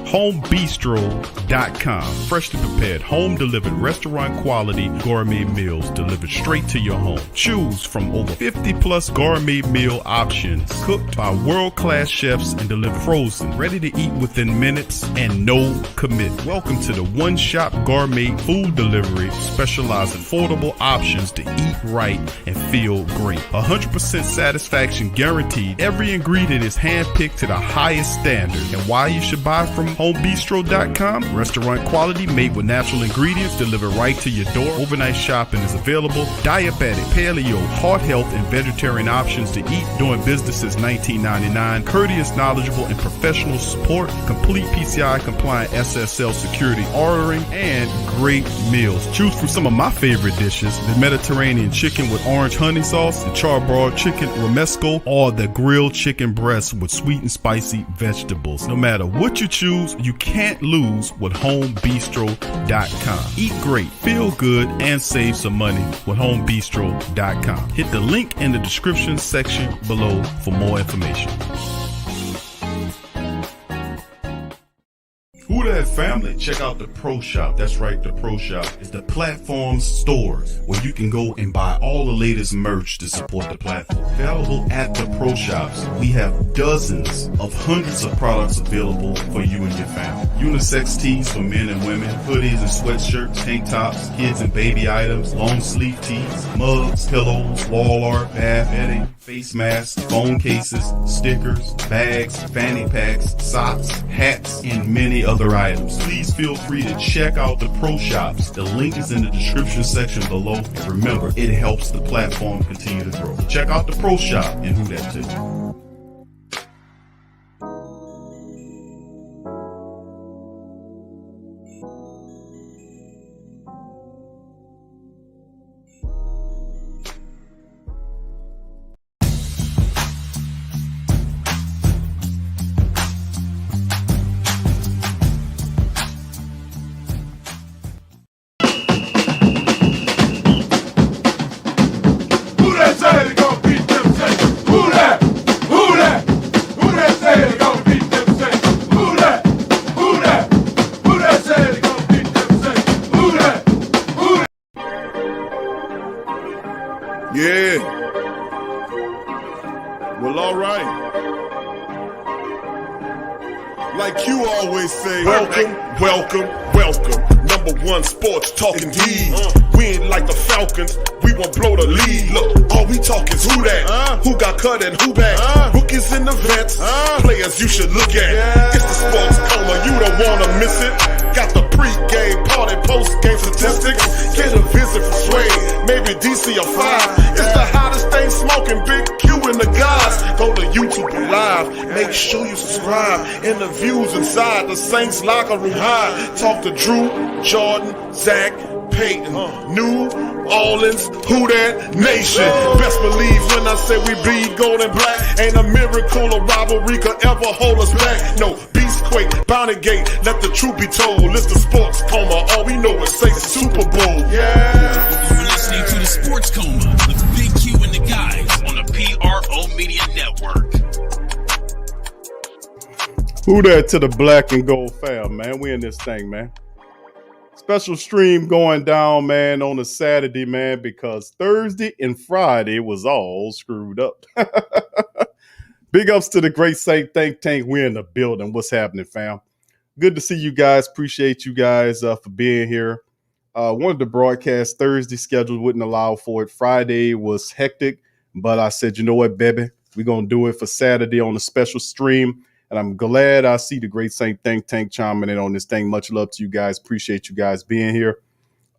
homebistro.com. Freshly prepared, home-delivered, restaurant-quality gourmet meals delivered straight to your home. Choose from over 50-plus gourmet meal options cooked by world-class chefs and delivered frozen, ready to eat within minutes and no commit. Welcome to the one-shop gourmet food delivery, specializing in affordable options to eat right and feel great. 100% satisfaction guaranteed. Every ingredient is handpicked to the highest standard. And why you should buy from homebistro.com? Restaurant quality, made with natural ingredients, delivered right to your door. Overnight shopping is available. Diabetic, paleo, heart health, and vegetarian options to eat. Doing business since 1999. Courteous, knowledgeable, and professional support. Complete PCI compliant SSL security ordering, and great meals. Choose from some of my favorite dishes: the Mediterranean chicken with orange honey sauce, the charbroiled chicken romesco, or the grilled chicken breast with sweet and spicy vegetables. No matter what you choose, you can't lose with homebistro.com. Eat great, feel good, and save some money with homebistro.com. Hit the link in the description section below for more information. Who that family? Check out the Pro Shop. That's right, the Pro Shop is the platform stores where you can go and buy all the latest merch to support the platform. Available at the Pro Shops, we have dozens of hundreds of products available for you and your family. Unisex tees for men and women, hoodies and sweatshirts, tank tops, kids and baby items, long sleeve tees, mugs, pillows, wall art, bath bedding, face masks, phone cases, stickers, bags, fanny packs, socks, hats, and many other items. Please feel free to check out the Pro Shops. The link is in the description section below. And remember, it helps the platform continue to grow. Check out the Pro Shop and Who That Too. Yeah. Well, all right. Like you always say, welcome, welcome, welcome. Number one sports talking D's. We ain't like the Falcons, we won't blow the lead. Look, all we talk is who that, who got cut and who back. Rookies in the vets, players you should look at. It's the sports coma, you don't wanna miss it. Got the pre-game party, post-game statistics. Get a visit from Sway, maybe DC or 5. It's the hottest thing smoking, Big Q and the guys. Go to YouTube Live, make sure you subscribe. Interviews inside the Saints locker room high. Talk to Drew, Jordan, Zach, Peyton, New Orleans, who that nation. Best believe when I say we bleed gold and black. Ain't a miracle or rivalry could ever hold us back. No, Beastquake, Bounty Gate, let the truth be told. It's the sports coma, all we know is say Super Bowl. Yeah. You're listening to the Sports Coma with Big Q and the guys on the PRO Media Network. Who that to the black and gold fam, man? We in this thing, man. Special stream going down, man, on a Saturday, man, because Thursday and Friday was all screwed up. Big ups to the Great Saint Think Tank. We're in the building. What's happening, fam? Good to see you guys. Appreciate you guys for being here. Wanted to broadcast Thursday. Schedule wouldn't allow for it. Friday was hectic, but I said, you know what, baby? We're going to do it for Saturday on a special stream. And I'm glad I see the Great Saint Think Tank chiming in on this thing. Much love to you guys. Appreciate you guys being here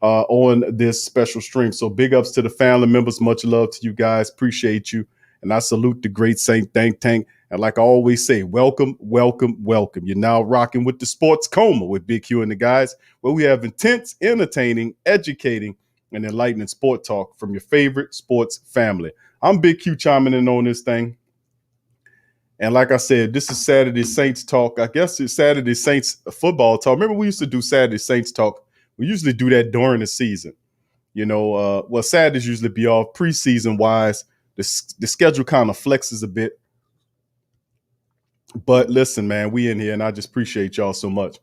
on this special stream. So big ups to the family members. Much love to you guys. Appreciate you. And I salute the Great Saint Think Tank. And like I always say, welcome, welcome, welcome. You're now rocking with the Sports Coma with Big Q and the guys, where we have intense, entertaining, educating, and enlightening sport talk from your favorite sports family. I'm Big Q chiming in on this thing. And like I said, this is Saturday Saints talk. I guess it's Saturday Saints football talk. Remember, we used to do Saturday Saints talk. We usually do that during the season. You know, well, Saturdays usually be off preseason wise. The schedule kind of flexes a bit. But listen, man, we in here, and I just appreciate y'all so much.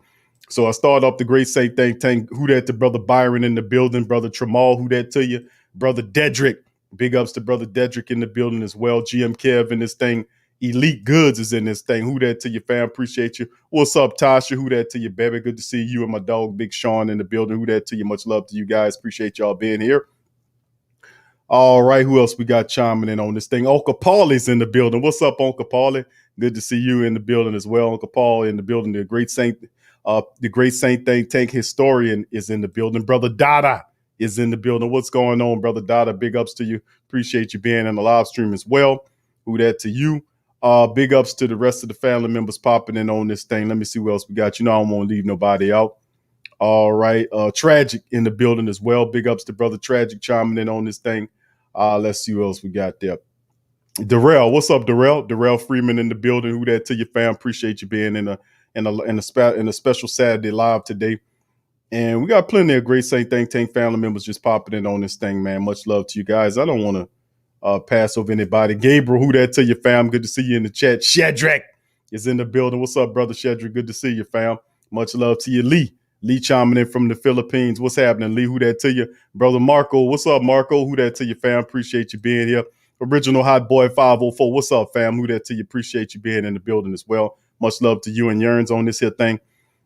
So I start off the great say thank who that to brother Byron in the building, brother Tramal, who that to you, brother Dedrick. Big ups to brother Dedrick in the building as well. GM Kev in this thing. Elite Goods is in this thing. Who that to you, fam? Appreciate you. What's up, Tasha? Who that to you, baby? Good to see you and my dog, Big Sean, in the building. Who that to you? Much love to you guys. Appreciate y'all being here. All right, who else we got chiming in on this thing? Uncle Paulie's in the building. What's up, Uncle Paulie? Good to see you in the building as well. Uncle Paul in the building. The great Saint Tank historian is in the building. Brother Dada is in the building. What's going on, Brother Dada? Big ups to you. Appreciate you being in the live stream as well. Who that to you? Big ups to the rest of the family members popping in on this thing. Let me see what else we got. You know I don't want to leave nobody out. All right. Tragic in the building as well. Big ups to Brother Tragic chiming in on this thing. Let's see what else we got there. Darrell, what's up, Darrell? Darrell Freeman in the building. Who that to your fam? Appreciate you being in a special Saturday live today. And we got plenty of great Saint Tank family members just popping in on this thing, man. Much love to you guys. I don't want to pass over anybody. Gabriel, who that to your fam? Good to see you in the chat. Shadrach is in the building. What's up, brother Shadrach? Good to see you, fam. Much love to you, Lee. Lee chiming in from the Philippines. What's happening, Lee? Who that to you? Brother Marco. What's up, Marco? Who that to you, fam? Appreciate you being here. Original Hot Boy 504. What's up, fam? Who that to you? Appreciate you being in the building as well. Much love to you and Yearns on this here thing.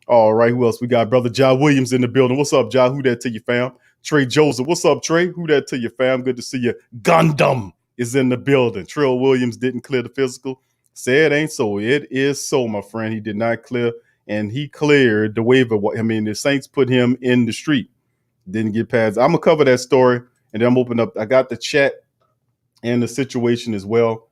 All right, who else we got? Brother Ja Williams in the building. What's up, Ja? Who that to you, fam? Trey Joseph. What's up, Trey? Who that to you, fam? Good to see you. Gundam is in the building. Trill Williams didn't clear the physical. Say it ain't so. It is so, my friend. He did not clear, and he cleared the waiver. I mean, the Saints put him in the street. Didn't get past. I'm going to cover that story, and then I'm open up. I got the chat and the situation as well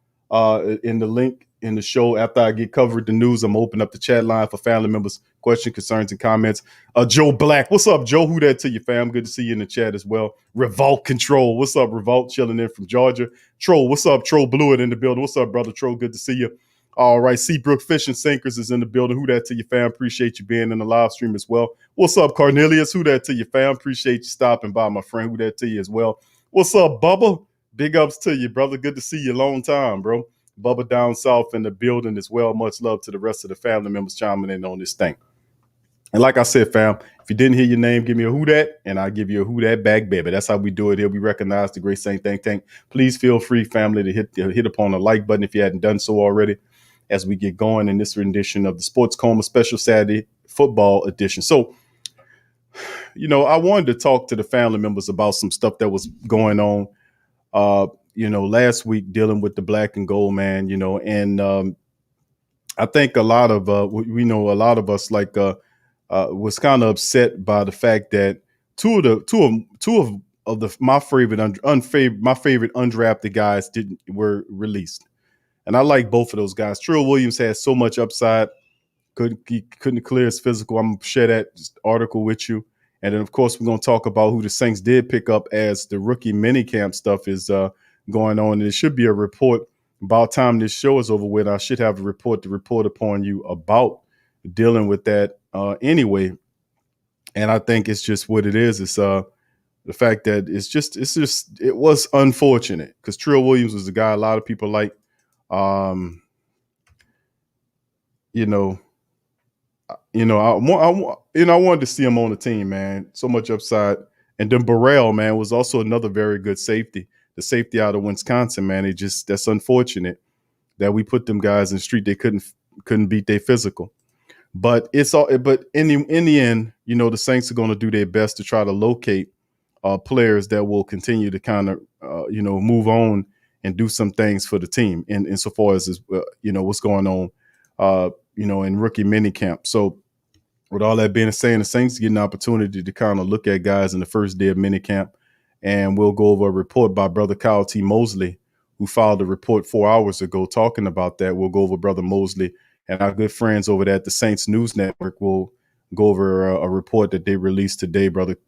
in the link in the show. After I get covered the news, I'm open up the chat line for family members, questions, concerns, and comments. Joe Black, what's up, Joe? Who that to you, fam? Good to see you in the chat as well. Revolt Control, what's up, Revolt? Chilling in from Georgia. Troll, what's up? Troll Blewett in the building. What's up, brother Troll? Good to see you. All right, Seabrook Fishing Sinkers is in the building. Who that to you, fam? Appreciate you being in the live stream as well. What's up, Cornelius? Who that to you, fam? Appreciate you stopping by, my friend. Who that to you as well. What's up, Bubba? Big ups to you, brother. Good to see you. Long time, bro. Bubba down south in the building as well. Much love to the rest of the family members chiming in on this thing. And like I said, fam, if you didn't hear your name, give me a who that, and I'll give you a who that back, baby. That's how we do it here. We recognize the great Saint Tank. Please feel free, family, to hit upon the like button if you hadn't done so already as we get going in this rendition of the Sports Coma Special Saturday Football Edition. So, I wanted to talk to the family members about some stuff that was going on last week dealing with the black and gold, man, and I think a lot of us was kind of upset by the fact that two of my favorite undrafted guys were released. And I like both of those guys. Trill Williams has so much upside. He couldn't clear his physical. I'm going to share that article with you. And then, of course, we're going to talk about who the Saints did pick up as the rookie minicamp stuff is going on. And it should be a report. About time this show is over with, I should have a report to report upon you about dealing with that anyway. And I think it's just what it is. It's the fact that it was unfortunate because Trill Williams was a guy a lot of people like. I wanted to see him on the team, man. So much upside. And then Burrell, man, was also another very good safety. The safety out of Wisconsin, man. That's unfortunate that we put them guys in the street. They couldn't beat their physical. But But in the end, the Saints are going to do their best to try to locate players that will continue to kind of move on and do some things for the team. Insofar as what's going on, in rookie minicamp. So with all that being said, the Saints get an opportunity to kind of look at guys in the first day of minicamp. And we'll go over a report by Brother Kyle T. Mosley, who filed a report 4 hours ago talking about that. We'll go over Brother Mosley, and our good friends over there at the Saints News Network will go over a report that they released today. Brother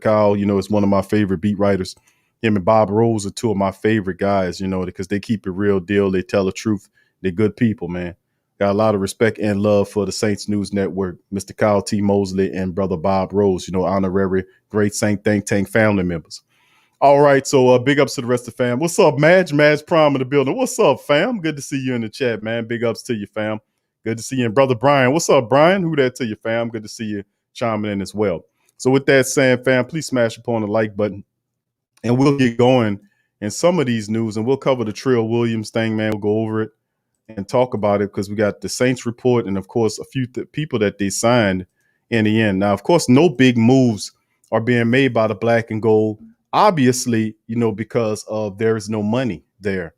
Kyle, is one of my favorite beat writers. Him and Bob Rose are two of my favorite guys, because they keep it real deal. They tell the truth. They're good people, man. Got a lot of respect and love for the Saints News Network, Mr. Kyle T. Mosley and Brother Bob Rose, honorary great Saint Tank family members. All right, so big ups to the rest of the fam. What's up, Madge? Madge Prime in the building. What's up, fam? Good to see you in the chat, man. Big ups to you, fam. Good to see you. And Brother Brian, what's up, Brian? Who that to you, fam? Good to see you chiming in as well. So with that saying, fam, please smash upon the like button. And we'll get going in some of these news. And we'll cover the Trill Williams thing, man. We'll go over it and talk about it because we got the Saints report and, of course, a few people that they signed in the end. Now, of course, no big moves are being made by the black and gold, obviously, because of there is no money there.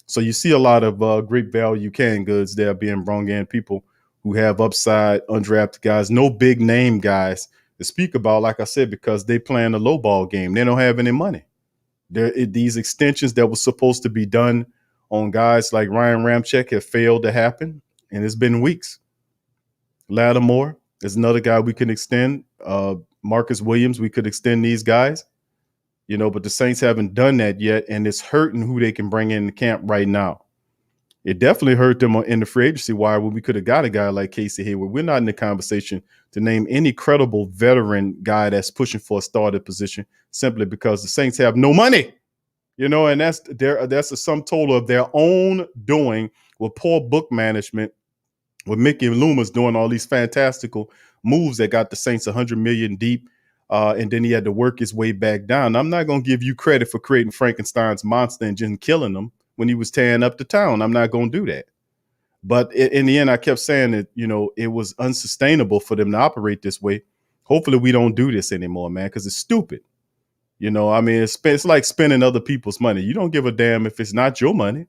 So you see a lot of great value canned goods there being brought in, people who have upside, undrafted guys, no big name guys to speak about, like I said, because they playing a low ball game. They don't have any money. These extensions that were supposed to be done on guys like Ryan Ramczyk have failed to happen, and it's been weeks. Lattimore is another guy we can extend. Marcus Williams, we could extend these guys, but the Saints haven't done that yet, and it's hurting who they can bring in the camp right now. It definitely hurt them in the free agency wire when we could have got a guy like Casey Hayward. We're not in the conversation to name any credible veteran guy that's pushing for a starter position simply because the Saints have no money. And that's a sum total of their own doing with poor book management, with Mickey Loomis doing all these fantastical moves that got the Saints $100 million deep, and then he had to work his way back down. I'm not going to give you credit for creating Frankenstein's monster and just killing them when he was tearing up the town. I'm not going to do that. But in the end, I kept saying that, it was unsustainable for them to operate this way. Hopefully we don't do this anymore, man, because it's stupid. It's like spending other people's money. You don't give a damn if it's not your money.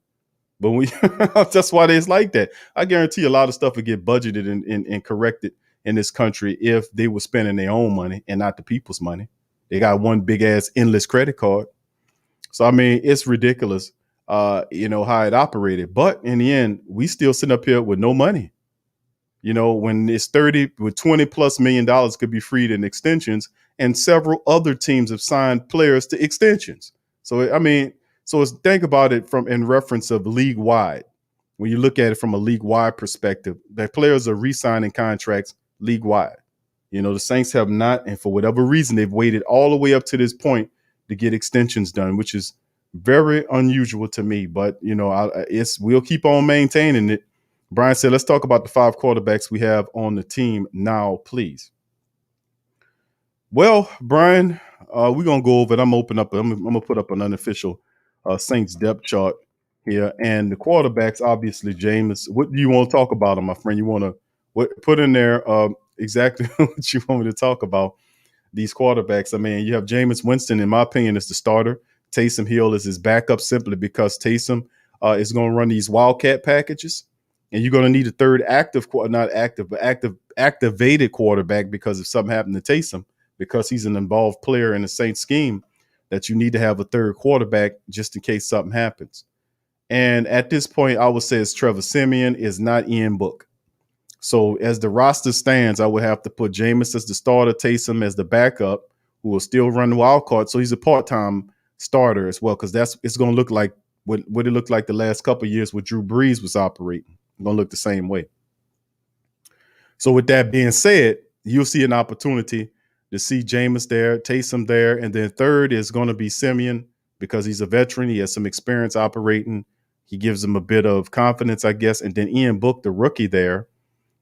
But that's why it's like that. I guarantee a lot of stuff would get budgeted and corrected in this country if they were spending their own money and not the people's money. They got one big ass endless credit card. So, it's ridiculous, how it operated. But in the end, we still sitting up here with no money. When it's 30 with $20+ million could be freed in extensions, and several other teams have signed players to extensions. So, think about it in reference of league wide. When you look at it from a league wide perspective, that players are re-signing contracts league wide. The Saints have not, and for whatever reason, they've waited all the way up to this point to get extensions done, which is very unusual to me. But we'll keep on maintaining it. Brian said, let's talk about the 5 quarterbacks we have on the team now, please. Well, Brian, we're going to go over it. I'm going to put up an unofficial Saints depth chart here. And the quarterbacks, obviously, Jameis. What do you want to talk about, my friend? You want to put in there exactly what you want me to talk about, these quarterbacks. You have Jameis Winston, in my opinion, is the starter. Taysom Hill is his backup simply because Taysom is going to run these Wildcat packages. And you're going to need a third activated quarterback, because if something happened to Taysom, because he's an involved player in the Saints scheme, that you need to have a third quarterback just in case something happens. And at this point, I would say it's Trevor Siemian, is not Ian Book. So as the roster stands, I would have to put Jameis as the starter, Taysom as the backup, who will still run the wild card. So he's a part-time starter as well, because it's going to look like what it looked like the last couple of years when Drew Brees was operating. It's going to look the same way. So with that being said, you'll see an opportunity to see Jameis there, Taysom there, and then third is going to be Siemian, because he's a veteran. He has some experience operating. He gives them a bit of confidence, I guess. And then Ian Book, the rookie there,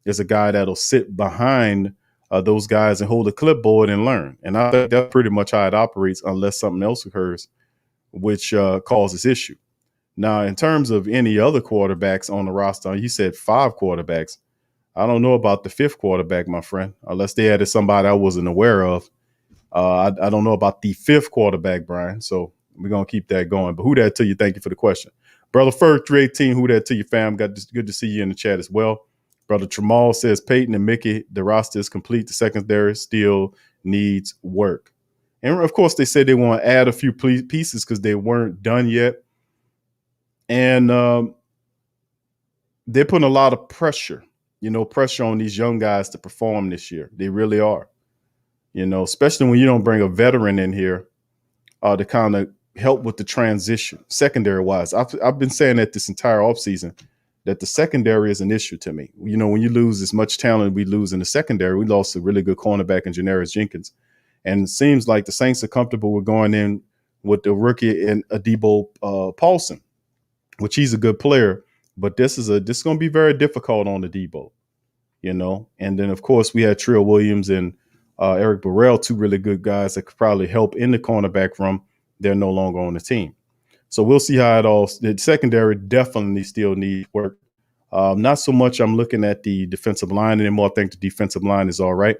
is a guy that'll sit behind those guys and hold a clipboard and learn. And I think that's pretty much how it operates, unless something else occurs, which causes issue. Now, in terms of any other quarterbacks on the roster, you said 5 quarterbacks. I don't know about the 5th quarterback, my friend, unless they added somebody I wasn't aware of. I don't know about the 5th quarterback, Brian. So we're going to keep that going. But who that to you? Thank you for the question. Brother Ferg 318, who that to you, fam? Good to see you in the chat as well. Brother Tramal says Peyton and Mickey, the roster is complete. The secondary still needs work. And, of course, they said they want to add a few pieces because they weren't done yet. And they're putting a lot of pressure on these young guys to perform this year. They really are, especially when you don't bring a veteran in here to kind of help with the transition secondary wise. I've been saying that this entire offseason, that the secondary is an issue to me. When you lose as much talent we lose in the secondary, we lost a really good cornerback in Janaris Jenkins. And it seems like the Saints are comfortable with going in with the rookie in Adebo Paulson, which he's a good player, But this is going to be very difficult on the Debo, And then of course we had Trill Williams and Eric Burrell, two really good guys that could probably help in the cornerback room. They're no longer on the team. So we'll see how it all. The secondary definitely still needs work. Not so much I'm looking at the defensive line anymore. I think the defensive line is all right,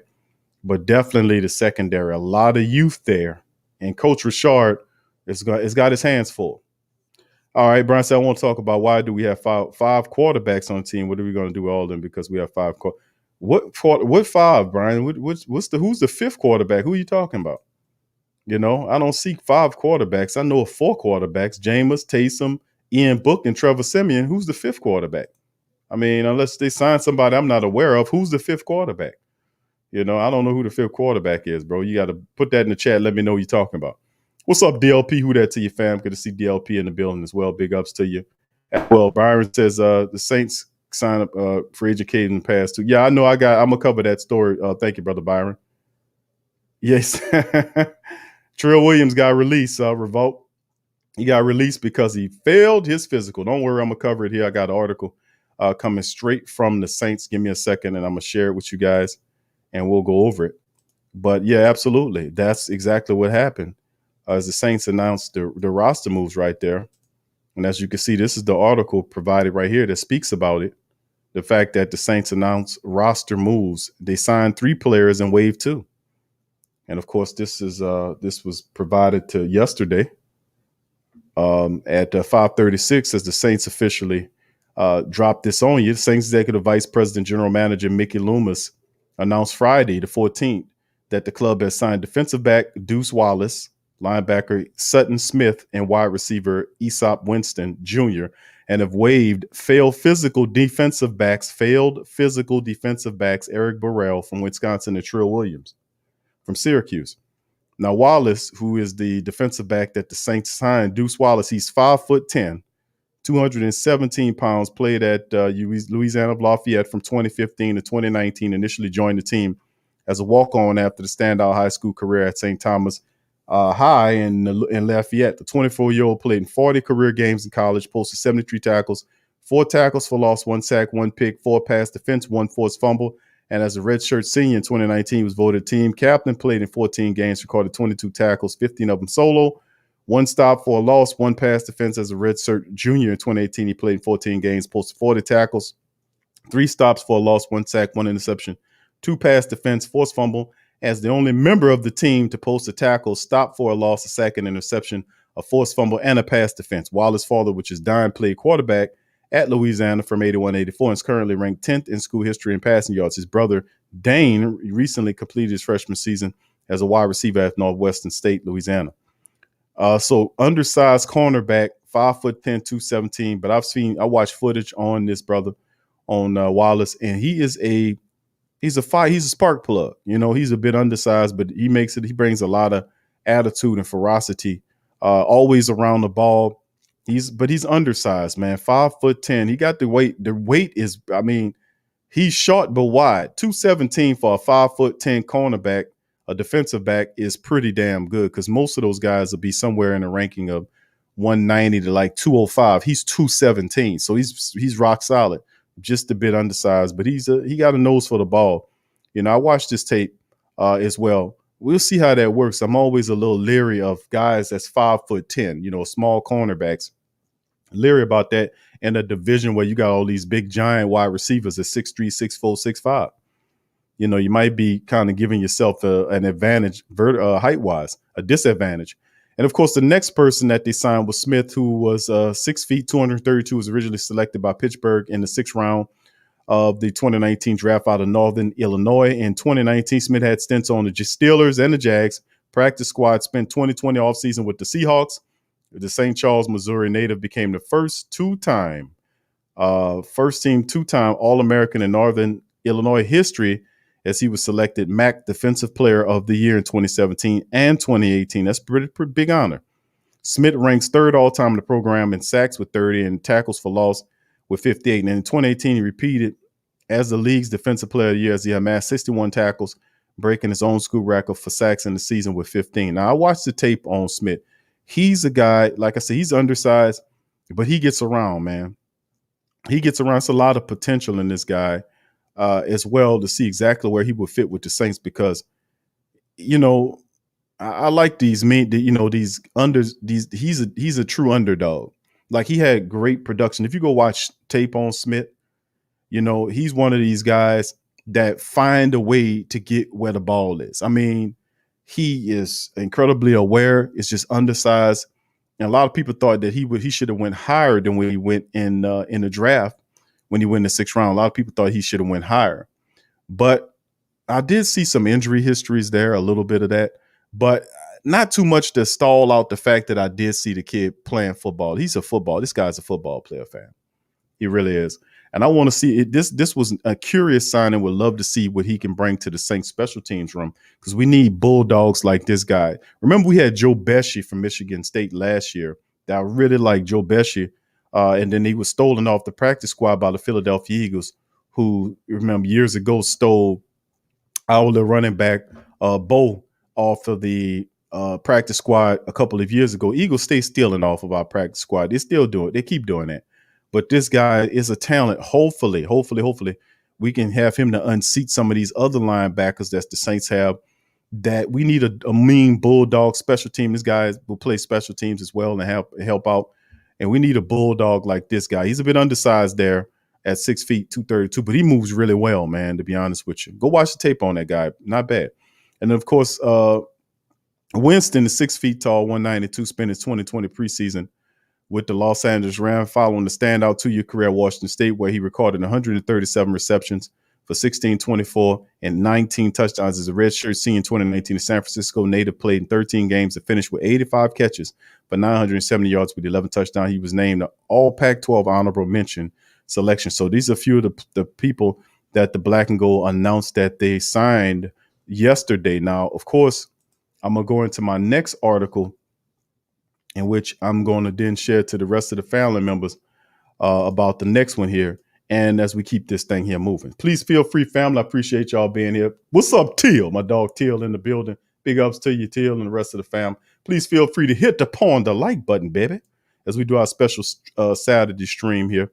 but definitely the secondary. A lot of youth there, and Coach Richard has got his hands full. All right, Brian said, I want to talk about why do we have five quarterbacks on the team? What are we going to do with all of them because we have five? What five, Brian? Who's the fifth quarterback? Who are you talking about? I don't see five quarterbacks. I know of four quarterbacks: Jameis, Taysom, Ian Book, and Trevor Siemian. Who's the fifth quarterback? I mean, unless they sign somebody I'm not aware of, who's the fifth quarterback? I don't know who the fifth quarterback is, bro. You got to put that in the chat. Let me know what you're talking about. What's up, DLP? Who that to you, fam? Good to see DLP in the building as well. Big ups to you. Well, Byron says the Saints sign up for educating the past too. Yeah, I know. I'm gonna cover that story. Thank you, brother Byron. Yes. Trill Williams got released, Revolt. He got released because he failed his physical. Don't worry, I'm going to cover it here. I got an article coming straight from the Saints. Give me a second, and I'm going to share it with you guys, and we'll go over it. But, yeah, absolutely. That's exactly what happened as the Saints announced the roster moves right there. And as you can see, this is the article provided right here that speaks about it. The fact that the Saints announced roster moves. They signed 3 players in Wave 2. And of course, this was provided to yesterday at 5:36 as the Saints officially dropped this on you. Saints Executive Vice President General Manager Mickey Loomis announced Friday the 14th that the club has signed defensive back Deuce Wallace, linebacker Sutton Smith, and wide receiver Aesop Winston Jr. and have waived failed physical defensive backs Eric Burrell from Wisconsin and Trill Williams from Syracuse. Now, Wallace, who is the defensive back that the Saints signed, Deuce Wallace, he's 5'10", 217 pounds, played at Louisiana Lafayette from 2015 to 2019, initially joined the team as a walk-on after the standout high school career at St. Thomas High in Lafayette. The 24-year-old played in 40 career games in college, posted 73 tackles, 4 tackles for loss, 1 sack, 1 pick, 4 pass defense, 1 forced fumble. And as a redshirt senior in 2019, he was voted team captain, played in 14 games, recorded 22 tackles, 15 of them solo, 1 stop for a loss, 1 pass defense. As a redshirt junior in 2018, he played in 14 games, posted 40 tackles, 3 stops for a loss, 1 sack, 1 interception, 2 pass defense, forced fumble. As the only member of the team to post a tackle, stop for a loss, a sack, an interception, a forced fumble, and a pass defense. Wallace's father, which is Dime, played quarterback at Louisiana from 81-84 and is currently ranked 10th in school history in passing yards. His brother, Dane, recently completed his freshman season as a wide receiver at Northwestern State, Louisiana. So undersized cornerback, 5'10", 217. But I watched footage on this brother, on Wallace, and he's a spark plug. He's a bit undersized, but he brings a lot of attitude and ferocity, always around the ball. He's undersized, man. 5'10". He got the weight. The weight is, he's short but wide. 217 for a 5'10" cornerback, a defensive back, is pretty damn good because most of those guys will be somewhere in the ranking of 190 to like 205. He's 217, so he's rock solid. Just a bit undersized, but he got a nose for the ball. I watched this tape as well. We'll see how that works. I'm always a little leery of guys that's 5'10", small cornerbacks. Leery about that in a division where you got all these big giant wide receivers at 6'3", 6'4", 6'5". You might be kind of giving yourself an advantage height-wise, a disadvantage. And, of course, the next person that they signed was Smith, who was 6 feet, 232, was originally selected by Pittsburgh in the 6th round of the 2019 draft out of Northern Illinois. In 2019, Smith had stints on the Steelers and the Jags. Practice squad, spent 2020 offseason with the Seahawks. The St. Charles, Missouri native became the first two-time All-American in Northern Illinois history as he was selected MAC Defensive Player of the Year in 2017 and 2018. That's pretty big honor. Smith ranks 3rd all-time in the program in sacks with 30 and tackles for loss with 58. And in 2018, he repeated as the league's Defensive Player of the Year as he amassed 61 tackles, breaking his own school record for sacks in the season with 15. Now, I watched the tape on Smith. He's a guy, like I said, he's undersized, but he gets around, man. he gets around. It's a lot of potential in this guy as well to see exactly where he would fit with the Saints because, you know, I like these these unders. He's a true underdog. Like he had great production. If you go watch tape on Smith, he's one of these guys that find a way to get where the ball is. I mean, he is incredibly aware. It's just undersized, and a lot of people thought that he should have went higher than when he went in the draft when he went in the 6th round. A lot of people thought he should have went higher, but I did see some injury histories there, a little bit of that, but not too much to stall out the fact that I did see the kid playing football. This guy's a football player, fam. He really is. And I want to see it. This was a curious sign and would love to see what he can bring to the Saints special teams room because we need bulldogs like this guy. Remember, we had Joe Bessie from Michigan State last year. That I really like Joe Bessie. And then he was stolen off the practice squad by the Philadelphia Eagles, who, remember, years ago stole our running back Bo off of the practice squad a couple of years ago. Eagles stay stealing off of our practice squad. They still do it. They keep doing that. But this guy is a talent. Hopefully, we can have him to unseat some of these other linebackers that the Saints have. That we need a mean bulldog special team. This guy will play special teams as well and help out. And we need a bulldog like this guy. He's a bit undersized there at 6 feet, 232, but he moves really well, man, to be honest with you. Go watch the tape on that guy. Not bad. And then, of course, Winston is 6 feet tall, 192, spent his 2020 preseason with the Los Angeles Rams, following the standout 2-year career at Washington State, where he recorded 137 receptions for 1624 and 19 touchdowns as a redshirt senior in 2019. The San Francisco native played in 13 games and finished with 85 catches for 970 yards with 11 touchdowns. He was named an all Pac-12 honorable mention selection. So these are a few of the people that the Black and Gold announced that they signed yesterday. Now, of course, I'm going to go into my next article in which I'm going to then share to the rest of the family members about the next one here. And as we keep this thing here moving, please feel free, family. I appreciate y'all being here. What's up, Teal? My dog Teal in the building. Big ups to you, Teal, and the rest of the fam. Please feel free to hit the like button, baby, as we do our special Saturday stream here.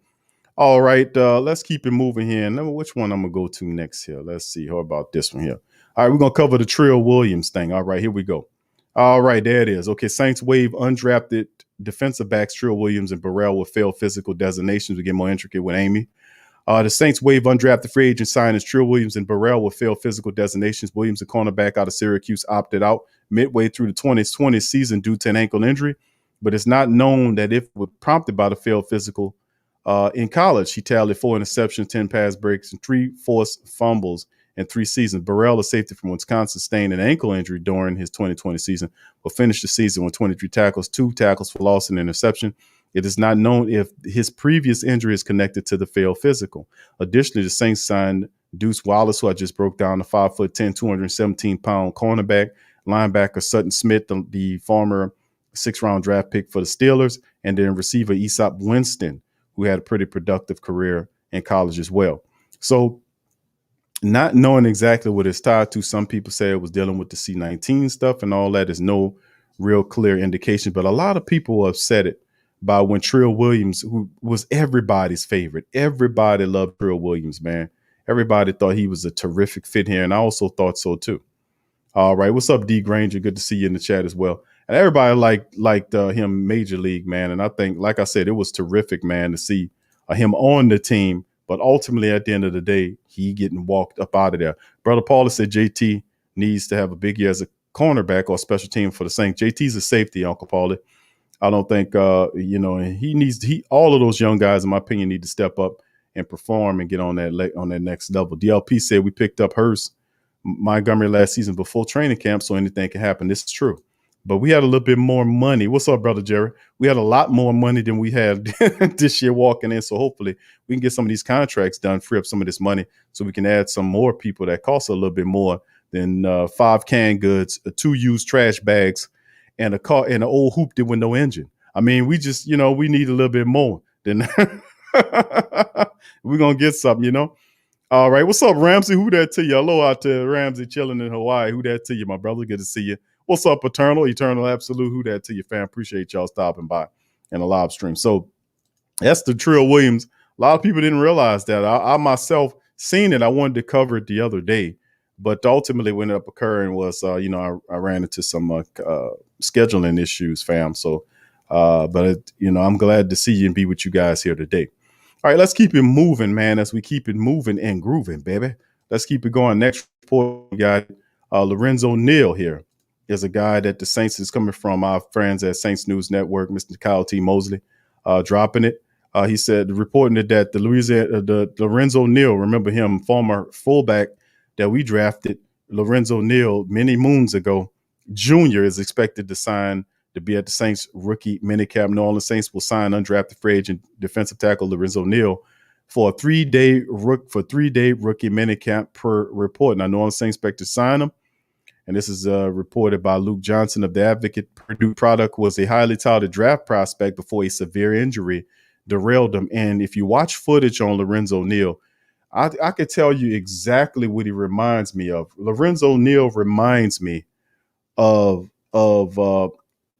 All right, let's keep it moving here. Now, which one I'm going to go to next here? Let's see. How about this one here? All right, we're going to cover the Trill Williams thing. All right, here we go. All right, there it is. Okay, Saints waive undrafted defensive backs Trill Williams and Burrell with failed physical designations. We get more intricate with Amy. The Saints waive undrafted free agent signings Trill Williams and Burrell with failed physical designations. Williams, a cornerback out of Syracuse, opted out midway through the 2020 season due to an ankle injury, but it's not known that if it was prompted by the failed physical in college. He tallied 4 interceptions, 10 pass breaks, and 3 forced fumbles in 3 seasons. Burrell, a safety from Wisconsin, sustained an ankle injury during his 2020 season, but finished the season with 23 tackles, 2 tackles for loss and interception. It is not known if his previous injury is connected to the failed physical. Additionally, the Saints signed Deuce Wallace, who I just broke down, the 5'10", 217-pound cornerback, linebacker Sutton Smith, the former 6th-round draft pick for the Steelers, and then receiver Aesop Winston, who had a pretty productive career in college as well. So not knowing exactly what it's tied to, some people say it was dealing with the C-19 stuff and all that. Is no real clear indication, but a lot of people were upset by when Trill Williams, who was everybody's favorite. Everybody loved Trill Williams, man. Everybody thought he was a terrific fit here, and I also thought so too. All right, what's up, D Granger? Good to see you in the chat as well. And everybody liked him major league, man. And I think, like I said, it was terrific, man, to see him on the team. But ultimately, at the end of the day, he getting walked up out of there. Brother Paula said JT needs to have a big year as a cornerback or special team for the Saints. JT's a safety, Uncle Paula. I don't think, all of those young guys, in my opinion, need to step up and perform and get on that next level. DLP said we picked up Hurst Montgomery last season before training camp, so anything can happen. This is true. But we had a little bit more money. What's up, Brother Jerry? We had a lot more money than we had this year walking in. So hopefully we can get some of these contracts done, free up some of this money so we can add some more people that cost a little bit more than 5 canned goods, 2 used trash bags, and a car and an old hoopty with no engine. I mean, we just, we need a little bit more than we're going to get something, All right. What's up, Ramsey? Who that to you? Hello out to Ramsey chilling in Hawaii. Who that to you, my brother? Good to see you. What's up, Eternal Absolute? Who that to you, fam? Appreciate y'all stopping by in a live stream. So that's the Trill Williams A lot of people didn't realize that. I myself seen it. I wanted to cover it the other day, but ultimately what ended up occurring was, I ran into some scheduling issues, fam. So, I'm glad to see you and be with you guys here today. All right, let's keep it moving, man. As we keep it moving and grooving, baby. Let's keep it going. Next report, we got Lorenzo Neal here. Is a guy that the Saints is coming from. Our friends at Saints News Network, Mr. Kyle T. Mosley, dropping it. He said, reporting that the Lorenzo Neal, remember him, former fullback that we drafted, Lorenzo Neal, many moons ago, Jr. is expected to sign to be at the Saints rookie minicamp. New Orleans Saints will sign undrafted free agent defensive tackle Lorenzo Neal for a 3-day rookie minicamp per report. Now, New Orleans Saints expect to sign him. And this is reported by Luke Johnson of The Advocate. Purdue product was a highly touted draft prospect before a severe injury derailed him. And if you watch footage on Lorenzo Neal, I could tell you exactly what he reminds me of. Lorenzo Neal reminds me of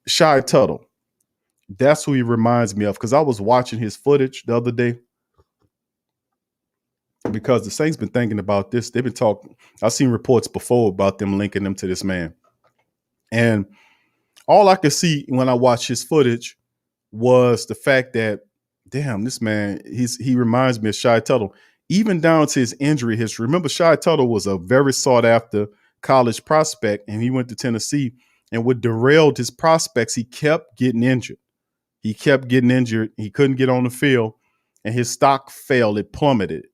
Shy Tuttle. That's who he reminds me of, because I was watching his footage the other day, because the Saints been thinking about this. They've been talking. I've seen reports before about them linking them to this man. And all I could see when I watched his footage was the fact that, damn, this man, he reminds me of Shy Tuttle, even down to his injury history. Remember, Shy Tuttle was a very sought after college prospect, and he went to Tennessee. And what derailed his prospects, he kept getting injured. He couldn't get on the field, and his stock fell. It plummeted.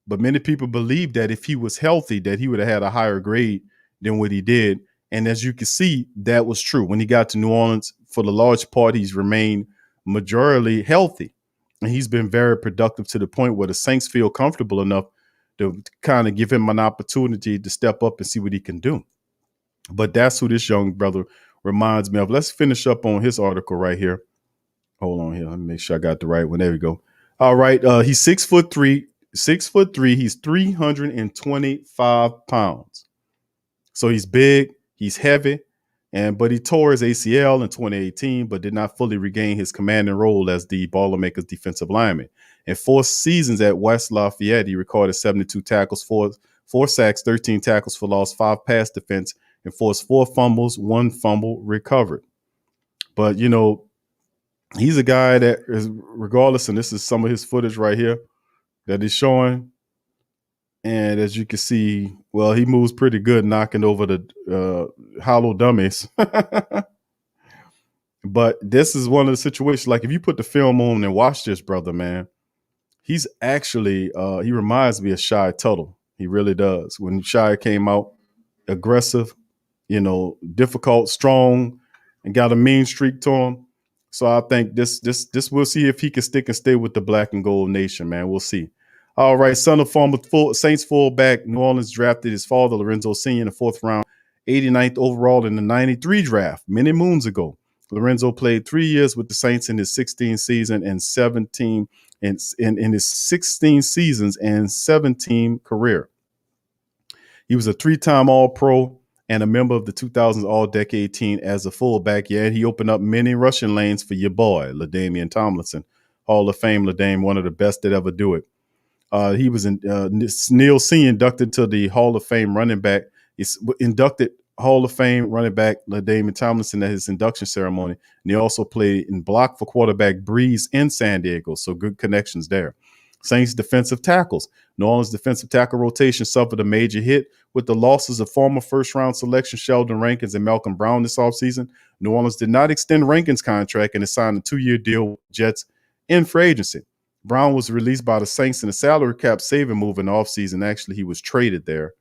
But many people believe that if he was healthy, that he would have had a higher grade than what he did. And as you can see, that was true. When he got to New Orleans, for the large part, he's remained majorly healthy. And he's been very productive to the point where the Saints feel comfortable enough to kind of give him an opportunity to step up and see what he can do. But that's who this young brother reminds me of. Let's finish up on his article right here. Hold on here. Let me make sure I got the right one. There we go. All right. He's 6'3". 6'3". He's 325 pounds. So he's big, he's heavy, but he tore his ACL in 2018, but did not fully regain his commanding role as the Boilermakers defensive lineman. In 4 seasons at West Lafayette, he recorded 72 tackles, 4 sacks, 13 tackles for loss, 5 pass defense, and forced 4 fumbles, 1 fumble recovered. But, he's a guy that is, regardless, and this is some of his footage right here that he's showing. And as you can see, well, he moves pretty good, knocking over the hollow dummies. But this is one of the situations, like if you put the film on and watch this brother, man, he's actually, he reminds me of Shy Tuttle. He really does. When Shy came out, aggressive, difficult, strong, and got a mean streak to him. So I think this we'll see if he can stick and stay with the black and gold nation, man. We'll see. All right, son of former Saints fullback, New Orleans drafted his father, Lorenzo Sr., in the 4th round, 89th overall in the 93 draft, many moons ago. Lorenzo played 3 years with the Saints in his 16 season and 17 in his 16 seasons and 17 career. He was a 3-time All-Pro and a member of the 2000s All-Decade team as a fullback. Yeah, and he opened up many rushing lanes for your boy, LaDainian Tomlinson. Hall of Fame, LaDainian, one of the best that ever do it. He was Neal Sr. inducted to the Hall of Fame running back. He's inducted Hall of Fame running back LaDainian Tomlinson at his induction ceremony. And he also played in block for quarterback Breeze in San Diego. So good connections there. Saints defensive tackles. New Orleans defensive tackle rotation suffered a major hit with the losses of former first-round selection Sheldon Rankins and Malcolm Brown this offseason. New Orleans did not extend Rankins' contract and signed a 2-year deal with Jets in free agency. Brown was released by the Saints in a salary cap saving move in the offseason. Actually, he was traded there.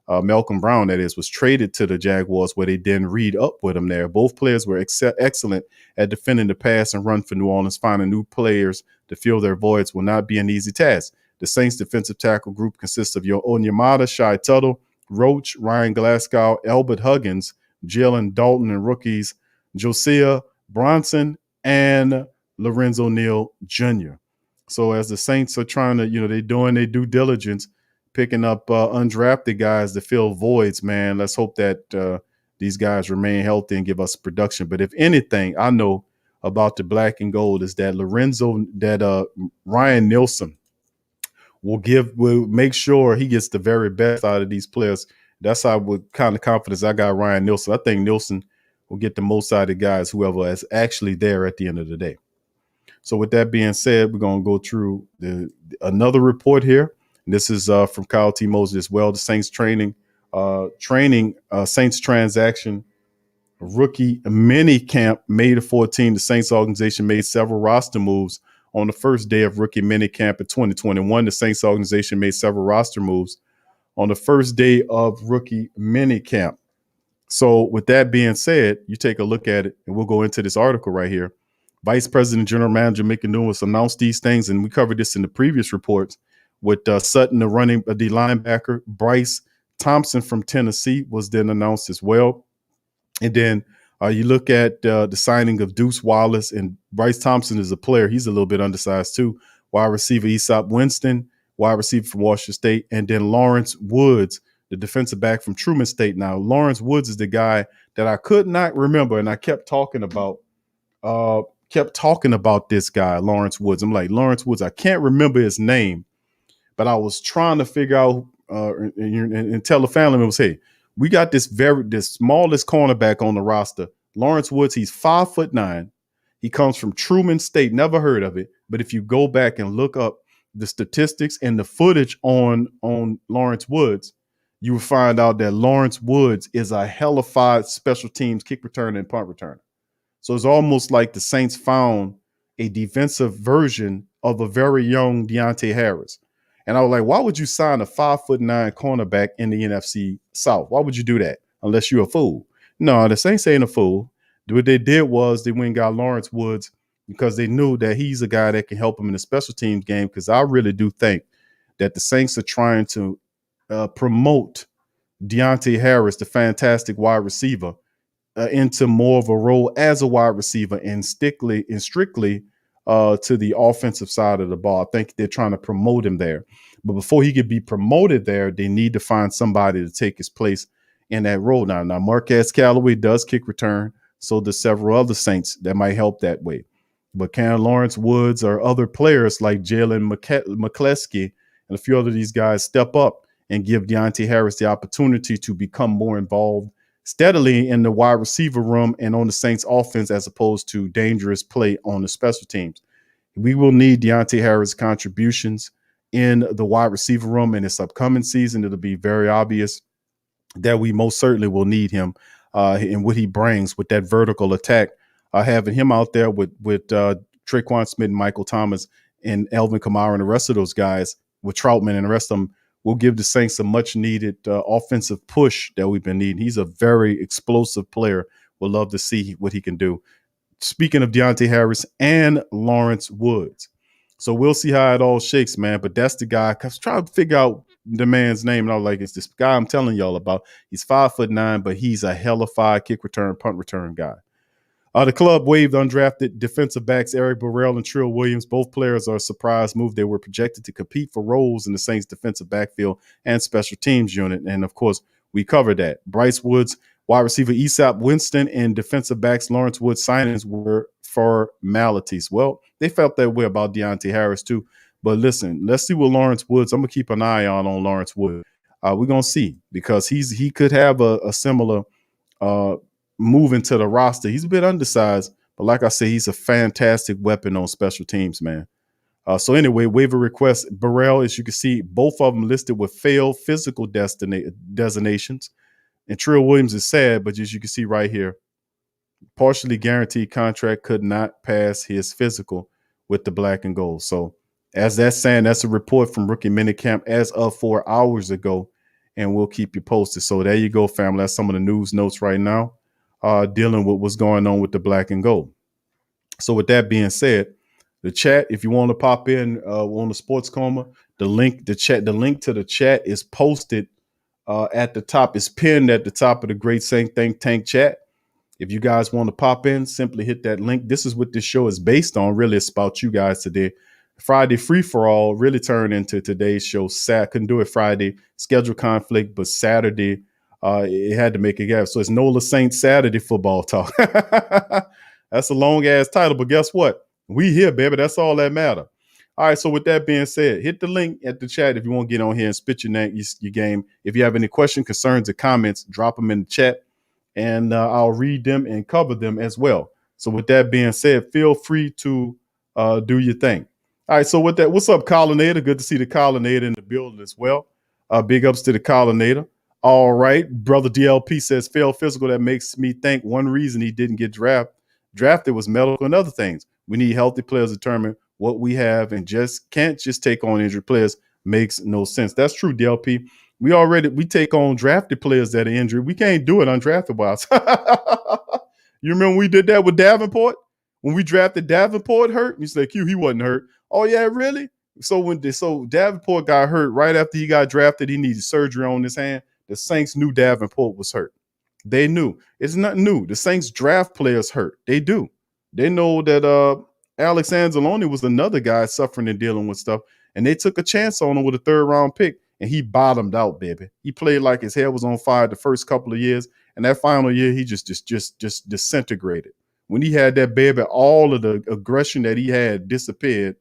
Malcolm Brown, that is, was traded to the Jaguars, where they then read up with him there. Both players were excellent at defending the pass and run for New Orleans. Finding new players to fill their voids will not be an easy task. The Saints defensive tackle group consists of Onyemata, Shy Tuttle, Roach, Ryan Glasgow, Albert Huggins, Jalen Dalton, and rookies Josiah Bronson and Lorenzo Neal Jr. So as the Saints are trying to, they're doing their due diligence, picking up undrafted guys to fill voids, man. Let's hope that these guys remain healthy and give us production. But if anything, I know about the black and gold is that Ryan Nielsen will make sure he gets the very best out of these players. That's how with kind of confidence I got Ryan Nielsen. I think Nielsen will get the most out of the guys, whoever is actually there at the end of the day. So with that being said, we're going to go through another report here. And this is from Kyle T. Mosley as well. The Saints Saints transaction rookie mini camp May the 14th. The Saints organization made several roster moves on the first day of rookie mini camp in 2021. The Saints organization made several roster moves on the first day of rookie mini camp. So with that being said, you take a look at it, and we'll go into this article right here. Vice President General Manager Mickey Lewis announced these things, and we covered this in the previous reports with Sutton, the linebacker. Bryce Thompson from Tennessee was then announced as well. And then you look at the signing of Deuce Wallace, and Bryce Thompson is a player. He's a little bit undersized too. Wide receiver Aesop Winston, wide receiver from Washington State, and then Lawrence Woods, the defensive back from Truman State. Now, Lawrence Woods is the guy that I could not remember, and I kept talking about this guy, Lawrence Woods. I'm like, Lawrence Woods, I can't remember his name, but I was trying to figure out and tell the family members, hey, we got this smallest cornerback on the roster, Lawrence Woods. He's 5'9". He comes from Truman State. Never heard of it. But if you go back and look up the statistics and the footage on Lawrence Woods, you will find out that Lawrence Woods is a hellified special teams kick returner and punt returner. So it's almost like the Saints found a defensive version of a very young Deontay Harris. And I was like, why would you sign a 5'9" cornerback in the NFC South? Why would you do that unless you're a fool? No, the Saints ain't a fool. What they did was they went and got Lawrence Woods because they knew that he's a guy that can help them in the special teams game, because I really do think that the Saints are trying to promote Deontay Harris, the fantastic wide receiver, into more of a role as a wide receiver and strictly to the offensive side of the ball. I think they're trying to promote him there. But before he could be promoted there, they need to find somebody to take his place in that role. Now Marquez Callaway does kick return, so there's several other Saints that might help that way. But can Lawrence Woods or other players like Jalen McCleskey and a few other of these guys step up and give Deontay Harris the opportunity to become more involved steadily in the wide receiver room and on the Saints offense, as opposed to dangerous play on the special teams? We will need Deontay Harris' contributions in the wide receiver room in this upcoming season. It'll be very obvious that we most certainly will need him and what he brings with that vertical attack. Having him out there with Traquan Smith and Michael Thomas and Elvin Kamara and the rest of those guys, with Troutman and the rest of them, will give the Saints a much needed offensive push that we've been needing. He's a very explosive player. We'll love to see what he can do. Speaking of Deontay Harris and Lawrence Woods. So we'll see how it all shakes, man. But that's the guy. I was trying to figure out the man's name, and I was like, it's this guy I'm telling y'all about. He's 5'9", but he's a hellified kick return, punt return guy. The club waived undrafted defensive backs Eric Burrell and Trill Williams. Both players are a surprise move. They were projected to compete for roles in the Saints defensive backfield and special teams unit. And, of course, we covered that. Bryce Woods, wide receiver Aesop Winston, and defensive backs Lawrence Woods signings were formalities. Well, they felt that way about Deontay Harris, too. But, listen, let's see what Lawrence Woods – I'm going to keep an eye on Lawrence Woods. We're going to see, because he could have a similar move into the roster. He's a bit undersized, but like I said, he's a fantastic weapon on special teams, man. So anyway, waiver request, Burrell, as you can see, both of them listed with failed physical designations. And Trill Williams is sad, but as you can see right here, partially guaranteed contract, could not pass his physical with the black and gold. So as that's saying, that's a report from rookie minicamp as of 4 hours ago, and we'll keep you posted. So there you go, family. That's some of the news notes right now. Dealing with what's going on with the black and gold. So with that being said, the chat, if you want to pop in on the Sports Coma, the link to the chat is posted at the top. It's pinned at the top of the Great Saint Think Tank chat. If you guys want to pop in, simply hit that link. This is what this show is based on. Really, it's about you guys today. Friday free for all really turned into today's show. Couldn't do it Friday, schedule conflict, but Saturday, it had to make it gap. So it's NOLA Saints Saturday football talk. That's a long ass title, but guess what? We here, baby. That's all that matter. All right. So with that being said, hit the link at the chat if you want to get on here and spit your name, your game. If you have any questions, concerns, or comments, drop them in the chat, and I'll read them and cover them as well. So with that being said, feel free to do your thing. All right. So with that, what's up, Collinator? Good to see the Collinator in the building as well. Big ups to the Collinator. All right. Brother DLP says, failed physical. That makes me think one reason he didn't get drafted was medical and other things. We need healthy players to determine what we have and can't just take on injured players. Makes no sense. That's true, DLP. We take on drafted players that are injured. We can't do it undrafted wise. You remember when we did that with Davenport? When we drafted Davenport hurt? You say, Q, he wasn't hurt. Oh, yeah, really? So Davenport got hurt right after he got drafted. He needed surgery on his hand. The Saints knew Davenport was hurt. They knew. It's nothing new. The Saints draft players hurt. They do. They know that Alex Anzalone was another guy suffering and dealing with stuff, and they took a chance on him with a 3rd-round pick, and he bottomed out, baby. He played like his head was on fire the first couple of years, and that final year he just disintegrated. When he had that baby, all of the aggression that he had disappeared,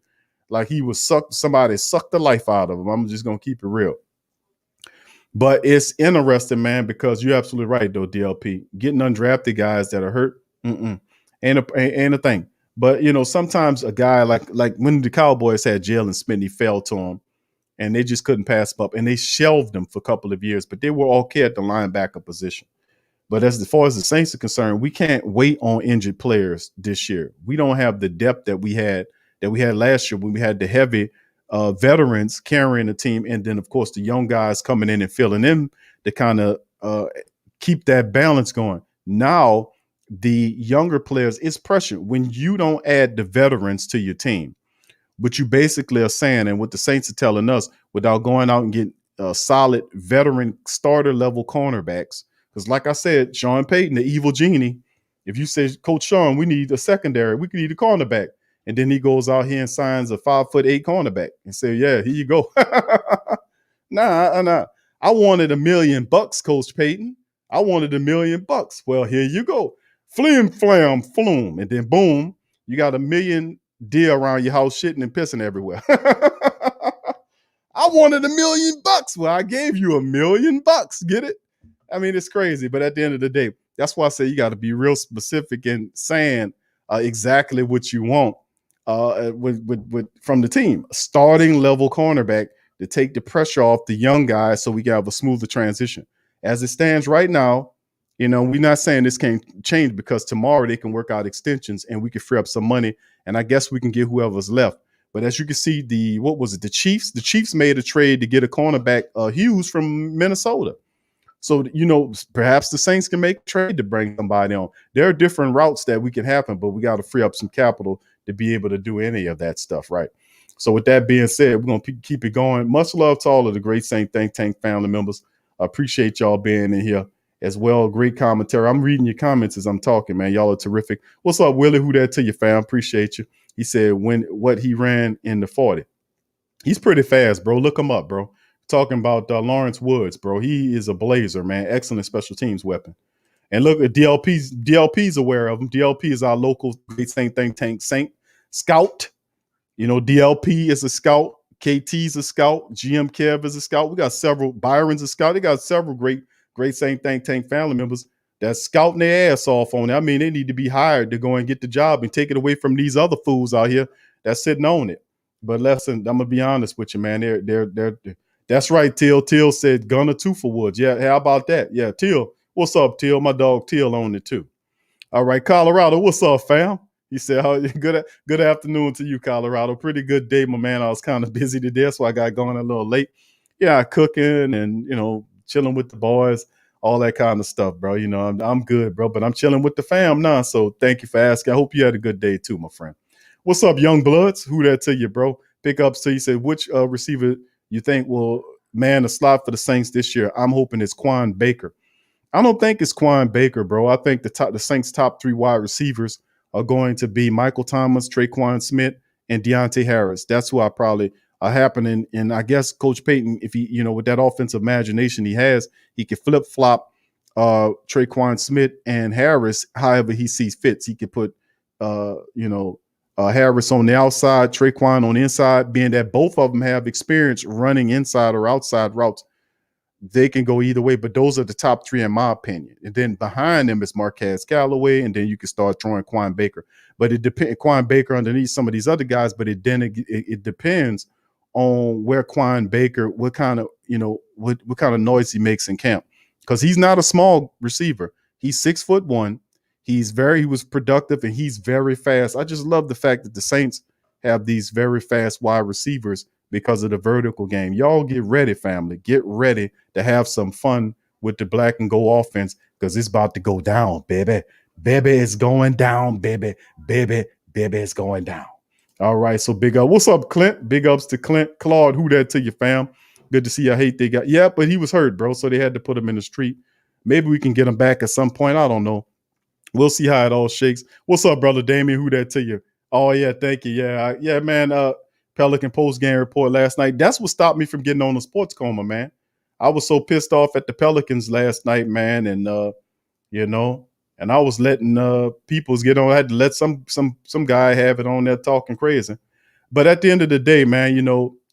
like he was somebody sucked the life out of him. I'm just gonna keep it real. But it's interesting, man, because you're absolutely right, though, DLP. Getting undrafted guys that are hurt ain't a thing. But, sometimes a guy like when the Cowboys had Jalen Smith, he fell to him, and they just couldn't pass him up. And they shelved him for a couple of years, but they were okay at the linebacker position. But as far as the Saints are concerned, we can't wait on injured players this year. We don't have the depth that we had last year when we had the heavy veterans carrying the team, and then of course the young guys coming in and filling in to kind of keep that balance going. Now the younger players, it's pressure when you don't add the veterans to your team. But you basically are saying, and what the Saints are telling us, without going out and getting solid veteran starter level cornerbacks, because like I said, Sean Payton, the evil genie, if you say, Coach Sean, we need a secondary, we need a cornerback. And then he goes out here and signs a 5'8" cornerback and say, yeah, here you go. Nah. I wanted $1 million, Coach Payton. I wanted $1 million. Well, here you go. Flim, flam, flume. And then boom, you got $1 million deer around your house shitting and pissing everywhere. I wanted $1 million. Well, I gave you $1 million. Get it? I mean, it's crazy. But at the end of the day, that's why I say you got to be real specific in saying exactly what you want. From the team, starting level cornerback to take the pressure off the young guys so we can have a smoother transition. As it stands right now, we're not saying this can't change because tomorrow they can work out extensions and we can free up some money, and I guess we can get whoever's left. But as you can see, the Chiefs? The Chiefs made a trade to get a cornerback, Hughes from Minnesota. So, perhaps the Saints can make a trade to bring somebody on. There are different routes that we can happen, but we got to free up some capital to be able to do any of that stuff, right? So with that being said, we're going to keep it going. Much love to all of the great Saint Think Tank family members. I appreciate y'all being in here as well. Great commentary. I'm reading your comments as I'm talking, man. Y'all are terrific. What's up, Willie? Who that to you, fam? Appreciate you. He said what he ran in the 40. He's pretty fast, bro. Look him up, bro. Talking about Lawrence Woods, bro. He is a blazer, man. Excellent special teams weapon. And look at DLP's aware of him. DLP is our local great Saint Think Tank Saint scout. DLP is a scout. KT's a scout. GM Kev is a scout. We got several. Byron's a scout. They got several great Saint Think Tank family members that's scouting their ass off on it. I mean, they need to be hired to go and get the job and take it away from these other fools out here that's sitting on it. But listen, I'm gonna be honest with you, man. They're that's right. Till said Gunner 2 for Woods. Yeah, how about that? Yeah, Till. What's up, Till? My dog Till on it too. All right, Colorado. What's up, fam? He said, good afternoon to you, Colorado. Pretty good day, my man. I was kind of busy today, so I got going a little late. Yeah, cooking and, chilling with the boys, all that kind of stuff, bro. I'm good, bro, but I'm chilling with the fam now. So thank you for asking. I hope you had a good day too, my friend. What's up, Young Bloods? Who that to you, bro? Pick ups to you. Said, which receiver you think will man the slot for the Saints this year? I'm hoping it's Quan Baker. I don't think it's Quan Baker, bro. I think the Saints' top 3 wide receivers are going to be Michael Thomas, Traquan Smith, and Deontay Harris. That's who I probably are happening. And I guess Coach Payton, if he, with that offensive imagination he has, he can flip-flop Traquan Smith and Harris however he sees fits. He could put Harris on the outside, Traquan on the inside, being that both of them have experience running inside or outside routes. They can go either way, but those are the top three in my opinion. And then behind them is Marquez Callaway, and then you can start throwing Quan Baker. But it depends. Quan Baker underneath some of these other guys, but it depends on where Quan Baker, what kind of noise he makes in camp, because he's not a small receiver. He's 6'1". He was productive and he's very fast. I just love the fact that the Saints have these very fast wide receivers because of the vertical game. Y'all get ready, family. Get ready to have some fun with the black and gold offense, because it's about to go down, baby. Baby is going down, baby. Baby is going down. All right, so big up. What's up, Clint? Big ups to Clint. Claude, who that to you, fam? Good to see you. I hate they got. Yeah, but he was hurt, bro, so they had to put him in the street. Maybe we can get him back at some point. I don't know. We'll see how it all shakes. What's up, brother Damien? Who that to you? Oh, yeah, thank you. Yeah, man. Pelican post-game report last night. That's what stopped me from getting on the sports coma, man. I was so pissed off at the Pelicans last night, man, and and I was letting peoples get on. I had to let some guy have it on there talking crazy. But at the end of the day, man,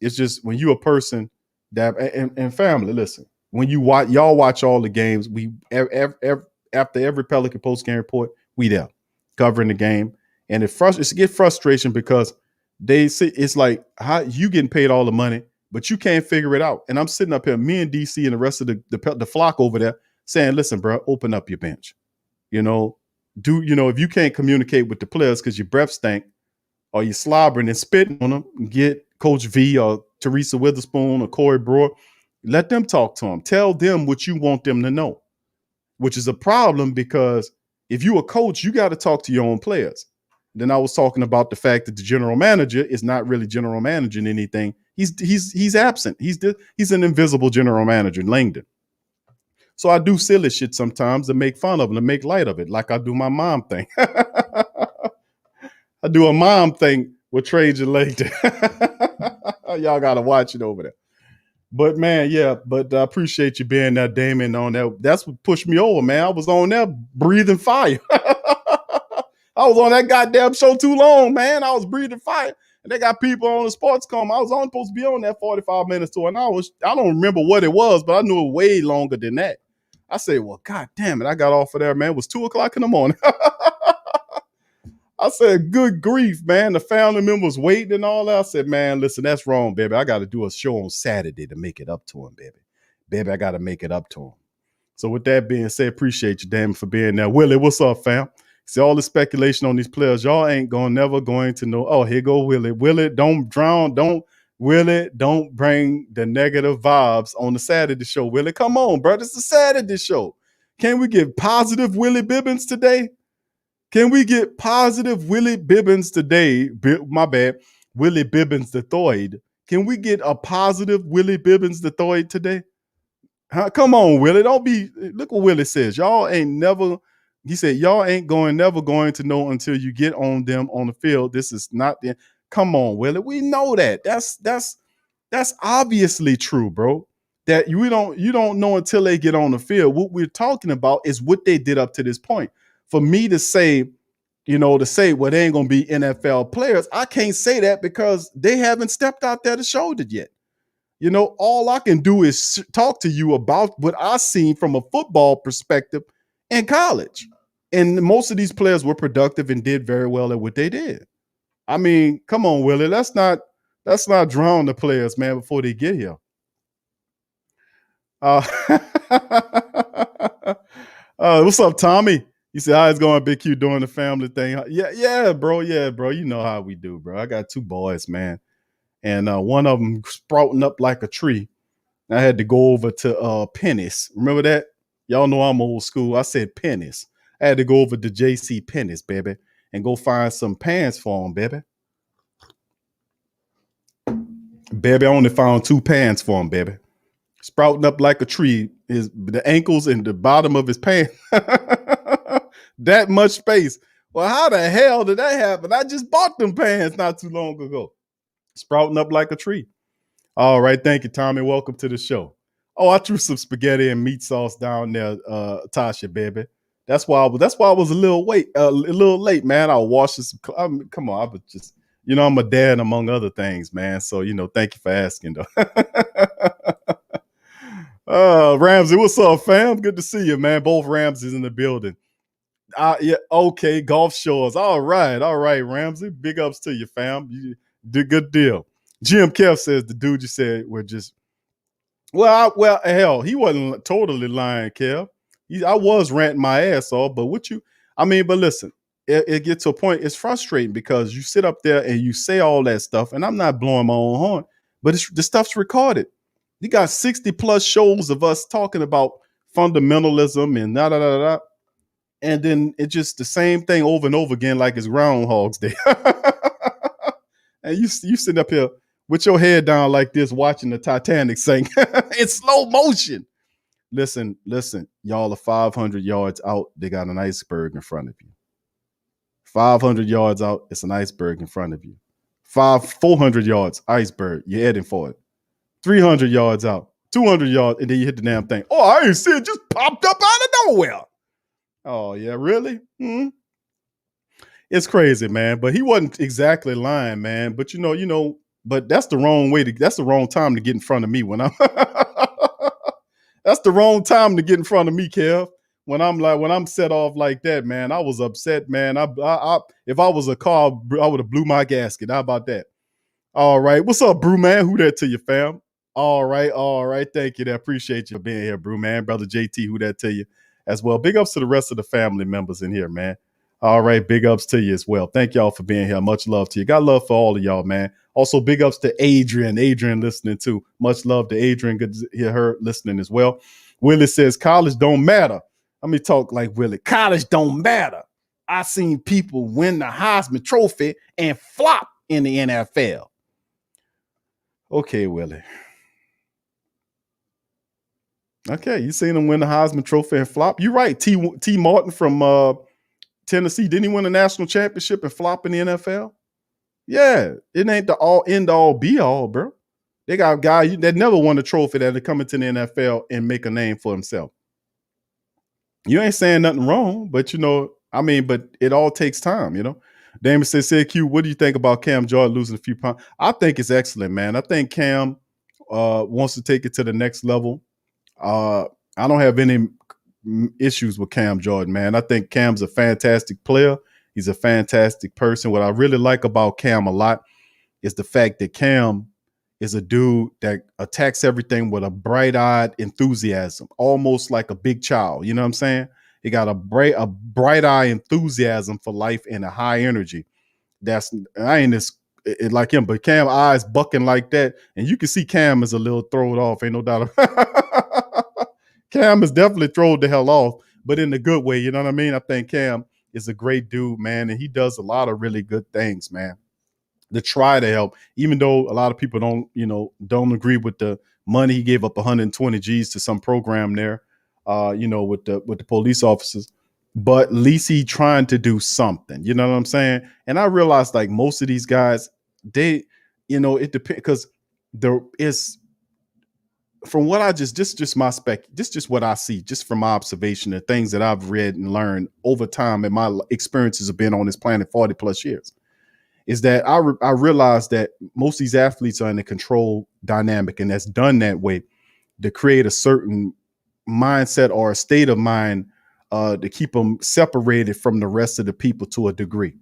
it's just when you a person that and family, listen, when you y'all watch all the games, we after every Pelican post-game report, we there covering the game. And it get frustration because they say it's like, how you getting paid all the money, but you can't figure it out. And I'm sitting up here, me and DC and the rest of the flock over there saying, listen, bro, open up your bench. If you can't communicate with the players because your breath stank or you're slobbering and spitting on them, get Coach V or Teresa Witherspoon or Corey Brewer, let them talk to them. Tell them what you want them to know, which is a problem because if you a coach, you got to talk to your own players. Then I was talking about the fact that the general manager is not really general managing anything. He's absent. He's an invisible general manager, Langdon. So I do silly shit sometimes to make fun of him, to make light of it, like I do my mom thing. I do a mom thing with Trajan Langdon. Y'all got to watch it over there. But, man, yeah, but I appreciate you being there, Damon, on that. That's what pushed me over, man. I was on there breathing fire. I was on that goddamn show too long, man. I was breathing fire. And they got people on the sports com. I was only supposed to be on that 45 minutes to an hour. I don't remember what it was, but I knew it way longer than that. I said, well, God damn it. I got off of there, man. It was 2:00 in the morning. I said, good grief, man. The family members waiting and all that. I said, man, listen, that's wrong, baby. I got to do a show on Saturday to make it up to him, baby. Baby, I got to make it up to him. So with that being said, appreciate you, damn, for being there. Willie, what's up, fam? See, all the speculation on these players, y'all ain't never going to know. Oh, here go Willie. Willie, don't drown. Don't bring the negative vibes on the Saturday show. Willie, come on, bro. It's the Saturday show. Can we get positive Willie Bibbins today? Can we get positive Willie Bibbins today? My bad. Willie Bibbins the Thoid. Can we get a positive Willie Bibbins the Thoid today? Huh? Come on, Willie. Don't be. Look what Willie says. Y'all ain't never. He said, y'all ain't never going to know until you get on them on the field. This is not the. Come on, Willie. We know that. That's obviously true, bro. That you don't know until they get on the field. What we're talking about is what they did up to this point. For me to say, well, they ain't gonna be NFL players, I can't say that because they haven't stepped out there to show it yet. All I can do is talk to you about what I seen from a football perspective in college. And most of these players were productive and did very well at what they did. I mean, come on, Willie. Let's not drown the players, man, before they get here. What's up, Tommy? You said, how it's going, Big Q, doing the family thing? Yeah, bro. You know how we do, bro. I got two boys, man. And one of them sprouting up like a tree. I had to go over to Pennis. Remember that? Y'all know I'm old school. I said Pennis. I had to go over to JC Pennis, baby, and go find some pants for him, baby. Baby, I only found 2 pants for him, baby. Sprouting up like a tree. The ankles and the bottom of his pants. That much space. Well, how the hell did that happen? I just bought them pants not too long ago. Sprouting up like a tree. All right. Thank you, Tommy. Welcome to the show. Oh, I threw some spaghetti and meat sauce down there, Tasha, baby. That's why I was a little late, man. I was washing some. Come on, I was just, I'm a dad among other things, man. So thank you for asking, though. Ramsey, what's up, fam? Good to see you, man. Both Ramses in the building. Yeah, okay, Gulf Shores. All right, Ramsey. Big ups to you, fam. You did good deal. Jim Kev says the dude you said were just hell, he wasn't totally lying, Kev. I was ranting my ass off, but but listen, it gets to a point, it's frustrating because you sit up there and you say all that stuff, and I'm not blowing my own horn, but the stuff's recorded. You got 60 plus shows of us talking about fundamentalism and da da da da. And then it's just the same thing over and over again, like it's Groundhog's Day. And you sitting up here with your head down like this, watching the Titanic sink in slow motion. Listen, y'all are 500 yards out. They got an iceberg in front of you. 500 yards out, it's an iceberg in front of you. 400 yards, iceberg. You're heading for it. 300 yards out, 200 yards, and then you hit the damn thing. Oh, I ain't see it, just popped up out of nowhere. Oh, yeah, really? It's crazy, man. But he wasn't exactly lying, man. But but that's the wrong that's the wrong time to get in front of me when I'm that's the wrong time to get in front of me, Kev. When I'm set off like that, man, I was upset, man. If I was a car, I would have blew my gasket. How about that? All right. What's up, Brew Man? Who that to you, fam? All right. Thank you. I appreciate you being here, Brew Man. Brother JT, who that to you as well. Big ups to the rest of the family members in here, man. All right, big ups to you as well. Thank y'all for being here. Much love to you. Got love for all of y'all, man. Also, big ups to Adrian. Adrian listening too. Much love to Adrian. Good to hear her listening as well. Willie says, college don't matter. Let me talk like Willie. College don't matter. I seen people win the Heisman Trophy and flop in the NFL. Okay, Willie. Okay, you seen him win the Heisman Trophy and flop. You're right. T. Martin from Tennessee, didn't he win a national championship and flop in the NFL? Yeah, it ain't the all end all be all, bro. They got a guy that never won a trophy that come into the NFL and make a name for himself. You ain't saying nothing wrong, but but it all takes time, Damon says, CQ, what do you think about Cam Jordan losing a few pounds? I think it's excellent, man. I think Cam wants to take it to the next level. I don't have any issues with Cam Jordan, man. I think Cam's a fantastic player. He's a fantastic person. What I really like about Cam a lot is the fact that Cam is a dude that attacks everything with a bright-eyed enthusiasm, almost like a big child. You know what I'm saying? He got a bright-eye enthusiasm for life and a high energy. I ain't like him, but Cam eyes bucking like that, and you can see Cam is a little thrown off. Ain't no doubt. Cam is definitely thrown the hell off, but in a good way. You know what I mean? I think Cam is a great dude, man, and he does a lot of really good things, man, to try to help, even though a lot of people don't agree with the money. He gave up 120 G's to some program there, with the police officers, but at least he trying to do something, you know what I'm saying? And I realized like most of these guys, it depends, because there is, from what I just my spec, just what I see, just from my observation, the things that I've read and learned over time and my experiences of being on this planet 40 plus years, is that I realized that most of these athletes are in a control dynamic, and that's done that way to create a certain mindset or a state of mind to keep them separated from the rest of the people to a degree.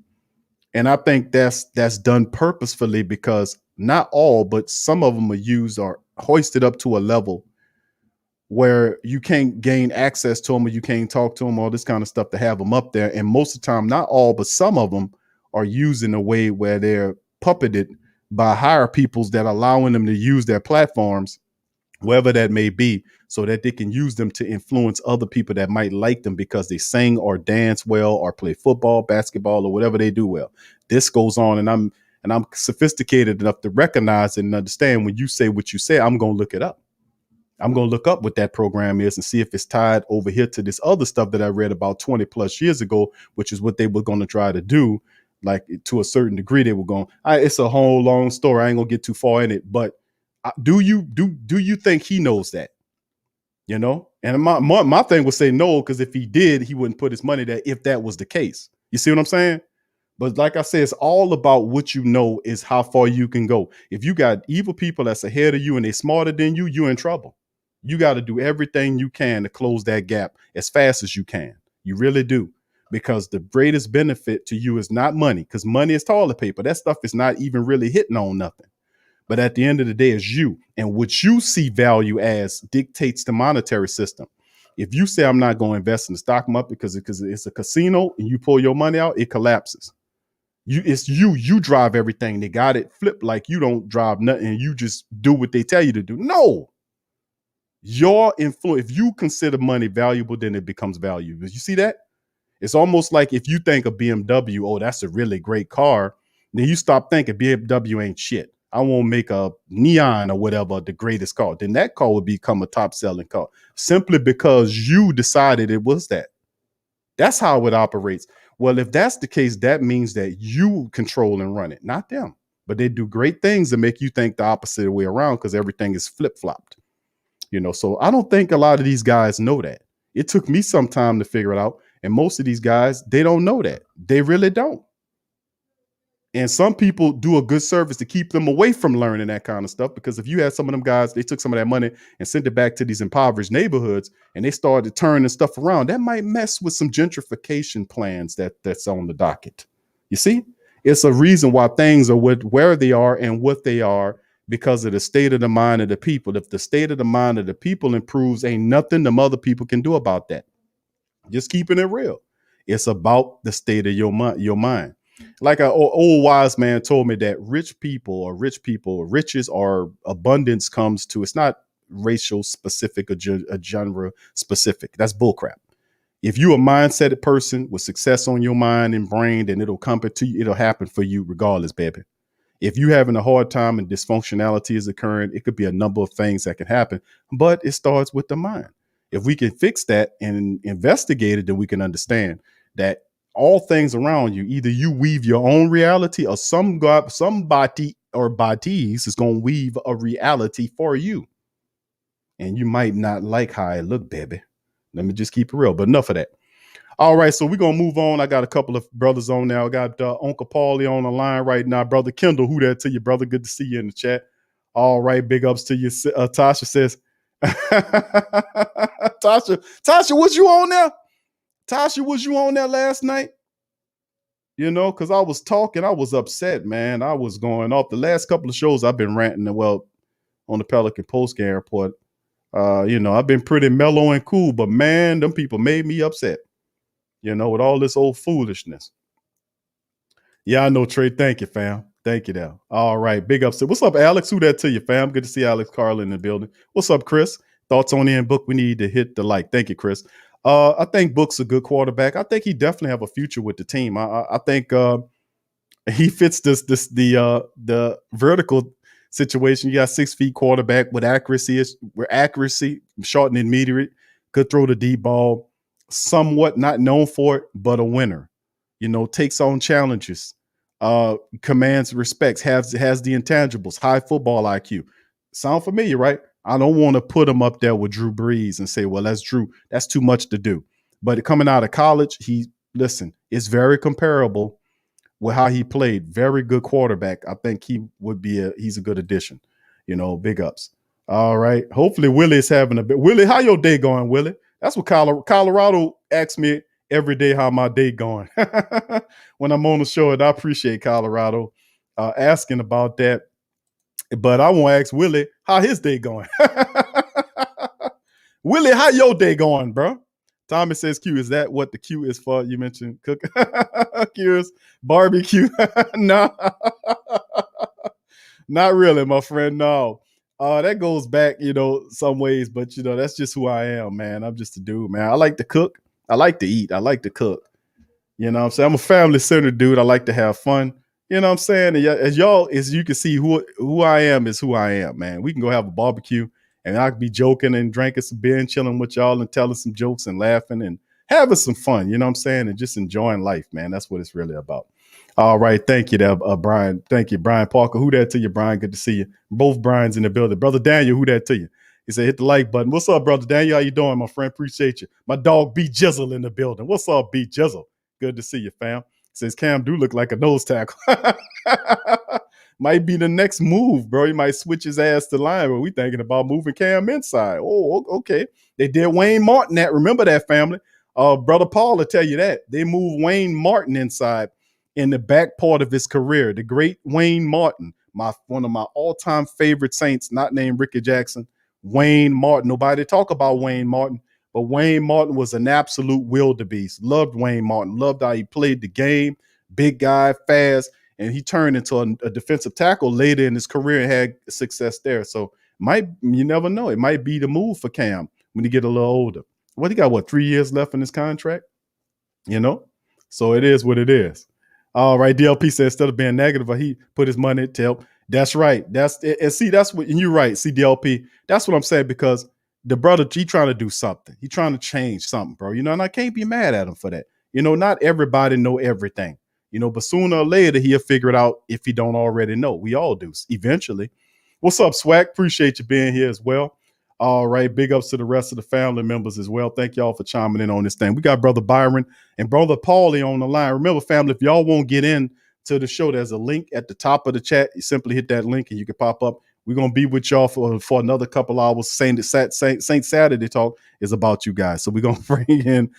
And I think that's done purposefully, because not all, but some of them are used or hoisted up to a level where you can't gain access to them, or you can't talk to them, all this kind of stuff, to have them up there. And most of the time, not all, but some of them are used in a way where they're puppeted by higher peoples that are allowing them to use their platforms, wherever that may be, so that they can use them to influence other people that might like them because they sing or dance well or play football, basketball, or whatever they do well. This goes on, and I'm sophisticated enough to recognize and understand when you say what you say, I'm going to look it up. I'm going to look up what that program is and see if it's tied over here to this other stuff that I read about 20 plus years ago, which is what they were going to try to do. Like, to a certain degree, they were going, it's a whole long story. I ain't going to get too far in it, but do you think he knows that? you know? And my thing would say no, because if he did, he wouldn't put his money there if that was the case. You see what I'm saying? But like I said, it's all about what you know is how far you can go. If you got evil people that's ahead of you and they're smarter than you, you're in trouble. You got to do everything you can to close that gap as fast as you can. You really do. Because the greatest benefit to you is not money, because money is toilet paper. That stuff is not even really hitting on nothing. But at the end of the day, it's you. And what you see value as dictates the monetary system. If you say, I'm not going to invest in the stock market because it's a casino and you pull your money out, it collapses. You drive everything. They got it flipped like you don't drive nothing. You just do what they tell you to do. No. Your influence, if you consider money valuable, then it becomes valuable. You see that? It's almost like if you think a BMW, oh, that's a really great car, then you stop thinking BMW ain't shit. I won't make a Neon or whatever the greatest car. Then that car would become a top selling car simply because you decided it was that. That's how it operates. Well, if that's the case, that means that you control and run it, not them. But they do great things to make you think the opposite way around because everything is flip-flopped. You know, so I don't think a lot of these guys know that. It took me some time to figure it out. And most of these guys, they don't know that. They really don't. And some people do a good service to keep them away from learning that kind of stuff. Because if you had some of them guys, they took some of that money and sent it back to these impoverished neighborhoods and they started turning stuff around, that might mess with some gentrification plans that's on the docket. You see, it's a reason why things are where they are and what they are because of the state of the mind of the people. If the state of the mind of the people improves, ain't nothing them other people can do about that. Just keeping it real. It's about the state of your mind. Like an old wise man told me that riches or abundance comes to, it's not racial specific or genre specific. That's bullcrap. If you a mindset person with success on your mind and brain, then it'll come to you. It'll happen for you regardless, baby. If you having a hard time and dysfunctionality is occurring, it could be a number of things that can happen, but it starts with the mind. If we can fix that and investigate it, then we can understand that all things around you, either you weave your own reality or somebody or bodies is going to weave a reality for you. And you might not like how it look, baby. Let me just keep it real, but enough of that. All right, so we're going to move on. I got a couple of brothers on now. I got Uncle Paulie on the line right now. Brother Kendall, who that to you, brother? Good to see you in the chat. All right, big ups to you. Tasha says, Tasha, was you on there? Tasha, was you on there last night? You know, because I was talking, I was upset, man. I was going off. The last couple of shows I've been ranting, well, on the Pelican Post Game Report. You know, I've been pretty mellow and cool, but man, them people made me upset. You know, with all this old foolishness. Yeah, I know, Trey. Thank you, fam. Thank you, now. All right, big ups. What's up, Alex? Who that to you, fam? Good to see Alex Carlin in the building. What's up, Chris? Thoughts on the end book? We need to hit the like. Thank you, Chris. I think Book's a good quarterback. I think he definitely have a future with the team. I think he fits the vertical situation. You got 6 feet quarterback with accuracy, short and intermediate, could throw the deep ball, somewhat not known for it, but a winner. You know, takes on challenges, commands respects, has the intangibles, high football IQ. Sound familiar, right? I don't want to put him up there with Drew Brees and say, well, that's Drew. That's too much to do. But coming out of college, it's very comparable with how he played. Very good quarterback. I think he's a good addition. You know, big ups. All right. Hopefully Willie's having a bit. Willie, how your day going, Willie? That's what Colorado asks me every day, how my day going when I'm on the show. And I appreciate Colorado asking about that. But I want to ask Willie how his day going. Willie, how your day going, bro? Tommy says Q. Is that what the Q is for? You mentioned cook. Q is barbecue. No, not really, my friend. No. That goes back, you know, some ways, but you know, that's just who I am, man. I'm just a dude, man. I like to cook. I like to eat. I like to cook. You know what I'm saying? I'm a family-centered dude. I like to have fun. You know what I'm saying? And as you can see, who I am is who I am, man. We can go have a barbecue and I could be joking and drinking some beer and chilling with y'all and telling some jokes and laughing and having some fun, you know what I'm saying? And just enjoying life, man. That's what it's really about. All right. Thank you there, Brian. Thank you, Brian Parker. Who that to you, Brian? Good to see you. Both Brian's in the building. Brother Daniel, who that to you? He said, hit the like button. What's up, brother Daniel? How you doing, my friend? Appreciate you. My dog B Jizzle in the building. What's up, B Jizzle? Good to see you, fam. Says Cam do look like a nose tackle. Might be the next move, bro. He might switch his ass to line, but we thinking about moving Cam inside. Oh, okay. They did Wayne Martin that. Remember that, family? Brother Paul will tell you that. They moved Wayne Martin inside in the back part of his career. The great Wayne Martin, one of my all-time favorite Saints, not named Ricky Jackson. Wayne Martin. Nobody talk about Wayne Martin, but Wayne Martin was an absolute wildebeest. Loved Wayne Martin. Loved how he played the game. Big guy, fast. And he turned into a defensive tackle later in his career and had success there. So you never know. It might be the move for Cam when he get a little older. He got 3 years left in his contract? So it is what it is. All right, DLP said instead of being negative, he put his money to help. That's right. And you're right, CDLP. That's what I'm saying, because the brother, he trying to do something. He trying to change something, bro. And I can't be mad at him for that. Not everybody know everything. But sooner or later, he'll figure it out if he don't already know. We all do eventually. What's up, Swag? Appreciate you being here as well. All right. Big ups to the rest of the family members as well. Thank y'all for chiming in on this thing. We got Brother Byron and Brother Paulie on the line. Remember, family, if y'all won't get in to the show, there's a link at the top of the chat. You simply hit that link and you can pop up. We're going to be with y'all for another couple hours. Saint Saturday Talk is about you guys. So we're going to bring in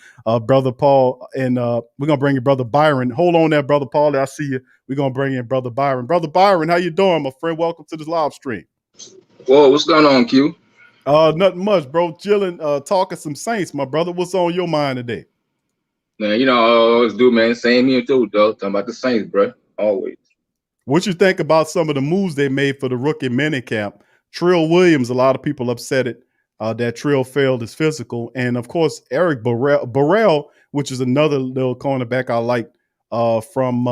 Brother Paul, and we're going to bring in Brother Byron. Hold on there, Brother Paul. I see you. We're going to bring in Brother Byron. Brother Byron, how you doing, my friend? Welcome to this live stream. Whoa, what's going on, Q? Nothing much, bro. Chilling, talking some Saints, my brother. What's on your mind today? Man, I always do, man. Same here too, though. Talking about the Saints, bro. Always. What you think about some of the moves they made for the rookie minicamp? Trill Williams, a lot of people upset that Trill failed his physical. And, of course, Eric Burrell, which is another little cornerback I like from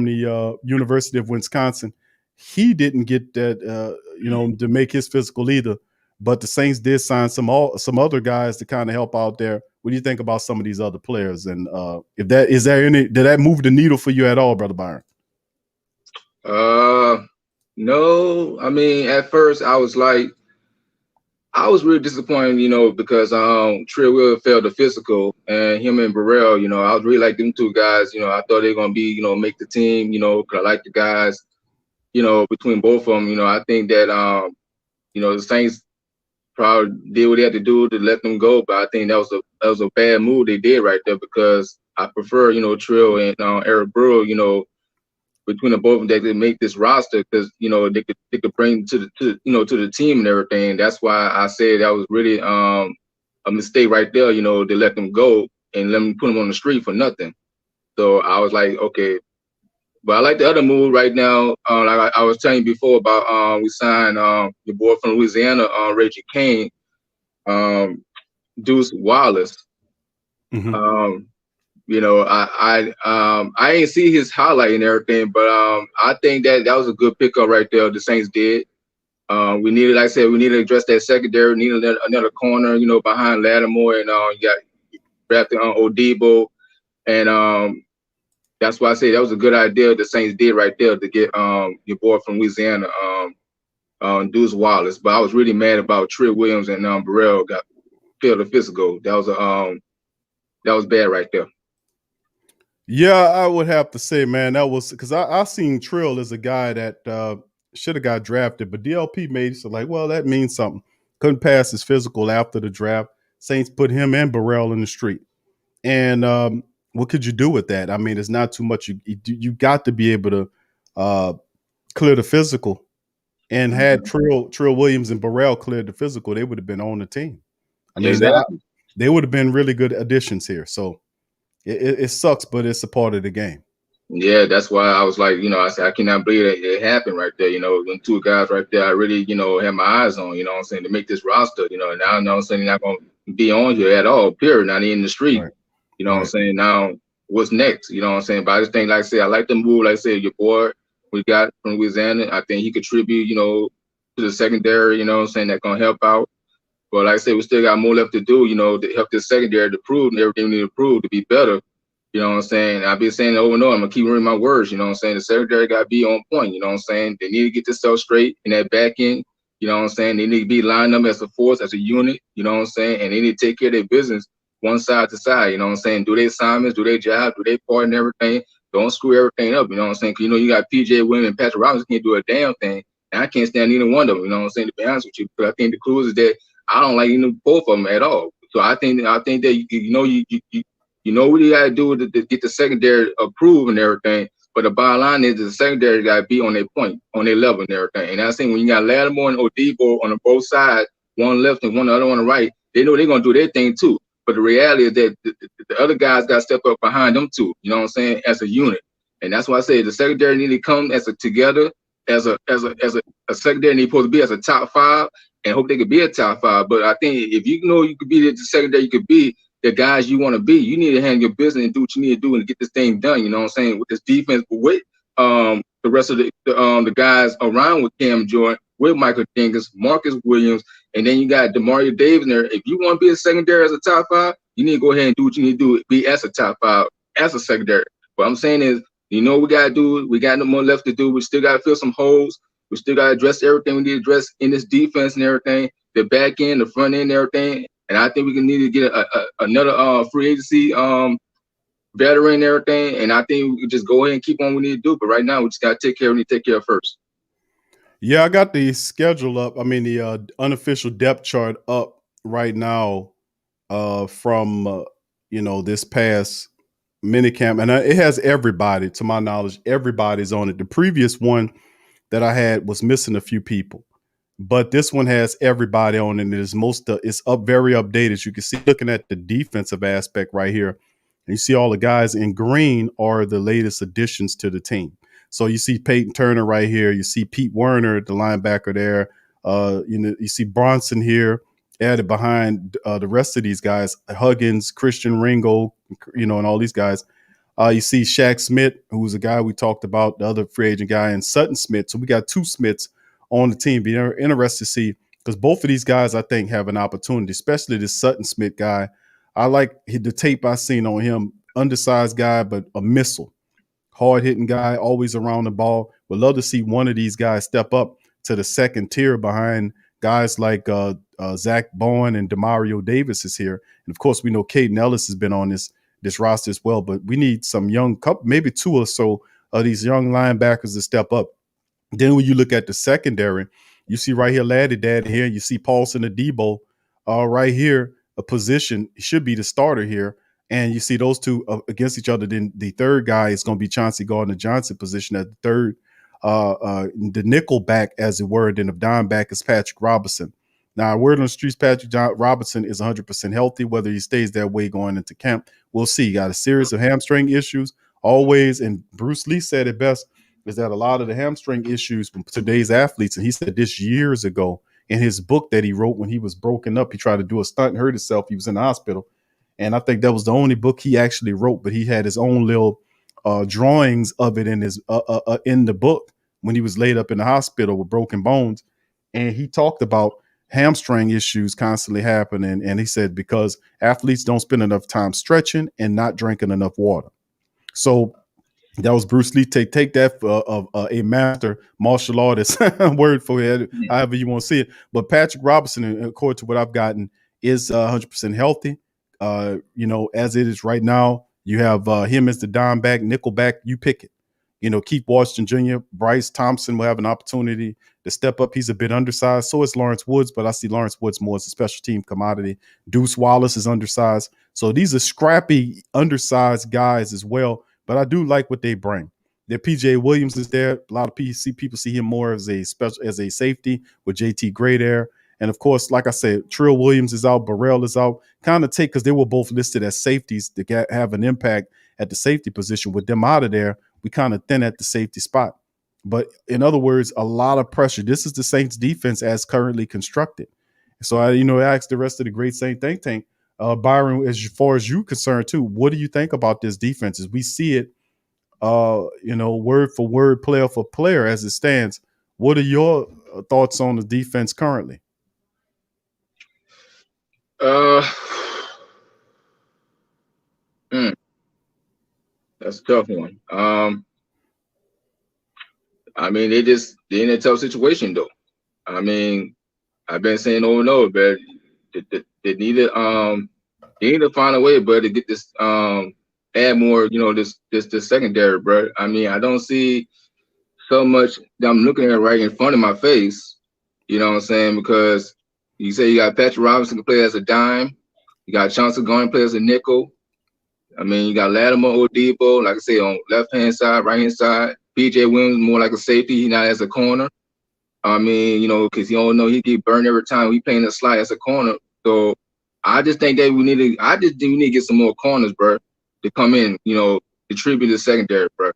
the University of Wisconsin. He didn't get that, to make his physical either. But the Saints did sign some other guys to kind of help out there. What do you think about some of these other players? And did that move the needle for you at all, Brother Byron? No. I mean, at first I was really disappointed, because Trill Will failed the physical, and him and Burrell, I was really like them two guys. I thought they were gonna be, make the team, because I like the guys, between both of them. I think that the Saints probably did what they had to do to let them go, but I think that was a bad move they did right there, because I prefer, Trill and Eric Burrell, between the both of them, they could make this roster, because they could bring to the team and everything. That's why I said that was really a mistake right there. To let them go and let them put them on the street for nothing. So I was like, okay. But I like the other move right now. Like I was telling you before about we signed your boy from Louisiana, Reggie Kane, Deuce Wallace. Mm-hmm. I ain't see his highlight and everything, but I think that was a good pickup right there. The Saints did. We needed, like I said, we needed to address that secondary. We needed another corner, behind Lattimore, and you got drafted on Odebo, and that's why I say that was a good idea the Saints did right there to get your boy from Louisiana, Deuce Wallace. But I was really mad about Trill Williams and Burrell got failed the physical. That was bad right there. Yeah, I would have to say, man, that was because I seen Trill as a guy that should have got drafted, but DLP made it so like, well, that means something. Couldn't pass his physical after the draft. Saints put him and Burrell in the street. And what could you do with that? I mean, it's not too much. You got to be able to clear the physical. And had Trill Williams and Burrell cleared the physical, they would have been on the team. I mean, exactly. They would have been really good additions here. So it sucks, but it's a part of the game. Yeah, that's why I was like, I said, I cannot believe that it happened right there. Them two guys right there, I really, had my eyes on, what I'm saying, to make this roster, now, I'm saying they're not going to be on here at all, period, not in the street. Right. What I'm saying? Now, what's next? What I'm saying? But I just think, like I said, I like the move. Like I said, your boy we got from Louisiana, I think he contribute, to the secondary, what I'm saying, that's going to help out. But like I said, we still got more left to do, to help this secondary to prove everything we need to prove to be better. You know what I'm saying? I've been saying it over and over. I'm going to keep reading my words. You know what I'm saying? The secondary got to be on point. You know what I'm saying? They need to get themselves straight in that back end. You know what I'm saying? They need to be lined up as a force, as a unit. You know what I'm saying? And they need to take care of their business one side to side. You know what I'm saying? Do their assignments, do their job, do their part and everything. Don't screw everything up. You know what I'm saying? Because, you know, you got PJ Williams and Patrick Robinson can't do a damn thing. And I can't stand either one of them. You know what I'm saying? To be honest with you, because I think the clue is that I don't like both of them at all. So I think that you know what you got to do to get the secondary approved and everything. But the bottom line is the secondary got to be on their point, on their level and everything. And I think when you got Lattimore and Odebo on both sides, one left and one the other on the right, they know they're gonna do their thing too. But the reality is that the other guys got to step up behind them too. You know what I'm saying? As a unit, and that's why I say the secondary need to come as a together as a secondary need supposed to be as a top five and hope they could be a top five. But I think if you know you could be the secondary, you could be the guys you want to be. You need to handle your business and do what you need to do and get this thing done. You know what I'm saying? With this defense, but with the rest of the guys around with Cam Jordan, with Michael Jenkins, Marcus Williams, and then you got Demario Davis in there. If you want to be a secondary as a top five, you need to go ahead and do what you need to do. Be as a top five, as a secondary. What I'm saying is, you know, we got to do. We got no more left to do. We still got to fill some holes. We still got to address everything we need to address in this defense and everything. The back end, the front end, and everything. And I think we can need to get another free agency veteran and everything. And I think we can just go ahead and keep on what we need to do. But right now, we just got to take care of what we need to take care of first. Yeah, I got the schedule up. I mean, the unofficial depth chart up right now from, you know, this past minicamp. And it has everybody, to my knowledge, everybody's on it. The previous one that I had was missing a few people. But this one has everybody on it. And it's up very updated. You can see, looking at the defensive aspect right here, and you see all the guys in green are the latest additions to the team. So you see Peyton Turner right here. You see Pete Werner, the linebacker there. You know, you see Bronson here added behind the rest of these guys, Huggins, Christian Ringo, you know, and all these guys. You see Shaq Smith, who's a guy we talked about, the other free agent guy, and Sutton Smith. So we got two Smiths on the team. Be interested to see, because both of these guys, I think, have an opportunity, especially this Sutton Smith guy. I like the tape I seen on him. Undersized guy, but a missile. Hard-hitting guy, always around the ball. Would love to see one of these guys step up to the second tier behind guys like Zach Bowen and Demario Davis is here. And, of course, we know Caden Ellis has been on this roster as well. But we need some young, maybe two or so of these young linebackers to step up. Then when you look at the secondary, you see right here, Laddie Dad here. You see Paulson Adebo right here, a position. He should be the starter here. And you see those two against each other. Then the third guy is going to be Chauncey Gardner-Johnson position at the third. The nickel back, as it were, then the dime back is Patrick Robinson. Now, word on the streets, Patrick Robinson is 100% healthy. Whether he stays that way going into camp, we'll see. He got a series of hamstring issues always. And Bruce Lee said it best, is that a lot of the hamstring issues from today's athletes, and he said this years ago in his book that he wrote when he was broken up. He tried to do a stunt and hurt himself. He was in the hospital. And I think that was the only book he actually wrote, but he had his own little drawings of it in his in the book when he was laid up in the hospital with broken bones. And he talked about hamstring issues constantly happening. And he said because athletes don't spend enough time stretching and not drinking enough water. So that was Bruce Lee. Take that of a master martial artist word for it, however you want to see it. But Patrick Robinson, according to what I've gotten, is 100% healthy. You know, as it is right now, you have him as the dime back, nickel back. You pick it. You know, Keith Washington Jr., Bryce Thompson will have an opportunity to step up. He's a bit undersized. So is Lawrence Woods, but I see Lawrence Woods more as a special team commodity. Deuce Wallace is undersized. So these are scrappy, undersized guys as well. But I do like what they bring. Their PJ Williams is there. A lot of people see him more as a safety with JT Gray there. And of course, like I said, Trill Williams is out, Burrell is out. Kind of take, because they were both listed as safeties to have an impact at the safety position. With them out of there, we kind of thin at the safety spot. But in other words, a lot of pressure. This is the Saints defense as currently constructed. So I asked the rest of the great Saint think tank, Byron, as far as you're concerned too, what do you think about this defense as we see it, word for word, player for player as it stands? What are your thoughts on the defense currently? That's a tough one. I mean, they're in a tough situation though. I mean, I've been saying over and over, but they need to find a way, bro, to get this add more, this secondary, bro. I mean, I don't see so much that I'm looking at right in front of my face. You know what I'm saying? Because you say you got Patrick Robinson can play as a dime, you got Chauncey Garner play as a nickel. I mean, you got Latimer, Oladipo, like I say, on left hand side, right hand side. PJ Williams more like a safety, he not as a corner. I mean, because you don't know he get burned every time we playing the slide as a corner. So I just think that we need to get some more corners, bro, to come in, contribute to the secondary, bro.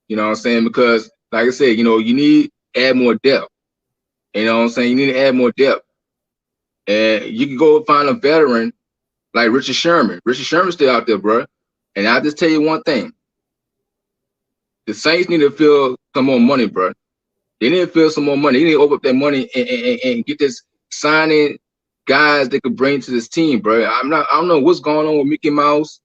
You know what I'm saying? Because like I said, you need to add more depth. You know what I'm saying? You need to add more depth. And you can go find a veteran like Richard Sherman. Richard Sherman's still out there, bro. And I'll just tell you one thing. The Saints need to feel some more money, bro. They need to feel some more money. They need to open up that money and get this signing guys they could bring to this team, bro. I don't know what's going on with Mickey Mouse.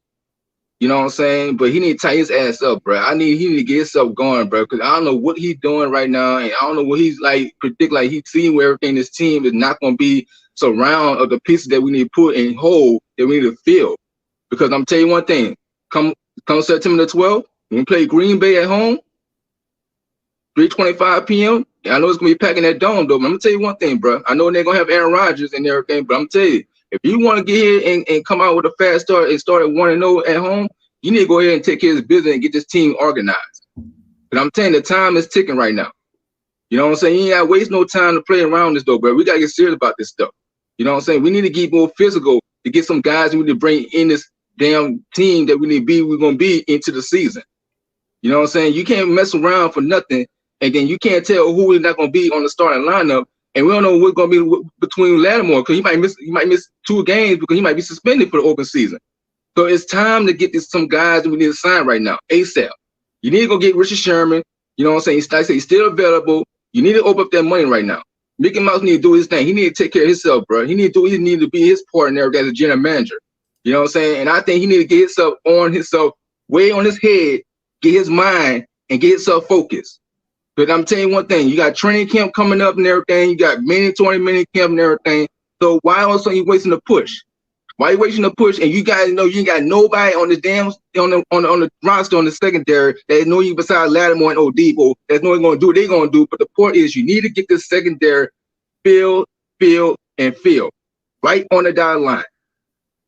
You know what I'm saying? But he need to tie his ass up, bro. He need to get himself going, bro. Because I don't know what he's doing right now, and I don't know what he's like predict. Like he's seeing where everything in this team is not going to be surround of the pieces that we need to put in hold that we need to fill. Because I'm telling you one thing: come September the 12th, when we play Green Bay at home, 3:25 p.m. I know it's gonna be packing that dome though. But I'm gonna tell you one thing, bro. I know they're gonna have Aaron Rodgers and everything, but I'm gonna tell you, if you want to get here and come out with a fast start and start at 1-0 at home, you need to go ahead and take care of this business and get this team organized. But I'm telling you, the time is ticking right now. You know what I'm saying? You ain't gotta waste no time to play around this though, bro. We gotta get serious about this stuff. You know what I'm saying? We need to get more physical to get some guys we need to bring in this damn team that we're gonna be into the season. You know what I'm saying? You can't mess around for nothing, and then you can't tell who is not gonna be on the starting lineup. And we don't know what's gonna be between Lattimore, because he might miss 2 games because he might be suspended for the open season. So it's time to get some guys that we need to sign right now, ASAP. You need to go get Richard Sherman. You know what I'm saying? He's still available. You need to open up that money right now. Mickey Mouse need to do his thing. He need to take care of himself, bro. He need to be his partner as a general manager. You know what I'm saying? And I think he need to get himself way on his head, get his mind, and get himself focused. But I'm telling you one thing, you got training camp coming up and everything, you got 20-minute camp and everything. So why also you wasting the push? Why you wasting the push? And you guys know you ain't got nobody on the damn on the roster on the secondary that know you besides Lattimore and Oladipo that's know they're gonna do. But the point is you need to get this secondary filled right on the dotted line.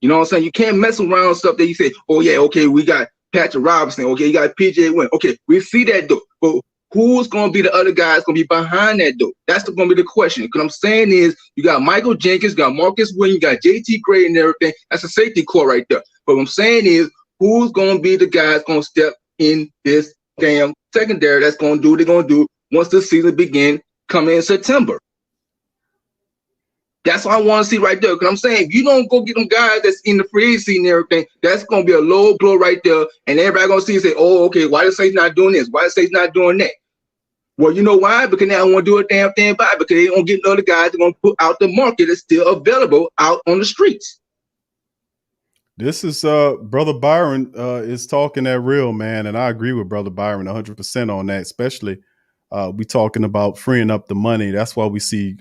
You know what I'm saying? You can't mess around with stuff that you say, oh yeah, okay, we got Patrick Robinson, okay, you got PJ Williams. Okay, we see that though. But who's going to be the other guys going to be behind that though? That's going to be the question. Because I'm saying is, you got Michael Jenkins, you got Marcus Williams, you got JT Gray and everything. That's a safety core right there. But what I'm saying is, who's going to be the guys going to step in this damn secondary that's going to do what they're going to do once the season begin coming in September? That's what I want to see right there. Because I'm saying, if you don't go get them guys that's in the free agency and everything, that's going to be a low blow right there. And everybody going to see and say, oh, okay, why the Saints not doing this? Why the Saints not doing that? Well, you know why? Because they don't want to do a damn thing about it. Because they don't get other guys that are going to put out the market that's still available out on the streets. This is Brother Byron is talking that real, man. And I agree with Brother Byron 100% on that, especially we talking about freeing up the money. That's why we see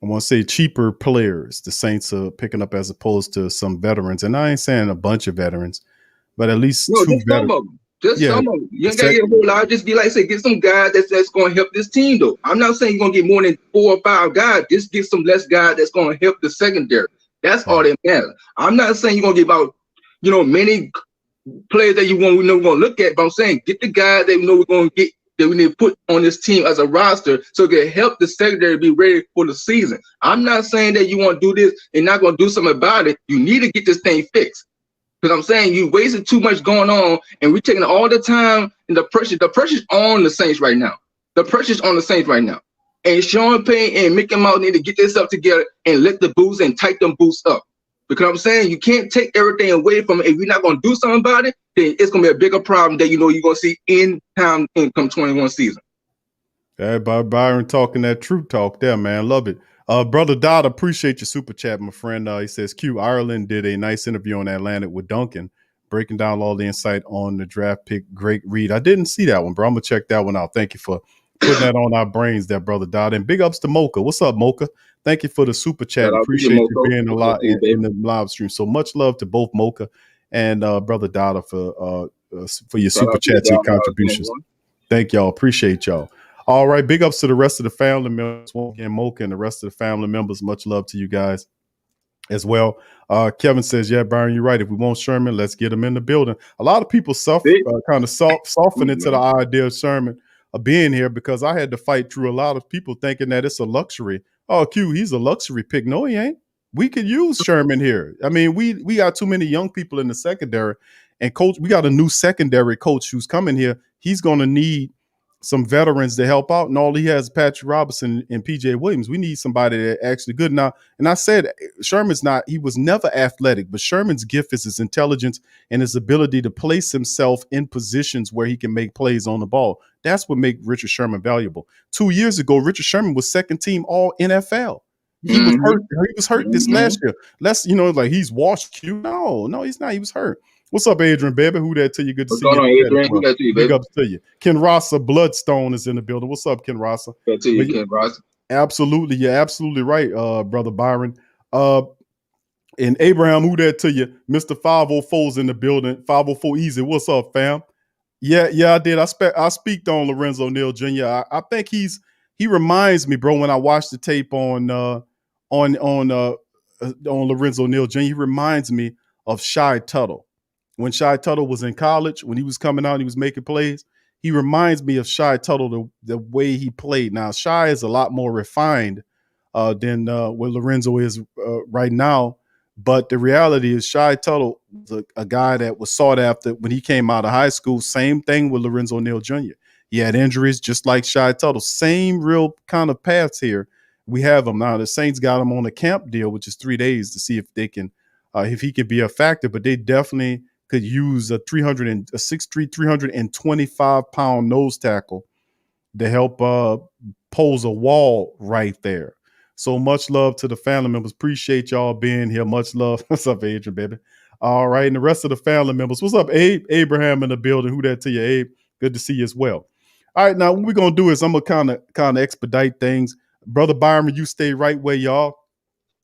I want to say cheaper players the Saints are picking up as opposed to some veterans. And I ain't saying a bunch of veterans, but at least 2 veterans. Some of them. You ain't got to get a whole lot. Just be like, say, get some guys that's going to help this team, though. I'm not saying you're going to get more than 4 or 5 guys. Just get some less guys that's going to help the secondary. That's all that matters. I'm not saying you're going to get about, many players that we're going to look at, but I'm saying get the guys that we know we're going to get, that we need to put on this team as a roster so it can help the secondary be ready for the season. I'm not saying that you want to do this and not going to do something about it. You need to get this thing fixed. Because I'm saying you wasted too much going on, and we're taking all the time and the pressure's on the Saints right now. The pressure's on the Saints right now. And Sean Payne and Mickey Mouse need to get this up together and let the boots and tighten them boots up. Because I'm saying you can't take everything away from it. If you're not going to do something about it, then it's going to be a bigger problem that you're going to see in time in come 21 season. Everybody Byron talking that true talk there, man. Love it. Brother Dodd, appreciate your super chat, my friend. He says, Q, Ireland did a nice interview on Atlantic with Duncan, breaking down all the insight on the draft pick. Great read. I didn't see that one, bro. I'm going to check that one out. Thank you for putting that on our brains there, brother Dodd. And big ups to Mocha. What's up, Mocha? Thank you for the super chat. Shout out to you, Appreciate you Mocha. being a Shout out lot to you, in the live stream. So much love to both Mocha and brother Dada for your Shout super out to you, chats and Dada, contributions. everyone. Thank y'all. Appreciate y'all. All right. Big ups to the rest of the family members. Once again, Mocha and the rest of the family members. Much love to you guys as well. Kevin says, yeah, Byron, you're right. If we want Sherman, let's get him in the building. A lot of people kind of soften into the idea of Sherman being here because I had to fight through a lot of people thinking that it's a luxury. Oh, Q, he's a luxury pick. No, he ain't. We could use Sherman here. I mean, we got too many young people in the secondary, and coach, we got a new secondary coach who's coming here. He's going to need some veterans to help out, and all he has is Patrick Robinson and PJ Williams. We need somebody that actually good. Now, and I said Sherman's he was never athletic, but Sherman's gift is his intelligence and his ability to place himself in positions where he can make plays on the ball. That's what makes Richard Sherman valuable. 2 years ago, Richard Sherman was second team all NFL. He was hurt. He was hurt this last year. Like he's washed Q. No, he's not. He was hurt. What's up, Adrian, baby? Who that to you? Good to see you. Adrian? Who that to you, Big ups to you. Ken Rasa Bloodstone is in the building. What's up, Ken Rasa? Good to you, Ken Rasa. Absolutely. You're absolutely right, brother Byron. And Abraham, who that to you? Mr. 504's in the building. 504 Easy. What's up, fam? Yeah, I did. I speaked on Lorenzo Neal Jr. I think he reminds me, bro, when I watched the tape on Lorenzo Neal Jr., he reminds me of Shy Tuttle. When Shy Tuttle was in college, when he was coming out, he was making plays. He reminds me of Shy Tuttle, the way he played. Now, Shy is a lot more refined than what Lorenzo is right now. But the reality is Shy Tuttle was a guy that was sought after when he came out of high school. Same thing with Lorenzo Neal Jr. He had injuries just like Shy Tuttle. Same real kind of paths here. We have him now. The Saints got him on a camp deal, which is 3 days to see if they can, if he can be a factor. But they definitely could use a 6'3", 325-pound nose tackle to help pose a wall right there. So much love to the family members. Appreciate y'all being here. Much love. What's up, Adrian, baby? All right. And the rest of the family members. What's up, Abe? Abraham in the building. Who that to you, Abe? Good to see you as well. All right. Now, what we're going to do is I'm going to kind of expedite things. Brother Byron, you stay right where y'all.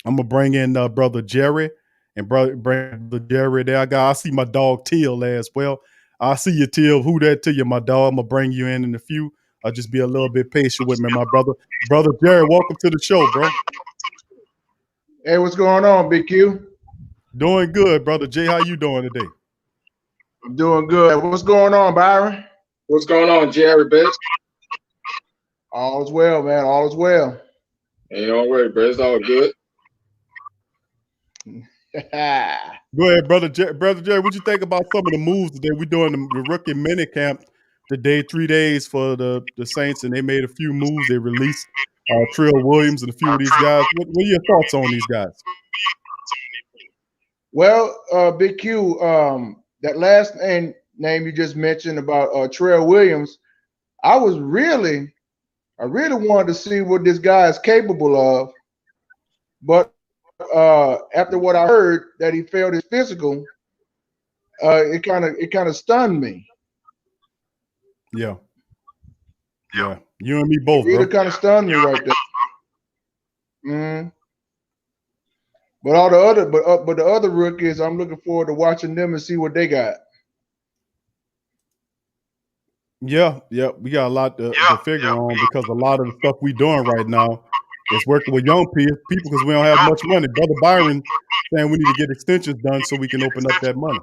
I'm going to bring in Brother Jerry. And bring the Jerry there. I see my dog Teal as well. I see you, Teal. Who that to you, my dog? I'm going to bring you in a few. I'll just be a little bit patient with me, my brother. Brother Jerry, welcome to the show, bro. Hey, what's going on, Big Q? Doing good, Brother Jay. How you doing today? I'm doing good. What's going on, Byron? What's going on, Jerry, bitch? All is well, man. All is well. Hey, don't worry, bro. It's all good. Go ahead, Brother Jerry. Brother Jerry, what you think about some of the moves today? We're doing the rookie mini camp today, 3 days for the Saints, and they made a few moves. They released Trill Williams and a few of these guys. What are your thoughts on these guys? Well, Big Q, that last name you just mentioned about Trill Williams, I really wanted to see what this guy is capable of, but after what I heard that he failed his physical, it kind of stunned me. Yeah. You and me both. It really kind of stunned me right there. But all the other, but the other rookies, I'm looking forward to watching them and see what they got. Yeah, we got a lot to figure on because a lot of the stuff we doing right now is working with young people because we don't have much money. Brother Byron saying we need to get extensions done so we can open up that money.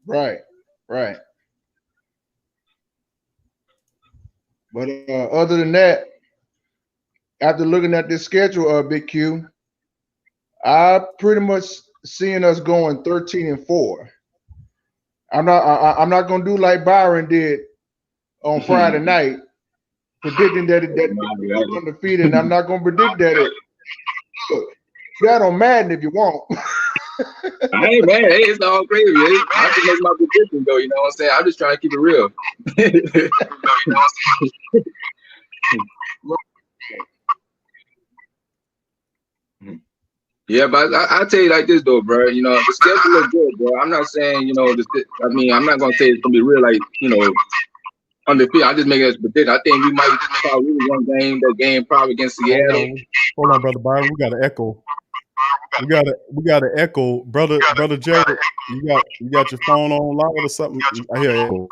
Right. But other than that, after looking at this schedule, Big Q, I pretty much seeing us going 13-4. I'm not gonna do like Byron did on Friday night, predicting that we're undefeated, and I'm not gonna predict that. Look, that on Madden if you want. Hey man, hey, it's all crazy. I can make my prediction though, you know what I'm saying? I'm just trying to keep it real. Yeah, but I'll tell you like this though, bro. You know, the schedule looks good, bro. I'm not saying, you know, I'm not gonna say it's gonna be real, like, you know, undefeated. I'm just making a prediction. I think we might probably lose one game. That game probably against Seattle. Hold on, brother Byron. We got an echo. We got an echo, brother Jerry. You got your phone on loud or something? I hear echo.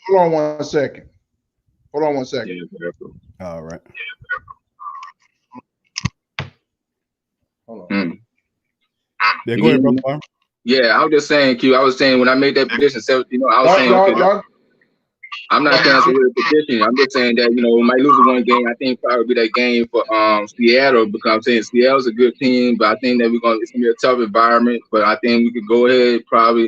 Hold on 1 second. Hold on 1 second. Yeah, All right. Hold on. Yeah, go ahead, brother Byron. Yeah, I was just saying, Q. I was saying when I made that prediction, I was saying, okay, I'm not saying it's a real prediction. I'm just saying that, we might lose one game. I think probably be that game for Seattle, because I'm saying Seattle's a good team, but I think that it's gonna be a tough environment. But I think we could go ahead probably,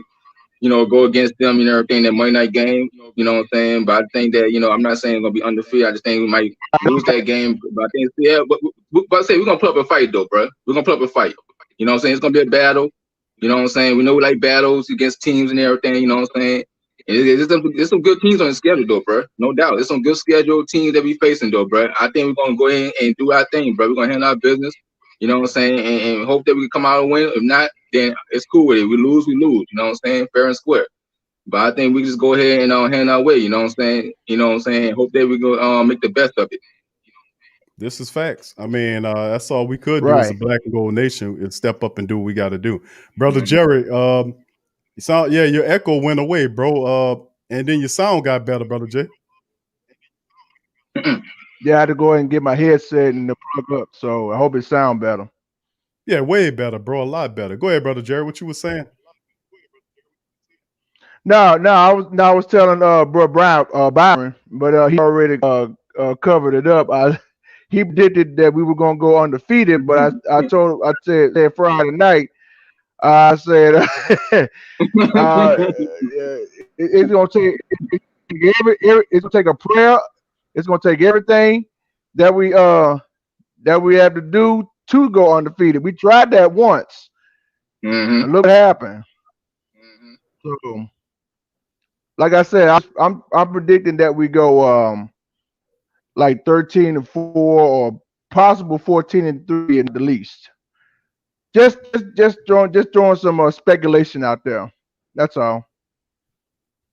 go against them and everything, that Monday night game, you know what I'm saying? But I think that, I'm not saying it's gonna be undefeated. I just think we might lose that game. But I think Seattle, but I say we're gonna put up a fight though, bro. We're gonna put up a fight. You know what I'm saying? It's gonna be a battle. You know what I'm saying? We know we like battles against teams and everything, you know what I'm saying? There's some good teams on the schedule, though, bro. No doubt. There's some good scheduled teams that we facing, though, bro. I think we're going to go ahead and do our thing, bro. We're going to handle our business, you know what I'm saying, and hope that we can come out and win. If not, then it's cool with it. We lose, you know what I'm saying, fair and square. But I think we just go ahead and hand our way, you know what I'm saying, hope that we go make the best of it. This is facts. I mean, that's all we could do as a Black and Gold Nation is step up and do what we got to do. Brother Jerry, your echo went away, bro. And then your sound got better, brother Jay. Yeah, I had to go ahead and get my headset and plug up, so I hope it sound better. Yeah, way better, bro. A lot better. Go ahead, brother Jerry. What you were saying? No, I was telling bro Byron, but he already covered it up. He predicted that we were gonna go undefeated, but I said Friday night. I said it's gonna take it's gonna take a prayer. It's gonna take everything that we have to do to go undefeated. We tried that once, and look what happened. So, like I said, I'm predicting that we go like 13-4 or possible 14-3 at the least. Just throwing some speculation out there. That's all.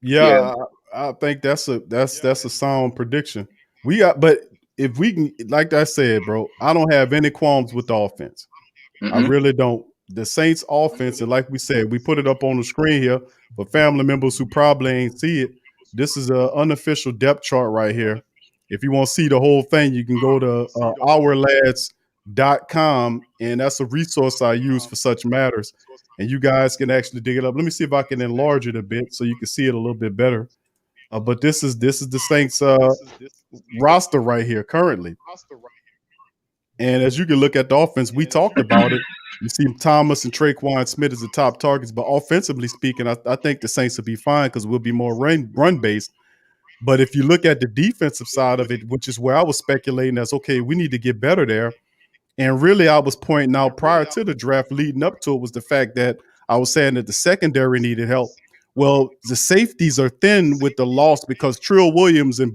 Yeah. I think that's a sound prediction. But if we can, like I said, bro, I don't have any qualms with the offense. I really don't. The Saints offense, and like we said, we put it up on the screen here for family members who probably ain't see it. This is an unofficial depth chart right here. If you want to see the whole thing, you can go to ourlads.com, and that's a resource I use for such matters. And you guys can actually dig it up. Let me see if I can enlarge it a bit so you can see it a little bit better. But this is the Saints roster right here currently. And as you can look at the offense, we talked about it. You see Thomas and Traquan Smith as the top targets, but offensively speaking, I think the Saints will be fine because we'll be more run based. But if you look at the defensive side of it, which is where I was speculating, that's okay, we need to get better there. And really, I was pointing out prior to the draft, leading up to it, was the fact that I was saying that the secondary needed help. Well, the safeties are thin with the loss because Trill Williams and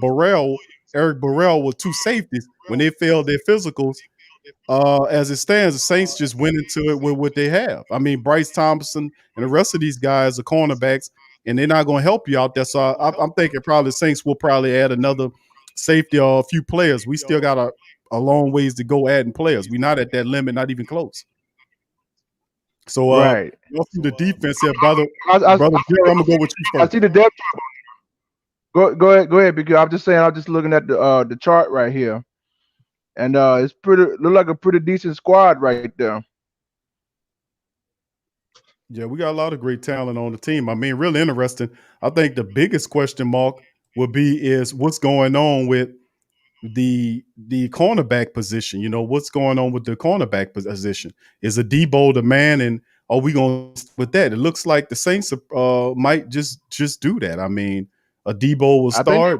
Eric Burrell were two safeties. When they failed their physicals, as it stands, the Saints just went into it with what they have. I mean, Bryce Thompson and the rest of these guys are cornerbacks, and they're not going to help you out there. So I'm thinking probably the Saints will probably add another safety or a few players. We still got a long ways to go adding players. We're not at that limit, not even close. So, right. The defense here, brother Jerry, I'm gonna go with you first. I see the depth. Go ahead, because I'm just saying. I'm just looking at the chart right here, and it's look like a pretty decent squad right there. Yeah, we got a lot of great talent on the team. I mean, really interesting. I think the biggest question mark would be is what's going on with the cornerback position. You know, what's going on with the cornerback position? Is Adebo the man, and are we going with that? It looks like the Saints might just do that. I mean, Adebo will start.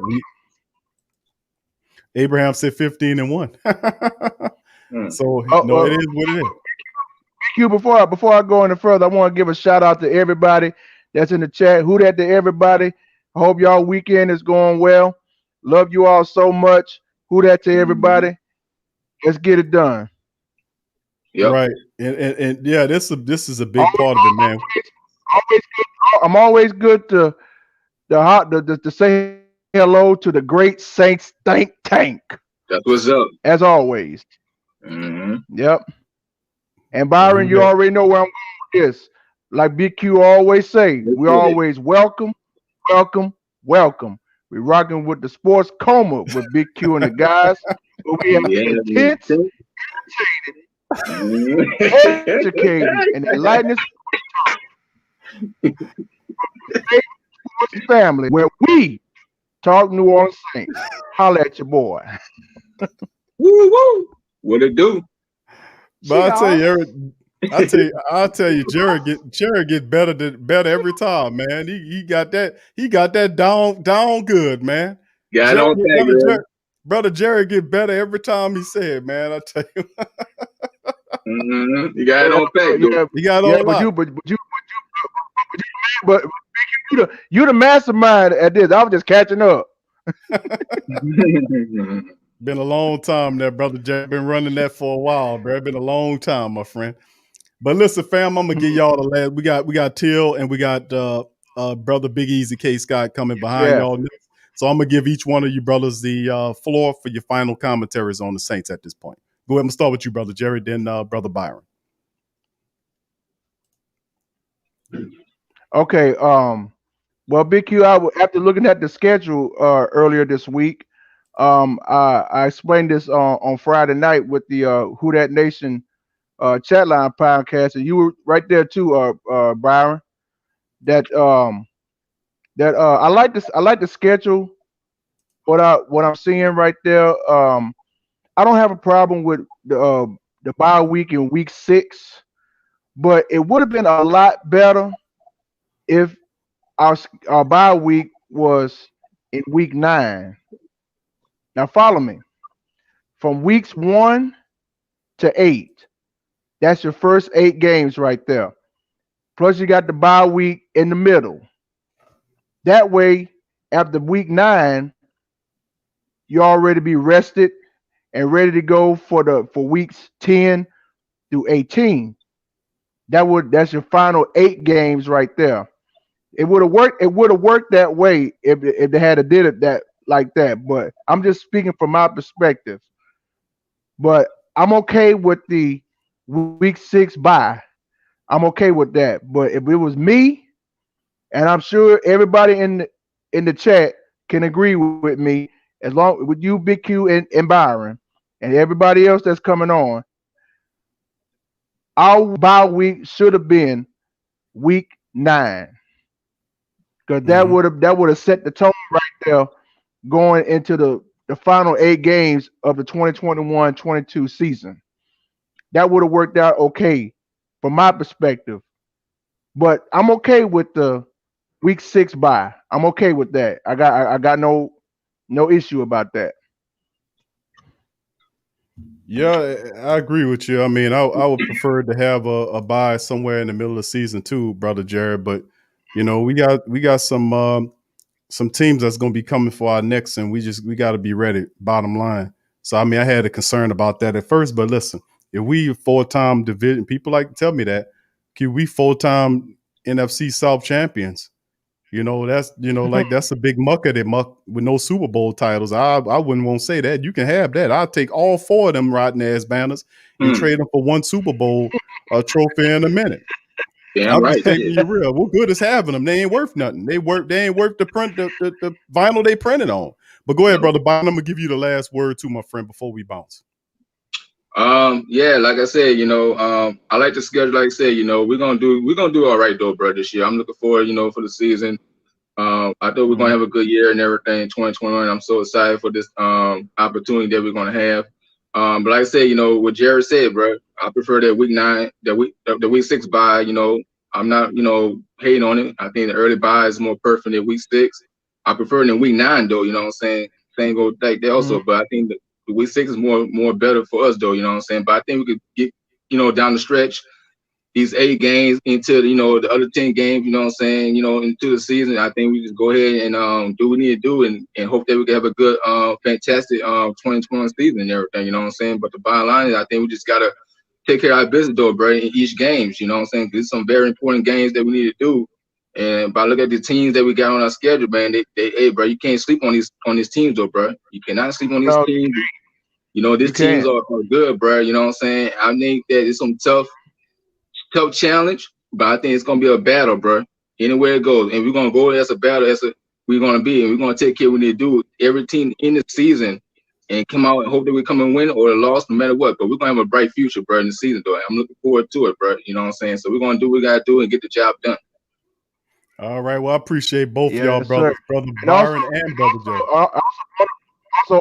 Abraham said 15-1. So no, it is what it is. Q, before I go any further, I want to give a shout out to everybody that's in the chat. Who that to everybody? I hope y'all weekend is going well. Love you all so much. Who that to everybody? Let's get it done. Yep. Right. And yeah, this is a big part of it, man. I'm always good to to say hello to the great Saints think tank That's what's up. as always. Hmm. Yep. And So Byron, who you that? already know where I'm going with this. Like Big Q always say, Let's we get it. always welcome, welcome, welcome. We rocking with the sports coma with Big Q and the guys. Where we have intense, Yeah. educated, and enlightening sports family where we talk New Orleans Saints. Holla at your boy. Woo woo. What it do? But I tell you, Eric, I'll tell you, Jared get better every time, man. He got that down good, man. Got Jared, on tag, man. brother Jared get better every time he said, man. I tell you, You got it on pack, though. Yeah, he got yeah, on lock. but you the mastermind at this. I was just catching up. Been a long time there, brother Jared. Been running that for a while, bro. Been a long time, my friend. But listen, fam, I'm gonna give y'all the last. We got Till and we got brother Big Easy K Scott coming behind Yeah. y'all next. So I'm gonna give each one of you brothers the floor for your final commentaries on the Saints at this point. Go ahead and start with you, brother Jerry, then brother Byron. Okay. Well, Big Q, after looking at the schedule earlier this week, I explained this on Friday night with the Who That Nation Chatline podcast, and you were right there too, Byron. That I like this. I like the schedule. What I'm seeing right there. I don't have a problem with the bye week in week 6, but it would have been a lot better if our bye week was in week 9. Now follow me. From weeks 1 to 8, that's your first 8 games right there. Plus you got the bye week in the middle. That way, after week 9, you already be rested and ready to go for weeks 10 through 18. That's your final 8 games right there. It would have worked. It would have worked that way if they had a did it that like that. But I'm just speaking from my perspective. But I'm okay with the week 6 bye. I'm okay with that. But if it was me, and I'm sure everybody in the chat can agree with me, as long with you, Big Q and Byron, and everybody else that's coming on, our bye week should have been week 9. Because that would have set the tone right there going into the final 8 games of the 2021-22 season. That would have worked out okay from my perspective. But I'm okay with the week 6 bye. I'm okay with that. I got no issue about that. Yeah, I agree with you. I mean, I would prefer to have a bye somewhere in the middle of the season too, brother Jared. But you know, we got some teams that's going to be coming for our necks, and we got to be ready. Bottom line. So I mean, I had a concern about that at first, but listen, if we 4-time division, people like to tell me that, we 4-time NFC South champions. You know, that's a big muck of it muck with no Super Bowl titles. I wouldn't want to say that. You can have that. I'll take all 4 of them rotten ass banners and trade them for one Super Bowl trophy in a minute. Damn I'm right. just taking you real. What good is having them? They ain't worth nothing. They ain't worth the print the vinyl they printed on. But go ahead, brother Byron. I'm gonna give you the last word too, my friend, before we bounce. Yeah, like I said, I like the schedule. Like I said, we're gonna do all right though, bro, this year. I'm looking forward, for the season. I thought we're gonna have a good year and everything in 2021. I'm so excited for this opportunity that we're gonna have. But like I said, what Jared said, bro, I prefer that week 9, the week 6 bye. I'm not, hating on it. I think the early bye is more perfect than week 6. I prefer it in week 9 though. You know what I'm saying? Same go like that also. But I think the week 6 is more better for us though. You know what I'm saying? But I think we could get, down the stretch, these 8 games into the other 10 games, you know what I'm saying, into the season. I think we just go ahead and do what we need to do and hope that we can have a good, fantastic 2021 season and everything, you know what I'm saying? But the bottom line is I think we just gotta take care of our business though, bro, in each games, you know what I'm saying? There's some very important games that we need to do And by look at the teams that we got on our schedule, man, hey, bro, you can't sleep on these teams, though, bro. You cannot sleep on these No, teams. You know, these teams can't. are good, bro. You know what I'm saying? I think that it's some tough challenge, but I think it's gonna be a battle, bro. Anywhere it goes, and we're gonna go as a battle we're gonna be, and we're gonna take care of what we need to do. Every team in the season and come out and hope that we come and win or loss, no matter what. But we're gonna have a bright future, bro, in the season, though. I'm looking forward to it, bro. You know what I'm saying? So we're gonna do what we gotta do and get the job done. All right. Well, I appreciate both Yes, y'all brothers, sir. Brother And Byron and Brother Jay. Also,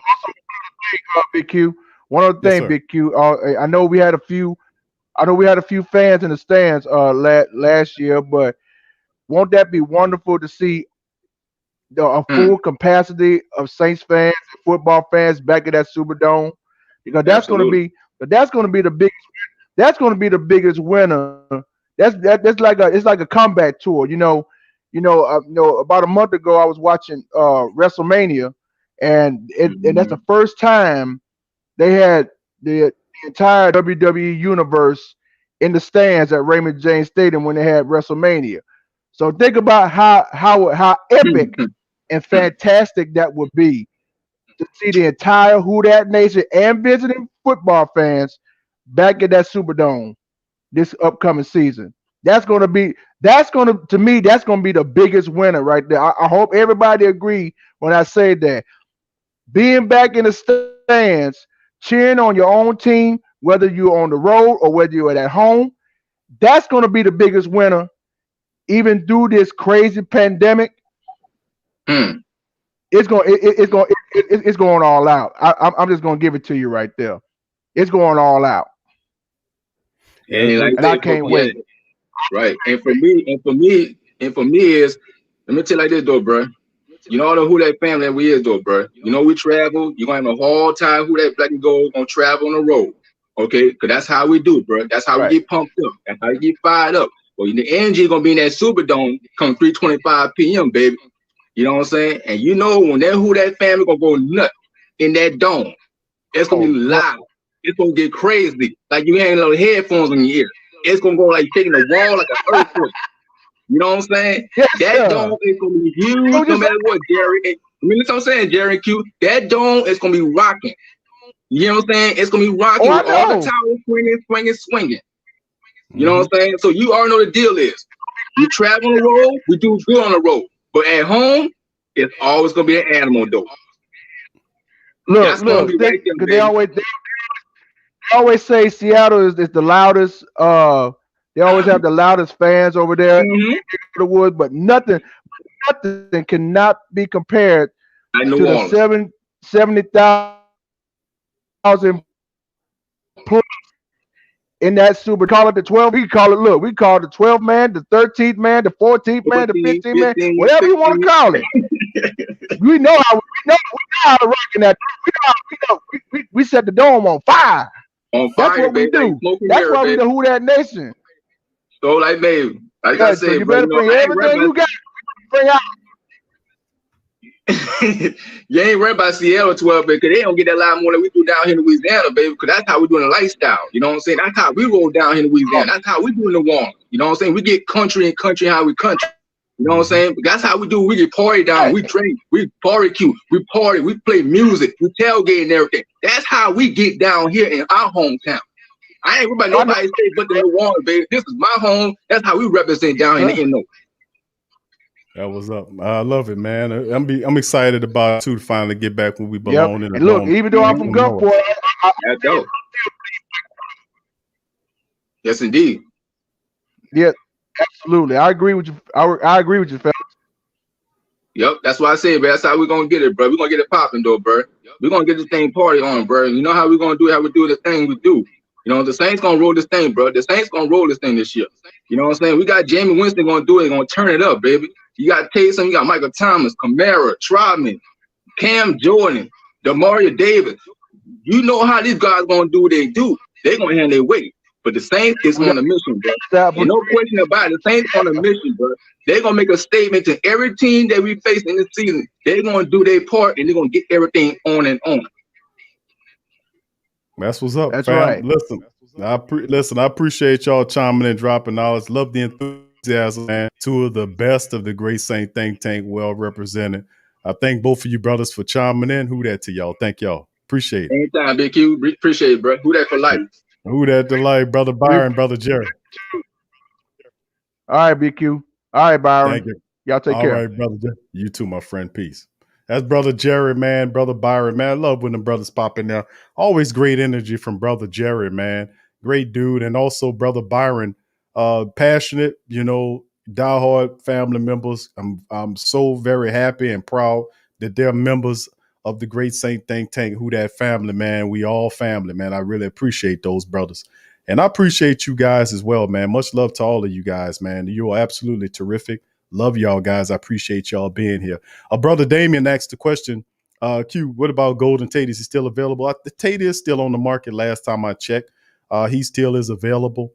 Big Q. One other Yes, thing, sir. Big Q. I know we had a few fans in the stands last year, but won't that be wonderful to see a full capacity of Saints fans, football fans back at that Superdome? Because that's going to be the biggest. That's going to be the biggest winner. That's like a comeback tour. About a month ago I was watching WrestleMania, and that's the first time they had the entire WWE universe in the stands at Raymond James Stadium when they had WrestleMania. So think about how epic and fantastic that would be to see the entire Who Dat Nation and visiting football fans back at that Superdome this upcoming season. That's gonna be to me that's gonna be the biggest winner right there. I hope everybody agree when I say that. Being back in the stands, cheering on your own team, whether you're on the road or whether you're at home, that's gonna be the biggest winner, even through this crazy pandemic. It's going all out. I'm just gonna give it to you right there. It's going all out. And And I can't wait. Right. And for me is, let me tell you like this though, bro. You know who that family that we is though, bro. You know we travel. You're gonna have a hard time who that black and gold gonna travel on the road. Okay, because that's how we do, bro. That's how we get pumped up. That's how you get fired up. Well, the energy gonna be in that Superdome come 3:25 p.m., baby. You know what I'm saying? And you know when that family gonna go nuts in that dome, it's gonna be loud. It's gonna get crazy. Like you ain't little headphones in your ear. It's gonna go like shaking the wall like an earthquake. You know what I'm saying? Yes, that dome is gonna be huge no matter what, Jerry. I mean, that's what I'm saying, Jerry and Q. That dome is gonna be rocking. You know what I'm saying? It's gonna be rocking with all the towers swinging. You know what I'm saying? So you already know the deal is. We travel on the road, we do good on the road. But at home, it's always gonna be an animal though. Look, right there, they always say Seattle is the loudest. They always have the loudest fans over there in the woods, but nothing cannot be compared to the 70,000 plus in that Super. Call it the 12. We call it. We call it the 12th man, the 13th man, the 14th man, the 15th man, whatever you want to call it. we know how to rock in that. We set the dome on fire. That's what we do. That's why we the Who Dat Nation. So like, babe, like I said, so you better bring everything you got. Bring out. You ain't worried about Seattle 12, baby, because they don't get that lot more than we do down here in Louisiana, baby, because that's how we doing the lifestyle. You know what I'm saying? That's how we roll down here in Louisiana. That's how we doing the warm. You know what I'm saying? We get country how we country. You know what I'm saying? That's how we do. We get party down. We drink. We barbecue. We party. We play music. We tailgate and everything. That's how we get down here in our hometown. I ain't worried about nobody's state but the New Orleans, baby. This is my home. That's how we represent down here in the NO. That was up. I love it, man. I'm excited about it too to finally get back when we belong in the and look, dome. even though I'm from Gulfport, that's dope. Yes, indeed. Yeah, absolutely. I agree with you. I agree with you, fellas. Yep, that's what I said, bro. That's how we're gonna get it, bro. We're gonna get it popping though, bro. We're gonna get this thing party on, bro. You know how we're gonna do it, how we do the thing we do. You know, the Saints gonna roll this thing, bro. The Saints gonna roll this thing this year. You know what I'm saying? We got Jamie Winston gonna do it, gonna turn it up, baby. You got Taysom, you got Michael Thomas, Kamara, Trotman, Cam Jordan, Demario Davis. You know how these guys gonna do what they do. They're gonna hand their weight. But the Saints is on a mission, bro. And no question about it. The Saints on a mission, bro. They're gonna make a statement to every team that we face in this season. They're gonna do their part and they're gonna get everything on and on. That's what's up, That's fam. right. Listen, I appreciate y'all chiming and dropping knowledge. Love the enthusiasm enthusiasm, man. Two of the best of the Great Saint Think Tank, well represented. I thank both of you brothers for chiming in. Who that to y'all? Thank y'all. Appreciate it. Anytime, Big Q. Appreciate it, bro. Who that for life? Who that to life, brother Byron, brother Jerry. All right, BQ. All right, Byron. Thank you. Y'all take All care. right, brother Jerry. You too, my friend. Peace. That's brother Jerry, man. Brother Byron, man. I love when the brothers pop in there. Always great energy from brother Jerry, man. Great dude. And also brother Byron, passionate, diehard family members. I'm so very happy and proud that they're members of the Great Saint Think Tank. Who that family, man. We all family, man. I really appreciate those brothers. And I appreciate you guys as well, man. Much love to all of you guys, man. You are absolutely terrific. Love y'all guys. I appreciate y'all being here. Brother Damien asked the question, Q, what about Golden Tate? Is he still available? The Tate is still on the market last time I checked. He still is available.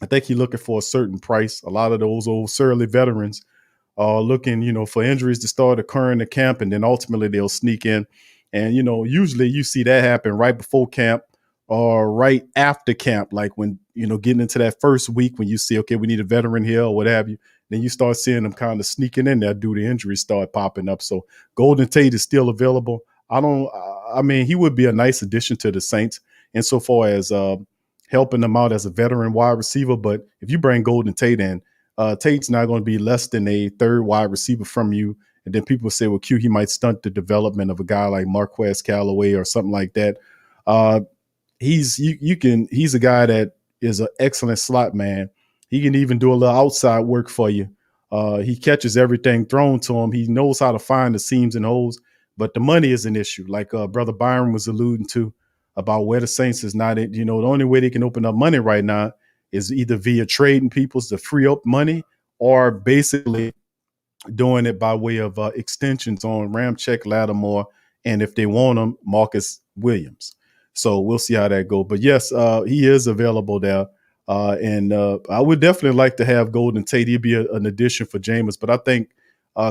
I think he's looking for a certain price. A lot of those old surly veterans are looking, for injuries to start occurring at camp, and then ultimately they'll sneak in. And, usually you see that happen right before camp or right after camp, like when, getting into that first week when you see, okay, we need a veteran here or what have you. Then you start seeing them kind of sneaking in there due to injuries start popping up. So Golden Tate is still available. He would be a nice addition to the Saints insofar as helping them out as a veteran wide receiver. But if you bring Golden Tate in, Tate's not going to be less than a third wide receiver from you. And then people say, well, Q, he might stunt the development of a guy like Marquez Callaway or something like that. He's a guy that is an excellent slot man. He can even do a little outside work for you. He catches everything thrown to him. He knows how to find the seams and holes, but the money is an issue. Like Brother Byron was alluding to about where the Saints is not in. The only way they can open up money right now is either via trading people to free up money or basically doing it by way of extensions on Ramczyk, Lattimore, and if they want them, Marcus Williams. So we'll see how that goes. But yes, he is available there. And I would definitely like to have Golden Tate. He'd be an addition for Jameis. But I think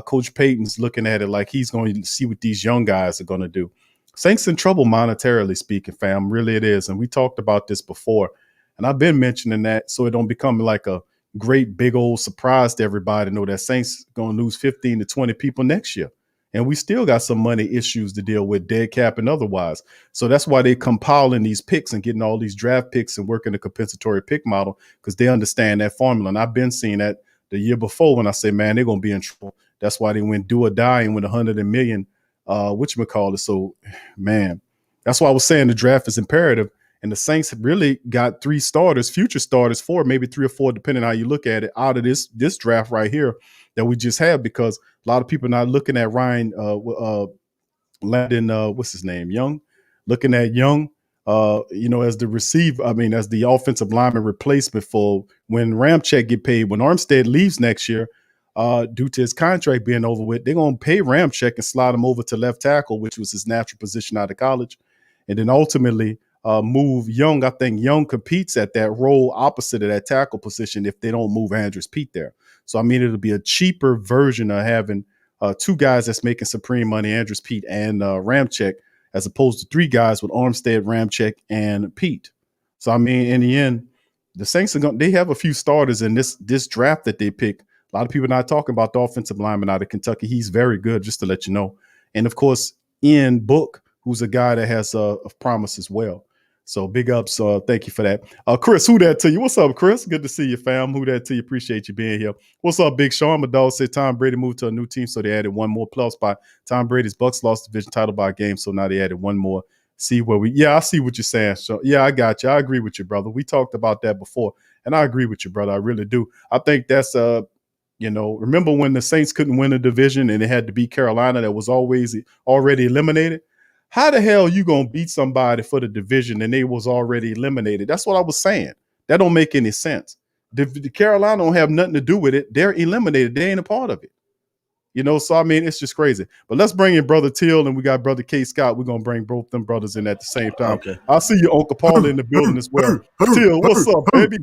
Coach Payton's looking at it like he's going to see what these young guys are going to do. Saints in trouble monetarily speaking, fam. Really it is. And we talked about this before. And I've been mentioning that so it don't become like a great big old surprise to everybody to know that Saints going to lose 15 to 20 people next year. And we still got some money issues to deal with, dead cap and otherwise. So that's why they compiling these picks and getting all these draft picks and working the compensatory pick model, because they understand that formula. And I've been seeing that the year before when I say, man, they're going to be in trouble. That's why they went do or die and went 100 million, whatchamacallit. So, man, that's why I was saying the draft is imperative. And the Saints really got 3 starters, future starters, 4, maybe 3 or 4, depending on how you look at it, out of this draft right here that we just had, because a lot of people are not looking at Ryan Landon, what's his name, Young, looking at Young, as the receiver, as the offensive lineman replacement for when Ramczyk get paid. When Armstead leaves next year, due to his contract being over with, they're going to pay Ramczyk and slide him over to left tackle, which was his natural position out of college. And then ultimately move Young. I think Young competes at that role opposite of that tackle position if they don't move Andrews Pete there. So, it'll be a cheaper version of having 2 guys that's making supreme money, Andrews Pete and Ramczyk, as opposed to 3 guys with Armstead, Ramczyk, and Pete. So, in the end, the Saints they have a few starters in this draft that they pick. A lot of people are not talking about the offensive lineman out of Kentucky. He's very good, just to let you know. And, of course, Ian Book, who's a guy that has of promise as well. So big ups. Thank you for that. Chris, who that to you? What's up, Chris? Good to see you, fam. Who that to you? Appreciate you being here. What's up, Big Sean? My dog said Tom Brady moved to a new team, so they added 1 more playoff spot. Tom Brady's Bucks lost the division title by a game, so now they added 1 more. See where I see what you're saying. So yeah, I got you. I agree with you, brother. We talked about that before, and I agree with you, brother. I really do. I think that's remember when the Saints couldn't win a division and it had to beat Carolina that was always already eliminated? How the hell you going to beat somebody for the division and they was already eliminated? That's what I was saying. That don't make any sense. The Carolina don't have nothing to do with it. They're eliminated. They ain't a part of it. So it's just crazy. But let's bring in Brother Till and we got Brother K. Scott. We're going to bring both them brothers in at the same time. Okay. I see you, Uncle Paul, in the building as well. Till, what's up, baby?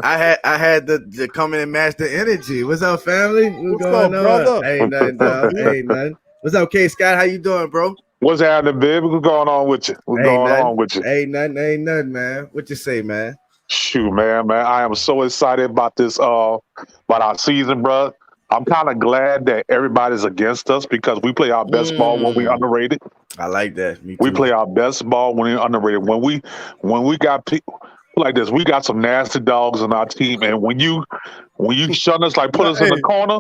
I had to come in and match the energy. What's up, family? What's up, brother? Ain't nothing, dog. Ain't nothing. What's up, K. Scott? How you doing, bro? What's happening, baby? What's going on with you? What's going on with you? Ain't nothing, man. What you say, man? Shoot, man, I am so excited about this, about our season, bro. I'm kind of glad that everybody's against us because we play our best ball when we underrated. I like that. Me We too. play our best ball when we're underrated. When we got people like this, we got some nasty dogs on our team, and when you shun us, like put us in the corner,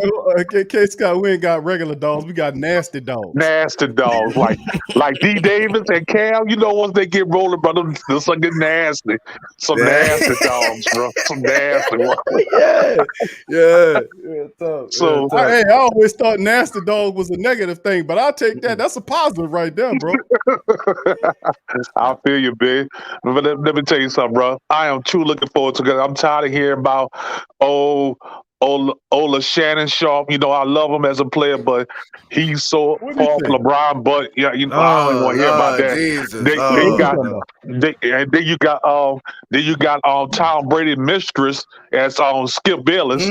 K. Scott, we ain't got regular dogs. We got nasty dogs. nasty dogs like D Davis and Cam. You know, once they get rolling, brother, this will get nasty. Some nasty dogs, bro. Some nasty ones. yeah. So I always thought nasty dog was a negative thing, but I'll take that. That's a positive right there, bro. I feel you, big. But let me tell you something, bro. I am too looking forward to it. I'm tired of hearing about Ola Shannon Sharp. You know, I love him as a player, but he's so What far do from you LeBron. But yeah, you know, I don't even want to hear about that. Jesus. Then you got Tom Brady's mistress as Skip Bayless.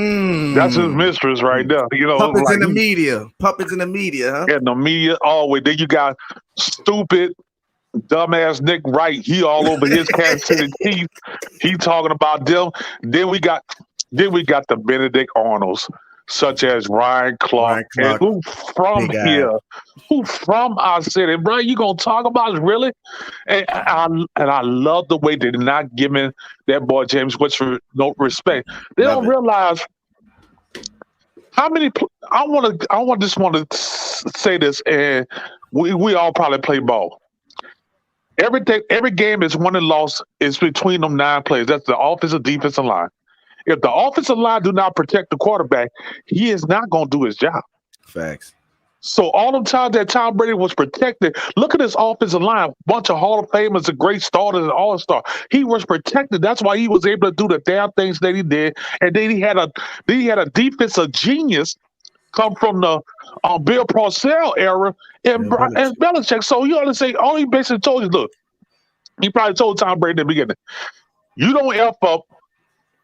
That's his mistress right there. You know, Puppets like in the media. Puppets in the media, huh? in the media always. Then you got stupid, dumbass Nick Wright. He all over his Kansas City Chiefs. He talking about them. Then we got the Benedict Arnolds, such as Ryan Clark, and who from Big guy. here, who from our city, bro. You gonna talk about it, really? And I love the way they're not giving that boy James Winston no respect. They Love don't it. realize how many. I just want to say this, and we all probably play ball. Every game is won and lost is between them 9 players. That's the offensive, defensive line. If the offensive line do not protect the quarterback, he is not going to do his job. Facts. So all the times that Tom Brady was protected, look at his offensive line, bunch of Hall of Famers and great starters and all-star. He was protected. That's why he was able to do the damn things that he did. And then he had a defensive genius come from the Bill Parcells era and Belichick. So you ought to say, all he basically told you, look, he probably told Tom Brady in the beginning, you don't F up,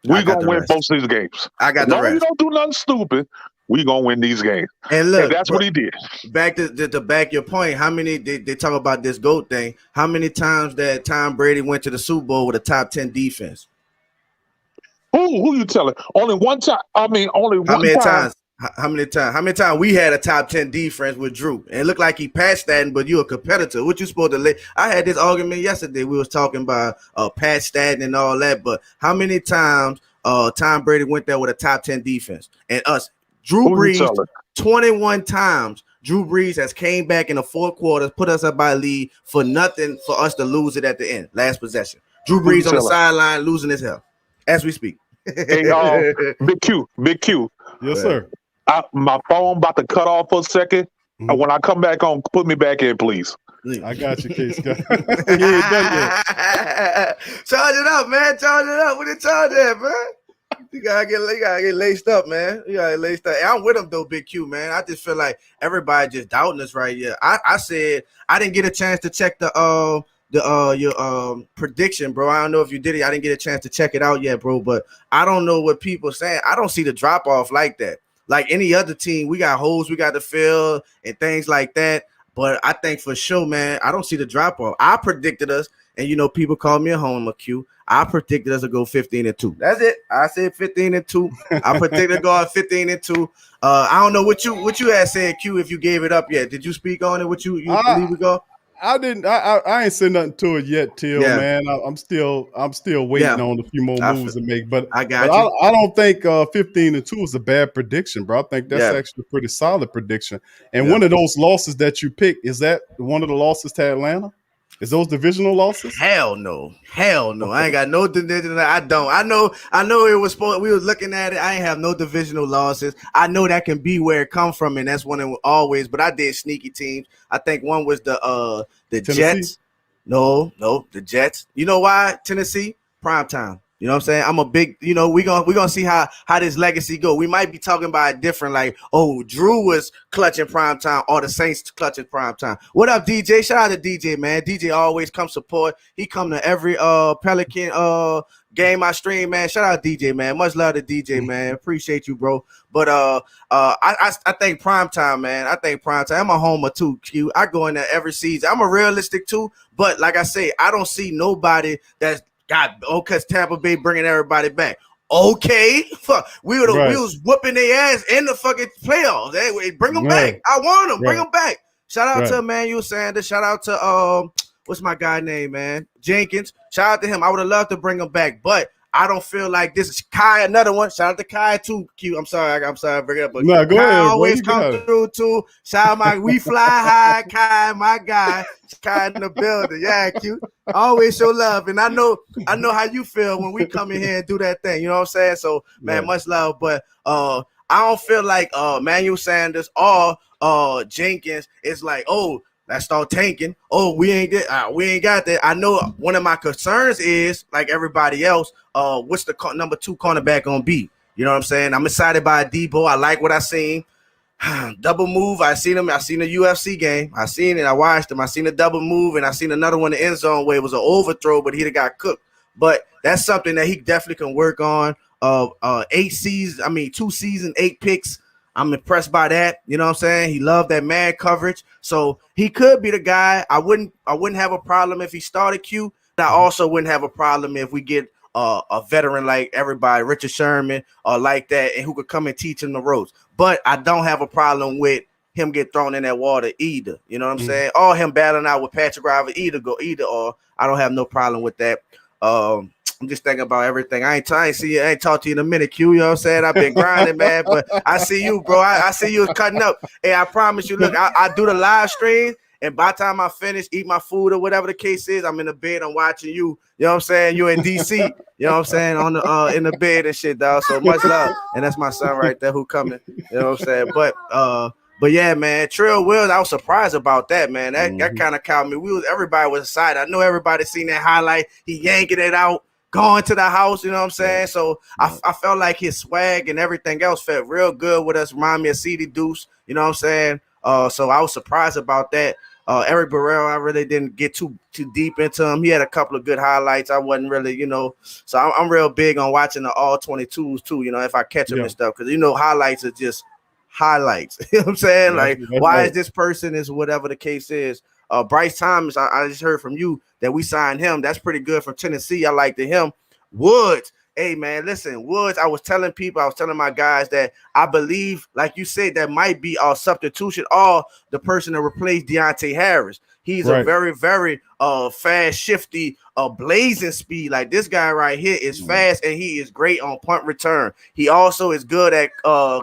we're going to win most of these games. I got as long as you don't do nothing stupid, we're going to win these games. And look, and that's what he did. Back to back your point, how many, they talk about this GOAT thing, how many times that Tom Brady went to the Super Bowl with a top 10 defense? Who you telling? Only one time. I mean, only one time. How many times we had a top 10 defense with Drew? And it looked like he passed that, but you're a competitor. What you supposed to lay? I had this argument yesterday. We was talking about Pat Staten and all that, but how many times Tom Brady went there with a top 10 defense? And Drew Brees, 21 times. Drew Brees has came back in the 4th quarter, put us up by lead for nothing for us to lose it at the end, last possession. Drew Brees on the sideline losing his health as we speak. Hey, Big Q. Yes, sir. My phone about to cut off for a second. And when I come back on, put me back in, please. I got you, K. Scott. He ain't done yet. Charge it up, man. Charge it up. What you charge at, man? You gotta get laced up, man. You gotta get laced up. And I'm with him though, Big Q, man. I just feel like everybody just doubting us right here. I said I didn't get a chance to check your prediction, bro. I don't know if you did it. I didn't get a chance to check it out yet, bro. But I don't know what people saying. I don't see the drop off like that. Like any other team, we got holes we got to fill and things like that. But I think for sure, man, I don't see the drop off. I predicted us, and you know, people call me a homer, Q. I predicted us to go 15-2. That's it. I said 15-2. I predicted to go 15-2. I don't know what you had said, Q. If you gave it up yet, did you speak on it? What you believe we go? I didn't. I ain't said nothing to it yet, Till. Yeah. Man, I'm still waiting on a few more moves to make. But I don't think 15-2 is a bad prediction, bro. I think that's actually a pretty solid prediction. And one of those losses that you picked, is that one of the losses to Atlanta? Is those divisional losses? Hell no. I ain't got no divisional. I don't. I know it was supposed. We was looking at it. I ain't have no divisional losses. I know that can be where it come from, and that's one of always. But I did sneaky teams. I think one was the Jets. No, the Jets. You know why? Tennessee primetime. You know what I'm saying? I'm a big, you know, we're gonna see how this legacy go. We might be talking about it different, like, oh, Drew was clutching primetime or the Saints clutching primetime. What up, DJ? Shout out to DJ, man. DJ always come support. He come to every Pelican game I stream, man. Shout out DJ, man. Much love to DJ, man. Appreciate you, bro. But I think primetime, man. I think primetime. I'm a homer too, Q. I go in there every season. I'm a realistic too, but like I say, I don't see nobody that's because Tampa Bay bringing everybody back. Okay, fuck. We was whooping their ass in the fucking playoffs. Hey, bring them back. I want them. Bring them back. Shout out to Emmanuel Sanders. Shout out to what's my guy name, man? Jenkins. Shout out to him. I would have loved to bring him back, but I don't feel like this is Kai. Another one. Shout out to Kai too. Q. I'm sorry. Bring it up. But no, go Kai ahead, always come through too. Shout out my we fly high Kai, my guy. Kai in the building. Yeah, Q. Always show love, and I know how you feel when we come in here and do that thing. You know what I'm saying? So, man, much love. But I don't feel like Manuel Sanders or Jenkins is like, oh, let's start tanking. Oh, we ain't got that. I know one of my concerns is, like everybody else, what's the number 2 cornerback gonna be? You know what I'm saying? I'm excited by Debo. I like what I seen. Double move. I seen him. I seen the UFC game. I seen it. I watched him. I seen a double move, and I seen another one in the end zone where it was an overthrow, but he'd got cooked. But that's something that he definitely can work on. 2 seasons, 8 picks. I'm impressed by that. You know what I'm saying? He loved that man coverage. So he could be the guy. I wouldn't have a problem if he started Q. I also wouldn't have a problem if we get a veteran like everybody, Richard Sherman, or like that, and who could come and teach him the ropes. But I don't have a problem with him get thrown in that water either. You know what I'm saying? Or him battling out with Patrick River either or. I don't have no problem with that. I'm just thinking about everything. I ain't talked to you in a minute, Q. You know what I'm saying? I've been grinding, man. But I see you, bro. I see you cutting up. Hey, I promise you, look, I do the live stream, and by the time I finish, eat my food or whatever the case is, I'm in the bed, I'm watching you. You know what I'm saying? You in DC. You know what I'm saying? On the in the bed and shit, dog. So much love. And that's my son right there who coming. You know what I'm saying? But yeah, man, Trill Wills, I was surprised about that, man. That kind of caught me. Everybody was excited. I know everybody seen that highlight. He yanking it out, going to the house, you know what I'm saying? So I felt like his swag and everything else felt real good with us. Remind me of CD Deuce, you know what I'm saying? So I was surprised about that. Eric Burrell, I really didn't get too deep into him. He had a couple of good highlights. I wasn't really, so I'm real big on watching the all 22s too, if I catch them and stuff, because highlights are just highlights. You know what I'm saying? Like, why is this person is whatever the case is. Bryce Thomas, I just heard from you that we signed him. That's pretty good from Tennessee. I liked him. Woods. Hey, man, listen, Woods, I was telling my guys that I believe, like you said, that might be our substitution or the person to replace Deontay Harris. He's a very, very fast, shifty, blazing speed. Like this guy right here is fast, and he is great on punt return. He also is good at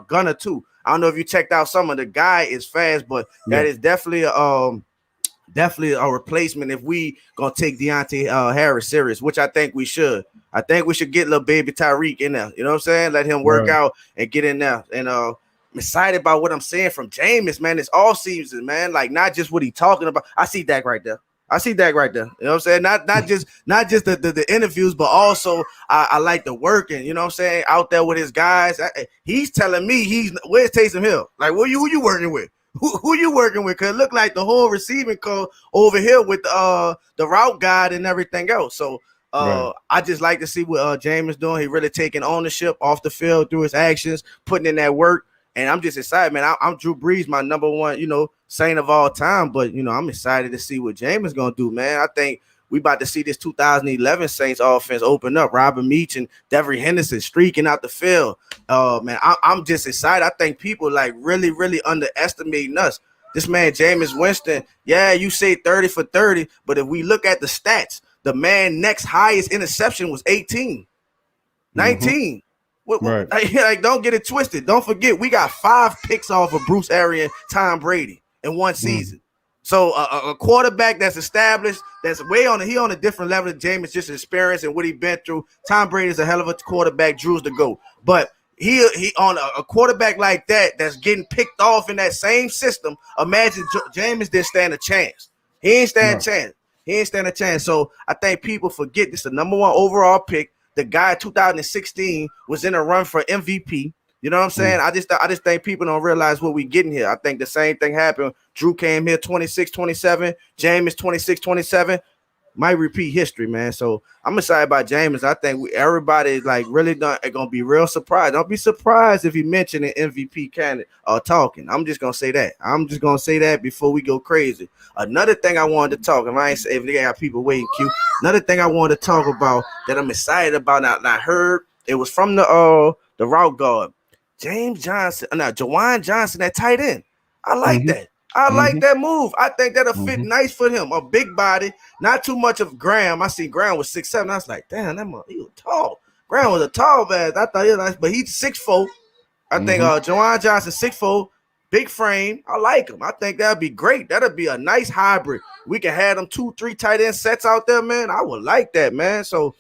gunner too. I don't know if you checked out some of the guy is fast, but that is definitely a replacement if we gonna take Deontay Harris serious, which I think we should. I think we should get little baby Tyreek in there. You know what I'm saying? Let him work out and get in there. And I'm excited about what I'm saying from Jameis, man. It's all season, man. Like not just what he talking about. I see Dak right there. You know what I'm saying? Not just the interviews, but also I like the working, you know what I'm saying, out there with his guys. He's telling me where's Taysom Hill? Like, who you working with? Who you working with? Because it looked like the whole receiving core over here with the route guide and everything else. So I just like to see what James is doing. He really taking ownership off the field through his actions, putting in that work. And I'm just excited, man. I'm Drew Brees, my number one, saint of all time. But, I'm excited to see what James is going to do, man. I think we about to see this 2011 Saints offense open up. Robert Meach and Devery Henderson streaking out the field. Man, I'm just excited. I think people like really, really underestimating us. This man, Jameis Winston, you say 30 for 30, but if we look at the stats, the man next highest interception was 18, 19. Like, don't get it twisted. Don't forget, we got 5 picks off of Bruce Arians, Tom Brady in one season. So a quarterback that's established, that's way on he on a different level than Jameis, just experience and what he been through. Tom Brady is a hell of a quarterback. Drew's the GOAT. But he on a quarterback like that that's getting picked off in that same system. Imagine Jameis didn't stand a chance. He ain't stand a chance. So I think people forget this is the number 1 overall pick. The guy 2016 was in a run for MVP. You know what I'm saying? I just think people don't realize what we getting here. I think the same thing happened. Drew came here 26-27, Jameis 26-27. might repeat history, man. So I'm excited about James. I think everybody is like really gonna be real surprised. Don't be surprised if he mentioned an MVP candidate or talking. I'm just gonna say that. I'm just gonna say that before we go crazy. Another thing I wanted to talk, and I ain't say if they got people waiting, Q. Another thing I wanted to talk about that I'm excited about. Now I heard it was from the route guard, James Johnson. No, Jawan Johnson, that tight end. I like that. I like that move. I think that'll fit nice for him. A big body, not too much of Graham. I see Graham was 6'7". I was like, damn, he was tall. Graham was a tall man. I thought he was nice, but he's 6'4". I think Jawan Johnson 6'4", big frame. I like him. I think that'd be great. That'd be a nice hybrid. We can have them 2-3 tight end sets out there, man. I would like that, man. So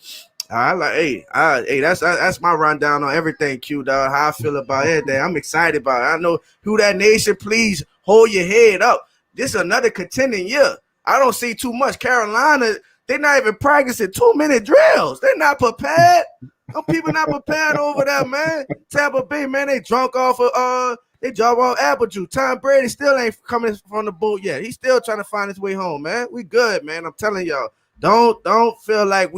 I like, hey, that's my rundown on everything, Q, dog. How I feel about everything. I'm excited about it. I know who that nation. Please hold your head up. This is another contending year. I don't see too much. Carolina, they're not even practicing 2-minute drills. They're not prepared. Some people not prepared over there, man. Tampa Bay, man, they drunk off of they drunk off apple juice. Tom Brady still ain't coming from the boat yet. He's still trying to find his way home, man. We good, man. I'm telling y'all. Don't feel like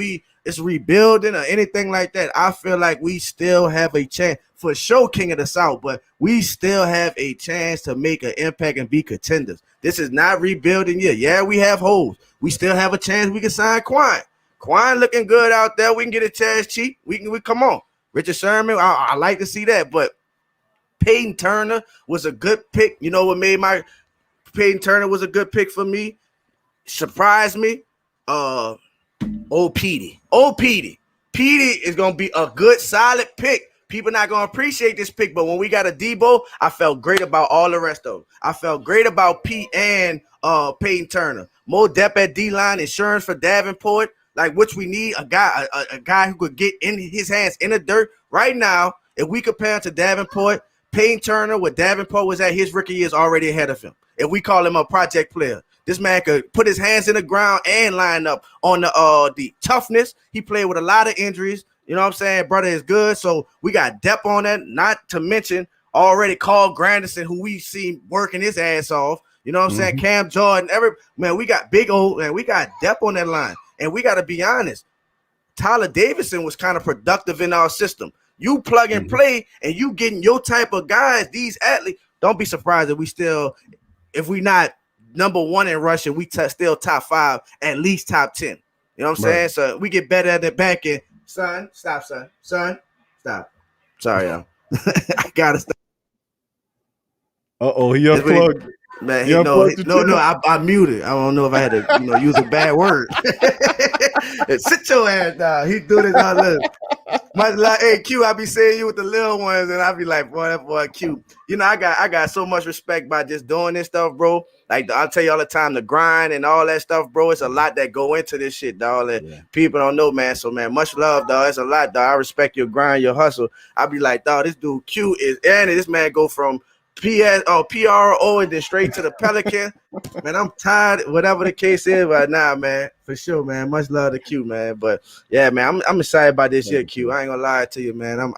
it's rebuilding or anything like that. I feel like we still have a chance for sure, King of the South, but we still have a chance to make an impact and be contenders. This is not rebuilding yet. Yeah, we have holes. We still have a chance. We can sign Quan. Quan looking good out there. We can get a chance cheap. We come on. Richard Sherman, I like to see that, but Peyton Turner was a good pick. You know what made Peyton Turner was a good pick for me? Surprised me. Petey. Petey is gonna be a good, solid pick. People not gonna appreciate this pick, but when we got a Debo, I felt great about all the rest of them. I felt great about Pete and Peyton Turner. More depth at D-line, insurance for Davenport, like which we need a guy who could get in his hands in the dirt right now. If we compare to Davenport, Peyton Turner, where Davenport was at his rookie year, is already ahead of him. If we call him a project player. This man could put his hands in the ground and line up on the toughness. He played with a lot of injuries. You know what I'm saying? Brother is good. So we got depth on that. Not to mention already Carl Granderson, who we seen working his ass off. You know what I'm saying? Cam Jordan. We got big old, and we got depth on that line. And we got to be honest. Tyler Davidson was kind of productive in our system. You plug and play, and you getting your type of guys, these athletes. Don't be surprised if we not number one in rushing, we still top 5, at least top 10. You know what I'm saying? So we get better at the back end. Son, stop. Sorry, y'all. I gotta stop. He unplugged. Man, I muted. I don't know if I had to, use a bad word. Sit your ass down. He do this all this. Much like, hey Q, I be seeing you with the little ones, and I be like, boy, that boy Q. I got so much respect by just doing this stuff, bro. Like I'll tell you all the time, the grind and all that stuff, bro. It's a lot that go into this shit, dog. And people don't know, man. So, man, much love, dog. It's a lot, dog. I respect your grind, your hustle. I be like, dog, this dude Q and this man go from PRO and then straight to the Pelican. Man, I'm tired, whatever the case is right now, man. For sure, man. Much love to Q, man. But yeah, man, I'm excited about this year, Q. I ain't gonna lie to you, man.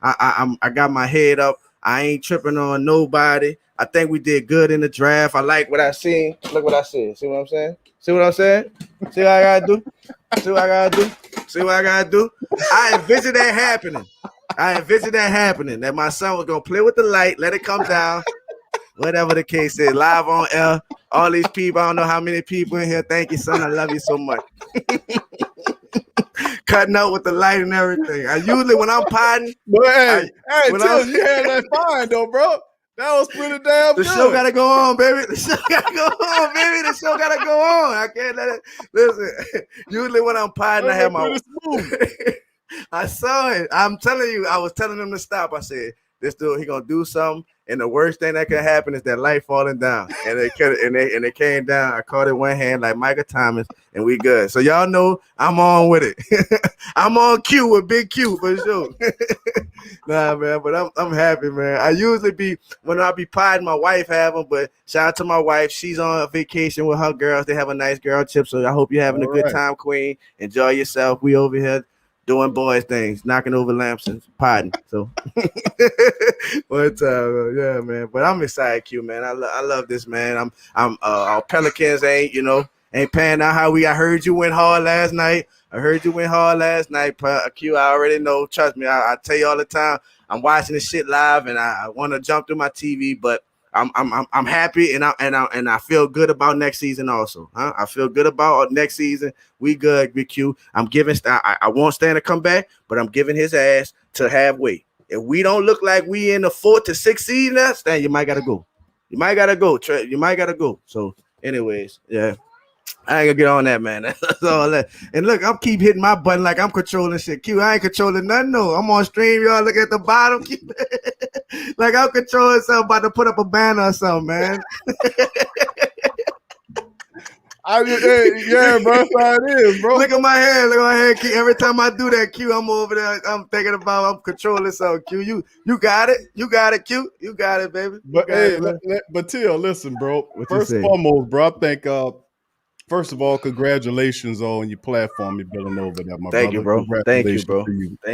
I got my head up. I ain't tripping on nobody. I think we did good in the draft. I like what I seen. Look what I said. See what I'm saying? See what I gotta do? See what I gotta do? I envision that happening. That my son was gonna play with the light, let it come down. Whatever the case is, live on air. All these people, I don't know how many people in here. Thank you, son. I love you so much. Cutting out with the light and everything. I usually when I'm potting, you had that fine though, bro. That was pretty damn good. The show gotta go on, baby. The show gotta go on. I can't let it. Listen, usually when I'm potting, I have my. I saw it. I'm telling you, I was telling him to stop. I said, this dude, he gonna do something, and the worst thing that could happen is that light falling down. And it came down. I caught it one hand like Michael Thomas, and we good. So y'all know I'm on with it. I'm on Q with Big Q for sure. Nah, man, but I'm happy, man. I usually when I be potting, my wife have them, but shout out to my wife. She's on a vacation with her girls. They have a nice girl trip, so I hope you're having a good time, Queen. Enjoy yourself. We over here doing boys things, knocking over lamps and potting. So, yeah, man. But I'm excited, Q, man. I love this, man. I'm our Pelicans ain't, ain't panning out how I heard you went hard last night. Q, I already know. Trust me, I tell you all the time. I'm watching this shit live, and I want to jump through my TV, but I'm happy, and I feel good about next season also. Huh? I feel good about next season. We good, Big Q. I'm giving. I want Stan to come back, but I'm giving his ass to halfway. If we don't look like we in the 4th to 6th season, Stan, you might gotta go. You might gotta go. So, anyways, yeah. I ain't gonna get on that, man. That's all that. And look, I'm keep hitting my button like I'm controlling shit. Q, I ain't controlling nothing. No, I'm on stream. Y'all look at the bottom. Like I'm controlling something, about to put up a banner or something, man. Yeah, bro, that's how it is, bro. Look at my hand, Q. Every time I do that, Q, I'm over there. I'm thinking about I'm controlling something. Q, you got it, Q. You got it, baby. But but Till, listen, bro. First and foremost, bro, I think first of all, congratulations on your platform you're building over there, my brother. Thank you, bro. Thank you, bro.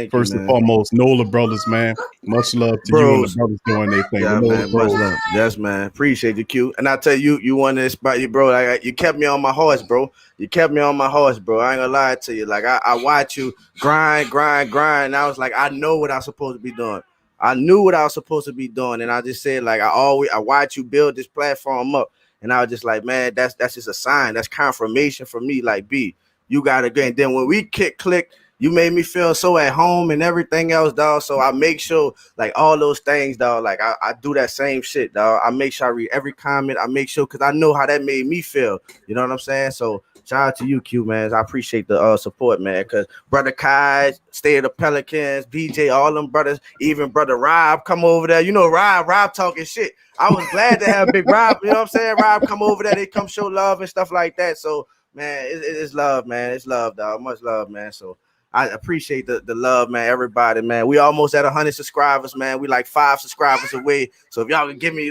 First and foremost, NOLA brothers, man. Much love to you and the brothers doing their thing. Yeah, man, much love. Yes, man. Appreciate you, Q. And I tell you want to inspire you, bro. Like, you kept me on my horse, bro. I ain't gonna lie to you. Like I watch you grind. And I was like, I know what I'm supposed to be doing. I knew what I was supposed to be doing, and I just said, like, I watch you build this platform up. And I was just like, man, that's just a sign. That's confirmation for me. Like, B, you gotta go. And then when we click, you made me feel so at home and everything else, dog. So I make sure, like, all those things, dog. Like I do that same shit, dog. I make sure I read every comment. I make sure, because I know how that made me feel. You know what I'm saying? So shout out to you, Q, man. I appreciate the support, man. Because brother Kai, Stay of the Pelicans, BJ, all them brothers, even brother Rob come over there. You know, Rob talking shit. I was glad to have Big Rob, you know what I'm saying? Rob come over there, they come show love and stuff like that. So, man, it's love, man. It's love, dog. Much love, man. So I appreciate the love, man. Everybody, man. We almost at 100 subscribers, man. We like 5 subscribers away. So if y'all can give me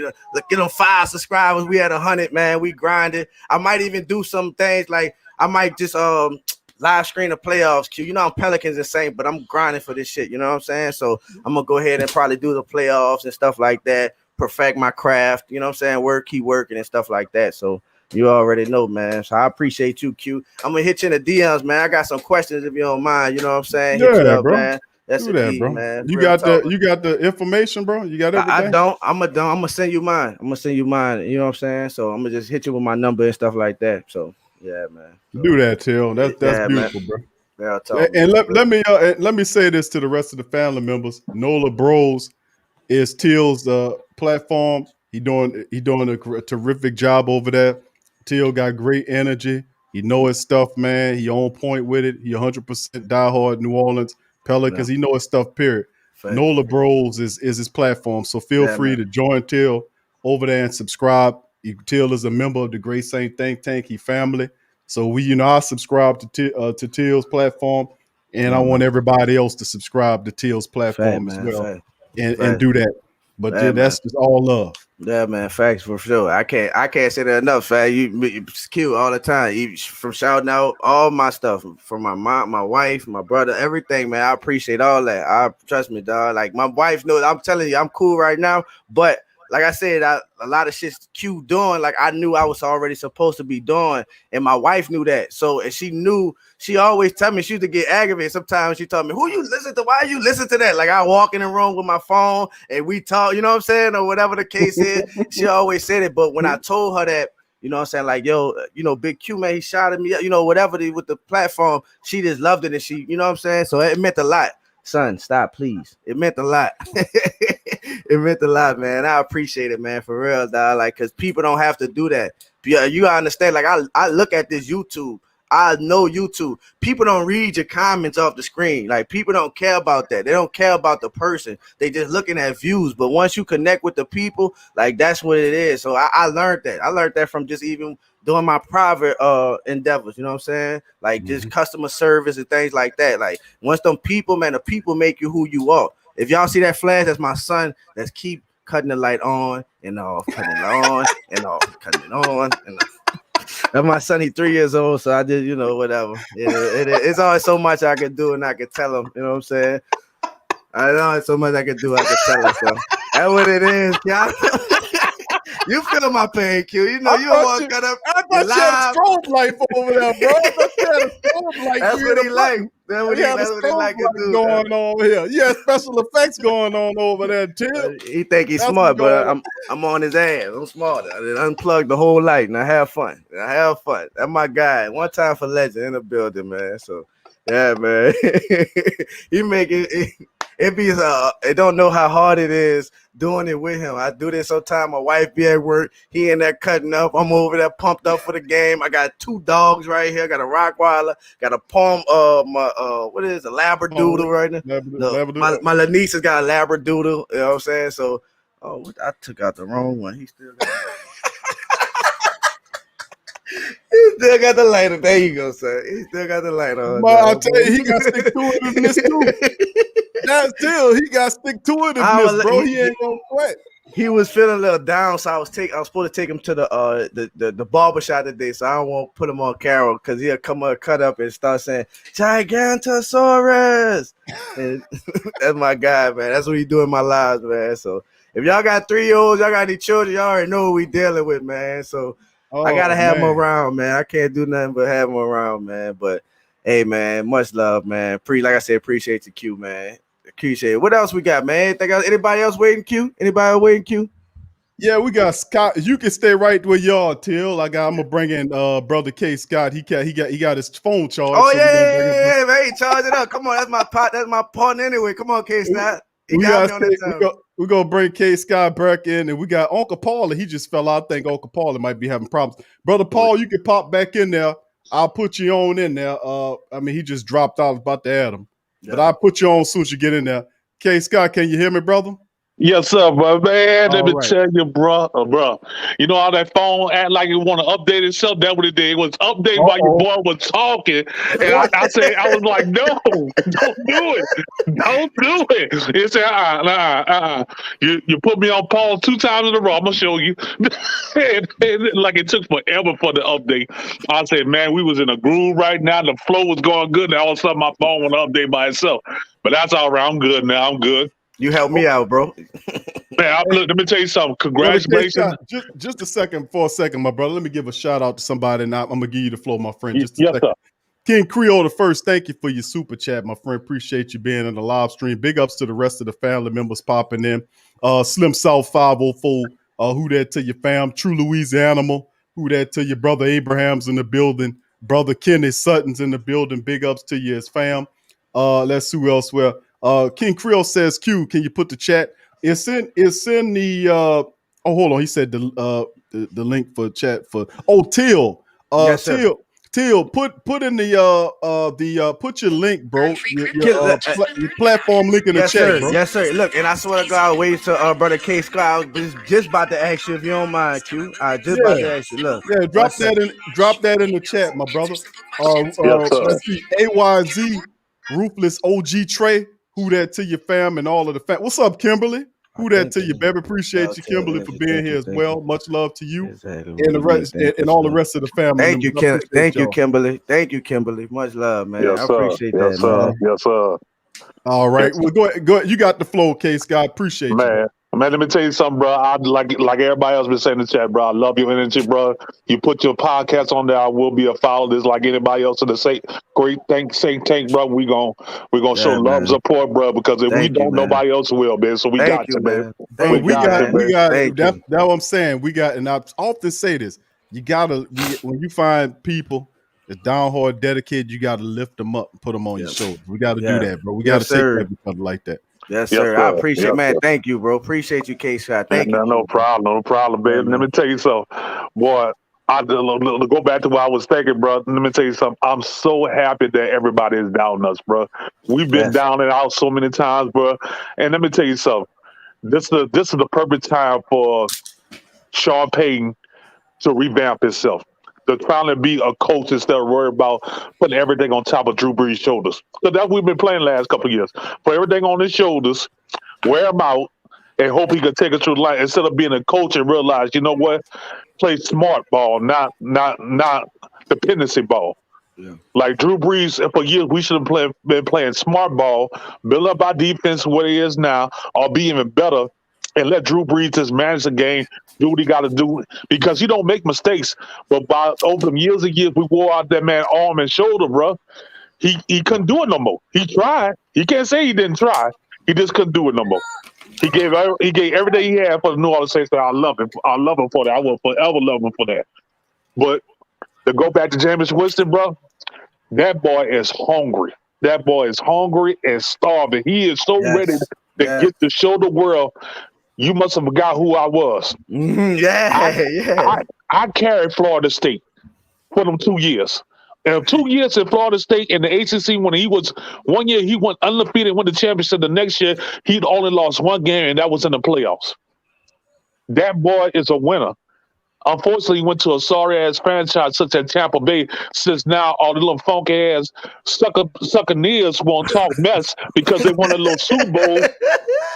get them 5 subscribers, we at 100, man. We grinded. I might even do some things like I might just live screen the playoffs, Q. You know I'm Pelicans insane, but I'm grinding for this shit. You know what I'm saying? So I'm gonna go ahead and probably do the playoffs and stuff like that. Perfect my craft, you know what I'm saying? Keep working and stuff like that. So you already know, man. So I appreciate you, Q. I'm gonna hit you in the DMs, man. I got some questions if you don't mind. You know what I'm saying? Yeah, hit you up, bro. Man. That's do that, key, bro. Man. You got the information, bro. You got everything. I don't. I'm gonna send you mine. You know what I'm saying? So I'm gonna just hit you with my number and stuff like that. So yeah, man. So, do that, Till. That's beautiful, man. bro. And let me say this to the rest of the family members. NOLA Bros is Till's platform. He doing a terrific job over there. Till got great energy. He know his stuff, man. He on point with it. He 100% diehard New Orleans Pelicans. He know his stuff, period. NOLA Bros is his platform. So feel free to join Till over there and subscribe. Till is a member of the Great Saint Think Tank. He family. So I subscribe to Till's platform, and I want everybody else to subscribe to Till's platform as well. And do that. But that's just all love. Yeah, man, facts for sure. I can't say that enough, fam. You Q all the time. From shouting out all my stuff from my mom, my wife, my brother, everything, man. I appreciate all that. Trust me, dog. Like my wife knows. I'm telling you, I'm cool right now. But like I said, a lot of shit Q doing, like I knew I was already supposed to be doing, and my wife knew that. So, and she knew, she always tell me, she used to get aggravated. Sometimes she told me, who you listen to? Why you listen to that? Like I walk in the room with my phone and we talk, you know what I'm saying? Or whatever the case is. She always said it. But when I told her that, you know what I'm saying? Like, yo, Big Q, man, he shot at me, whatever with the platform, she just loved it. And she, you know what I'm saying? So it meant a lot. Son, stop, please. It meant a lot. It meant a lot, man. I appreciate it, man, for real, dog. Like, because people don't have to do that. You understand? Like, I look at this YouTube. I know YouTube. People don't read your comments off the screen. Like, people don't care about that. They don't care about the person. They just looking at views. But once you connect with the people, like, that's what it is. So I learned that. I learned that from just even doing my private endeavors, you know what I'm saying? Like just customer service and things like that. Like once them people, man, the people make you who you are. If y'all see that flash, that's my son. That's keep cutting the light on and off, cutting it on and off, cutting it on and off. That's my son. He's 3 years old, so I did, whatever. It's always so much I can do and I can tell him. You know what I'm saying? I know it's so much I can do. I can tell him. So that's what it is, y'all. You feel my pain, Q. You know I you thought want you- to cut up. I You thought you had a live. strobe light over there, bro. I thought you had a strobe light. That's what he like. That's what he like to do. going on here. You had special effects going on over there, Till. He think he's That's smart, what's going but I'm on his ass. I'm smart. I did unplug the whole light and I have fun. That's my guy. One time for legend in the building, man. So yeah, man. He make it. It be I don't know how hard it is doing it with him. I do this sometimes. My wife be at work. He in there cutting up. I'm over there pumped up for the game. I got 2 dogs right here. Got a Rottweiler. Got a palm. What is a Labradoodle right now? My little niece has got a Labradoodle. You know what I'm saying? So, I took out the wrong one. He still got. He still got the lighter. There you go, sir. He still got the light on. I'll tell you, he got to stick to it in this too. That's still, he got to stick to it in this, bro. He ain't gonna quit. He was feeling a little down, so I was supposed to take him to the barbershop today, so I don't want to put him on camera because he'll come up, cut up, and start saying Gigantosaurus. And that's my guy, man. That's what he do in my lives, man. So if y'all got 3-year-olds, y'all got any children, y'all already know what we dealing with, man. So I gotta have him around, man. I can't do nothing but have him around, man. But hey, man, much love, man. Like I said, appreciate the Q, man. Appreciate it. What else we got, man? Anybody else waiting, Q? Anybody waiting, Q? Yeah, we got Scott. You can stay right where y'all, Till. I'm gonna bring in brother K. Scott. He got his phone charged. Oh yeah, man. Charge it up. Come on, that's my partner anyway. Come on, K. Scott. We're gonna bring K. Scott back in, and we got Uncle Paul. He just fell out. I think Uncle Paul might be having problems. Brother Paul, you can pop back in there. I'll put you on in there. He just dropped out. I was about to add him. Yeah. But I'll put you on as soon as you get in there. K. Scott, can you hear me, brother? Yes, sir, bro. Man, let me tell you, bro. You know how that phone act like it want to update itself? That's what it did. It was updated while your boy was talking. And I was like, no, don't do it. Don't do it. It said, You put me on pause 2 times in a row. I'm going to show you. Like it took forever for the update. I said, man, we was in a groove right now. The flow was going good. And all of a sudden, my phone went to update by itself. But that's all right. I'm good now. I'm good. You helped me out, bro. Man, look, let me tell you something. Congratulations. Just a second, my brother. Let me give a shout out to somebody, and I'm gonna give you the floor, my friend. Just a second. Sir. King Creole the first, thank you for your super chat, my friend. Appreciate you being in the live stream. Big ups to the rest of the family members popping in. Slim South 504, who that to your fam? True Louisiana, who that to your brother Abraham's in the building. Brother Kenny Sutton's in the building. Big ups to you, his fam. Let's see who else. King Creole says, Q, can you put the chat? It's in the hold on. He said the link for chat for Till. Yes, Till, put in the put your link, bro. Your platform link in the chat, bro. Yes, sir. Look, and I swear to God, wait till brother K. Scott. I was just about to ask you if you don't mind, Q. About to ask you. Look, drop that in the chat, my brother. Let's see, AYZ, Ruthless OG Trey. Who that to your fam and all of the fam? What's up, Kimberly? Who that to you, baby? Appreciate you, Kimberly, for being here as well. Much love to you and the rest and all the rest of the family. Thank you, Kimberly. Thank you, Kimberly. Much love, man. Yes, I appreciate that, man. Yes, sir. All right, well, go ahead. You got the flow, K. Scott. Appreciate you, man. Man, let me tell you something, bro. I like everybody else been saying in the chat, bro. I love your energy, bro. You put your podcast on there, I will be a follow. This like anybody else in the say great tank, bro. We gonna show love, support, bro. Because if we don't, nobody else will, man. So we got you, man. We got. That's what I'm saying. We got, and I often say this: you gotta when you find people that's down hard, dedicated, you gotta lift them up and put them on your shoulders. We gotta do that, bro. We gotta take care of each other like that. Yes, sir. I appreciate, man. Thank you, bro. Appreciate you, K-Shot. Thank you. No problem, baby. Let me tell you something, boy. To go back to what I was thinking, bro. Let me tell you something. I'm so happy that everybody is down us, bro. We've been down and out so many times, bro. And let me tell you something. This is the perfect time for Sean Payton to revamp himself. They're trying to be a coach instead of worried about putting everything on top of Drew Brees' shoulders. So that's what we've been playing the last couple of years. Put everything on his shoulders, wear him out, and hope he can take us through the line instead of being a coach and realize, you know what? Play smart ball, not dependency ball. Yeah. Like Drew Brees, for years, we should have been playing smart ball, build up our defense what it is now, or be even better and let Drew Brees just manage the game, do what he got to do, because he don't make mistakes. But over the years and years, we wore out that man arm and shoulder, bro. He couldn't do it no more. He tried. He can't say he didn't try. He just couldn't do it no more. He gave everything he had for the New Orleans Saints. I love him. I love him for that. I will forever love him for that. But to go back to Jameis Winston, bro, that boy is hungry. That boy is hungry and starving. He is so ready to get to show the world, you must have forgot who I was. I carried Florida State for them 2 years. And 2 years in Florida State in the ACC, when he was 1 year, he went undefeated, won the championship. The next year, he'd only lost one game, and that was in the playoffs. That boy is a winner. Unfortunately, he went to a sorry-ass franchise such as Tampa Bay, since now all the little funky-ass succaneers won't talk mess because they won a little Super Bowl.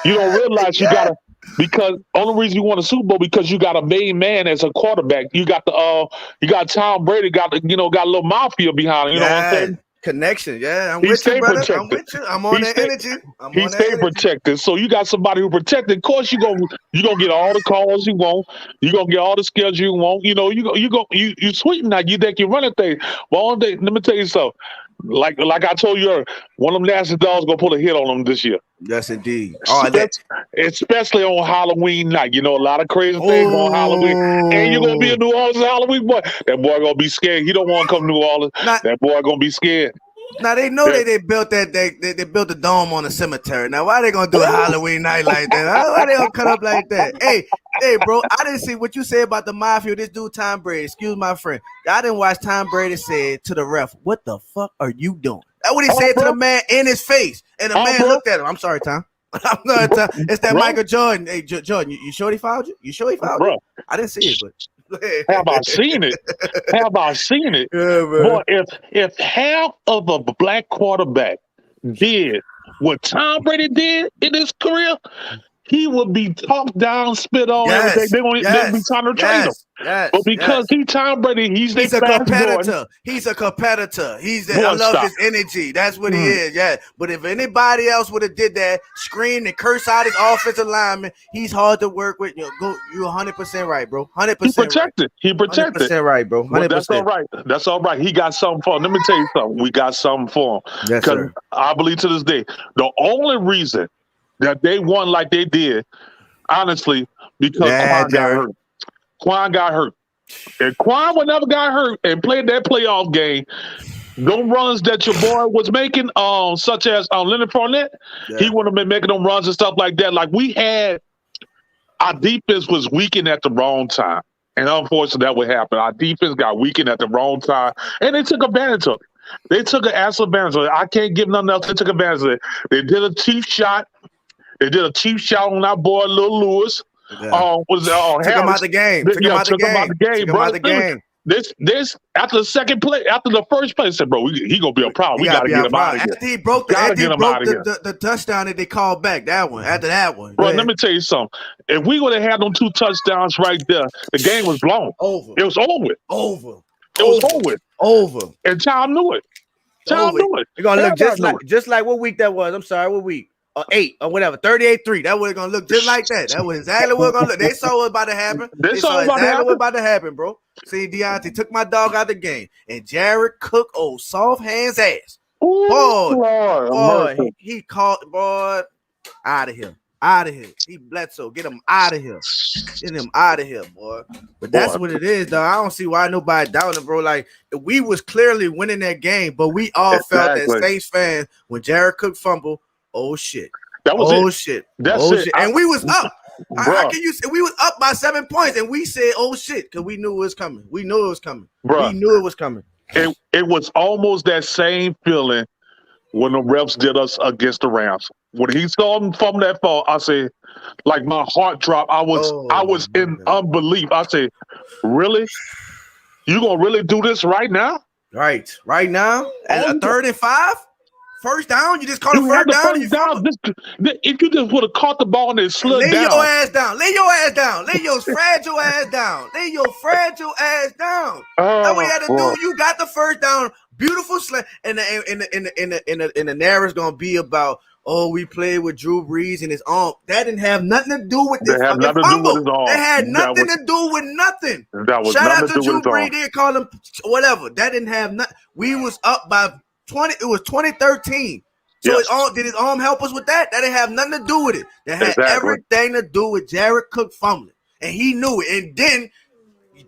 You don't realize you got to, because only reason you won a Super Bowl because you got a main man as a quarterback. You got Tom Brady, got a little mafia behind him. You know what I'm saying? Connection, I'm with you, brother. I'm with you. I'm on that energy. He stay protected. So you got somebody who protected. Of course, you gonna get all the calls you want. You gonna get all the skills you want. You know, you sweeten that. You think you running things. Well, let me tell you something. Like I told you earlier, one of them nasty dogs gonna put a hit on them this year. Yes, indeed. Especially on Halloween night. You know, a lot of crazy things on Halloween. And you're gonna be in New Orleans on Halloween, boy. That boy gonna be scared. He don't want to come to New Orleans. That boy gonna be scared. Now they know they built that they built a dome on a cemetery. Now why they gonna do a Halloween night like that? Why they gonna cut up like that? Hey, bro, I didn't see what you said about the mafia. This dude Tom Brady, excuse my friend. I didn't watch Tom Brady say to the ref, "What the fuck are you doing?" That's what he said to the man in his face, and the man looked at him. I'm sorry, Tom. I'm sorry, Tom. It's that Michael Jordan. Hey, Jordan, you sure he fouled you? You sure he fouled you? I didn't see it, but. Have I seen it? Have I seen it? Yeah, boy, if half of a black quarterback did what Tom Brady did in his career, he would be talked down, spit on, everything. They'd be trying to trade him. But because he's Tom Brady, he's a competitor. He's a competitor. I love his energy. That's what he is. Yeah. But if anybody else would have did that, screamed and cursed out his offensive lineman, he's hard to work with. You're 100% right, bro. 100%. He protected. 100% right, bro. 100%. Well, that's all right. That's all right. He got something for him. Let me tell you something. We got something for him. Yes, sir. I believe to this day, the only reason that they won like they did, honestly, because Quan got hurt. If Quan would never got hurt and played that playoff game, those runs that your boy was making, such as Leonard Fournette, he wouldn't have been making them runs and stuff like that. Like our defense was weakened at the wrong time. And unfortunately, that would happen. Our defense got weakened at the wrong time, and they took advantage of it. They took an absolute advantage of it. I can't give nothing else. They took advantage of it. They did a cheap shot. They did a cheap shot on our boy, Lil Lewis. Took him out the game. Took him out the game. This after the second play, after the first play, said, "Bro, he gonna be a problem. We gotta get him out of here." After he broke the touchdown that they called back, after that one. Bro, let me tell you something. If we would have had them 2 touchdowns right there, the game was blown. Over. It was over with. It was over with. Over. And Tom knew it. Tom knew it. It's gonna look just like what week that was. I'm sorry, what week? 8 or whatever, 38-3. That was gonna look just like that. That was exactly what gonna look. They saw what about to happen. They saw exactly what about to happen, bro. See, Deontay took my dog out of the game, and Jared Cook, soft hands ass. Boy, he caught boy out of here. He Bledsoe, get him out of here. Get him out of here, boy. But that's what it is, though. I don't see why nobody doubting, bro. Like we was clearly winning that game, but we all felt as Saints fans when Jared Cook fumbled. Oh shit! That was it. Shit! That's it. And we was up. How can you say we was up by 7 points and we said, "Oh shit," because we knew it was coming. We knew it was coming. We knew it was coming. It was almost that same feeling when the refs did us against the Rams. When he saw him from that fall, I said, like my heart dropped. I was in unbelief. I said, "Really? You gonna really do this right now? Right now? At a 3rd and 5." First down, you just caught a first down. If you just would have caught the ball and it slid down. Lay your ass down. Lay your fragile ass down. That's what you had to do. You got the first down. Beautiful slant. And the narrative's gonna be about oh, we played with Drew Brees and his arm. That didn't have nothing to do with this That had fucking nothing to do with fumble. his arm. That had That nothing was- to do with nothing. That was Shout nothing out to to do Drew with his arm. Brees. They call him whatever. That didn't have nothing. We was up by 20. It was 2013. So Yes. did his arm help us with that? That didn't have nothing to do with it. That had Exactly. everything to do with Jared Cook fumbling, and he knew it. And then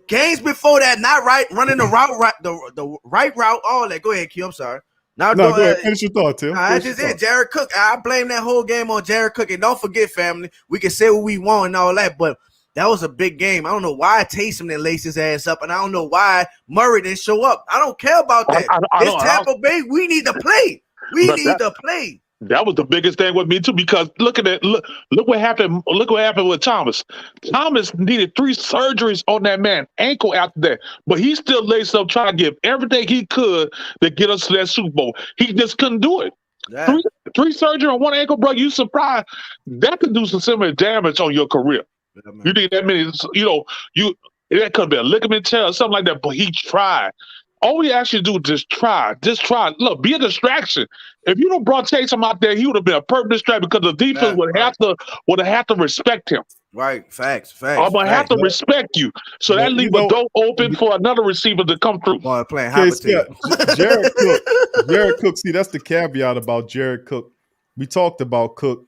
games before that, not right, running the right route, all that. Go ahead, Q. I'm sorry. Now No, go ahead. Finish your thought, Tim. That's Finish just your it. thought. Jared Cook. I blame that whole game on Jared Cook. And don't forget, family, we can say what we want and all that, but that was a big game. I don't know why Taysom didn't lace his ass up, and I don't know why Murray didn't show up. I don't care about that. I This don't- Tampa Bay, we need to play. We But need to play. That was the biggest thing with me too, because look what happened. Look what happened with Thomas. Thomas needed 3 surgeries on that man's ankle after that, but he still laced up trying to give everything he could to get us to that Super Bowl. He just couldn't do it. Yeah. Three surgery on one ankle, bro. You surprised? That could do some similar damage on your career. Yeah, man. You need that many, that could be a ligament tear or something like that, but he tried. All we ask you to do is just try. Just try. Look, be a distraction. If you don't brought Taysom out there, he would have been a perfect distraction because the defense Yeah, would have to respect him. Right. Facts. I'm gonna have to respect you. So that But, leave a door open for another receiver to come through. Boy, playing Okay, Habitator. Jared Cook. See, that's the caveat about Jared Cook. We talked about Cook,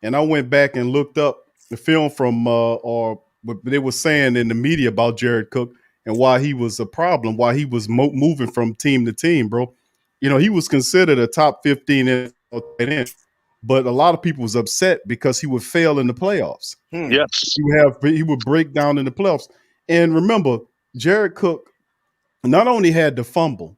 and I went back and looked up the film from or what they were saying in the media about Jared Cook and why he was a problem, why he was moving from team to team, bro. You know, he was considered a top 15 NFL tight end, but a lot of people was upset because he would fail in the playoffs. Yes. He would break down in the playoffs. And remember, Jared Cook not only had the fumble,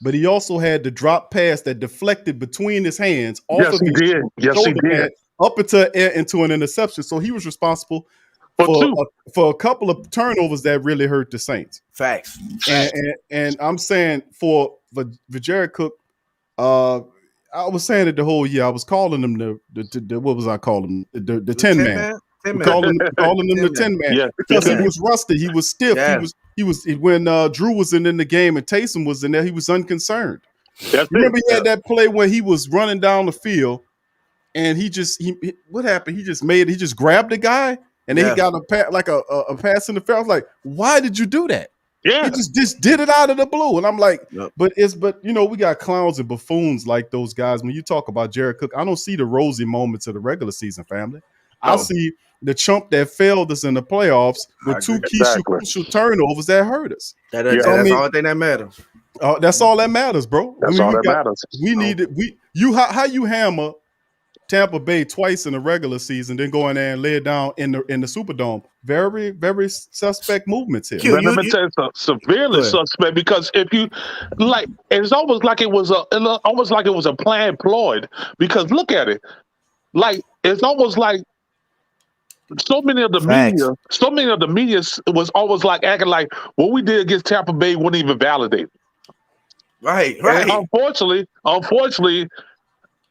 but he also had the drop pass that deflected between his hands. Yes, he did. Yes, he did. Up into an interception. So he was responsible for a couple of turnovers that really hurt the Saints. Facts. And I'm saying for Jared Cook, I was saying it the whole year. I was calling him the what was I calling him? The 10 man. Calling him the 10 man. Yeah, because he was rusty. He was stiff. Yeah. He was when Drew was in the game and Taysom was in there, he was unconcerned. That's Remember it. he had that play where he was running down the field and what happened? He just grabbed the guy and then he got a pass in the field. I was like, why did you do that? Yeah. He just did it out of the blue. And I'm like, Yep. but we got clowns and buffoons like those guys. When you talk about Jared Cook, I don't see the rosy moments of the regular season, family. I see the chump that failed us in the playoffs with 2 key crucial turnovers that hurt us. That's the only thing that matters. That's all that matters, bro. That's all that matters. We need it. How you hammer Tampa Bay twice in the regular season, then go in there and lay it down in the Superdome. Very, very suspect movements here. Let me tell you, severely suspect, because if you it's almost like it was a plan employed. Because look at it, it's almost like so many of the media was always like acting like what we did against Tampa Bay wasn't even validated. Right. And unfortunately,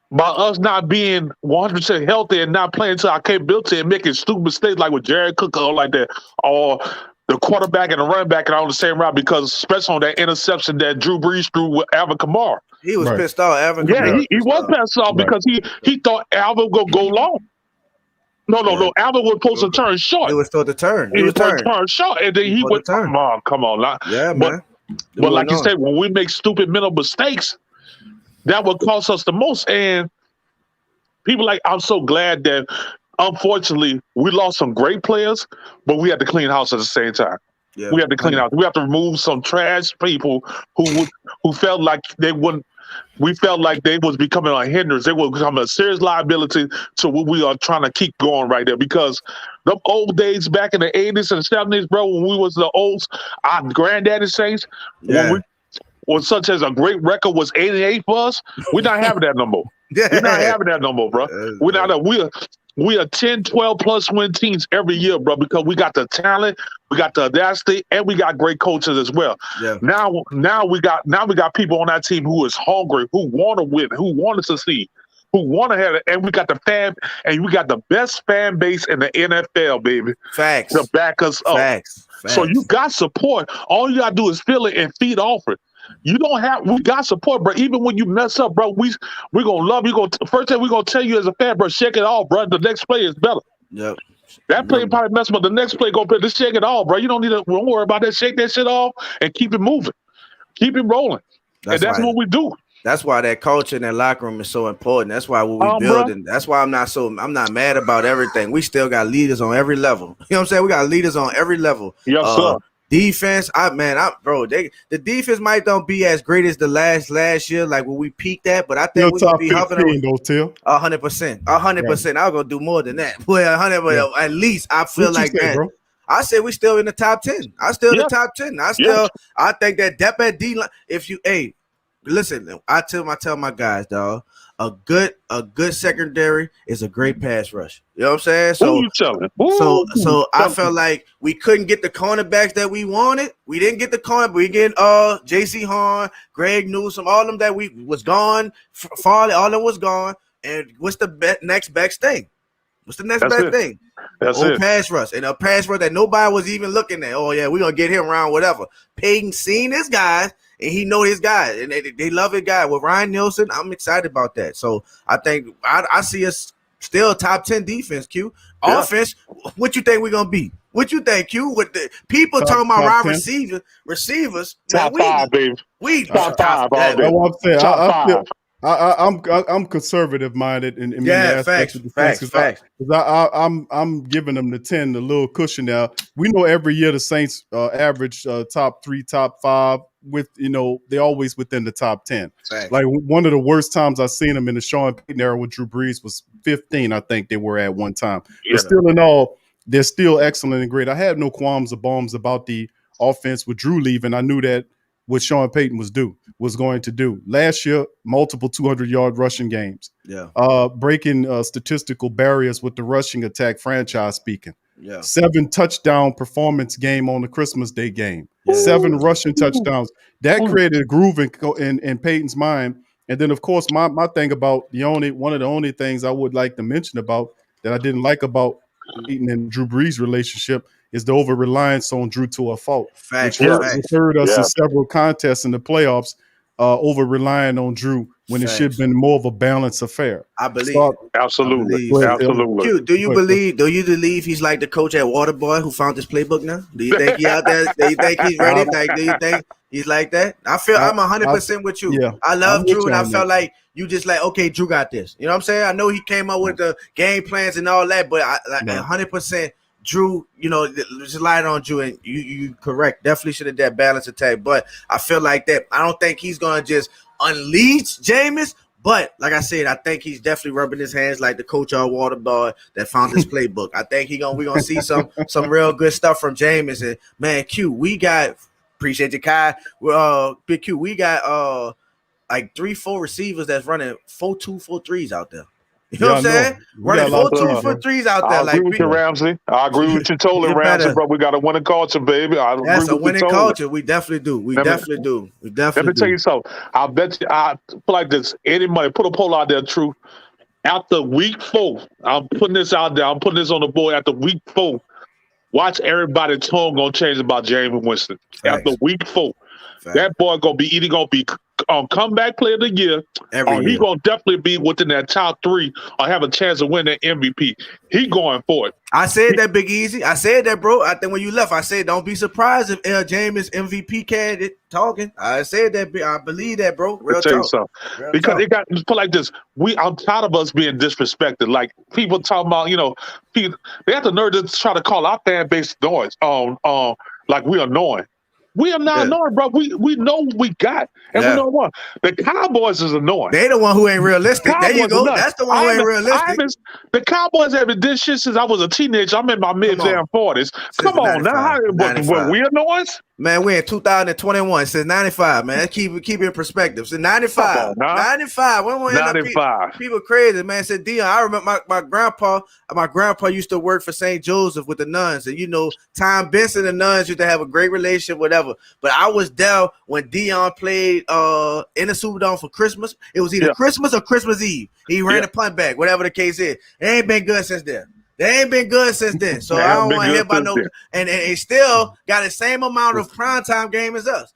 by us not being 100% healthy and not playing to our capability and making stupid mistakes like with Jared Cook or like that, or the quarterback and the running back are on the same route, because especially on that interception that Drew Brees threw with Alvin Kamara. He was pissed off. He was pissed off because he thought Alvin would go long. No. Alvin was supposed to turn short. It was supposed to turn. He was supposed to turn short, and then he went, come on. Yeah, man. But like you said, when we make stupid mental mistakes, that would cost us the most. And people I'm so glad that, unfortunately, we lost some great players, but we had to clean house at the same time. Yeah. We have to clean out. We have to remove some trash people who felt like they wouldn't. We felt like they was becoming a hindrance. They were becoming a serious liability to what we are trying to keep going right there. Because the old days back in the 80s and 70s, bro, when we was the olds, our granddaddy Saints, when such as a great record was 88 for us, we're not having that no more. We're not having that no more, bro. We're not. We are 10, 12 plus win teams every year, bro, because we got the talent, we got the audacity, and we got great coaches as well. Yeah. Now we got people on our team who is hungry, who want to win, who want to succeed, who want to have it, and we got the best fan base in the NFL, baby. Facts. To back us up. Facts. So you got support. All you gotta do is feel it and feed off it. You don't have. We got support, bro. Even when you mess up, bro, we gonna love you. First thing we gonna tell you as a fan, bro, shake it off, bro. The next play is better. Yep. That play probably messed up. The next play gonna play. Just shake it off, bro. You don't need to. Don't worry about that. Shake that shit off and keep it moving. Keep it rolling. That's what we do. That's why that culture in that locker room is so important. That's why what we building. Bro. That's why I'm not mad about everything. We still got leaders on every level. You know what I'm saying? We got leaders on every level. Yes, sir. Defense, the defense might don't be as great as the last year, like when we peaked at, but I think we're gonna be hovering 100%. 100%. I'll go do more than that. Well, 100, at least I feel like that. Bro? I say we still in the top 10. I still in the top 10. I think that depth at D line. If you listen, I tell my guys, dog. A good secondary is a great pass rush. You know what I'm saying? So, who you telling? So I felt like we couldn't get the cornerbacks that we wanted. We didn't get the corner. We get J.C. Horn, Greg Newsome, all of them that we was gone. Farley, all of them was gone. And what's the next best thing? What's the next best thing? That's it. Pass rush. And a pass rush that nobody was even looking at. Oh, yeah, we're going to get him around, whatever. Peyton seen his guys, and he know his guys. And they love his guy. With Ryan Nielsen, I'm excited about that. So I think I see us still top 10 defense, Q. Yeah. Offense, what you think we're going to be? What you think, Q? With the people talking about our receivers. Top five, baby. We top five. That's what I'm saying. Top five. I'm conservative minded in many aspects of defense because I'm giving them the 10 a little cushion now. We know every year the Saints average top 3, top 5 with they're always within the top 10. Facts. Like one of the worst times I've seen them in the Sean Payton era with Drew Brees was 15. I think they were at one time. Yeah. But still in all, they're still excellent and great. I had no qualms or bombs about the offense with Drew leaving. I knew that what Sean Payton was going to do. Last year, multiple 200-yard rushing games. Yeah. Breaking statistical barriers with the rushing attack, franchise speaking. Yeah. 7 touchdown performance game on the Christmas Day game. Yeah. 7 rushing touchdowns. That created a groove in Payton's mind. And then, of course, my thing about one of the only things I would like to mention about that I didn't like about Payton and Drew Brees' relationship is the over-reliance on Drew to a fault. Facts. Which hurt us in several contests in the playoffs, over-relying on Drew when it should have been more of a balanced affair. I believe. Absolutely. Q, do you believe he's like the coach at Waterboy who found his playbook now? Do you think he out there? Do you think he's ready? Do you think he's like that? I'm 100% with you. Yeah, I love Drew, and I felt like you just like, okay, Drew got this. You know what I'm saying? I know he came up with the game plans and all that, but 100%. Drew, just light on Drew, and you correct. Definitely should have that balance attack, but I feel like that. I don't think he's gonna just unleash Jameis, but like I said, I think he's definitely rubbing his hands like the coach of Waterboy that found his playbook. I think we're gonna see some real good stuff from Jameis. And man, Q, we got appreciate you, Kai. Big Q, we got like 3-4 receivers that's running 4-2, 4-3s out there. You know what I'm saying? Running 4-2, 4-3s out there. I agree with you, Ramsey. I agree with you totally, Ramsey, bro. We got a winning culture, baby. That's a winning culture. We definitely do. Let me tell you something. I bet you, I feel like this. Any money, put a poll out there, True. After week 4, I'm putting this out there. I'm putting this on the board. After week 4, watch everybody's tone gonna change about Jameis Winston. Facts. After week 4. That boy gonna be comeback player of the year. He gonna definitely be within that top 3 or have a chance to win that MVP. He going for it. I said that, Big Easy. I said that, bro. I think when you left, I said don't be surprised if Jameis MVP candidate talking. I said that. I believe that, bro. Real talk. Because it got put like this. I'm tired of us being disrespected. Like people talking about, people, they have the nerve to try to call our fan base noise. Like we annoying. We are not annoying, bro. We know what we got, and we know what the Cowboys is annoying. They the one who ain't realistic. There you go. That's the one who ain't realistic. The Cowboys have been this shit since I was a teenager. I'm in my mid-damn 40s. Come on now, what we annoying? Man, we're in 2021. Since 95, man. Keep it in perspective. Since 95. 95. When we 95. People crazy, man. Said Dion. I remember my grandpa used to work for St. Joseph with the nuns. And Tom Benson and the nuns used to have a great relationship, whatever. But I was there when Dion played in the Superdome for Christmas. It was either Christmas or Christmas Eve. He ran a punt back, whatever the case is. It ain't been good since then. They ain't been good since then. So I don't want to hear about no – and he still got the same amount of primetime game as us.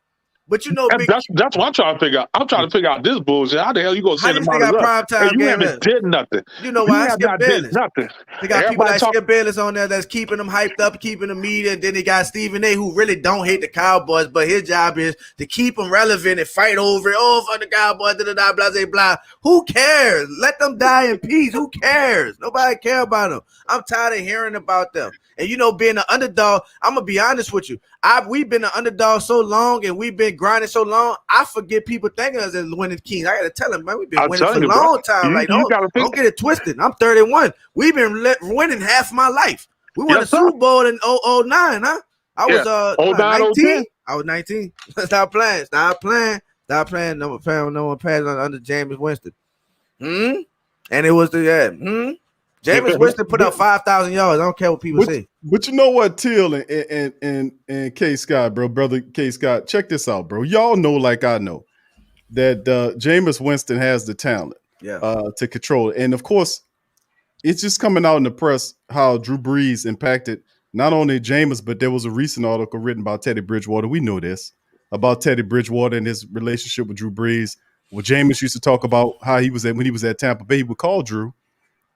But you know, And that's what I'm trying to figure out. I'm trying to figure out this bullshit. How the hell you gonna how say the you think our monitor? prime Hey, time you game haven't is? did nothing. You know You why? have Skip not did Bayless. nothing. They got people Everybody like talk. Skip Bayless on there that's keeping them hyped up, keeping the media, and then they got Stephen A. who really don't hate the Cowboys, but his job is to keep them relevant and fight over it. Oh, for the Cowboys, blah, blah, blah, blah. Who cares? Let them die in peace. Who cares? Nobody care about them. I'm tired of hearing about them. And you know, being an underdog, I'm gonna be honest with you. We've been an underdog so long, and we've been grinding so long. I forget people thinking us as winning kings. I gotta tell them, man, we've been I'm winning for telling a you, bro. long time. Like, You gotta don't get it twisted. I'm 31. We've been winning half my life. We won Yes, a sir. Super Bowl in 2009, huh? I was 09, 010. 19. I was 19. Stop playing. No one passed under Jameis Winston. And it was Jameis Winston put up 5,000 yards. I don't care what people say. But you know what, Till and K Scott, brother K Scott, check this out, bro. Y'all know, like I know, that Jameis Winston has the talent to control it. And of course, it's just coming out in the press how Drew Brees impacted not only Jameis, but there was a recent article written about Teddy Bridgewater. We know this about Teddy Bridgewater and his relationship with Drew Brees. Well, Jameis used to talk about how when he was at Tampa Bay, he would call Drew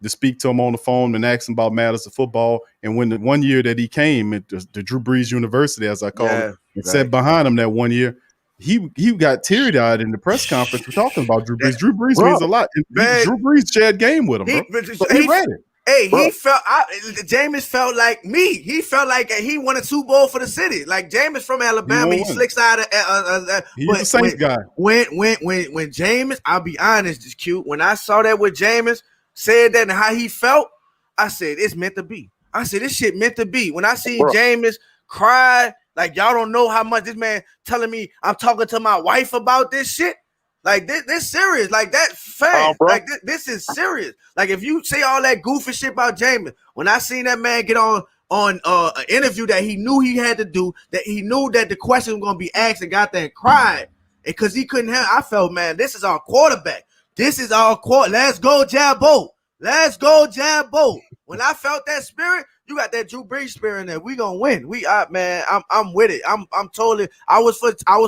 to speak to him on the phone and ask him about matters of football. And when the one year that he came at the Drew Brees University, as I call it, and sat behind him that one year, he got teary-eyed in the press conference. We're talking about Drew Brees. Drew Brees means a lot. Drew Brees shared game with him, bro. He read it. Hey, Jameis felt like me. He felt like he won a Super Bowl for the city. Like Jameis from Alabama, he slicks out of. He's a Saints guy. When Jameis, I'll be honest, it's cute. When I saw that with Jameis, said that and how he felt, I said it's meant to be. I said this shit meant to be. When I seen Jameis cry, like y'all don't know how much this man telling me I'm talking to my wife about this shit. Like this serious. Like that fan. Like this is serious. Like if you say all that goofy shit about Jameis, when I seen that man get on an interview that he knew he had to do, that he knew that the question was gonna be asked and got there and cried, because he couldn't have. I felt, man, this is our quarterback. This is our quarter. Let's go, Jabbo. Let's go, Jabbo. When I felt that spirit, you got that Drew Brees spirit in there. We gonna win. I'm with it. I'm totally. I was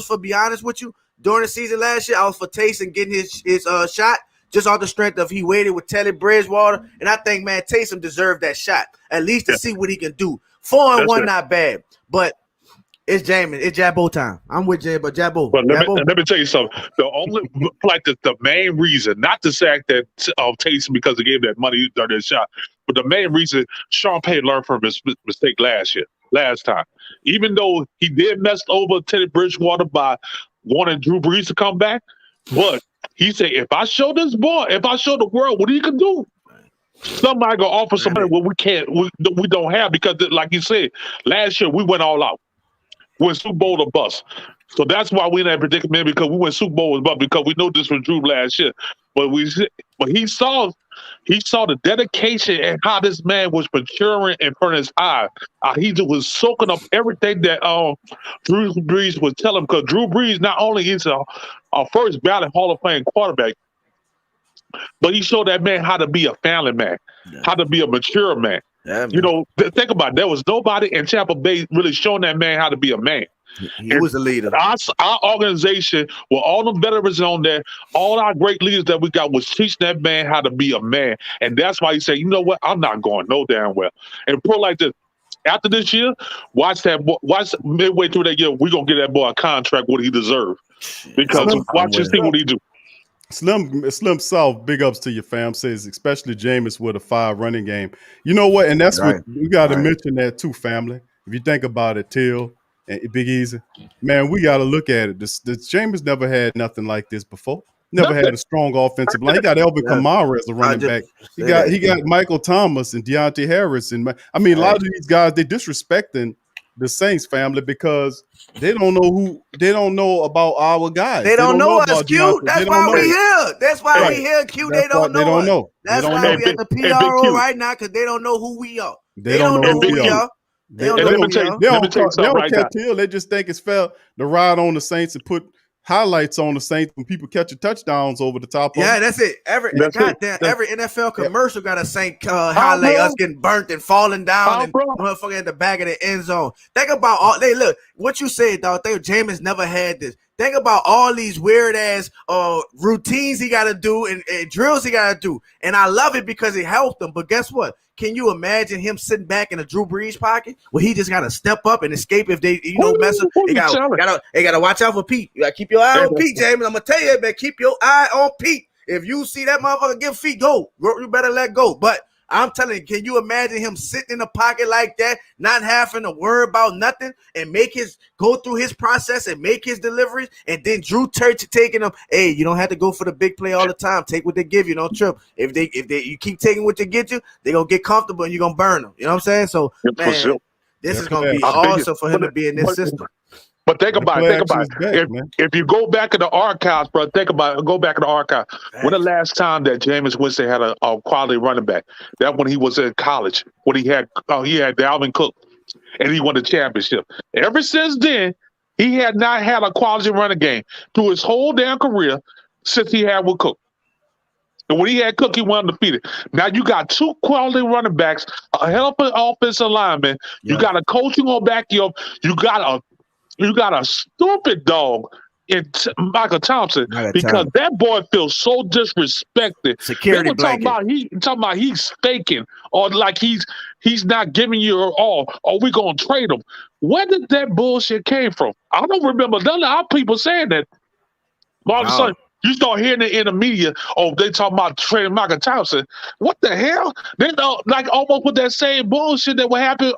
for be honest with you. During the season last year, I was for Taysom getting his shot just off the strength of he waited with Teddy Bridgewater, and I think, man, Taysom deserved that shot at least to see what he can do. 4-1, not bad, but it's Jamin. It's Jabbo time. I'm with Jay, but Jabbo. But let me tell you something. The only the main reason, not the fact that Taysom because he gave that money or that shot, but the main reason Sean Payton learned from his mistake last time. Even though he did mess over Teddy Bridgewater by wanting Drew Brees to come back, but he said, if I show the world what he can do, somebody gonna offer somebody what we don't have, because like you said, last year we went all out. Went Super Bowl or bust. So that's why we in that predicament, because we went Super Bowl or bust, because we know this was Drew last year. But he saw the dedication and how this man was maturing in front of his eye. He was soaking up everything that Drew Brees was telling him, because Drew Brees not only is a first ballot Hall of Fame quarterback, but he showed that man how to be a family man, how to be a mature man. Yeah, you know, think about it. There was nobody in Tampa Bay really showing that man how to be a man. He was a leader. Our organization, with all the veterans on there, all our great leaders that we got, was teaching that man how to be a man. And that's why he said, you know what? I'm not going no damn well. And put like this, after this year, watch midway through that year, we're going to get that boy a contract what he deserves. Because watch and see what he do. Slim South, big ups to your fam, says especially Jameis with a 5 running game. You know what? And that's what we got to mention that too, family. If you think about it, Till and Big Easy, man, we got to look at it. This Jameis never had nothing like this before. Never had a strong offensive line. He got Elvin Kamara as a running back. He got Michael Thomas and Deontay Harris, and a lot of these guys, they disrespecting the Saints family because they don't know about our guys. They don't know us, Q. That's why we here. That's why we here, Q. They don't know. That's why we at the PRO right now, because they don't know who we are. They don't know who we are. They don't care Till. They just think it's fair to ride on the Saints and put highlights on the Saints when people catching touchdowns over the top of them. That's it. Every NFL commercial got a Saint highlight us getting burnt and falling down and motherfucker at the back of the end zone. Think about all look, what you said, dog. Think Jameis never had this. Think about all these weird ass routines he got to do and drills he got to do, and I love it because it helped him. But guess what? Can you imagine him sitting back in a Drew Brees pocket where he just got to step up and escape if they, mess up? They got to watch out for Pete. You got to keep your eye on Pete, James. I'm gonna tell you, man, keep your eye on Pete. If you see that motherfucker give feet, go. You better let go. But I'm telling you, can you imagine him sitting in a pocket like that, not having to worry about nothing, and go through his process and make his deliveries, and then Drew Church taking them. Hey, you don't have to go for the big play all the time. Take what they give you. Don't trip. If you keep taking what they get you, they're gonna get comfortable and you're gonna burn them. You know what I'm saying? So, man, this is gonna be awesome for him to be in this system. But think about it. If you go back in the archives, bro, go back in the archive. When the last time that Jameis Winston had a quality running back? That when he was in college, when he had Dalvin Cook, and he won the championship. Ever since then, he had not had a quality running game through his whole damn career since he had with Cook. And when he had Cook, he went undefeated. Now you got 2 quality running backs, a hell of an offensive lineman. Yeah. You got a coach who gonna back you up. You got a stupid dog in Michael Thompson because that boy feels so disrespected. Security blanket. Talking about he's faking or like he's not giving you all. Or we gonna trade him. Where did that bullshit came from? I don't remember none of our people saying that. All of a sudden, you start hearing it in the media. Oh, they talking about trading Michael Thompson. What the hell? They like almost with that same bullshit that would happen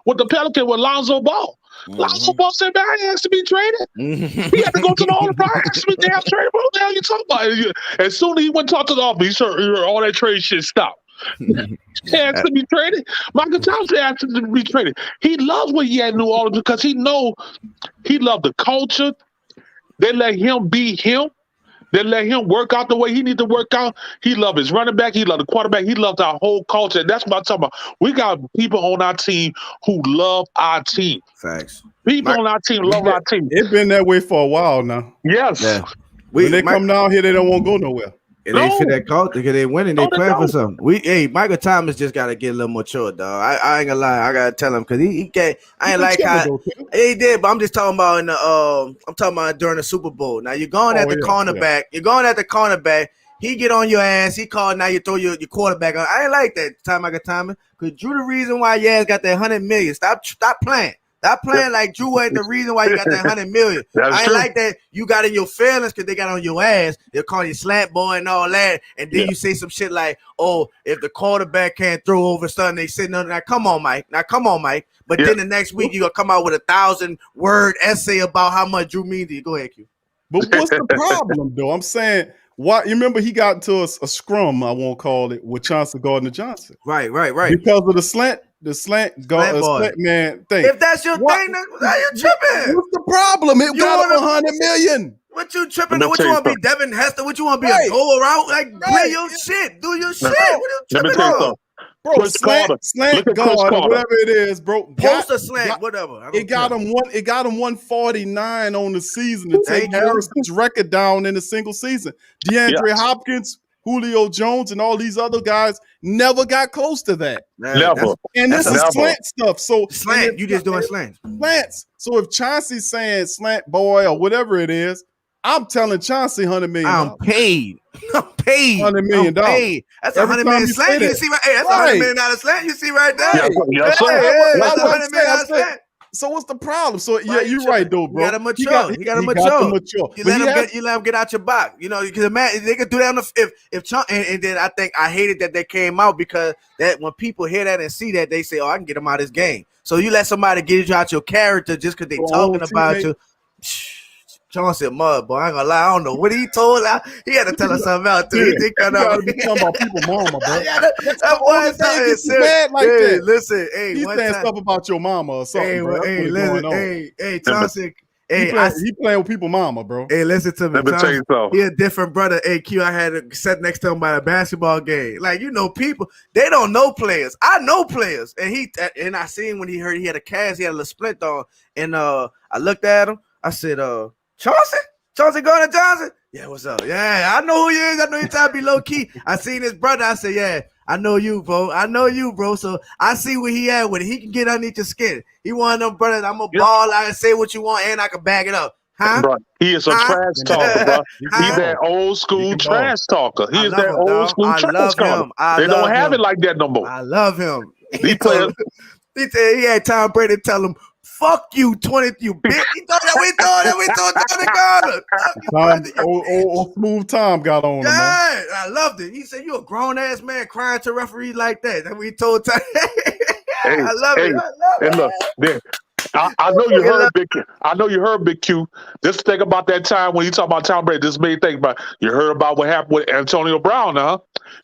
with the Pelicans with Lonzo Ball. Lonzo Ball said, man, I asked to be traded. He had to go to the Hall of Fame. Asked to be damn traded. What the hell you talking about? As soon as he went to talk to the office, he heard all that trade shit stop. He asked to be traded. Michael Thompson asked to be traded. He loves what he had in New Orleans because he loved the culture. They let him be him. They let him work out the way he needs to work out. He loved his running back. He loved the quarterback. He loved our whole culture. And that's what I'm talking about. We got people on our team who love our team. Facts. People on our team love our team. It's been that way for a while now. Yes. Yeah. When they come down here, they don't want to go nowhere. And they fit that culture because they winning. They playing for something. Michael Thomas just got to get a little mature, dog. I ain't gonna lie. I gotta tell him because he can't. I ain't like how he did, but I'm just talking about in the. I'm talking about during the Super Bowl. Now you're going at the cornerback. Yeah. You're going at the cornerback. He get on your ass. He called. Now you throw your quarterback on. I ain't like that. Michael Thomas because Drew the reason why your ass got that $100 million. Stop playing. Stop playing like Drew ain't the reason why you got that $100 million. I ain't like that you got in your feelings because they got on your ass. They'll call you slant boy and all that. And then you say some shit like, oh, if the quarterback can't throw over something, they sitting on that. Come on, Mike. But then the next week, you're going to come out with a 1,000-word essay about how much Drew means to you. Go ahead, Q. But what's the problem, though? I'm saying, why? You remember he got into a scrum, I won't call it, with Chauncey Gardner-Johnson. Right. Because of the slant man thing. If that's your thing, then how you tripping? What's the problem? It got him $100 million. What you tripping? What you want to be, Devin Hester? What you want to be, a goal route? Like, play your shit. Do your shit. What you tripping on? Bro, slant guard, or whatever it is, bro. Post a slant, whatever. It got him 149 on the season to take Harrison's record down in a single season. DeAndre Hopkins, Julio Jones, and all these other guys never got close to that. Never. And this is slant stuff. So slant, you just doing slants. Slants. So if Chauncey's saying slant boy or whatever it is, I'm telling Chauncey $100 million. I'm paid. $100 million. That's a $100 million slant. You see right? Hey, that's $100 million slant. You see right there. Yes, sir. That's $100 million slant. So what's the problem? So you're right though, bro. You gotta mature. You gotta mature. You let him get out your box. You know, because imagine they could do that if Trump and then I think I hated that they came out because that when people hear that and see that they say, oh, I can get him out of this game. So you let somebody get you out your character just because they talking about you. Chauncey mud, boy. I ain't gonna lie. I don't know what he told. He had to tell us something else too. Yeah, he gotta be talking about people mama, bro. That boy is bad like that. Listen, he's saying stuff about your mama or something, bro. Hey, Chauncey. He playing with people mama, bro. Hey, listen to me. Let me tell you something. He a different brother. Hey, Q, I had to sit next to him by a basketball game. Like, people, they don't know players. I know players. And I seen when he had a cast, he had a little splint on. And I looked at him. I said, Chauncey? Chauncey Gardner Johnson? Yeah, what's up? Yeah, I know who he is. I know he's trying to be low key. I seen his brother. I said, yeah, I know you, bro. I know you, bro. So I see where he at with it. He can get underneath your skin. He one of them brothers. I'm a ball. I can say what you want and I can back it up. Huh? Bro, he is a trash talker, bro. He's that old school trash talker. He is that old school trash talker. They don't have it like that no more. I love him. He had Tom Brady tell him, "Fuck you, 20, you bitch." He thought that we thought Tony Gardner. Old smooth Tom got on him. Yeah, I loved it. He said, "You a grown ass man crying to referees like that." And we told Tom. I love it. And look, I know you heard Big Q. I know you heard Big Q. Just think about that time when you talk about Tom Brady. This made think about. You heard about what happened with Antonio Brown, huh?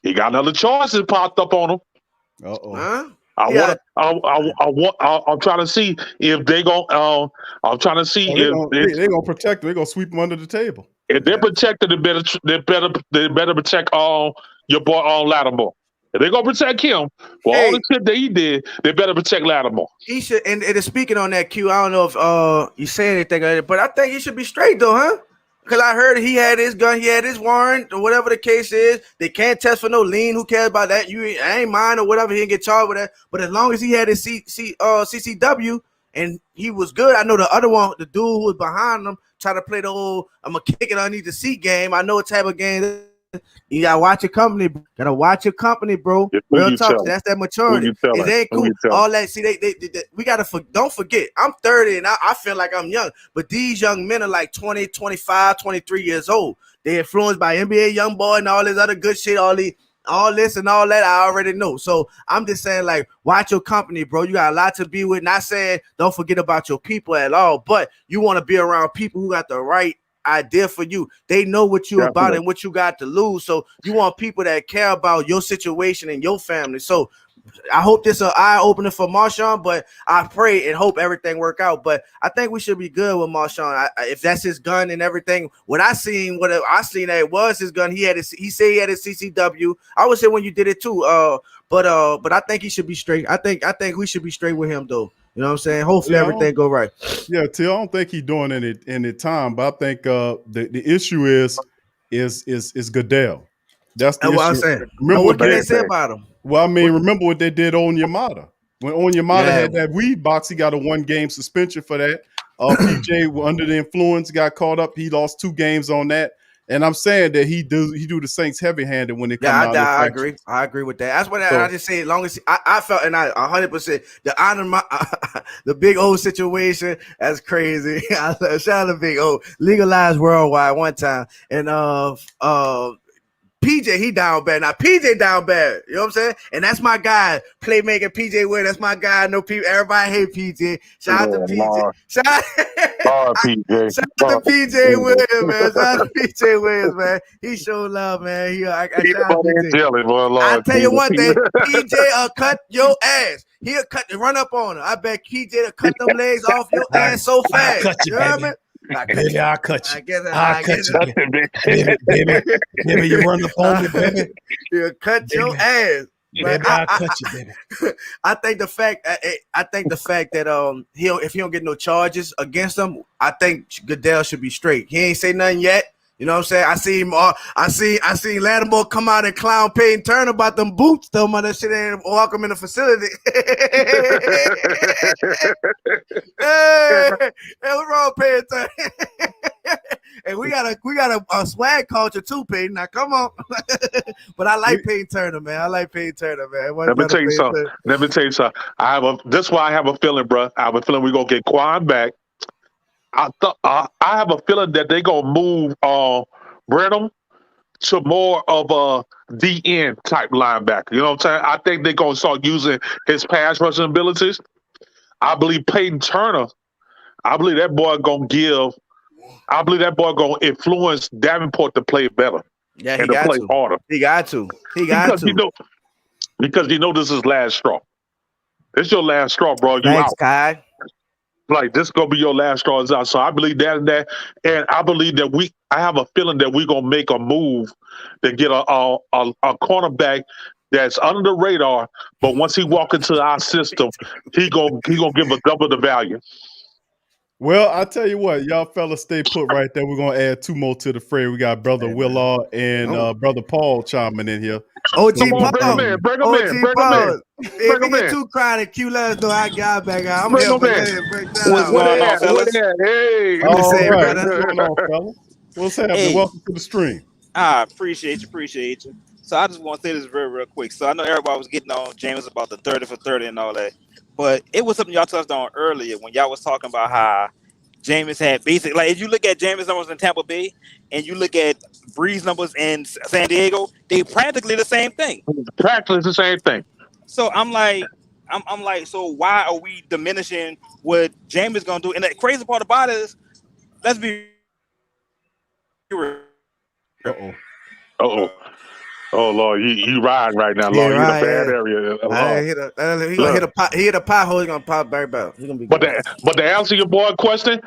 He got another charge that popped up on him. Huh? I'm trying to see if they go. I'm trying to see if they're gonna protect him. They're gonna sweep him under the table. If they're protected, they better protect your boy Lattimore. If they're gonna protect him for all the shit that he did, they better protect Lattimore. He should. And it is speaking on that, Q. I don't know if you say anything, but I think he should be straight though, huh? Because I heard he had his gun, he had his warrant, or whatever the case is. They can't test for no lien. Who cares about that? I ain't mine or whatever. He didn't get charged with that. But as long as he had his CCW and he was good, I know the other one, the dude who was behind him, try to play the whole I'm gonna kick it underneath the seat game. I know what type of game. You gotta watch your company. Gotta watch your company, bro. Real talk. That's that maturity. It ain't cool. All that. See, they we gotta don't forget. I'm 30 and I feel like I'm young, but these young men are like 20, 25, 23 years old. They're influenced by NBA YoungBoy and all this other good shit. All this and all that I already know. So I'm just saying, like, watch your company, bro. You got a lot to be with. Not saying don't forget about your people at all, but you want to be around people who got the right idea for you. They know what you about and what you got to lose. So you want people that care about your situation and your family. So I hope this is an eye-opener for Marshawn, but I pray and hope everything work out. But I think we should be good with Marshawn. If that's his gun and everything, what I seen that it was his gun. He said he had his CCW. I would say when you did it too. But I think he should be straight. I think we should be straight with him though. You know what I'm saying? Hopefully everything go right. Yeah, T, I don't think he's doing any time, but I think the issue is Goodell. That's the issue. What I'm saying. Remember what can they say about him? Well, I mean, remember what they did on Yamada. When Onyemata had that weed box, he got a 1-game suspension for that. PJ under the influence got caught up. He lost 2 games on that. And I'm saying that he do the Saints heavy-handed when they come out. I agree. I agree with that. That's what I just say. As long as I felt, and I 100% the Big O situation. That's crazy. Shout out to Big O. Legalized worldwide one time, and PJ, he down bad. Now PJ down bad. You know what I'm saying? And that's my guy, playmaker PJ Williams. That's my guy. No people, everybody hate PJ. Shout out to PJ. Shout out to PJ Williams, man. Shout out to PJ Williams, man. He showed love, man. I tell you one thing, PJ cut your ass. He'll run up on her. I bet PJ will cut them legs off your ass so fast. You know what I mean? Baby, I'll cut you. I'll cut you. Baby, you run the phone, baby. He'll cut your ass. Baby, I'll cut you, baby. I think the fact that if he don't get no charges against him, I think Goodell should be straight. He ain't say nothing yet. You know what I'm saying? I see him. I see Lattimore come out and clown Peyton Turner about them boots. Though, man, that shit ain't welcome in the facility. Hey, what's wrong, Peyton Turner? And we got a swag culture too, Peyton. Now come on. But I like Peyton Turner, man. I like Peyton Turner, man. Let me tell you something. This is why I have a feeling, bro. I have a feeling we're gonna get Quan back. I have a feeling that they're gonna move Brenham to more of a DN type linebacker. You know what I'm saying? I think they're gonna start using his pass rushing abilities. I believe Peyton Turner. I believe that boy gonna influence Davenport to play better. Yeah, he and got to play to. harder. He got to. Because this is last straw. It's your last straw, bro. You Thanks, out. Kai. Like, this is gonna be your last straw is out. So I believe that, and I believe that I have a feeling that we're gonna make a move to get a cornerback that's under the radar, but once he walk into our system, he gonna give a double the value. Well, I tell you what, y'all fellas stay put right there. We're gonna add 2 more to the fray. We got brother Hey, man. Willard and brother Paul chiming in here. OG Come on, bring Paul. them in. Bring them OG in. Bring them Paul. in. If Bring we them get in. too crowded, Q, let us know. I got back out. I'm Bring here, them but in. go ahead, break that What's out. What going they on, at? What fellas? they at? Hey. I'm just All saying, right, brother. what's going on, fella? What's happening? Hey. Welcome to the stream. I appreciate you. So I just want to say this real quick. So I know everybody was getting on James about the 30 for 30 and all that, but it was something y'all touched on earlier when y'all was talking about how Jameis had basic. Like if you look at Jameis numbers in Tampa Bay and you look at Breeze numbers in San Diego, they practically the same thing. Practically the same thing. So I'm like, so why are we diminishing what Jameis gonna do? And the crazy part about it is, let's be real. Uh-oh. Oh Lord, he riding right now, Yeah, Lord. He in a right, bad yeah. area. He gonna hit a pot. He hit a pothole. He gonna pop back out. He gonna be But good. to answer your boy question,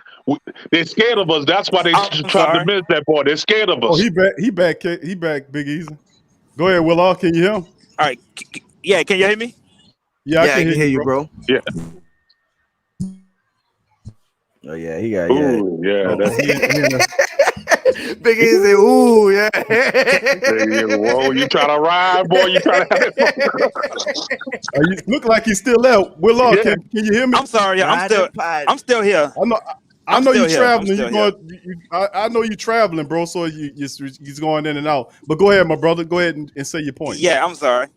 they're scared of us. That's why they I'm try to sorry. diminish that boy. They're scared of Oh, us. he back, Big Easy. Go ahead, Willard. Can you hear him? All right, yeah, can you hear me? Yeah, I can hear you, bro. Yeah. Oh yeah, he got Ooh, yeah. Oh, That's, Big Easy. Ooh, yeah. whoa, you trying to ride, boy? You trying to have it? You look like he's still there. Willard, Yeah. can you hear me? I'm sorry, yeah, I'm still here. I know you're traveling. I'm still I know you're traveling, bro. So he's going in and out. But go ahead, my brother. Go ahead and say your point. Yeah, I'm sorry.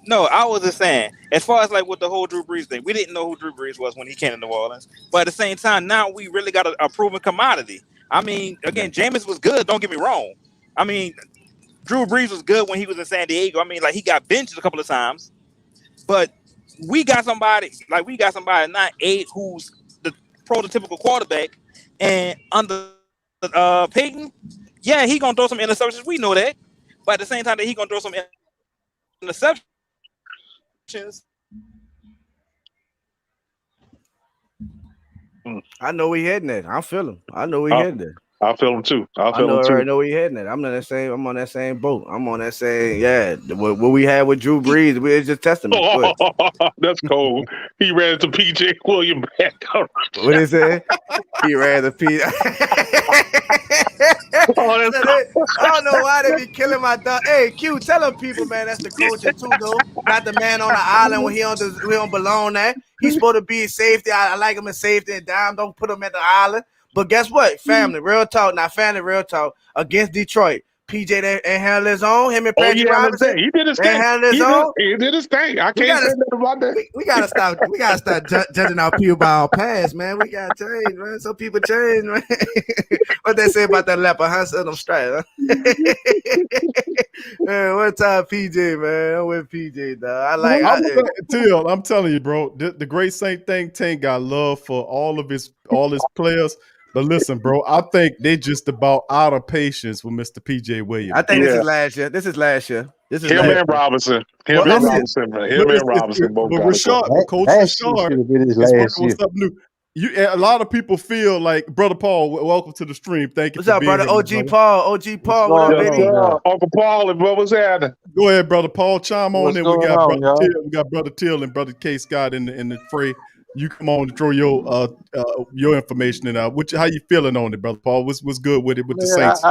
No, I was just saying, as far as like with the whole Drew Brees thing, we didn't know who Drew Brees was when he came to New Orleans. But at the same time, now we really got a proven commodity. I mean, again, Jameis was good. Don't get me wrong. I mean, Drew Brees was good when he was in San Diego. I mean, like he got benched a couple of times. But we got somebody not who's the prototypical quarterback, and under Peyton, yeah, he gonna throw some interceptions. We know that, but at the same time that he gonna throw some interceptions. I know we heading there. I feel him. I know we heading there. I feel him too. I already know where he heading at. I'm on that same boat. I'm on that same, what we had with Drew Brees, it's just testament. Oh, that's cold. He ran into PJ Williams back. What is it? He ran the PJ. I don't know why they be killing my dog. Hey, Q, tell them people, man, that's the coaching too, though. Not the man on the island when he don't belong there. He's supposed to be safety. I like him in safety and dime. Don't put him at the island. But guess what? Family, real talk. Not family, real talk. Against Detroit, PJ didn't handle his own. Him and Patrick Robinson. He did his thing. He did his thing. I can't say nothing about that. We gotta stop. We gotta start judging our people by our past, man. We gotta change, man. Some people change, man. What they say about that leper? Huh? Set them straight, huh? Man, one time PJ, man. I'm with PJ, dog. I'm telling you, bro. The great Saint Tank got love for all his players. But listen, bro, I think they just about out of patience with Mr. PJ Williams. I think this is last year. This is him and Robinson. Him and Robinson. Both but got Coach Rashard is working with something new. A lot of people feel like, Brother Paul, welcome to the stream. Thank you. What's up, brother? OG Paul. What up, baby? Uncle Paul and what was that? Go ahead, Brother Paul. Chime on in. We got Brother Till and Brother K Scott in the fray. You come on and throw your information in out. How you feeling on it, Brother Paul? What's good with it with the Saints?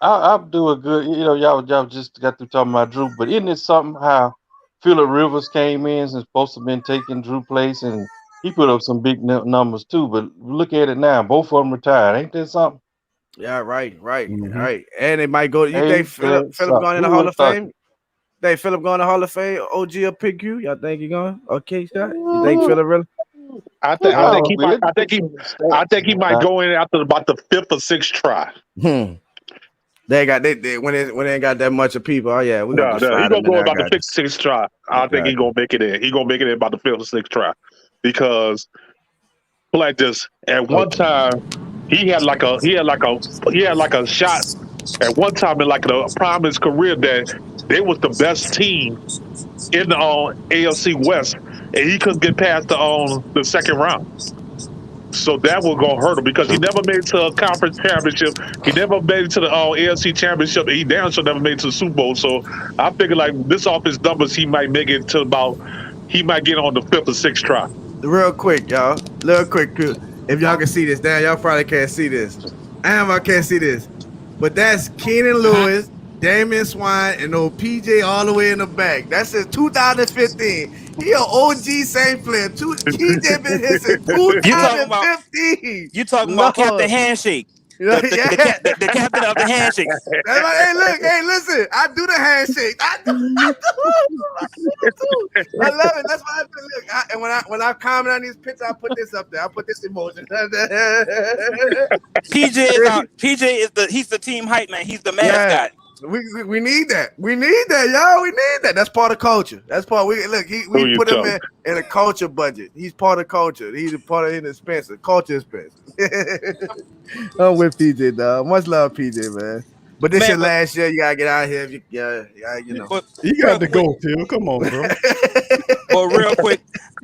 I'm doing good. You know, y'all just got through talking about Drew, but isn't it something how Phillip Rivers came in and supposed to have been taking Drew place, and he put up some big numbers too. But look at it now, both of them retired. Ain't that something? Yeah, right. Mm-hmm. Right. And it might go. You think Phillip going in the Hall of Fame? Think Phillip going to Hall of Fame? OG or Pick you? Y'all think he going? Okay, Scott. You think Phillip really? I think he might go in after about the 5th or 6th try. They when they ain't got that much of people. Oh yeah, he gonna go about the 5th, 6th try. I think he gonna make it in. He gonna make it in about the 5th or 6th try, because like this at one time he had like a shot at one time in like the prime of his career that they was the best team in the AFC West, and he couldn't get past the second round. So that was gonna hurt him because he never made it to a conference championship. He never made it to the AFC championship. And he damn sure never made it to the Super Bowl. So I figure like this off his numbers, he might make it to he might get on the 5th or 6th try. real quick, y'all. Real quick, if y'all can see this, damn, y'all probably can't see this. I can't see this. But that's Keenan Lewis, Damian Swine, and old PJ all the way in the back. That's since 2015. He an OG Saint player. PJ been here since 2015. You talking about Captain Handshake. The captain of the handshakes. Hey, look, hey, listen. I do the handshake. I do too. I love it. That's why I do. Look, and when I comment on these pictures, I put this up there. I put this emoji. PJ is he's the team hype man. He's the mascot. We need that. We need that, y'all. We need that. That's part of culture. That's part. We put him in a culture budget. He's part of culture. He's a part of an expensive culture expense. I'm with PJ, dog. Much love, PJ, man. But this your last year. You gotta get out of here. You know. But you got to go, Tim. Come on, bro. But real quick,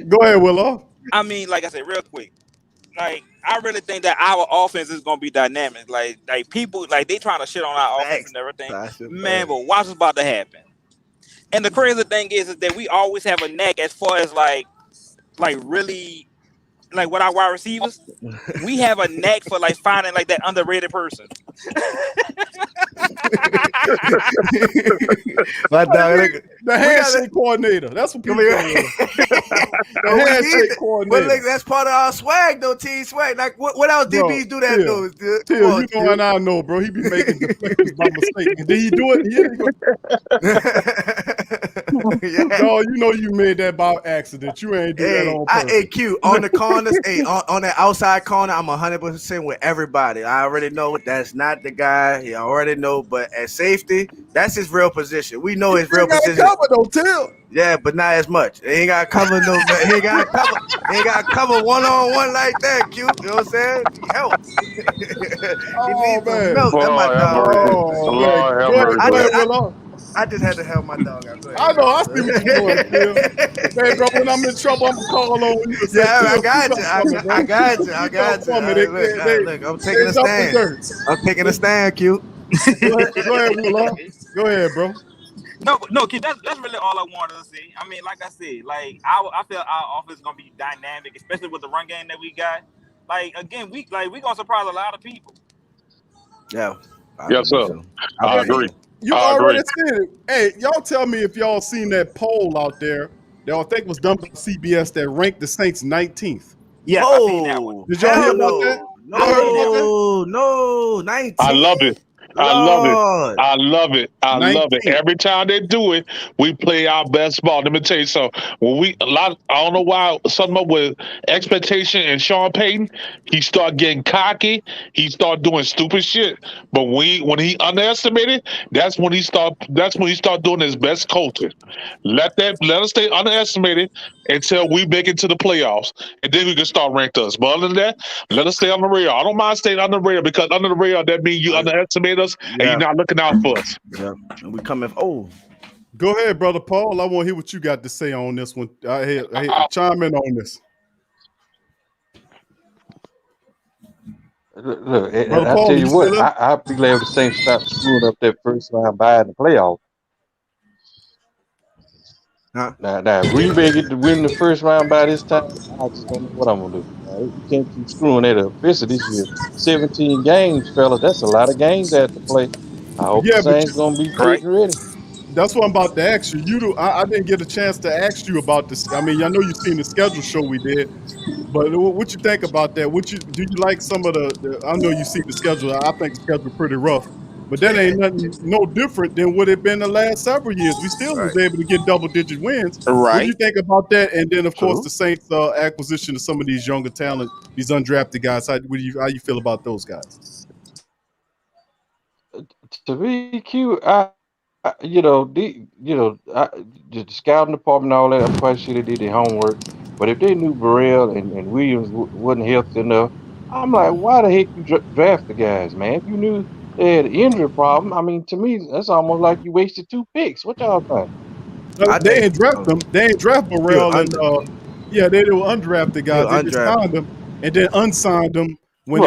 go ahead, Willow. I mean, like I said, real quick. Like, I really think that our offense is gonna be dynamic. Like people, like they trying to shit on our offense and everything. Man, but watch what's about to happen. And the crazy thing is that we always have a knack as far as like really, like with our wide receivers, we have a knack for like finding like that underrated person. My dog, the handshake coordinator. That's what people call it. The handshake coordinator. But look, that's part of our swag, though. Team swag. Like, what else DBs do that though? Till, you know, and I know, bro. He be making deflections by mistake. And did he do it? Yeah. No, you know you made that by accident. You ain't do that on purpose. Hey, Q, on the corners, on that outside corner, I'm 100% with everybody. I already know that's not the guy. I already know, but at safety, that's his real position. We know his real position. Cover though, Till. Yeah, but not as much. He ain't got to cover no. He ain't got to cover. He ain't got to cover one-on-one like that. Q, you know what I'm saying? He helps. He needs some milk. That's my dog. I just had to help my dog out. I know. I see what you're doing, Phil. Man, bro, when I'm in trouble, I'm going to call on you. Yeah, I got you. I got you. Look, I'm taking a stand. I'm taking a stand, Q. Go ahead, Willow. Go ahead, bro. No, kid, that's really all I wanted to see. I mean, like I said, like I feel our offense is gonna be dynamic, especially with the run game that we got. Like again, we gonna surprise a lot of people. Yeah. Yes, sir. I agree. You already seen it. Hey, y'all tell me if y'all seen that poll out there that I think was done by CBS that ranked the Saints 19th. Yeah, I seen that one. Did y'all hear about that? No, 19. I love it. I love it. Every time they do it, we play our best ball. Let me tell you something. I don't know why, something up with expectation and Sean Payton, he start getting cocky. He start doing stupid shit. But when he underestimated, that's when he start doing his best coaching. Let us stay underestimated until we make it to the playoffs, and then we can start ranked us. But other than that, let us stay on the radar. I don't mind staying on the radar because under the radar that means you underestimate us and you're not looking out for us. Yeah, and we coming. Go ahead, brother Paul. I want to hear what you got to say on this one. Chime in on this. Look, and I tell you what, I'd be glad if the Saints stop screwing up that first round bye in the playoff. Huh? Now, Green Bay get to win the first round by this time. I just don't know what I'm gonna do. You can't keep screwing that up. This year, 17 games, fella. That's a lot of games they have to play. I hope the Saints gonna be getting ready. That's what I'm about to ask you. I didn't get a chance to ask you about this. I mean, I know you've seen the schedule show we did, but what you think about that? Do you like some of the? I know you see the schedule. I think the schedule pretty rough, but that ain't nothing no different than what it been the last several years. We still was able to get double-digit wins. Right. What do you think about that? And then, of course, the Saints acquisition of some of these younger talent, these undrafted guys. How you feel about those guys? To be Q, the scouting department and all that, I'm quite sure they did their homework. But if they knew Burrell and Williams wasn't healthy enough, I'm like, why the heck you draft the guys, man? If you knew they had an injury problem, I mean, to me, that's almost like you wasted 2 picks. What y'all think? They ain't draft them. They ain't draft Burrell, and they were undrafted guys. They just signed them and then unsigned them when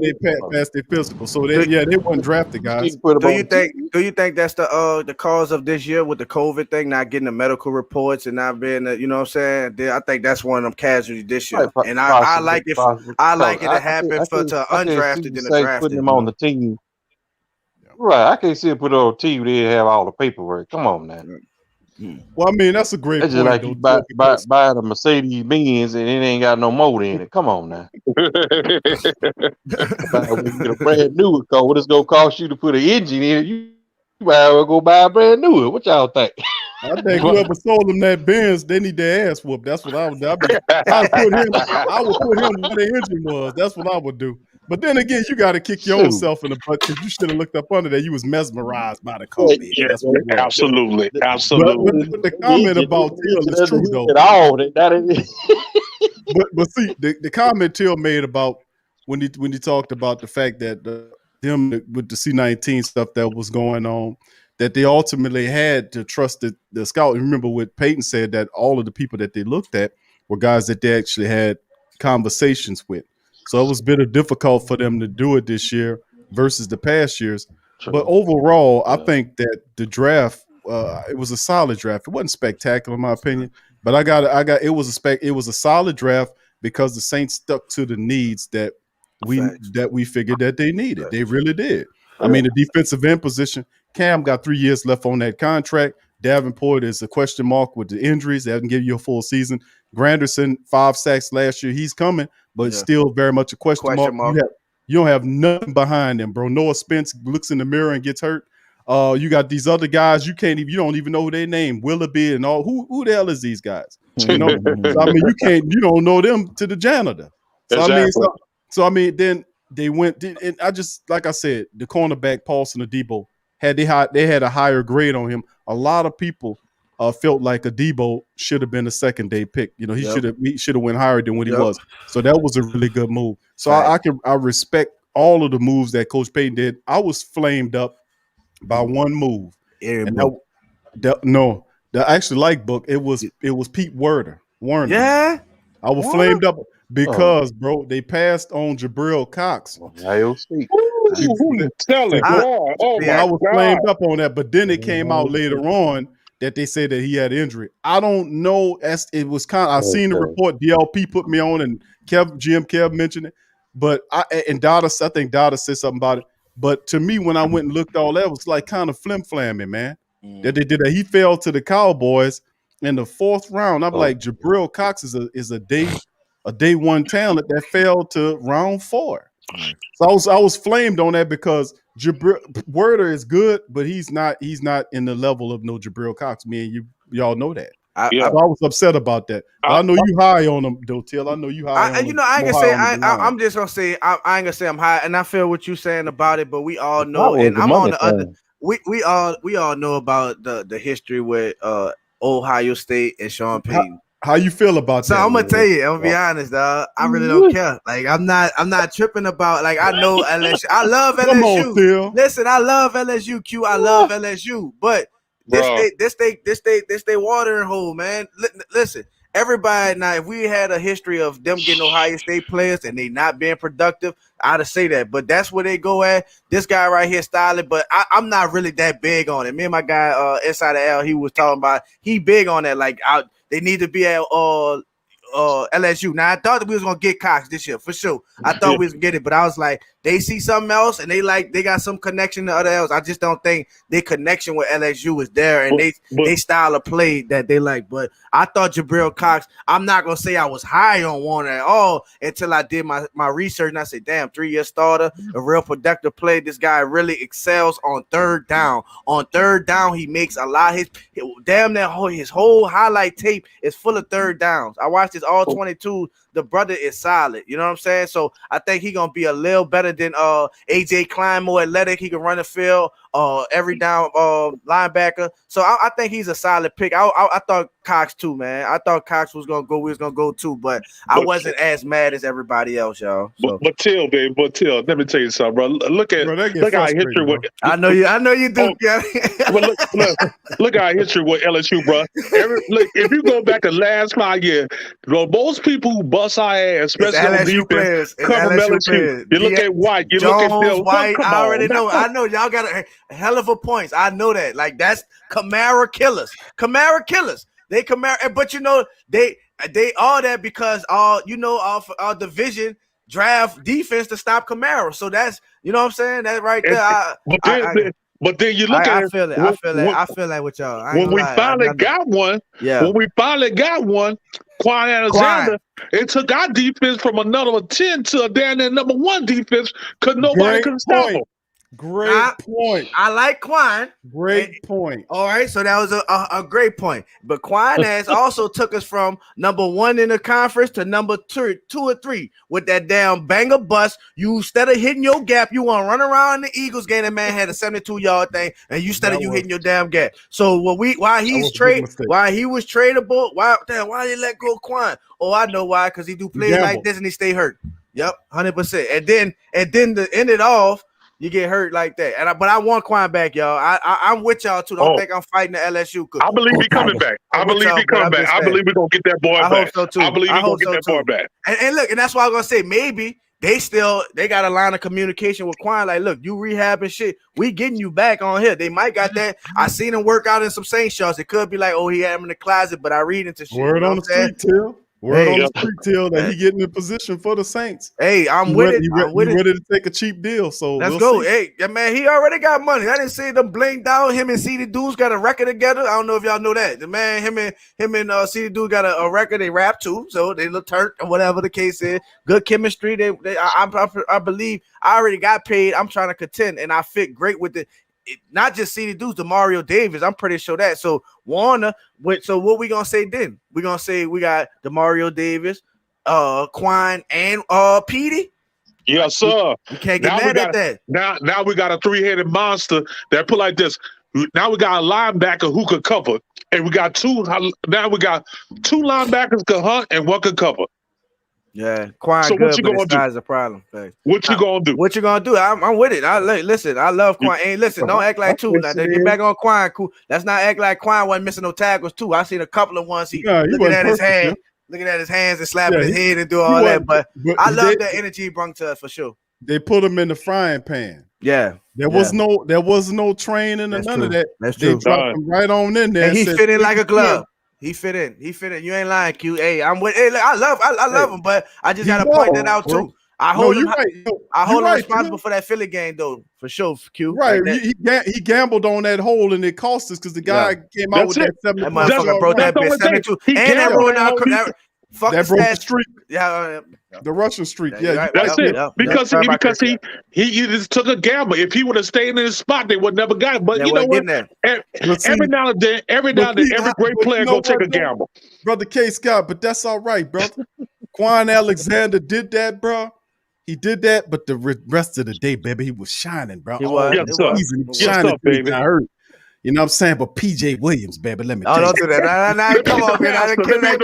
they passed their physical. So they weren't drafted guys. Do you think that's the cause of this year with the COVID thing, not getting the medical reports and not being you know what I'm saying? I think that's one of them casualties this year. And I like it. I like it to happen to undrafted than a drafted. Putting them on the team. Right, I can't see it put on a team. They have all the paperwork. Come on now. Well, I mean, that's a great point. Just like you buying a Mercedes Benz and it ain't got no motor in it. Come on now. When you get a brand new car, what it's gonna cost you to put an engine in it? You might as well go buy a brand new one. What y'all think? I think whoever sold them that Benz, they need their ass whooped. That's what I would do. I would put him where the engine was. That's what I would do. But then again, you got to kick your own self in the butt because you should have looked up under that. You was mesmerized by the COVID. Yeah, absolutely. But the comment about Till is true, though. But see, the comment Till made about when he talked about the fact that them with the C-19 stuff that was going on, that they ultimately had to trust the scout. Remember what Peyton said, that all of the people that they looked at were guys that they actually had conversations with. So it was a bit difficult for them to do it this year versus the past years. True. But overall, I think that the draft, it was a solid draft. It wasn't spectacular in my opinion, but it was a solid draft because the Saints stuck to the needs that we figured that they needed. They really did. I mean, the defensive end position, Cam got 3 years left on that contract. Davenport is a question mark with the injuries. They haven't given you a full season. Granderson, 5 sacks last year. He's coming, but still very much a question mark. You don't have nothing behind him, bro. Noah Spence looks in the mirror and gets hurt. You got these other guys. You don't even know who they name. Willoughby and all. Who the hell is these guys? You know? So, I mean, you don't know them to the janitor. So exactly. I mean, then they went. And I just, like I said, the cornerback Paulson Adebo they had a higher grade on him. A lot of people felt like Adebo should have been a second day pick. You know, he should have went higher than what he was. So that was a really good move. So I respect all of the moves that Coach Payton did. I was flamed up by one move. The actually like book. It was Pete Werner. Yeah. I was flamed up because bro, they passed on Jabril Cox. Who you telling? I was flamed up on that, but then it came out later on that they said that he had injury. I don't know. It was kind of, I seen the report. DLP put me on, and GM Kev mentioned it. But I think Dada said something about it. But to me, when I went and looked all that, it was like kind of flim-flamming, man. That they did that. He fell to the Cowboys in the 4th round. I'm like, Jabril Cox is a day one talent that fell to round 4. So I was flamed on that because Werder is good, but he's not in the level of no Jabril Cox. Me and y'all know that. So I was upset about that. I know you high on him, though, Till. I know you high on him. You know, I ain't gonna say I'm just gonna say I ain't gonna say I'm high, and I feel what you're saying about it, but we all know, and I'm on the other. We all know about the history with Ohio State and Sean Payton. How you feel about that? So I'm gonna tell you, I'm gonna be honest, dog. I really don't care. Like I'm not tripping about. Like I know LSU. I love LSU. Come on, Phil. Listen, I love LSU. Q. I love LSU. But this they watering hole, man. Listen, everybody. Now, if we had a history of them getting Ohio State players and they not being productive, I'd have say that. But that's where they go at. This guy right here, styling. But I'm not really that big on it. Me and my guy Insider L, he was talking about. He big on that. Like they need to be at LSU. Now I thought that we was gonna get Cox this year for sure. I thought we was gonna get it, but I was like, they see something else and they got some connection to other else. I just don't think their connection with LSU is there, and they style of play that they like. But I thought Jabril Cox. I'm not gonna say I was high on Warner at all until I did my research and I said, damn, 3-year starter, a real productive play. This guy really excels on 3rd down. On 3rd down, he makes a lot. His whole highlight tape is full of 3rd downs. I watched his all 22. The brother is solid. You know what I'm saying? So I think he's gonna be a little better than AJ Klein, more athletic. He can run the field, every down linebacker. So I think he's a solid pick. I thought Cox too, man. I thought Cox was gonna go. We was gonna go too, but I wasn't as mad as everybody else, y'all. So. But Till, let me tell you something, bro. Look at our history with. I know you do. Look at our history with LSU, bro. Look, if you go back to last 5 years, most people who bust our ass, It's especially on LSU defense. players. It's Cover LSU LSU. players. You look at White. You look at Jones, Bill. White. Come I already on. know. I know y'all got a hell of a points. I know that. Like that's Kamara killers. Kamara killers. They Kamara, but you know they all that because our division draft defense to stop Kamara. So that's what I'm saying. That right there. But then you look at I feel it. I feel like with y'all. When we finally got one, Quan Alexander, it took our defense from a number 10 to a down there number 1 defense because nobody could stop him. Great point. I like Quan. Great point. All right, so that was a great point. But Quan has also took us from number 1 in the conference to number 2 or 3 with that damn banger bust. You instead of hitting your gap, you want to run around the Eagles game. That man had a 72-yard thing, and you hitting your damn gap. So while he was tradable, why did he let go of Quan? Oh, I know why, because he do plays like this and he stay hurt. Yep, 100%. And then to end it off, you get hurt like that. But I want Quan back, y'all. I'm with y'all too. Don't think I'm fighting the LSU. I believe he's coming back. I believe he's coming back. I believe we're gonna get that boy back. I hope so too. I believe we're gonna get that boy back. And look, and that's why I'm gonna say maybe they got a line of communication with Quan. Like, look, you rehabbing shit. We getting you back on here. They might got that. I seen him work out in some Saints shots. It could be like, oh, he had him in the closet, but I read into shit. Word on the street, Till. Word on the street, Till, that he getting in position for the Saints. Hey, I'm with it. I'm ready to take a cheap deal. So let's go. See. Hey, yeah, man, he already got money. I didn't see them blink down. Him and CD Dudes got a record together. I don't know if y'all know that. The man, him and CD Dudes got a record. They rap too, so they look turned or whatever the case is. Good chemistry. I believe I already got paid. I'm trying to contend, and I fit great with it. Not just CD Dudes, the Mario Davis. I'm pretty sure that. So Warner. So what we gonna say then? We gonna say we got the Mario Davis, Quan, and Petey. Yes, sir. You can't get mad at that. Now we got a 3-headed monster that put like this. Now we got a linebacker who could cover, and we got two. Now we got 2 linebackers could hunt and 1 could cover. Yeah, Quan. So good, what you gonna do? Is a problem. Thanks. What you gonna do? What you gonna do? I'm with it. Listen. I love Quan. Listen, don't act like two. Like, get back on Quan. Cool. Let's not act like Quan wasn't missing no tackles too. I seen a couple of ones. He looking at his hand, looking at his hands and slapping his head and do all that. But I love that energy he brought to us for sure. They put him in the frying pan. Yeah. There was no training or none of that. That's true. They dropped him right on in there. And he fit in like a glove. He fit in. You ain't lying, Q. Hey, I'm with. Hey, look, I love him, but I just gotta point that out too. I hold him responsible for that Philly game though, for sure. Q. Right. Like he gambled on that hole and it cost us because the guy came out with that 70. That motherfucker broke that bitch 72. And that ruined our that broke the streak. Yeah, the Russian streak. Yeah, right. That's it. Because he just took a gamble. If he would have stayed in his spot, they would never got it. But you know what? Every now and then, every great player gonna take a gamble. Brother K. Scott, but that's all right, brother. Quan Alexander did that, bro. He did that, but the rest of the day, baby, he was shining, bro. He was. He was shining, baby. I heard. You know what I'm saying? But PJ Williams, baby, let me tell you. Don't do that. Nah, come on, man. I didn't kill that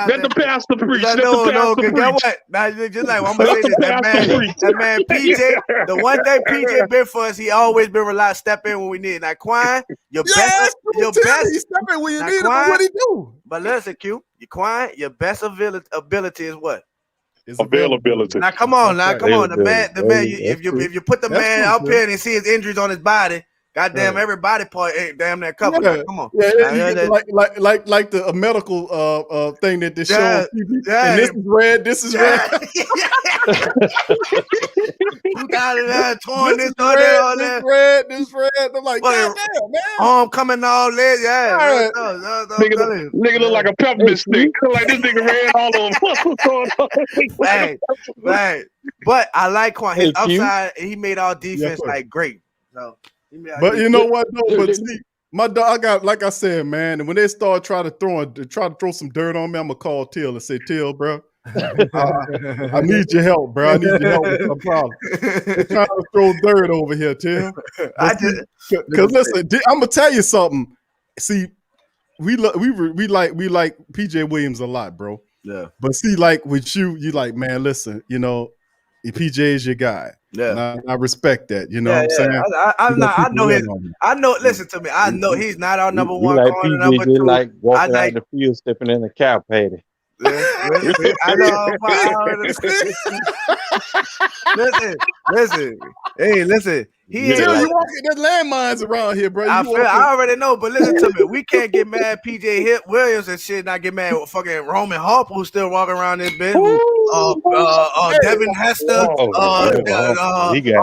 Let the pastor preach. No, because get what? Now, just like I'm going to say this, that man, PJ, the one thing PJ been for us, he always been reliable, step in when we need. Now, Quan, your best. He step in when you need him. What he do? But listen, Q, Quan, your best ability is what? Availability. Now, come on. The man. If you put the man up here and he see his injuries on his body, goddamn, every body part ain't damn that covered. Yeah. Come on. Yeah, like the medical thing that they show on TV. Yeah. And this is red, this is red. You got it torn this all that. This red. I'm like, goddamn, man. Arm coming all lit. Yeah. Nigga look like a peppermint stick. Like this nigga red all over. What's going on? Right. But I like Quan. His upside, he made our defense like great. So but you know what though? But see, my dog, I got, like I said, man, and when they start try to throw some dirt on me, I'm gonna call Till and say, Till, bro, I need your help, bro. I need your help with some problem. They're trying to throw dirt over here, Till. Because listen, I'm gonna tell you something. See, we like PJ Williams a lot, bro. Yeah. But see, like with you like, man, listen, you know, PJ is your guy. Yeah, I respect that. You know what I'm saying? I know his. I know. Listen to me. I know he's not our number one. Like PJ, like walking out the field, stepping in the cow patty. I know. Listen. Hey, listen. He ain't Till like, you walking, there's landmines around here, bro. I already know, but listen to me. We can't get mad PJ Hip Williams and shit, not get mad with fucking Roman Harper who's still walking around this bitch. Devin Hester. He got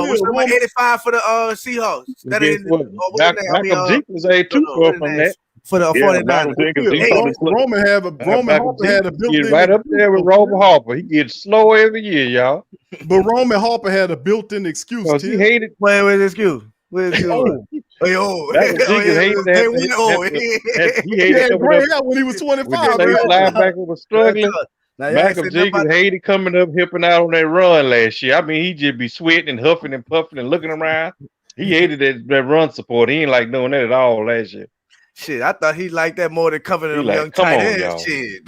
What's number 85 for the Seahawks? That is Malcolm Jenkins ain't too far from that. For the 49ers. Roman Harper had a built-in right up there with Roman Harper. He gets slow every year, y'all. But Roman Harper had a built-in excuse. He hated. Where's his excuse? Where's his excuse? He hated gray hair when he was 25. The linebacker was struggling. Malcolm Jenkins hated coming up, hipping out on that run last year. I mean, he just be sweating and huffing and puffing and looking around. He hated that run support. He ain't like doing that at all last year. Shit, I thought he liked that more than covering them young tight ends. Shit,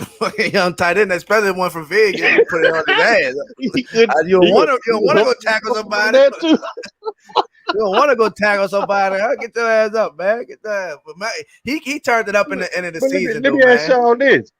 young tight end, especially one from Vegas, you put it on his ass. You don't want to go tackle somebody. You don't want to go tackle somebody. Get your ass up, man. Get that. But man, he turned it up in the end of the season. Let me ask y'all this: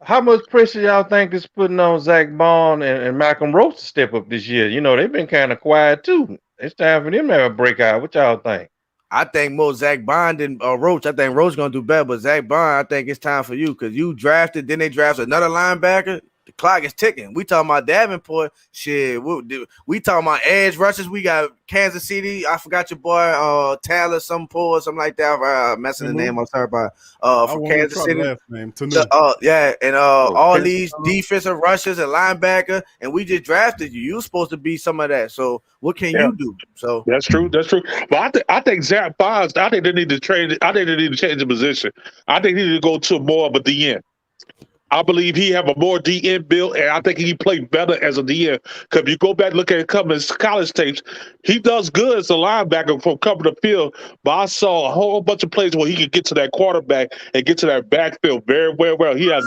how much pressure y'all think is putting on Zach Bond and Malcolm Roach to step up this year? You know, they've been kind of quiet too. It's time for them to have a breakout. What y'all think? I think more Zach Bond than Roach. I think Roach gonna do better, but Zach Bond, I think it's time for you because you drafted. Then they drafted another linebacker. The clock is ticking. We talking about Davenport. Shit, we talking about edge rushers. We got Kansas City. I forgot your boy Taylor, something like that. Messing the name. I'm sorry about from Kansas City. All these defensive rushers and linebacker, and we just drafted you. You supposed to be some of that. So what can you do? So that's true. But I think Zach Bonds. I think they need to change. I think they need to change the position. I think he need to go to more of a DN. I believe he have a more DN build, and I think he played better as a DN. Because if you go back and look at his college tapes, he does good as a linebacker from covering the field. But I saw a whole bunch of plays where he could get to that quarterback and get to that backfield very well. He has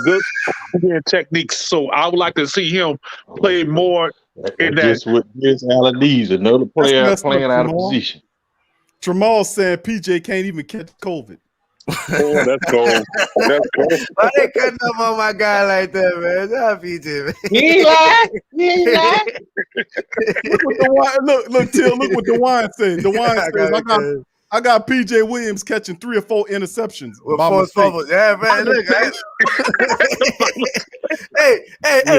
good techniques, so I would like to see him play more in that. Just with this Aladez, another player playing out of position. Jamal saying PJ can't even catch COVID. Oh, that's cool. Why they cutting up on my guy like that, man? That's PJ, man. He ain't lying. Look, Till, look what DeWine said. DeWine says, I got PJ Williams catching 3 or 4 interceptions. Yeah, man. Look, hey,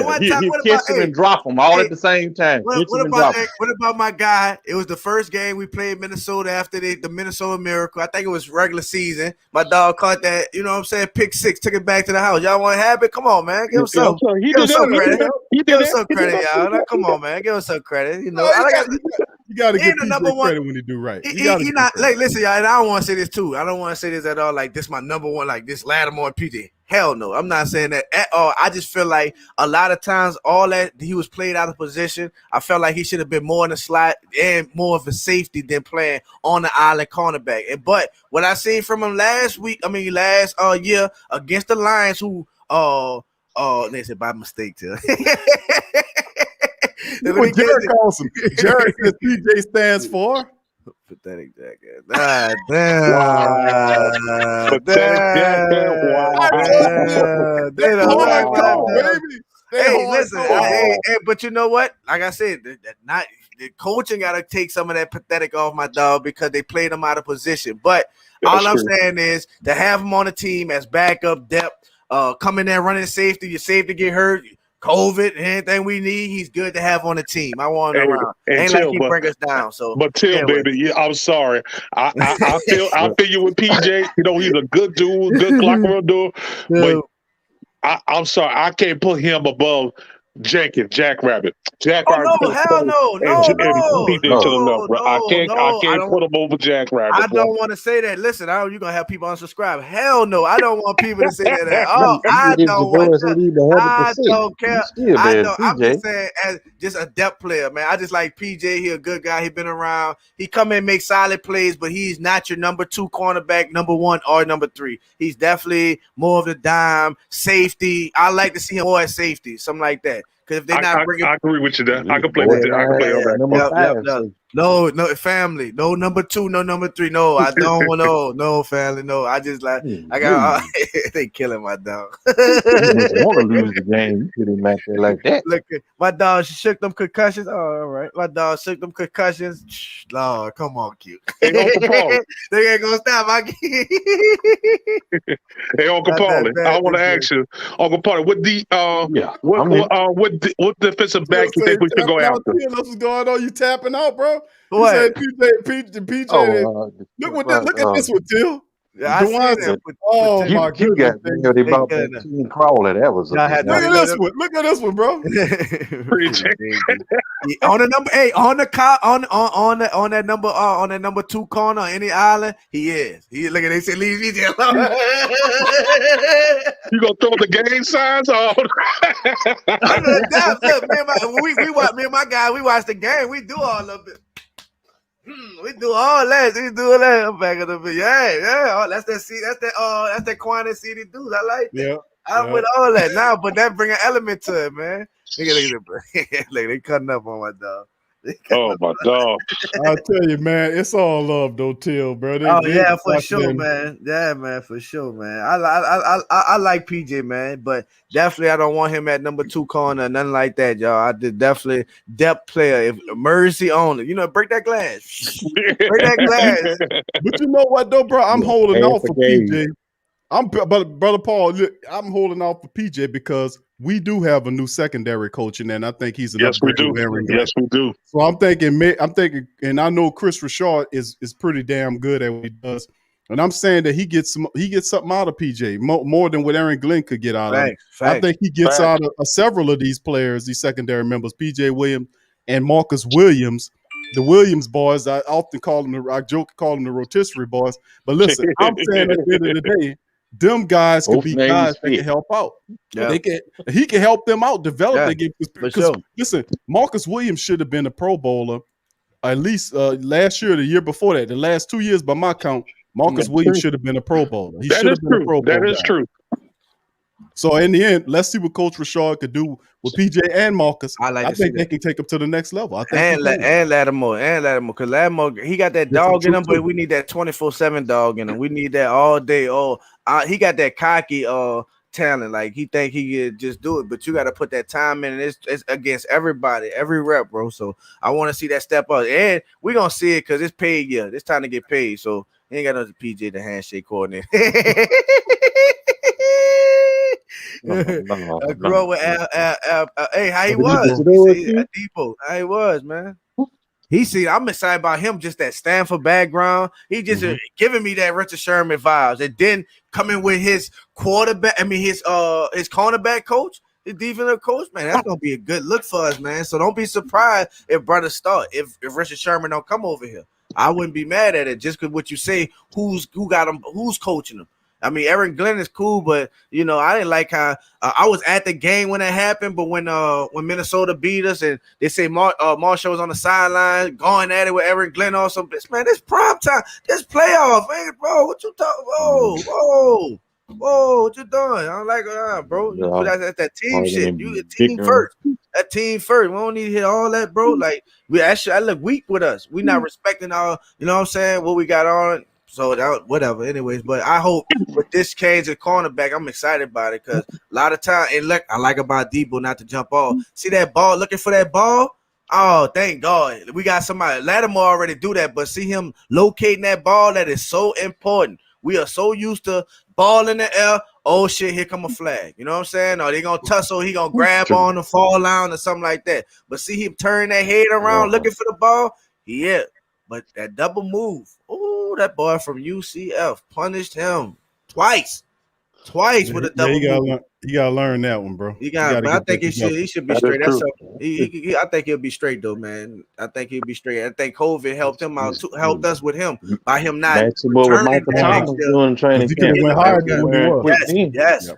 one time, he catch them and drop them all at the same time. What about my guy? It was the first game we played Minnesota after the Minnesota Miracle. I think it was regular season. My dog caught that, you know what I'm saying, pick 6, took it back to the house. Y'all want to have it? Come on, man. Give him some credit. Give him some credit, y'all. Now, come on, man. Give him some credit. You know, you got to give PJ credit when he do right. He not like, listen, y'all, and I don't want to say this too. I don't want to say this at all. Like, this my number one, like this Lattimore and PJ. Hell no, I'm not saying that at all. I just feel like a lot of times all that he was played out of position. I felt like he should have been more in the slot and more of a safety than playing on the island cornerback. But what I seen from him last year against the Lions, who they said by mistake too. What Jared calls him. Jared says PJ stands for pathetic jackass. Damn. They don't like that, baby. Hey, listen, but you know what? Like I said, the coaching got to take some of that pathetic off my dog because they played him out of position. But all I'm saying is to have him on the team as backup depth, come in there running safety, your safety get hurt, COVID, anything we need, he's good to have on the team. I want him around. Ain't like he bring us down. So, but Till, baby, I'm sorry. I feel you with PJ. You know, he's a good dude, good locker room dude. But I'm sorry, I can't put him above Jenkins, Jackrabbit. Hell no. I can't put him over Jackrabbit. I don't want to say that. Listen, you're gonna have people unsubscribe. Hell no, I don't want people to say that at all. I don't care. I'm just saying, as just a depth player, man. I just like PJ. He a good guy. He been around. He come in and make solid plays, but he's not your number 2 cornerback, number 1 or number 3. He's definitely more of the dime safety. I like to see him more at safety, something like that. Because if they're not bringing, I agree with you. There, I can play with it. I can play on that. No, family. No number 2, no number 3. No, I don't want no family. No, I just like I got they killing my dog. You just want to lose the game. You couldn't match it like that. Look, my dog, she shook them concussions. Oh, all right. My dog shook them concussions. Lord, come on, cute. Hey, Uncle Paul. They ain't gonna stop my kid. Hey, Uncle Paul, I want to ask you, Uncle Paul, what defensive back you think we should go after? What's going on? You tapping out, bro? What? You said PJ. Look at this one, Till. Yeah, I see that. Oh my You got goodness. they bought that team crawler. That was Look at this one. Look at this one, bro. On the number 8, on that number 2 corner, any island, he is. Look at they say leave me alone. You gonna throw the game signs on? Look, me and my guy, we watch the game. We do all of it. We do all that. I'm back in the video. Yeah. That's that quantity CD dude. I like that. Yeah. I'm with all that now, but that bring an element to it, man. Look, they cutting up on my dog. Oh my dog! I tell you, man, it's all love though, Till, bro. For sure, man. Yeah, man, for sure, man. I like PJ, man, but definitely I don't want him at number 2 corner, nothing like that, y'all. I did definitely depth player. If emergency only, break that glass. Break that glass. But you know what though, bro? I'm holding off for PJ. But Brother Paul, look, I'm holding off for PJ because we do have a new secondary coach, and I think he's an upgrade. Yes, we do. So I'm thinking, and I know Chris Richard is pretty damn good at what he does, and I'm saying that he gets something out of PJ more than what Aaron Glenn could get out of him. I think he gets out of several of these players, these secondary members, PJ Williams and Marcus Williams. The Williams boys, I often call them, I joke, call them the rotisserie boys. But listen, I'm saying at the end of the day, them guys could be guys that can help out. Yeah. He can help them out, develop their game. Because listen, Marcus Williams should have been a Pro Bowler at least last year, the year before that. The last 2 years, by my count, Marcus Williams should have been a Pro Bowler. He should have been a Pro Bowler. That is true. So in the end, let's see what Coach Richard could do with PJ and Marcus. I think they can take him to the next level. I think and Lattimore, because Lattimore, he got that dog in him, but we need that 24/7 dog in him. We need that all day. He got that cocky talent. Like he think he could just do it, but you got to put that time in. And it's against everybody, every rep, bro. So I want to see that step up, and we're gonna see it because it's paid. Yeah, it's time to get paid. So he ain't got no PJ the handshake coordinator. I grew up with hey, how he was? Depot, how he was, man. I'm excited about him, just that Stanford background. He just giving me that Richard Sherman vibes. And then coming with his his cornerback coach, his defensive coach, man, that's gonna be a good look for us, man. So don't be surprised if brother start, if Richard Sherman don't come over here. I wouldn't be mad at it just because what you say, who got him, who's coaching him. I mean, Aaron Glenn is cool, but I didn't like how I was at the game when it happened. But when Minnesota beat us and they say Marshall was on the sideline going at it with Aaron Glenn or something, this prime time, this playoff, man, bro. What you talking? Whoa, what you doing? I don't like it, bro. That's that team shit. You the team first. That team first. We don't need to hit all that, bro. Like I look weak with us. We not respecting our, what I'm saying, what we got on. So that whatever. Anyways, but I hope with this change of cornerback, I'm excited about it because a lot of time, and look, I like about Debo not to jump off. See that ball, looking for that ball. Oh, thank God. We got somebody. Lattimore already do that, but see him locating that ball, that is so important. We are so used to ball in the air. Oh shit, here come a flag. You know what I'm saying? Or they gonna tussle, he gonna grab on the fall line or something like that. But see him turn that head around looking for the ball. Yeah. But that double move, that boy from UCF punished him twice with a double move. You gotta learn that one, bro. But I think he should be straight. I think he'll be straight though, man. I think he'll be straight. I think COVID helped him out, helped us with him by him not returning.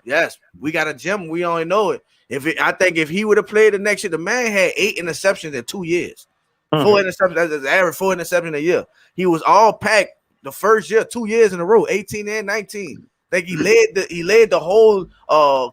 Yes. We got a gem. We only know it. I think if he would have played the next year, the man had 8 interceptions in 2 years. 4 interceptions, that's average 4 interceptions a year. He was all packed the first year, 2 years in a row, 18 and 19. I think he led the whole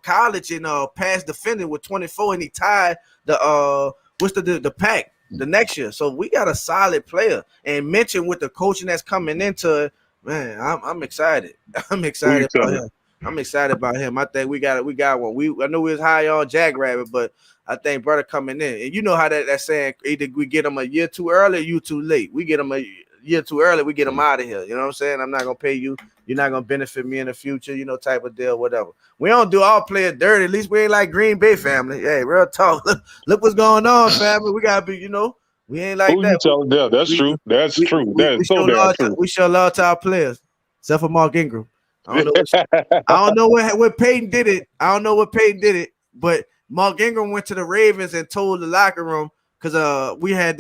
college in pass defending with 24, and he tied the pack the next year. So we got a solid player. And mention with the coaching that's coming into it, man, I'm excited. I'm excited about him. I'm excited about him. I think we got one. I know we was high on Jackrabbit, but I think brother coming in, and you know how that saying, either we get him a year too early or you too late. We get him a year too early, we get him out of here. You know what I'm saying? I'm not gonna pay you. You're not gonna benefit me in the future. You know, type of deal, whatever. We don't do all players dirty. At least we ain't like Green Bay family. Hey, real talk. Look what's going on, family. We gotta be, you know, we ain't like that. That's true. That's true. That is so damn true. We show love to our players, except for Mark Ingram. I don't know what Peyton did it. I don't know what Peyton did it, but Mark Ingram went to the Ravens and told the locker room, because we had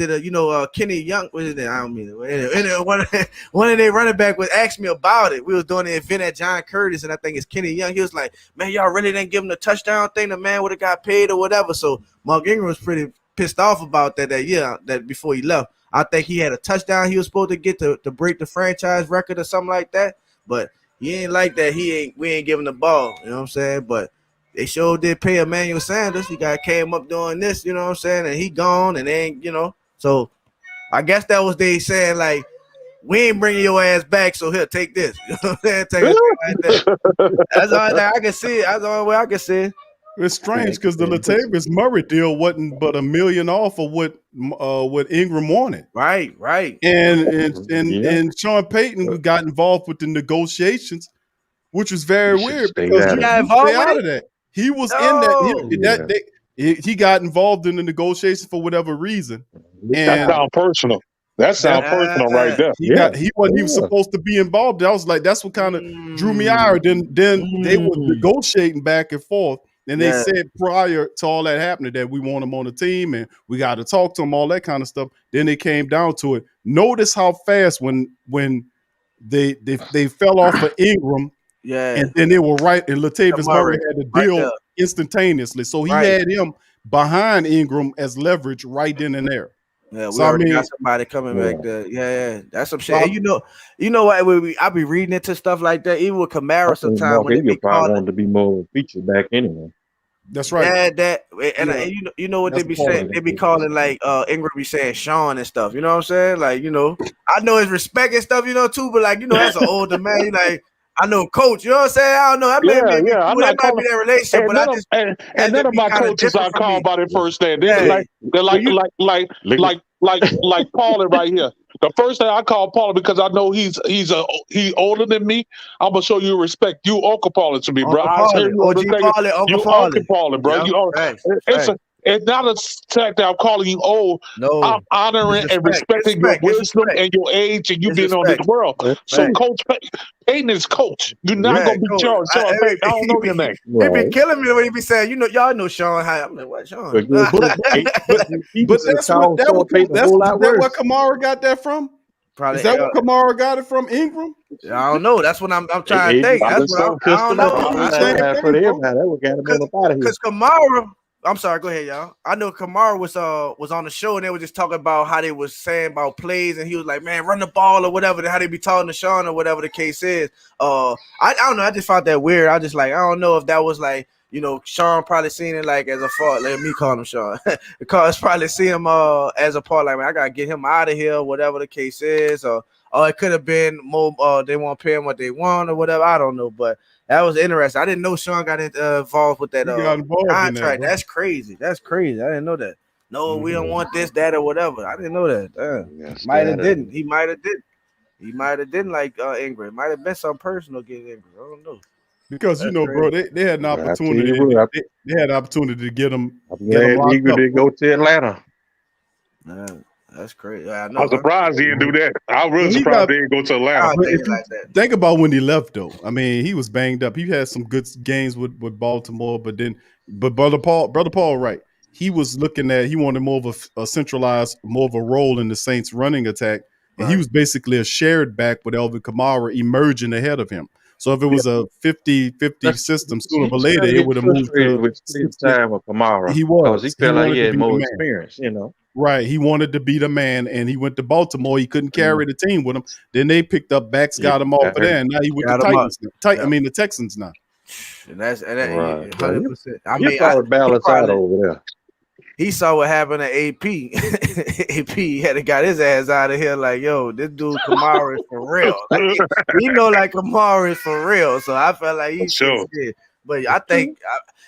Kenny Young, what is that? I don't mean it. One of their running back was asked me about it. We was doing the event at John Curtis, and I think it's Kenny Young. He was like, man, y'all really didn't give him the touchdown thing. The man would have got paid or whatever. So Mark Ingram was pretty pissed off about that before he left. I think he had a touchdown he was supposed to get to break the franchise record or something like that. But he ain't like that. We ain't giving the ball. You know what I'm saying? But they sure did pay Emmanuel Sanders. He came up doing this, you know what I'm saying? And he gone, and they ain't, So I guess that was they saying, like, we ain't bringing your ass back, so here, take this. You know what I'm saying? Take it like that. That's all that I can see. That's the only way I can see it. It's strange because the Latavius Murray deal wasn't but $1 million off of what Ingram wanted. Right. And Sean Payton got involved with the negotiations, which was very weird because he got involved out of that. He was in that. He got involved in the negotiations for whatever reason. That sounds personal. That sounds personal right there. He wasn't even supposed to be involved. I was like, that's what kind of drew me out. Then they were negotiating back and forth. And they said prior to all that happening that we want him on the team and we got to talk to him, all that kind of stuff. Then it came down to it. Notice how fast when they fell off of Ingram. Yeah, and then they were right, and Latavius Murray had the deal instantaneously, so he had him behind Ingram as leverage right then and there. Yeah, we already got somebody coming back there. Yeah, that's some shit. You know what? I be reading into stuff like that, even with Kamara. Sometimes when they wanted to be more featured back anyway. That's right. You know what they be saying? They be calling like Ingram be saying Sean and stuff. You know what I'm saying? Like, I know his respect and stuff, too, but like, that's an older man. You like, I know coach, you know what I'm saying? I don't know. That might be that relationship, but I just and none of my coaches I call by their first name. They're like Paula right here. The first thing I call Paula because I know he's older than me. I'm gonna show you respect. You Uncle Paula to me, bro. Uncle Paula, bro. It's not a fact that I'm calling you old. No, I'm honoring and respecting your wisdom and your age and you being on this world. So Coach Payton is coach. You're not gonna be Sean Payton. I don't know your name. He be killing me when he be saying, y'all know Sean. I'm like, what, Sean? But that's what Kamara got that from. Probably, is that what Kamara got it from? Ingram? I don't know. That's what I'm trying to think. That's what I don't know. Because Kamara. I'm sorry, go ahead, y'all. I know Kamara was on the show and they were just talking about how they was saying about plays, and he was like, man, run the ball or whatever, how they be talking to Sean or whatever the case is. I don't know. I just found that weird. I just like, I don't know if that was like, Sean probably seen it like as a fault. Let me call him Sean. Because probably see him as a part, like, man, I gotta get him out of here, whatever the case is, or it could have been more they won't pay him what they want or whatever. I don't know, but that was interesting. I didn't know Sean got involved with that contract. That's crazy. I didn't know that. No, we don't want this, that, or whatever. I didn't know that. Might have didn't. He might have did. He might have didn't like Ingram. Might have been some personal getting Ingram. I don't know. Because bro, they had an opportunity. They had an opportunity to get him. Eager to go to Atlanta. That's crazy. I'm surprised he didn't do that. I'm really surprised he didn't go to Atlanta. Think about when he left, though. I mean, he was banged up. He had some good games with Baltimore, but brother Paul, right? He was looking at. He wanted more of a centralized, more of a role in the Saints' running attack, and he was basically a shared back with Alvin Kamara emerging ahead of him. So if it was a 50-50 system, sooner or later it would have moved to time with Kamara. He was. He felt like he had more experience, Right. He wanted to be the man, and he went to Baltimore. He couldn't carry the team with him. Then they picked up backs, got him off of there, and now he with the Titans. The Texans now. And that's 100%. I mean, balance out over there. he saw what happened to AP. AP had to got his ass out of here. Like, yo, this dude Kamara is for real. Like, we know like Kamara is for real. So I felt like he Sure. did. But I think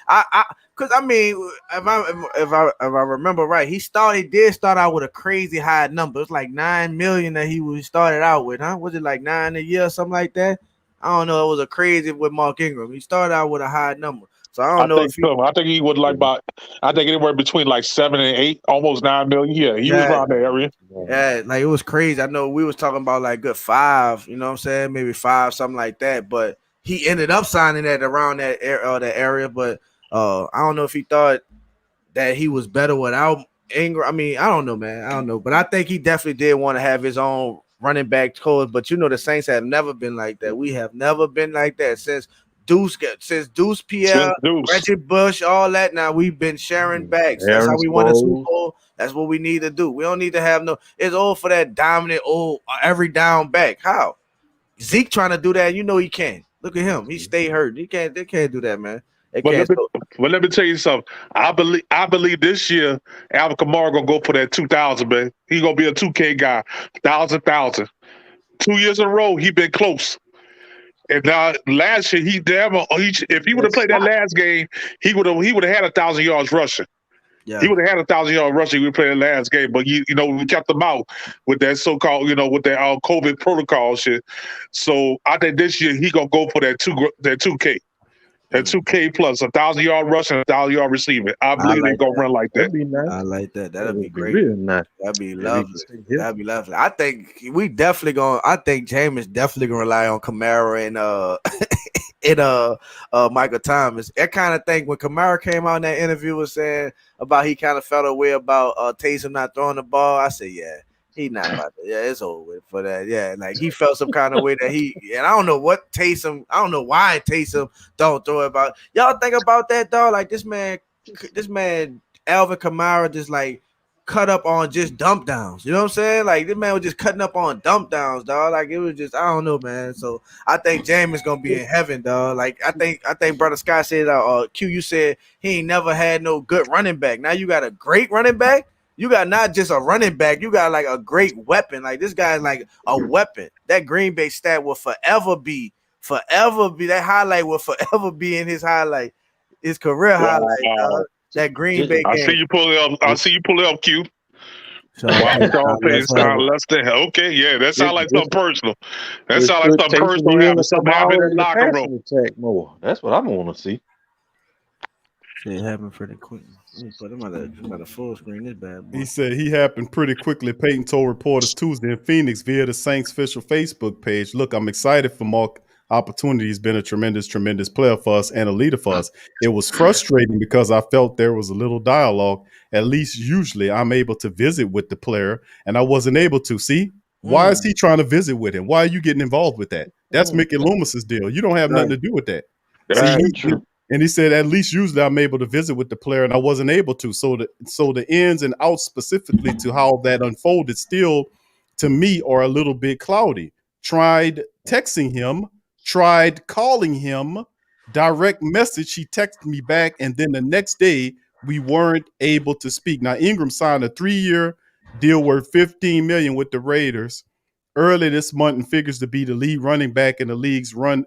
because I mean, if I remember right, he did start out with a crazy high number. It's like 9 million that he started out with, huh? Was it like 9 a year or something like that? I don't know. It was a crazy with Mark Ingram. He started out with a high number. So I don't know if I think he would like about. I think anywhere between like 7 and 8, almost 9 million. Yeah, he was around the area. Yeah, like it was crazy. I know we was talking about like good 5. You know what I'm saying? Maybe 5, something like that. But he ended up signing that around that area. But I don't know if he thought that he was better without Ingram. I mean, I don't know, man. I don't know. But I think he definitely did want to have his own running back coach. But you know, the Saints have never been like that. We have never been like that since Deuce Pierre, Reggie Bush, all that. Now we've been sharing backs. That's how we won a Super Bowl. That's what we need to do. We don't need to have it's all for that dominant every down back. How? Zeke trying to do that, you know he can. Look at him. He stay hurt. They can't do that, man. But let me tell you something. I believe this year Alvin Kamara gonna go for that 2,000, man. He gonna be a 2K guy, 1,000. 2 years in a row, he been close. And now last year if he would have played that last game, he would have had 1,000 yards rushing. Yeah. He would have had 1,000 yards rushing. We played the last game, but you know we kept him out with that so-called with that COVID protocol shit. So I think this year he gonna go for that 2K. That 2K plus 1,000 yard rushing, 1,000 yard receiving. I believe they're gonna run like that. That'd be nice. I like that. That'd be great. Really nice. That'd be lovely. That'd be lovely. I think we definitely gonna. I think James definitely gonna rely on Kamara and Michael Thomas. That kind of thing. When Kamara came out in that interview was saying about he kind of felt a way about Taysom not throwing the ball. I said, yeah. He not about to, yeah, it's over with for that. Yeah, like he felt some kind of way that and I don't know what Taysom, I don't know why Taysom don't throw it about. Y'all think about that, dog? Like this man Alvin Kamara just like cut up on just dump downs. You know what I'm saying? Like this man was just cutting up on dump downs, dog. Like it was just, I don't know, man. So I think James is gonna be in heaven, dog. Like I think Brother Scott said, Q, you said he ain't never had no good running back. Now you got a great running back. You got not just a running back, you got like a great weapon. Like this guy's like a weapon. That Green Bay stat will forever be. That highlight will forever be in his highlight, his career highlight. That Green Bay game. I see you pull it up, Q. Okay, yeah, that sounds like something personal. That sounds like something personal having something happen in the locker room. More. That's what I want to see. It happened pretty quick. Put him on a full screen. This bad boy. He said he happened pretty quickly. Peyton told reporters Tuesday in Phoenix via the Saints official Facebook page. Look, I'm excited for Mark opportunity. He's been a tremendous player for us and a leader for us. It was frustrating because I felt there was a little dialogue. At least usually I'm able to visit with the player, and I wasn't able to. See? Why is he trying to visit with him? Why are you getting involved with that? That's Mickey Loomis's deal. You don't have nothing to do with that. And he said, at least usually I'm able to visit with the player, and I wasn't able to. So the ins and outs specifically to how that unfolded still, to me, are a little bit cloudy. Tried texting him, tried calling him, direct message. He texted me back, and then the next day we weren't able to speak. Now Ingram signed a 3-year deal worth $15 million with the Raiders early this month, and figures to be the lead running back in the league's run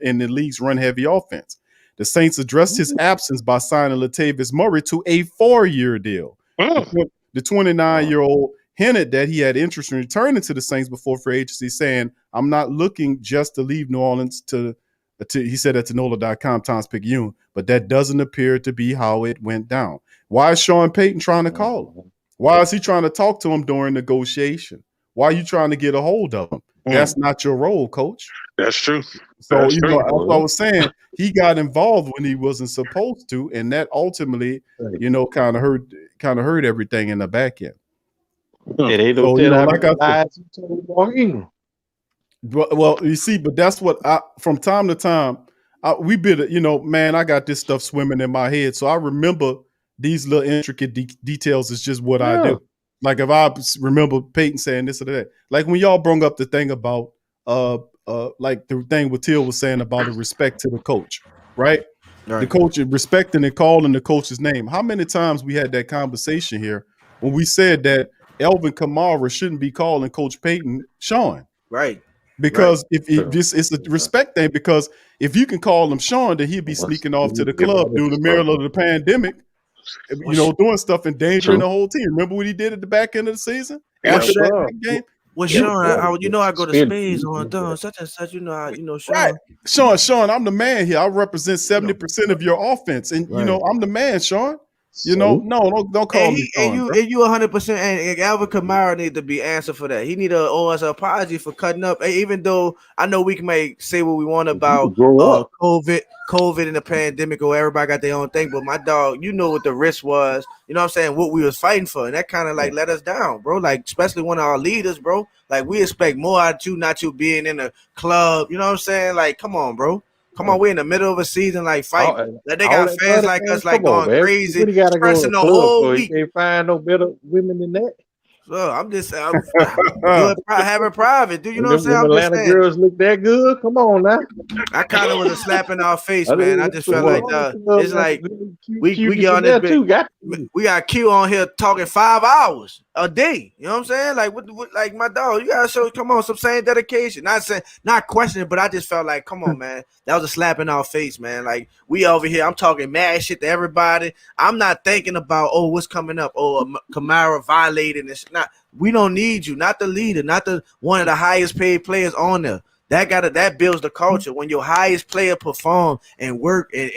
heavy offense. The Saints addressed his absence by signing Latavius Murray to a 4-year deal. The 29-year-old hinted that he had interest in returning to the Saints before free agency, saying, I'm not looking just to leave New Orleans he said that to NOLA.com, Tom's Picayune, but that doesn't appear to be how it went down. Why is Sean Payton trying to call him? Why is he trying to talk to him during negotiation? Why are you trying to get a hold of him? That's not your role, coach. That's true. So, that's true. As I was saying, he got involved when he wasn't supposed to, and that ultimately, kind of hurt everything in the back end. Yeah, they don't like I said, well, you see, but that's what from time to time, we been, man, I got this stuff swimming in my head, so I remember these little intricate details is just what I do. Like if I remember Peyton saying this or that, like when y'all brought up the thing about like the thing what Till was saying about the respect to the coach, right? the coach, respecting and calling the coach's name. How many times we had that conversation here when we said that Elvin Kamara shouldn't be calling Coach Payton Sean? Right. Because if it's a respect thing, because if you can call him Sean, then he'd be sneaking off to the club during the middle of the pandemic, doing stuff endangering the whole team. Remember what he did at the back end of the season after that game? Well, Sean, I go to Spades on such and such. Sean. Right, Sean, I'm the man here. I represent 70% of your offense, and I'm the man, Sean. No, don't call me Sean. And you 100%. And Alvin Kamara need to be answered for that. He need to owe us an apology for cutting up. Even though I know we can say what we want about COVID and the pandemic, or everybody got their own thing. But my dog, what the risk was. You know what I'm saying? What we was fighting for, and that kind of let us down, bro. Like, especially one of our leaders, bro. Like, we expect more out of you, not you being in a club. You know what I'm saying? Like, come on, bro. Come on, we're in the middle of a season, like fight. They got fans like us, like going crazy, stressing the whole week. You can't find no better women than that. So I'm good having private, dude. You know what I'm saying? Atlanta girls look that good. Come on now. I kind of was a slap in our face, man. I just felt like it's like we get on this bit. We got Q on here talking 5 hours a day. You know what I'm saying? Like what like my dog, you gotta show some same dedication. Not questioning, but I just felt like, come on, man. That was a slap in our face, man. Like we over here, I'm talking mad shit to everybody. I'm not thinking about what's coming up. Kamara violated and shit. We don't need you, not the leader, not the one of the highest paid players on there. That builds the culture. When your highest player perform and work and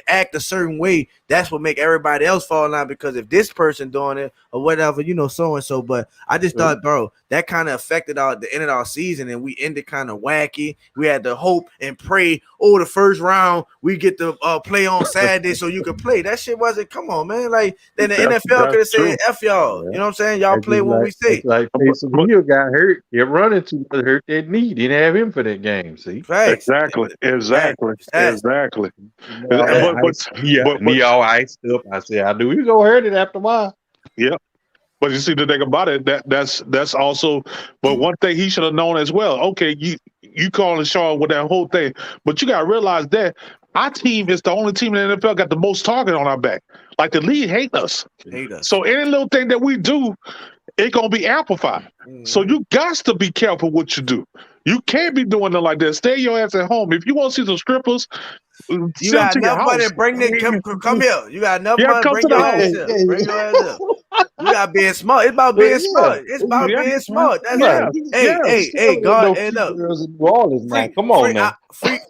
act a certain way, that's what make everybody else fall in line. Because if this person doing it or whatever, so and so. But I just thought, bro, that kind of affected the end of our season, and we ended kind of wacky. We had to hope and pray. The first round we get to play on Saturday, so you can play. That shit wasn't. Come on, man. Like then the NFL could have said, "F y'all." You know what I'm saying? Y'all play when we say. Like Taysom Hill got hurt. He running too much, hurt that knee. Didn't have him for that game. See, exactly. But me all iced up. I said, I knew he was gonna hurt it after a while. Yep. But you see the thing about it, that's also. But one thing he should have known as well. Okay, you calling Sean with that whole thing, but you got to realize that our team is the only team in the NFL got the most target on our back. Like the league hate us. So any little thing that we do, it's gonna be amplified. So you got to be careful what you do. You can't be doing it like that. Stay your ass at home. If you want to see some strippers, you got enough money. Bring them. Come here. You got enough money. Bring your ass up. Bring your ass up. You got being smart. It's about being smart. It's about being smart. That's it. Hey, God, hey, look. Come on, man. Free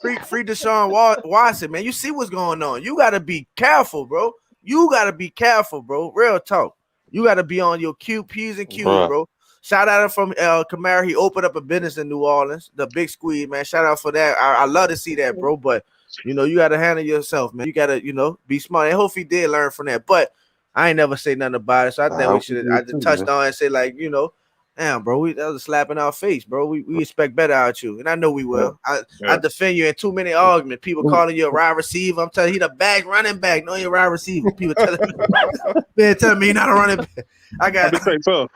Deshaun Watson, man. You see what's going on. You got to be careful, bro. Real talk. You got to be on your P's and Q's, bro. Shout out from Kamara. He opened up a business in New Orleans. The big squeeze, man. Shout out for that. I love to see that, bro. But you got to handle yourself, man. You got to, be smart. And hopefully he did learn from that. But I ain't never say nothing about it. So I think we should. I just touched on and say damn, bro, that was a slap in our face, bro. We expect better out of you, and I know we will. I defend you in too many arguments. People calling you a wide receiver. I'm telling you, he the back running back. No, you're a wide receiver. People telling me, you're not a running back. I got to say so.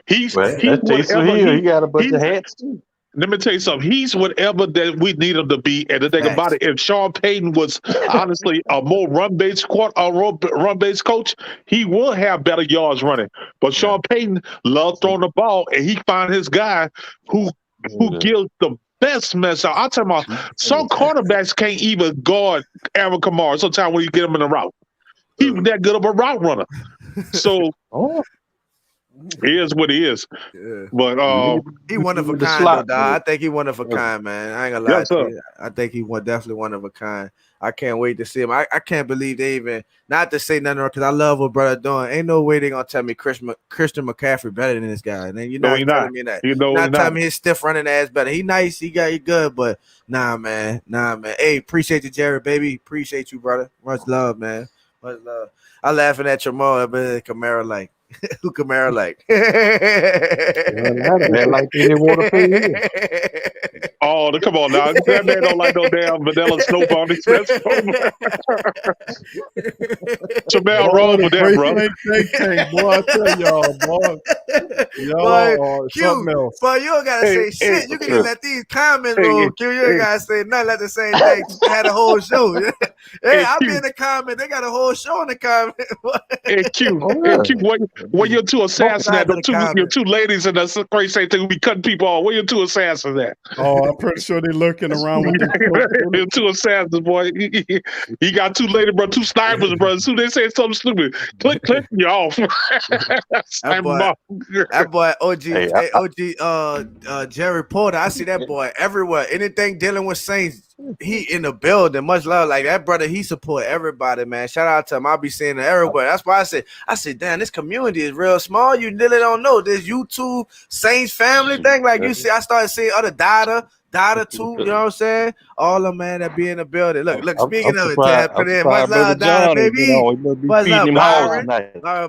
He got a bunch of hats too. Let me tell you something. He's whatever that we need him to be. And the thing about it, if Sean Payton was honestly a more run-based coach, he will have better yards running. But Sean Payton loves throwing the ball, and he find his guy who gives the best mess out. I'm talking about some quarterbacks can't even guard Alvin Kamara sometimes when you get him in the route. He was that good of a route runner. So he is what he is. Yeah. But he one of a kind, though, dog. I think he one of a kind, man. I ain't gonna lie to you. I think he definitely one of a kind. I can't wait to see him. I can't believe they even, not to say nothing, because I love what brother doing. Ain't no way they gonna tell me Christian McCaffrey better than this guy. And then you're not telling me that. Not telling me his stiff running ass better. He nice, he good, but nah, man. Hey, appreciate you, Jared, baby. Appreciate you, brother. Much love, man. Much love. I laughing at your mom, but Kamara like. Who Kamara like? They like they didn't want to pay him. Oh, come on now. That man don't like no damn vanilla snow on his best. Jamel wrong with that, bro. Boy, I tell y'all, boy. Y'all or something Q, else. but you don't gotta say shit. You can just let these comments roll, Q. You ain't gotta say nothing. Let the same thing. Had a whole show. Hey, I'll be in the comment. They got a whole show in the comment. Hey Q, where your two assassins at? Your two ladies in the crazy same thing who be cutting people off. Where your two assassins at? Oh, I'm pretty sure they're lurking around with Your two assassins, boy. He got two ladies, bro, two snipers, bro. As soon as they say something stupid, click, you off. That boy OG Jerry Porter. I see that boy everywhere. Anything dealing with Saints, he in the building. Much love. Like that brother, he support everybody, man. Shout out to him. I'll be seeing it everywhere. That's why I said, damn, this community is real small. You really don't know this YouTube Saints family thing. Like you see, I started seeing other data too, you know what I'm saying? All of them, man, that be in the building. Look, speaking of it, put in much love, Dada, baby. Much love,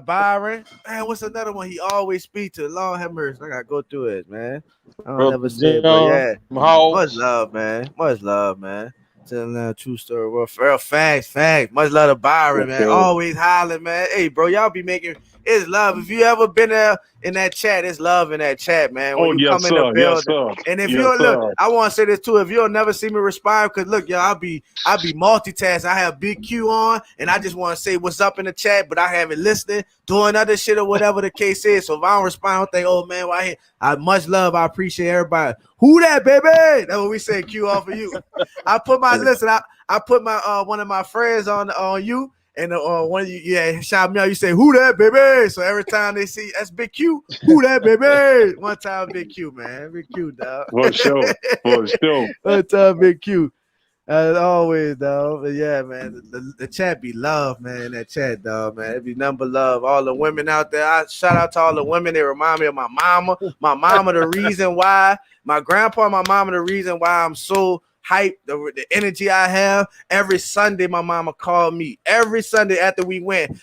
Byron. Man, what's another one he always speak to? Lord have mercy. I gotta go through it, man. I don't never say it, but yeah. Much love, man. Much love, man. Telling that true story. Well, facts. Much love to Byron, man. Always hollering, man. Hey, bro, y'all be making it's love. If you ever been there in that chat, it's love in that chat, man. When you come in the building. And if you don't look, I want to say this too. If you'll never see me respond, because look, y'all, I'll be multitasking. I have Big Q on, and I just want to say what's up in the chat, but I haven't listening, doing other shit or whatever the case is. So if I don't respond, I don't think, oh man, why here? I much love. I appreciate everybody. Who that, baby? That's what we say. Q off of you. I put my I put my one of my friends on you. And one of you, shout me out. You say, "Who that, baby?" So every time they see that's Big Q, who that, baby? One time, Big Q, man, Big Q, dog. For sure. One time, Big Q. As always, dog. But yeah, man, the chat be love, man. That chat, dog, man. It be number love. All the women out there. I shout out to all the women. They remind me of my mama. My mama, the reason why. My grandpa, my mama, the reason why I'm so hype, the energy I have. Every Sunday, my mama called me. Every Sunday after we went,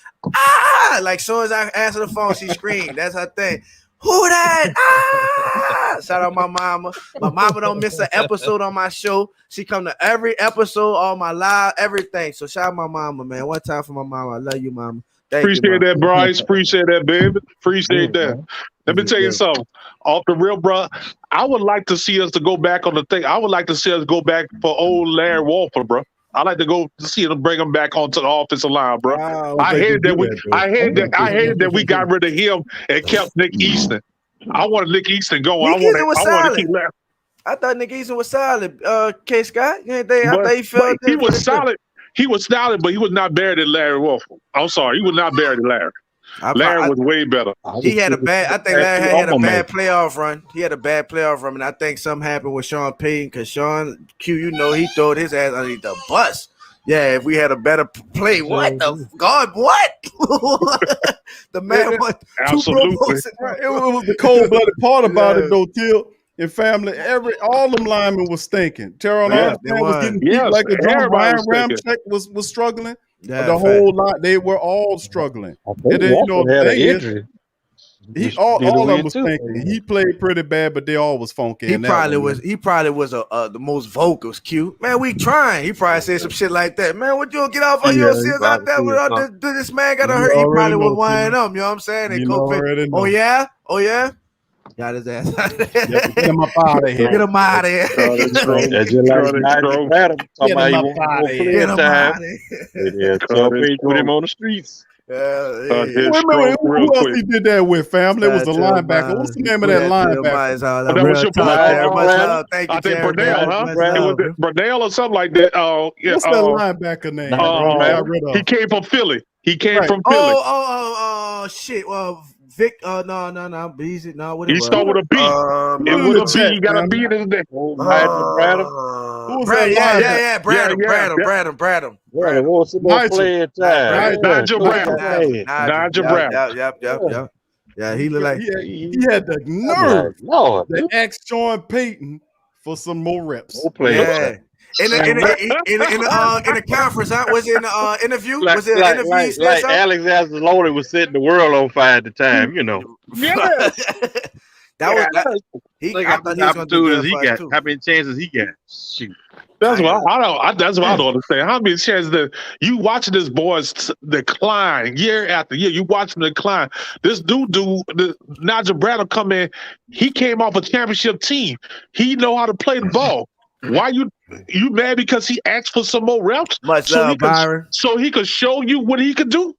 like soon as I answer the phone, she screamed. That's her thing. Who that? Shout out my mama. My mama don't miss an episode on my show. She come to every episode, all my live, everything. So shout out my mama, man. One time for my mama. I love you, mama. Appreciate that, Bryce. Appreciate that, baby. Appreciate that. Let me tell you something. Off the real, bro, I would like to see us to go back on the thing. I would like to see us go back for old Larry Walker, bro. I like to go to see him bring him back onto the offensive line, bro. I hated that we got rid of him and kept Nick Easton. I wanted Nick Easton going. I want to keep Larry. I thought Nick Easton was solid. K. Scott, I thought he felt he was solid. He was solid, but he was not better than Larry Wolf. I'm sorry, he was not better than Larry. Larry was way better. He had a bad. I think Larry had a bad playoff run. He had a bad playoff run, and I think something happened with Sean Payton because Sean Q, you know, he throwed his ass underneath the bus. Yeah, if we had a better play, what the God? What the man won absolutely. It was the cold-blooded part about it, though, Till. And family, all them linemen was stinking. Teron Armstrong was getting beat like a drum. Ryan Ramczyk was struggling. Yeah, the whole lot, they were all struggling. And then, you know, had an injury. All of them was stinking. He played pretty bad, but they all was funky. He probably was the most vocal. Q, man, we trying. He probably said some shit like that. Man, would you get off on your seals out there without this man got to hurt? He probably was winding up. You know what I'm saying? And oh yeah. Got his ass out of there. Get him up out of here. Get him out of here. Get him out of here. Put him on the streets. Who else he did that with, family? It was the linebacker. What's the name of that linebacker? That was your I think Burnell, huh? It was Burnell or something like that. What's that linebacker name? He came from Philly. From Philly. Oh, shit. Well, Vic, no. Beezy, no. What he started with a B. It was a B. He got a B in his name. Bradham. Yeah. Bradham. Nigel Bradham. Yep. Yeah, he looked like he had the nerve to ask Sean Payton for some more reps. Yeah. In the conference, huh? Was it in the interview? Was it an interview? Like Alexander Lowry was setting the world on fire at the time, you know. Yeah. That was that. Look I at thought the he was gonna do opportunities good he for us got. too. How many chances he got? Shoot. That's what I don't. That's what I don't understand. How many chances that you watching this boy's decline year after year? You watch him decline. This Nigel Bradley come in. He came off a championship team. He know how to play the ball. Why you mad because he asked for some more reps? Much love, Byron. So he could show you what he could do.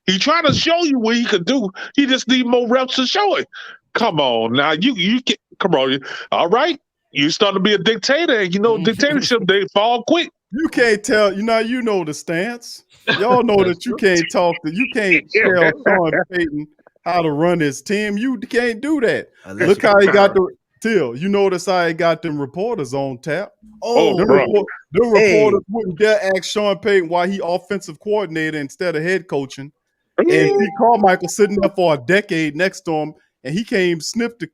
He trying to show you what he could do. He just need more reps to show it. Come on now, you can, come on. All right. You start to be a dictator, and dictatorship, they fall quick. You can't tell, you know the stance. Y'all know that you can't tell Sean Payton how to run his team. You can't do that. Look how he got you notice how he got them reporters on tap. The reporters wouldn't dare ask Sean Payton why he offensive coordinator instead of head coaching. And Pete Carmichael sitting there for a decade next to him, and he came sniff to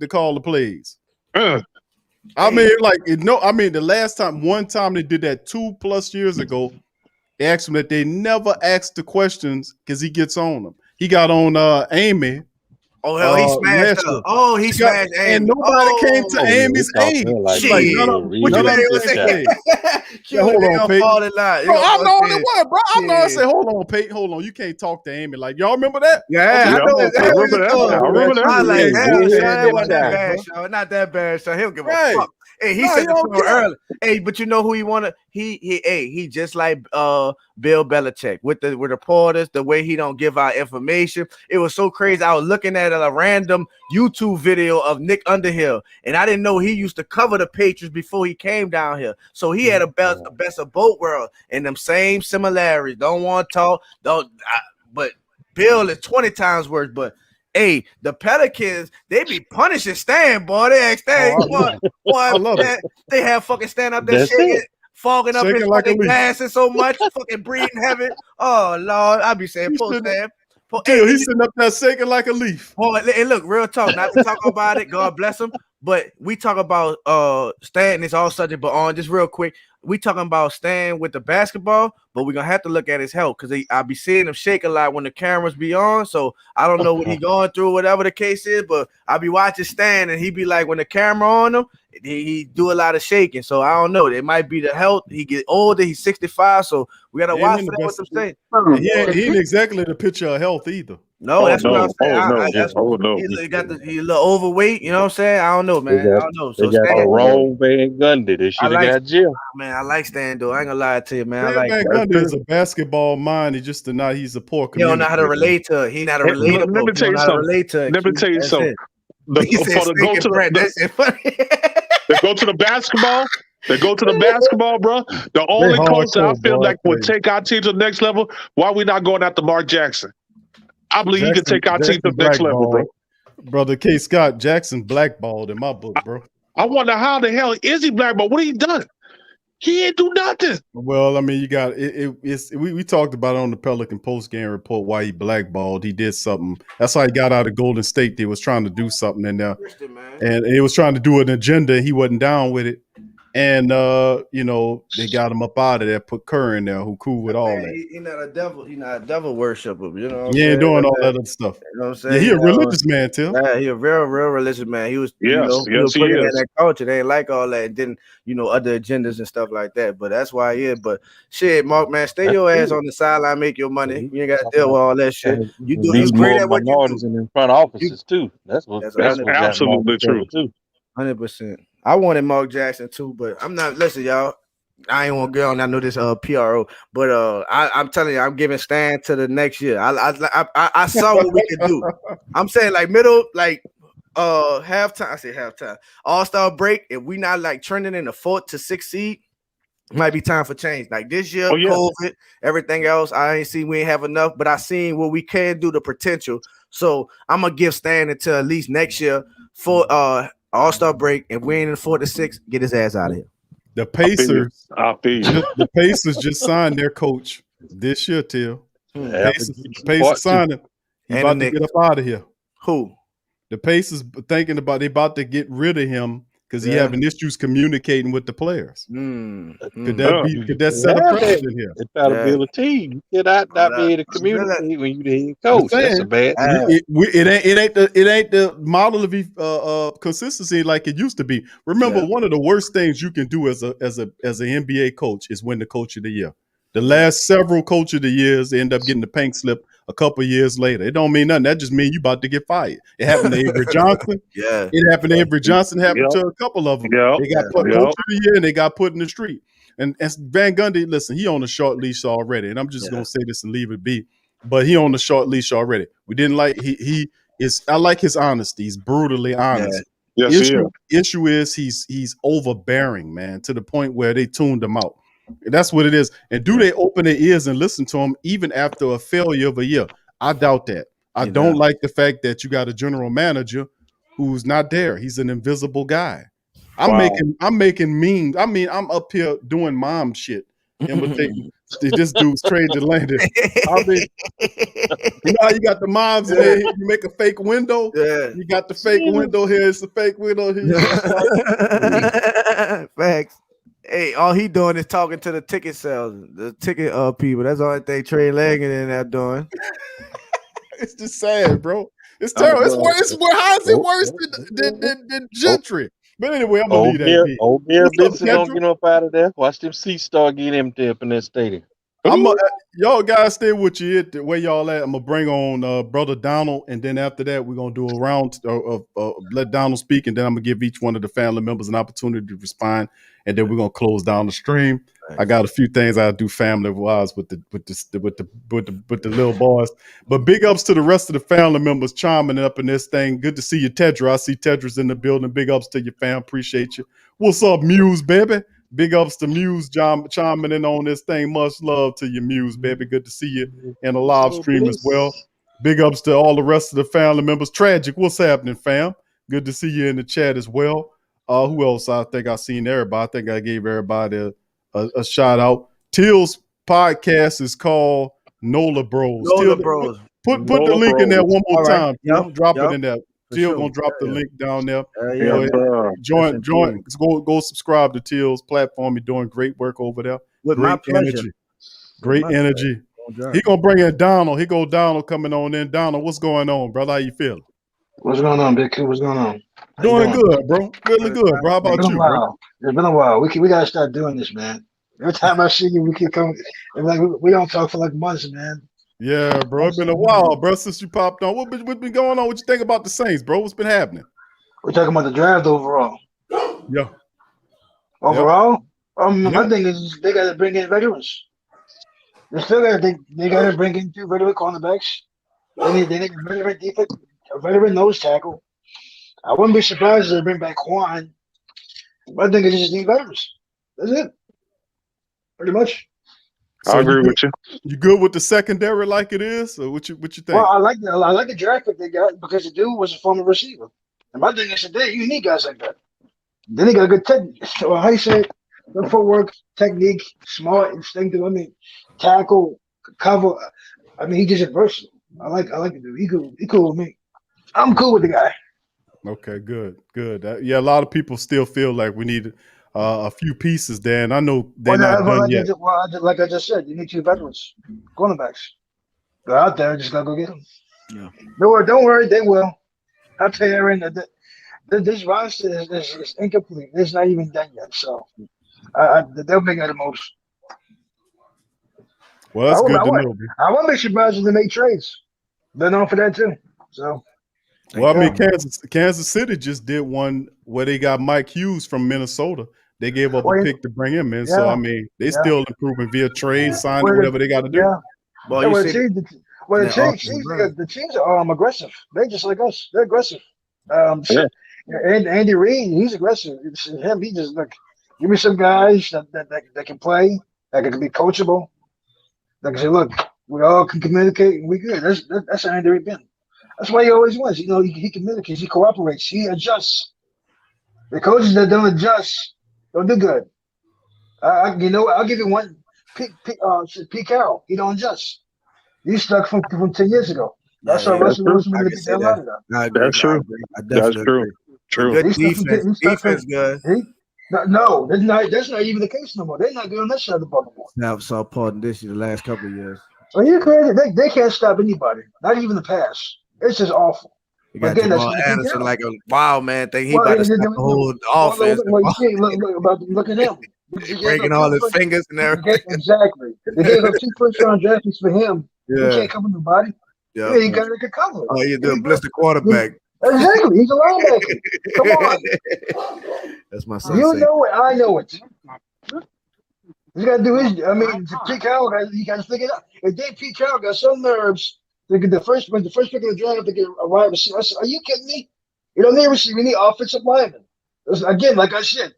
call the plays. I mean, the last time, one time they did that 2+ years ago, they asked him that they never asked the questions because he gets on them. He got on Amy. Oh, hell, he smashed her. Oh, he smashed Amy. And nobody came to Amy's aid. Like, none of them. Hold on, Peyton. I'm the only one, bro. I'm not saying, hold on, Peyton. Hold on. You can't talk to Amy. Like, y'all remember that? Yeah, I remember that. I like that. Wasn't that bad, Sean. Not that bad, Sean. He'll give a fuck. Hey, he said it to him early. Hey, but you know who he wanted? He just like Bill Belichick with the reporters, the way he don't give out information. It was so crazy. I was looking at a random YouTube video of Nick Underhill, and I didn't know he used to cover the Patriots before he came down here. So he had a best of both worlds and them same similarities. Don't want to talk, but Bill is 20 times worse, but hey, the Pelicans, they be punishing Stan, boy. They ask Stan, they have fucking Stan up there shaking, fogging up his fucking glasses so much, fucking breathing heavy. Oh, Lord. I be saying, poor Stan. He's sitting up there shaking like a leaf. Boy, hey, look, real talk. Not to talk about it, God bless him. But we talk about Stan, it's all subject, but on just real quick, we talking about Stan with the basketball, but we're gonna have to look at his health because I be seeing him shake a lot when the cameras be on. So I don't know what he going through, whatever the case is, but I be watching Stan and he be like, when the camera on him, he do a lot of shaking. So I don't know. It might be the health. He get older. He's 65, so we gotta watch for that. What I'm saying. He ain't exactly the picture of health either. No, that's what I'm saying. He's a little overweight. You know what I'm saying? I don't know, man. I don't know. So they got the wrong Van Gundy. They should have got Jim. Man, I like Stan though. I ain't gonna lie to you, man. Van Gundy is a basketball mind. He's just he's a poor. He don't know how to relate to it. He not a relatable. Let me tell you something. Let me tell you something. They go to the basketball. They go to the basketball, bro. The only coach that I feel like would take our team to the next level. Why we not going after Mark Jackson? I believe he can take our team to the next level, bro. Brother K. Scott Jackson blackballed in my book, bro. I wonder how the hell is he blackballed? What he done? He ain't do nothing. Well, I mean, you got we talked about it on the Pelican post game report why he blackballed. He did something. That's how he got out of Golden State. They was trying to do something in there, and he was trying to do an agenda. He wasn't down with it. And they got him up out of there, put Kerr in there, who cool with all that. He's not a devil. He's not a devil worshiper. You know, he ain't doing all that other stuff. You know what I'm saying? Yeah, he a religious man, too. Yeah, he a real religious man. He was, he was put in that culture. They ain't like all that. And then, other agendas and stuff like that. But that's why he is. But shit, Mark, man, stay your ass on the sideline, make your money. You ain't got to deal with all that shit. You great at what you do. In front offices too. That's absolutely true too. 100%. I wanted Mark Jackson too, but I'm not. Listen, y'all. I ain't want to get on. I know this PRO, but I'm telling you, I'm giving Stan to the next year. I saw what we could do. I'm saying middle, halftime. I say halftime. All-Star break. If we not trending in the 4th to 6th seed, might be time for change. Like this year, COVID, everything else, I ain't seen we ain't have enough, but I seen what we can do, the potential. So I'm gonna give Stan until at least next year for All-Star break. If we ain't in the 4 to 6, get his ass out of here. The Pacers, Pacers just signed their coach this year, Till. Pacers signed him. He's about to get up out of here. Who? The Pacers thinking about they about to get rid of him because he having issues communicating with the players. Could that set a precedent here? They try to build a team. You cannot not be able to communicate when you the head coach. That's a bad thing. It ain't the model of consistency like it used to be. Remember, one of the worst things you can do as an NBA coach is win the coach of the year. The last several coach of the years, they end up getting the pink slip a couple years later. It don't mean nothing. That just means you about to get fired. It happened to Avery Johnson. It happened to Avery Johnson. Happened to a couple of them. They got put coach of the year and they got put in the street. And Van Gundy, listen, he on a short leash already. And I'm just gonna say this and leave it be. But he on the short leash already. We didn't like he is. I like his honesty. He's brutally honest. Issue is he's overbearing, man, to the point where they tuned him out. That's what it is. And do they open their ears and listen to him even after a failure of a year? I doubt that. I don't like the fact that you got a general manager who's not there. He's an invisible guy. I'm making memes. I mean, I'm up here doing mom shit, imitating this dude's trade to Landon. I mean, you know how you got the moms and you make a fake window? You got the fake window here. It's a fake window here. Facts. Hey, all he doing is talking to the ticket sales, the ticket people. That's the only thing Trey Langan in there doing. It's just sad, bro. It's terrible. It's worse. How is it worse than Gentry? But anyway, I'm gonna leave that. Old Bear Benson don't get up out of there. Watch them seats start getting empty up in that stadium. Y'all guys stay with you where y'all at. I'm gonna bring on brother Donald, and then after that, we're gonna do a round of let Donald speak, and then I'm gonna give each one of the family members an opportunity to respond, and then we're gonna close down the stream. Nice. I got a few things I do family wise with the little boys, but big ups to the rest of the family members chiming up in this thing. Good to see you, Tedra. I see Tedra's in the building. Big ups to your fam. Appreciate you. What's up, Muse, baby? Big ups to Muse chiming in on this thing. Much love to you, Muse, baby. Good to see you in a live stream as well. Big ups to all the rest of the family members. Tragic, what's happening, fam? Good to see you in the chat as well. Who else? I think I seen everybody. I think I gave everybody a shout out. Till's podcast is called NOLA Bros. NOLA Bros. Put the link in there one more time. Drop it in there. Till gonna drop the link down there. Join. Go subscribe to Till's platform. You're doing great work over there. With great my pleasure. Energy. Great energy. He gonna bring in Donald. He go Donald coming on in. Donald, what's going on, brother? How you feeling? What's going on, Big Q? What's going on? Doing good, bro. Really good, bro. How about you, bro? It's been a while. We gotta start doing this, man. Every time I see you, we keep coming. Like we don't talk for like months, man. Yeah, bro. It's been a while, bro, since you popped on. What been going on? What you think about the Saints, bro? What's been happening? We're talking about the draft overall. Yeah. Overall? My thing is they got to bring in veterans. They still got to bring in 2 veteran cornerbacks. They need a veteran defense, a veteran nose tackle. I wouldn't be surprised if they bring back Quan. My thing is they just need veterans. That's it. Pretty much. I agree with you. You good with the secondary like it is, or what you think? Well, I like the draft pick they got because the dude was a former receiver. And my thing is today, you need guys like that. Then he got a good technique. So how you say it? Good footwork, technique, smart, instinctive. I mean, tackle, cover. I mean, he just versatile. I like the dude. He cool with me. I'm cool with the guy. Okay, good. Yeah, a lot of people still feel like we need a few pieces there, and I know they're not done yet. Like I just said, you need 2 veterans, cornerbacks. Go out there, just gotta go get them. Yeah. Don't worry, they will. I'll tell you, Aaron, this roster is incomplete. It's not even done yet, so they'll make it the most. Well, that's good to know. I won't be surprised if they make trades. They're known for that too. So. Well, I mean, Kansas City just did one where they got Mike Hughes from Minnesota. They gave up a pick to bring him in. So, I mean, they still improving via trade, signing, whatever they got to do. Yeah. Well, the teams are aggressive. They're just like us. They're aggressive. And Andy Reid, he's aggressive. It's him. He just give me some guys that can play, that can be coachable. That can say, look, we all can communicate and we good. That's how Andy Reid been. That's why he always was. You know, he communicates, he cooperates, he adjusts. The coaches that don't adjust don't do good. I'll give you one. Pete Carroll, he don't adjust. He's stuck from 10 years ago. That's why Russell Wilson going to get that line. That's true. That's true. True. Good He's stuck from defense. Defense good. No, that's not even the case no more. They're not good on that side of the ball no more. Now saw Pardon this year, the last couple of years. Are you crazy? They can't stop anybody. Not even the pass. It's just awful. You got Again, that's Jamal what Anderson like a wild man thing. He well, about to stop the whole offense. look at him. Breaking all his fingers and everything. Exactly. They gave up 2 first-round draft picks for him. Yeah. He can't cover nobody. Yeah. He got to cover. Oh, you do a blister quarterback. Exactly. He's a linebacker. Come on. That's my son. You know it. I know it. He's got to do his. I mean, Pete Carroll, he got to figure it out. If then Pete Carroll got some nerves to get the first pick of the draft to get a wide receiver, I said, are you kidding me? You don't need a receiver. You need offensive lineman. Again, like I said,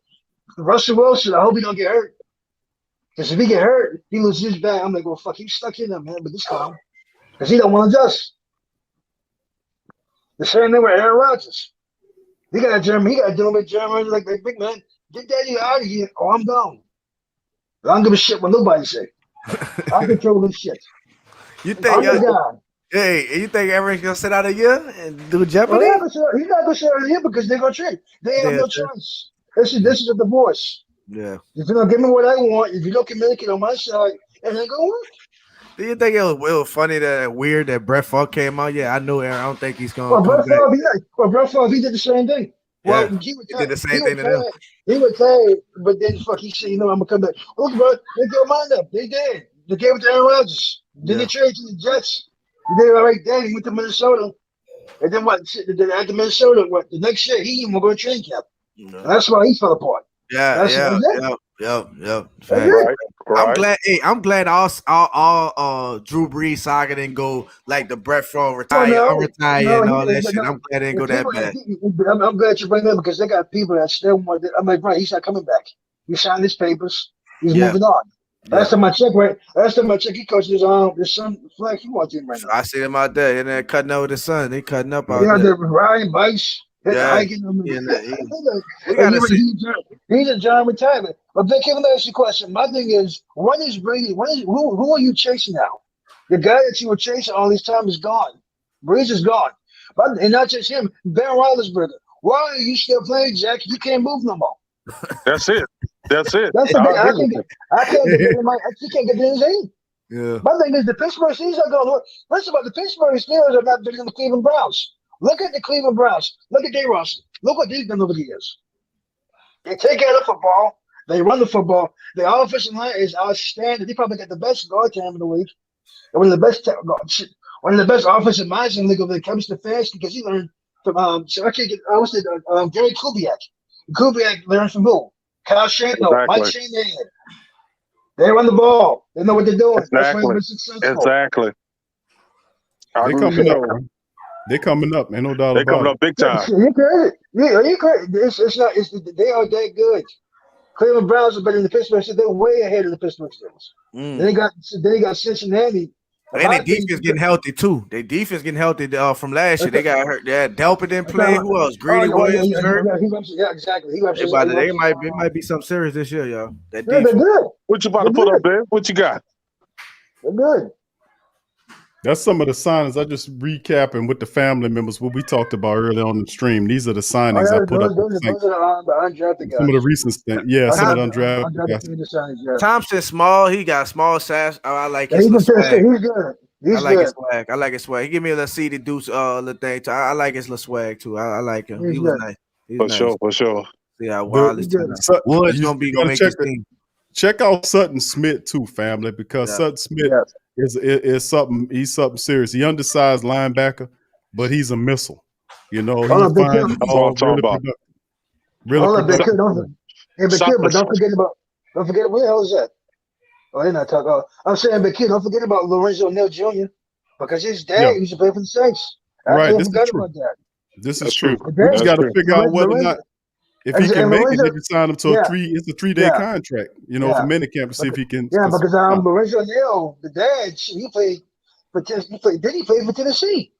Russell Wilson, I hope he don't get hurt. Because if he get hurt, he loses his back. I'm like, well, fuck, he's stuck in there, man, but this time. Because he don't want to adjust. The same thing with Aaron Rodgers. He got dealing with Jeremy like big man, get daddy out of here or I'm gone. I don't give a shit what nobody say. I control this shit. You think you think Aaron's gonna sit out a year and do Jeopardy? Well, he's not gonna sit out a year because they're gonna trade. They have no choice. This is a divorce. Yeah. If you don't give me what I want, if you don't communicate on my side, it ain't gonna work. Do you think it was funny weird that Brett Favre came out? Yeah, I know Aaron. I don't think he's gonna. Brett Favre, he did the same thing. Well, yeah, he did the same thing to them. He would say, but then he said, I'm gonna come back. Look, bro, they gave mine up. They did. They gave it to Aaron Rodgers. Then they traded to the Jets. They did it right there. He went to Minnesota. And then what? After Minnesota, the next year, he even going to training camp. No. That's why he fell apart. Yep. Right. I'm glad all Drew Brees saga didn't go like the Brett Favre retire and all that shit. I'm glad it didn't go that bad. I'm glad you bring that because they got people that still want it. I'm like, bro, he's not coming back. He signed his papers. He's moving on. Last time I checked, he coached his son flag. He wants him right now. I see him out there and they're cutting up with his son. They cutting up out there. Ryan Ryan Bice. He's a John retirement. But Vic, let me ask you a question. My thing is, what is Brady? Who are you chasing now? The guy that you were chasing all this time is gone. Breeze is gone. And not just him, Ben Roethlisberger. Why are you still playing, Jack? You can't move no more. That's it. That's it. That's the thing. I can't get in his head. Yeah. My thing is the Pittsburgh Steelers are going. First of all, the Pittsburgh Steelers are not bigger than the Cleveland Browns. Look at the Cleveland Browns. Look at their roster. Look what they've done over the years. They take out the football. They run the football. Their offensive line is outstanding. They probably got the best guard time in the league. And one of the best offensive minds in the league when it comes to fast because he learned from Gary Kubiak. Kubiak learned from who? Kyle Shanahan, Mike Shanahan. They run the ball. They know what they're doing. Exactly. That's why they're successful. Exactly. They're coming up. Ain't no doubt about it. They're coming up big time. You crazy? You crazy? It's not. They are that good. Cleveland Browns are better than the Pittsburgh Steelers. They're way ahead of the Pittsburgh Steelers. Then they got Cincinnati. And their defense getting healthy too. Their defense getting healthy from last year. They got hurt. They had Delpit didn't play. Who else? Greedy Williams was hurt. Yeah, exactly. It might be something serious this year, y'all. They're good. What you about to put up, Ben? What you got? They're good. That's some of the signings. I just recapping with the family members what we talked about earlier on the stream. These are the signings I put up. Those are the undrafted guys. Some of the recent things. Yeah, some of the undrafted guys. Thompson small. He got small sash. Oh, I like his swag. He's good. I like his swag. I like his swag. He give me a little seedy deuce little thing. I like his little swag too. I like him. He was nice. For sure. Yeah, Woods gonna make his team. Check out Sutton Smith too, family, because Sutton Smith is something. He's something serious. He undersized linebacker, but he's a missile. You know, he's fine. That's all I'm talking about. But don't forget where the hell is that? Oh, they're not talking. I'm saying, but kid, don't forget about Lorenzo Neal Jr. because his dad used to play for the Saints. Right, this is true. This is true. You just got to figure out whether or not if he can make it. They can sign him to a 3-day contract. You know, for minicamp to see if he can. Yeah, because Lorenzo Neal, the dad, he played for Tennessee.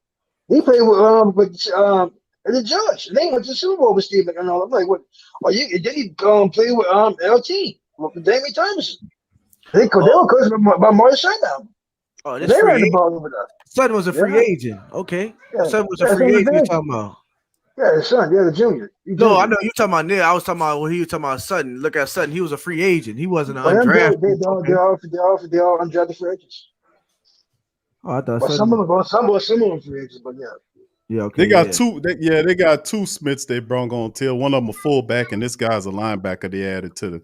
He played with the Judge. And they went to the Super Bowl with Steve McNall. I'm like, what? Oh, then he played with LT, with Damian Thomason. They were coached by Marty Shinedown. Oh, this free agent. Sutton was a free agent. Okay. Sutton was a free agent you're talking about. Yeah, the son. Yeah, the junior. No, I know you talking about Neil. I was talking about when he was talking about Sutton. Look at Sutton. He was a free agent. He wasn't an But them, undrafted. they're all undrafted free agents. Oh, I thought But some Sutton. of them, some of them free agents. But yeah. Yeah, okay. They got two. They got two Smiths they brung on till. One of them a fullback, and this guy's a linebacker. They added to the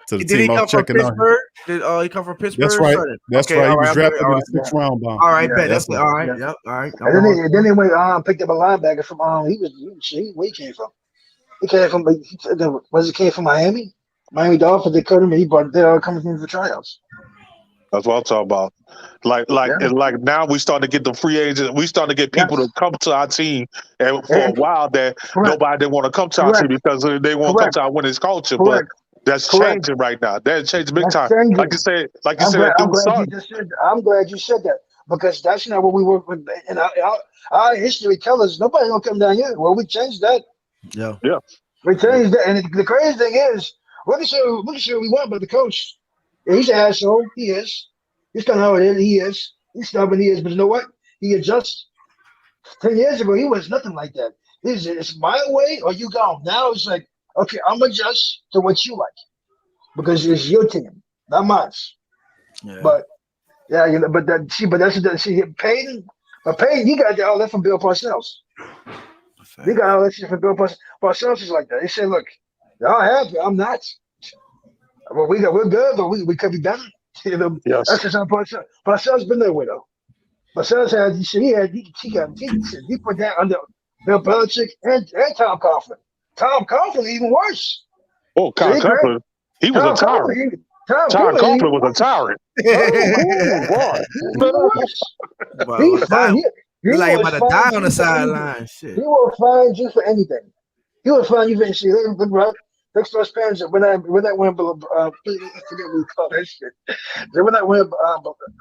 Did team. he I come was from checking out. Pittsburgh? Did he come from Pittsburgh? That's right. Sutton? That's Okay, right. He all was right, drafted all in right. the 6th round bound. All right, Yeah, bet. That's right. all right. Yep. All right. And then they went picked up a linebacker from where he came from. He came from came from Miami Dolphins. They cut him and they're coming in for tryouts. That's what I'm talking about. Like now we starting to get the free agents. We starting to get people to come to our team. And for a while that nobody didn't want to come to our team because they want to come to our winning culture. But that's changing right now. That's changing big time. Like you said, I'm glad you said that because that's not what we work with. And our history tells us nobody gonna come down here. Well, we changed that. Yeah. We changed that. And the crazy thing is, we can say what we want, but the coach, he's an asshole. He is. He's kind of how it is. He is. He's stubborn. He is. But you know what? He adjusts. 10 years ago, he was nothing like that. It's my way or you go. Now it's like, okay, I'm adjust to what you like because it's your team, not mine. Yeah. But yeah, Peyton. But Peyton, he got all that from Bill Parcells. He got all that shit from Bill Parcells. Parcells is like that. He said, "Look, y'all happy. I'm not. Well, we're good, but we could be better." You know, yes. That's just how Parcells been that way though. Parcells he put that under Bill Belichick and Tom Coughlin. Tom Coughlin even worse. Oh, Tom Coughlin, he was a tyrant. Tom Coughlin was a tyrant. He's fine. He like about to die on the sideline. Shit. He will find you for anything. He will find you for anything. Next to us parents, when I went, I forget what we call that shit. When I went,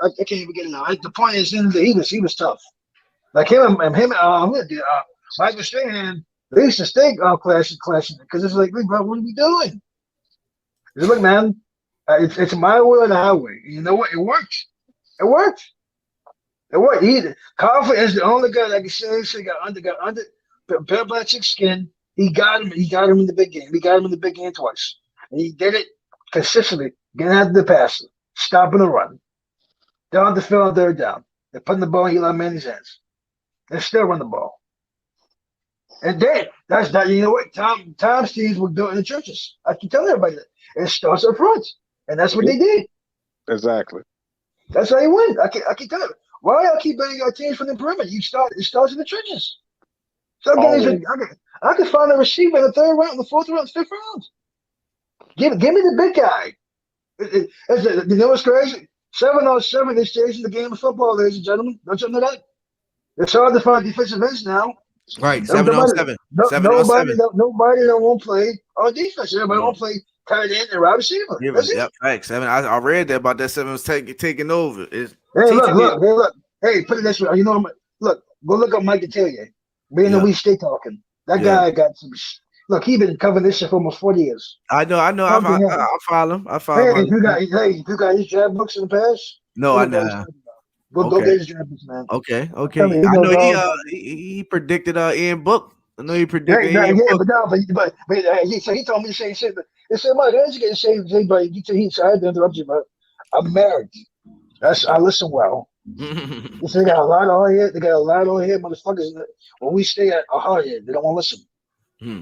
I can't even get it now. The point is, he was tough. Like him, Michael Strahan, they used to stay clashing because it's like, bro, what are we doing? He said, look, man, it's my way or the highway. You know what? It works. It worked. Coughlin is the only guy that can say got under Bill Belichick's skin. He got him in the big game. He got him in the big game twice. And he did it consistently, getting after the passer, stopping the run. Down the field on third down. They're putting the ball in Eli Manning's hands. They still run the ball. And then that's not, you know what? Tom's teams were built in the churches. I can tell everybody that. It starts up front. And that's what they did. Exactly. That's how you win. I can tell you. Why y'all keep building your teams from the perimeter? It starts in the trenches. Some guys, I can find a receiver in the 3rd round, the 4th round, the 5th round. Give me the big guy. You know what's crazy? 7-on-7 is changing the game of football, ladies and gentlemen. Don't you know that? It's hard to find defensive ends now. Right, 7-on-7. 7-on-7. Nobody don't want to play on defense. Everybody want to play tight end and wide receiver. Yep, right. 7. I read that about that 7 was taking over. Hey, put it this way. You know, look, go look up Mike Detillier. Me and we stay talking. That guy got some. Look, he been covering this shit for almost 40 years. I know. I follow him. If you got his draft books in the past. No, I know. Go get his draft books, man. Okay. I know he predicted Ian Book. I know he predicted Ian Book. But he told me the same shit. He said, Mike, I just get the same thing, but he said, I had to interrupt you, but I'm married. I listen well. They got a lot on here. They got a lot on here, motherfuckers. When we stay at a hard head, they don't want to listen.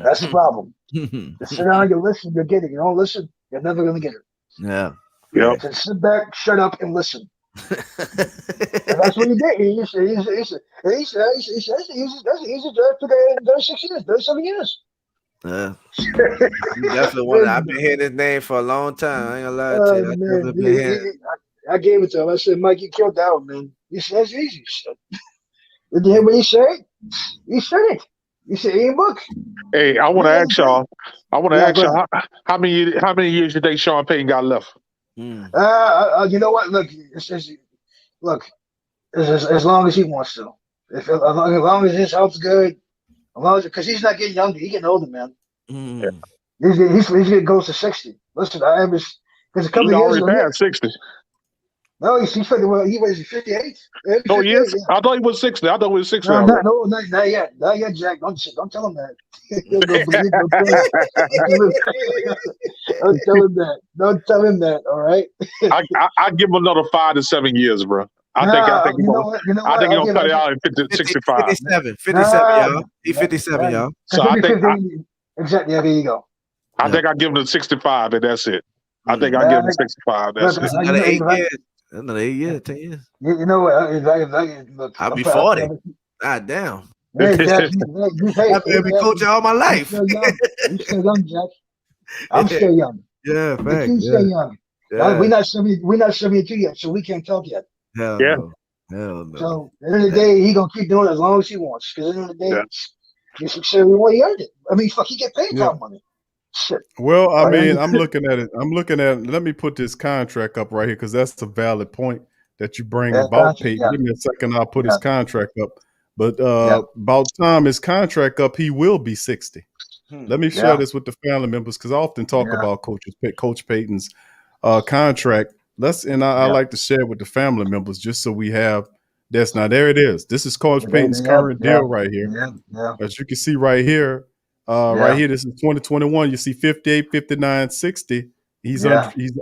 That's the problem. You sit down, you listen, you get it. You don't listen, you're never gonna get it. Yeah. So sit back, shut up, and listen. And that's what he did. He said that's the easiest draft to get in 36 years, 37 years. Yeah. You definitely one. I've been hearing his name for a long time. I ain't gonna lie to you. I gave it to him. I said, Mike, you killed that one, man. He said, that's easy. Did you hear what he said? He said it. He said, Ian Book. Hey, I want to ask y'all. How many years you think Sean Payton got left? You know what? Look, as long as he wants to. As long as his health's good, because he's not getting younger, he's getting older, man. He's goes to 60. Listen, because a couple of years ago, 60. No, he's 50. Well, he was 58. Yeah, Oh, he 58. is? Yeah. I thought he was 60. I thought he was 60 No, already. not yet. Not yet, Jack. Don't tell him that. He'll go believe. Don't tell him. Don't tell him that. Don't tell him that. All right. I give him another 5 to 7 years, bro. I think You know what? I think he'll cut it out at 65. 57, Nah, y'all. He 57, y'all. So I think exactly. Yeah, there you go. I think I give him the 65, and that's it. I think I Yeah, give him 65. That's look, it. Another 8 years. Another 8 years, 10 years. You know what? Look, I'll be 40. God damn. Hey, Jack, I've been coaching all my life. You're still young. You're still young, Jack. I'm still young. Yeah, But fact. you still young. Yeah. We're not 72 yet, so we can't talk yet. Hell Yeah. no. Hell no. So at the end of the day, he gonna keep doing it as long as he wants. Because at the end of the day, you should say well, he earned it. I mean, fuck, he get paid top money. Shit. Well, I mean, I'm looking at it. Let me put this contract up right here because that's a valid point that you bring about Peyton. Give me a second. I'll put his contract up. But about time his contract up, he will be 60. Let me share this with the family members because I often talk about Coach Peyton's contract. I like to share with the family members just so we have this. Now there it is. This is Coach Peyton's current deal right here. As you can see right here, right here, this is 2021. You see 58, 59, 60. He's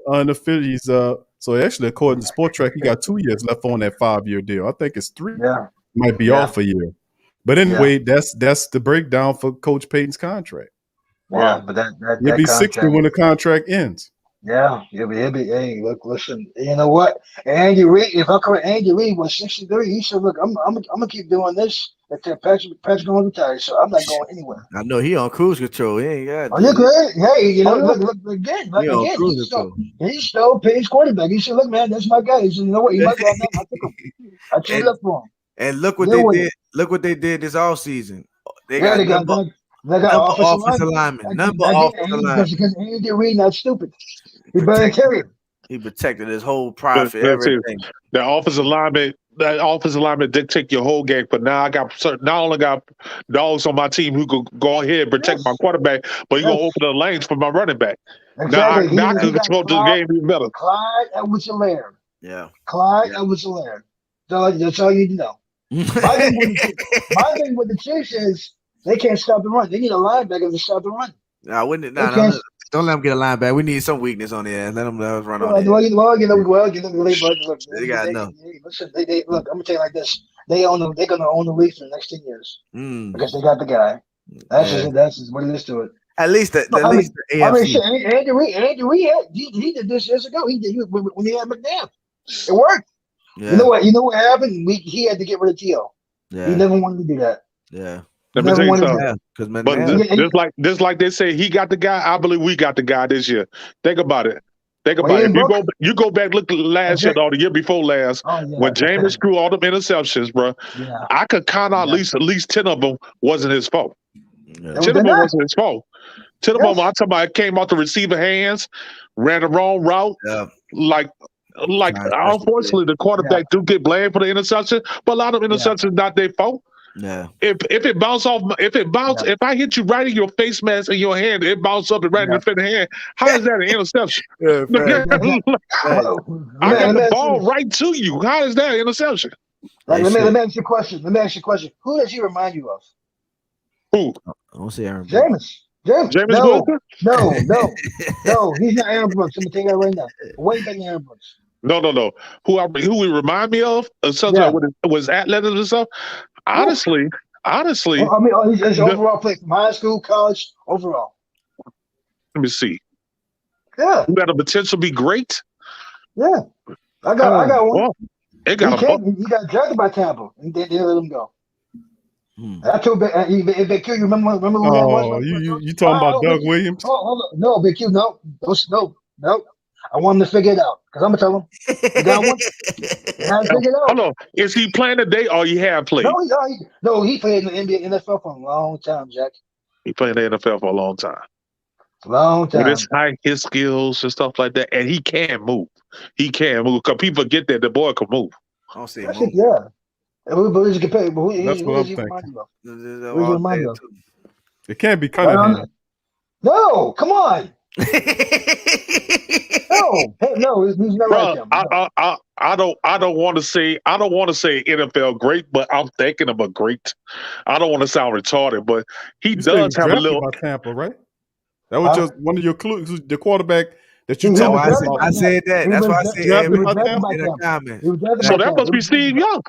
unofficial. He's so actually according to Sport Track, he got 2 years left on that 5-year deal. I think it's 3. Might be off a year. But anyway, that's the breakdown for Coach Peyton's contract. Yeah, but that he'll be 60 when the contract ends. Yeah, he'll be. Hey, look, listen. You know what? Andy Reid, if I'm correct, Andy Reid was 63. He said, "Look, I'm gonna keep doing this until Patrick's gonna retire. So I'm not going anywhere." I know he on cruise control. He ain't got. Oh, you good? Hey, you know, look again. He on cruise control. He's still Peyton's quarterback. He said, "Look, man, that's my guy." He said, "You know what? You might go out there. I took him. I traded up for him." And look what they did. Look what they did this all season. They got offensive linemen. Number offensive linemen. Because Andy Reid not stupid. He better carry him. He protected his whole profit, everything. The offensive lineman dictate your whole game. But now not only got dogs on my team who could go ahead and protect my quarterback, but he gonna open the lanes for my running back. Exactly. Now I can control the game even better. Clyde Edwards-Helaire. Yeah. Clyde Edwards-Helaire. That's all you need to know. My thing with the Chiefs is they can't stop the run. They need a linebacker to stop the run. Don't let them get a linebacker. We need some weakness on there. Let them run on there. They got enough. Listen, look. I'm gonna tell you like this. They're gonna own the league for the next 10 years because they got the guy. That's just what it is to it. At least the AFC. I mean, shit, Andy Reid, he did this years ago. He did when he had McNabb. It worked. Yeah. You know what happened? He had to get rid of T.O. Yeah. He never wanted to do that. Yeah. Let me tell you something. But just like they say, he got the guy. I believe we got the guy this year. Think about it. If you go back, look last year or the year before last, when Jameis threw all them interceptions, bro. Yeah. I could count out at least 10 of them wasn't his fault. Yeah. 10 of them wasn't his fault. 10 of them, I'm talking about, came out the receiver hands, ran the wrong route, unfortunately, the quarterback do get blamed for the interception, but a lot of interceptions not their fault. Yeah. If it bounce off, if I hit you right in your face mask in your hand, it bounce up and right in the front of the hand. How is that an interception? I got the ball right to you. How is that an interception? Let me ask you a question. Who does he remind you of? Who? I don't see Aaron. Jameis. No, he's not Aaron Brooks. I'm gonna tell you that right now. Way better than Aaron Brooks. No. Who he remind me of? Something was athletics and stuff. Honestly. I mean, his overall play from high school, college, overall. Let me see. Yeah. Who got the potential to be great? Yeah. I got one. Well, he got drafted by Tampa, and they let him go. I told Big Q, you remember who that was? You talking about Doug Williams? Hold on. No, Big Q, no. I want him to figure it out because I'm gonna tell him. You got one. Figure it out. Hold on. Is he playing today or he have played? No, he played in the NBA, NFL for a long time, Jack. He played in the NFL for a long time. With his skills and stuff like that, and he can move. Because people get that the boy can move. I don't see him move. Yeah. That's what I'm thinking. It can't be Cunningham. No, come on. No, he's not like Bro, him. No. I don't want to say NFL great, but I'm thinking of a great. I don't want to sound retarded, but he You say he does was have a drafted little. by Tampa, right? That was just one of your clues. The quarterback that you He talked was drafted about. by I said that. He That's was why I dra- said he Drafted was by drafted Tampa. by in the Tampa. comments. He was drafted So by that Tampa. must be Steve Young.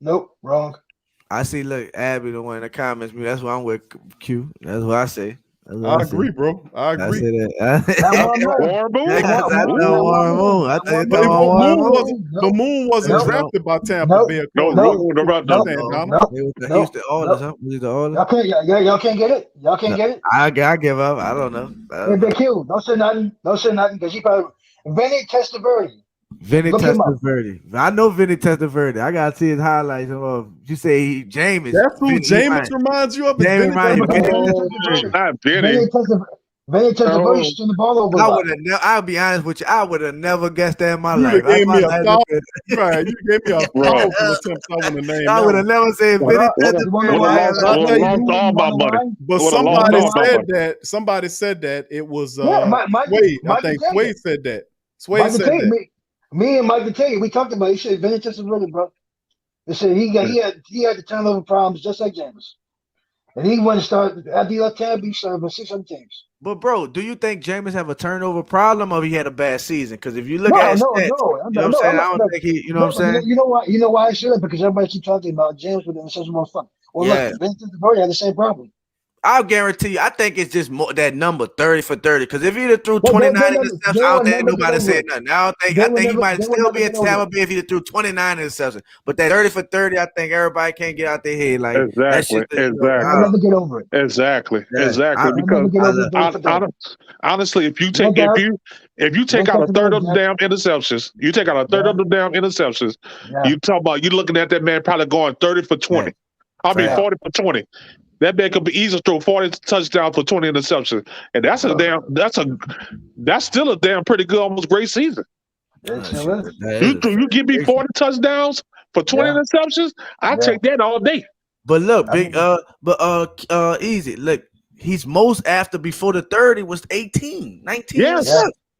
Nope, wrong. I see. Look, Abby, the one in the comments. That's why I'm with Q. That's what I say. That's what I I say. agree, bro. I I agree. say that. That Warren Moon. Warren Moon. That I Warren thought Warren Moon. I That thought you But thought Warren Moon. the Moon wasn't Nope. drafted by Tampa Nope. Bay. No, according to Moon about Nope. the. Stan Donald. Nope. He was the Nope. Houston Oilers, huh? Was he the Oilers? Y'all can't get it. Y'all can't get it. I give up. I don't know. Hey, Big Q, don't say nothing. Don't say nothing because he probably Vinny Testaverde. Vinny Look him up. Testaverde. I know Vinny Testaverde. I gotta see his highlights. You say James. That's who Vinny James reminds you of. is James Vinny reminds you. Testaverde? Not Vinny Vinny. Testaverde shooting the ball over. I would have. I'll be honest with you. I would have never guessed that in my You life. gave me a life thought. been- Right, you gave me a Bro. powerful attempt. I want to name I that would have one. never said Vinny Would have lost all my money. But Would've lost somebody all my said money. that. Somebody said that it was Mike, Sway. I Mike think can tell Sway you. said that. Sway Mike can said tell you. that. Me and Mike can tell you. We talked about it. He said Vinny Testaverde, bro. They said he had the turnover problems just like James. And he went to start after he left Tampa. He started with 600 teams. But bro, do you think Jameis have a turnover problem or he had a bad season? Because if you look at his No, stats, you know what I'm saying? I don't think he. You know what I'm saying? You know why? You know why I said it? Because everybody keeps talking about James with the interception more fun. Well, Yeah. look, Vinny Testaverde had the same problem. I'll guarantee you. I think it's just more that number 30 for 30. Because if he'd have threw Well, 29 they interceptions, will I don't think never get nobody over said it. nothing. I think he might They will still never be in get over Tampa it. Bay if he'd have threw 29 interceptions. But that 30 for 30, I think everybody can't get out their head. Like that shit. I'll never get over it. Exactly. Yeah. Exactly. I'll Because never get over it. 30 for 30. honestly, if you No take doubt. if you take No out a doubt third about of the that. damn interceptions, you take out a third of the damn interceptions. Yeah. You talk about you looking at that man probably going 30 for 20. I mean Yeah. 40 for 20. That man could be easily throw 40 touchdowns for 20 interceptions, and that's still a damn pretty good, almost great season. It still is. You give me 40 touchdowns for 20 interceptions, I take that all day. But look, easy. Look, he's most after before the 30 was 18, 19. Yes.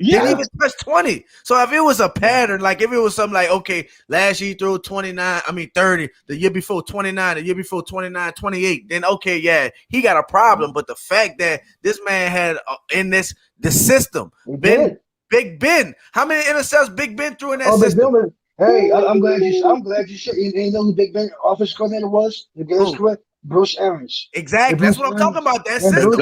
Didn't even touch 20. So if it was a pattern, like if it was something like, okay, last year he threw 30, the year before 29, the year before 29, 28, then okay, yeah, he got a problem. But the fact that this man had in the system, Big Ben, how many interceptions Big Ben threw in that system? Hey, I'm glad you said. You know who Big Ben offensive coordinator was? The guy's correct. Bruce Arians. Exactly. That's what I'm talking about. That system.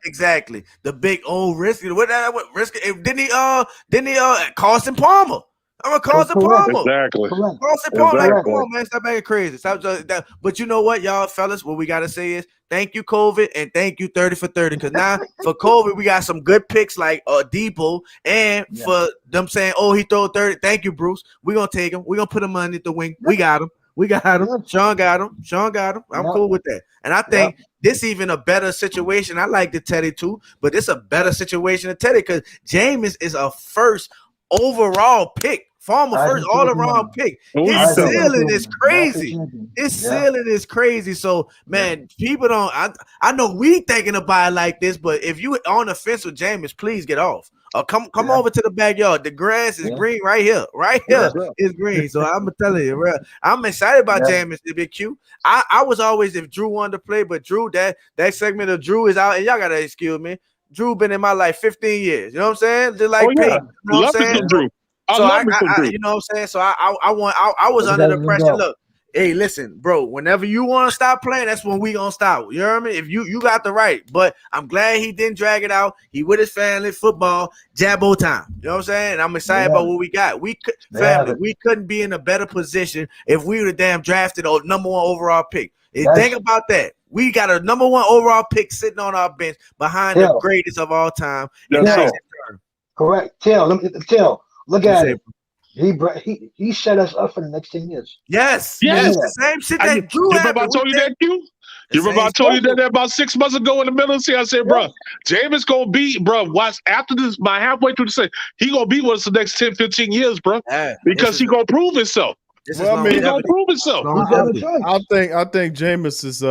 Exactly. The big old risky. What risky? Didn't he? Carson Palmer. I'm a Carson Palmer. Exactly. Carson Palmer. Like, come on, man, stop making crazy. But you know what, y'all fellas? What we gotta say is thank you, COVID, and thank you, 30 for 30. Because now for COVID, we got some good picks like Debo, and for them saying, oh, he threw 30. Thank you, Bruce. We're gonna take him. We're gonna put him underneath the wing. We got him. Sean got him. I'm cool with that. And I think this even a better situation. I like the Teddy too, but it's a better situation than Teddy because Jameis is a first overall pick. Former first all-around pick. His ceiling is crazy. Ceiling is crazy. So, man, people don't. I know we thinking about it like this, but if you on the fence with Jameis, please get off. Come over to the backyard. The grass is green right here. Right here is green. So I'm telling you, bro, I'm excited about Jameis to be cute. I was always if Drew wanted to play, but Drew that segment of Drew is out, and y'all gotta excuse me. Drew been in my life 15 years. You know what I'm saying? Just like Peyton. You know what I'm saying? Drew. So I you know what I'm saying? So I was under the pressure. Look, hey, listen, bro, whenever you want to stop playing, that's when we gonna stop. You know what I mean? If you got the right, but I'm glad he didn't drag it out. He with his family, football, Jabbo time. You know what I'm saying? And I'm excited about what we got. We couldn't be in a better position if we would have damn drafted a number 1 overall pick. Think about that. We got a number 1 overall pick sitting on our bench behind the greatest of all time. Correct. Tell. Look at it. He set us up for the next 10 years. Yes. The same shit that Drew had. Remember I told you that, Q? You remember I told you that about 6 months ago in the middle of the season? I said, bro, Jameis going to be, bro, watch after this, by halfway through the season, he going to be with us the next 10, 15 years, bro, because he going to prove himself. Well, I mean, he's going to prove himself. I think Jameis is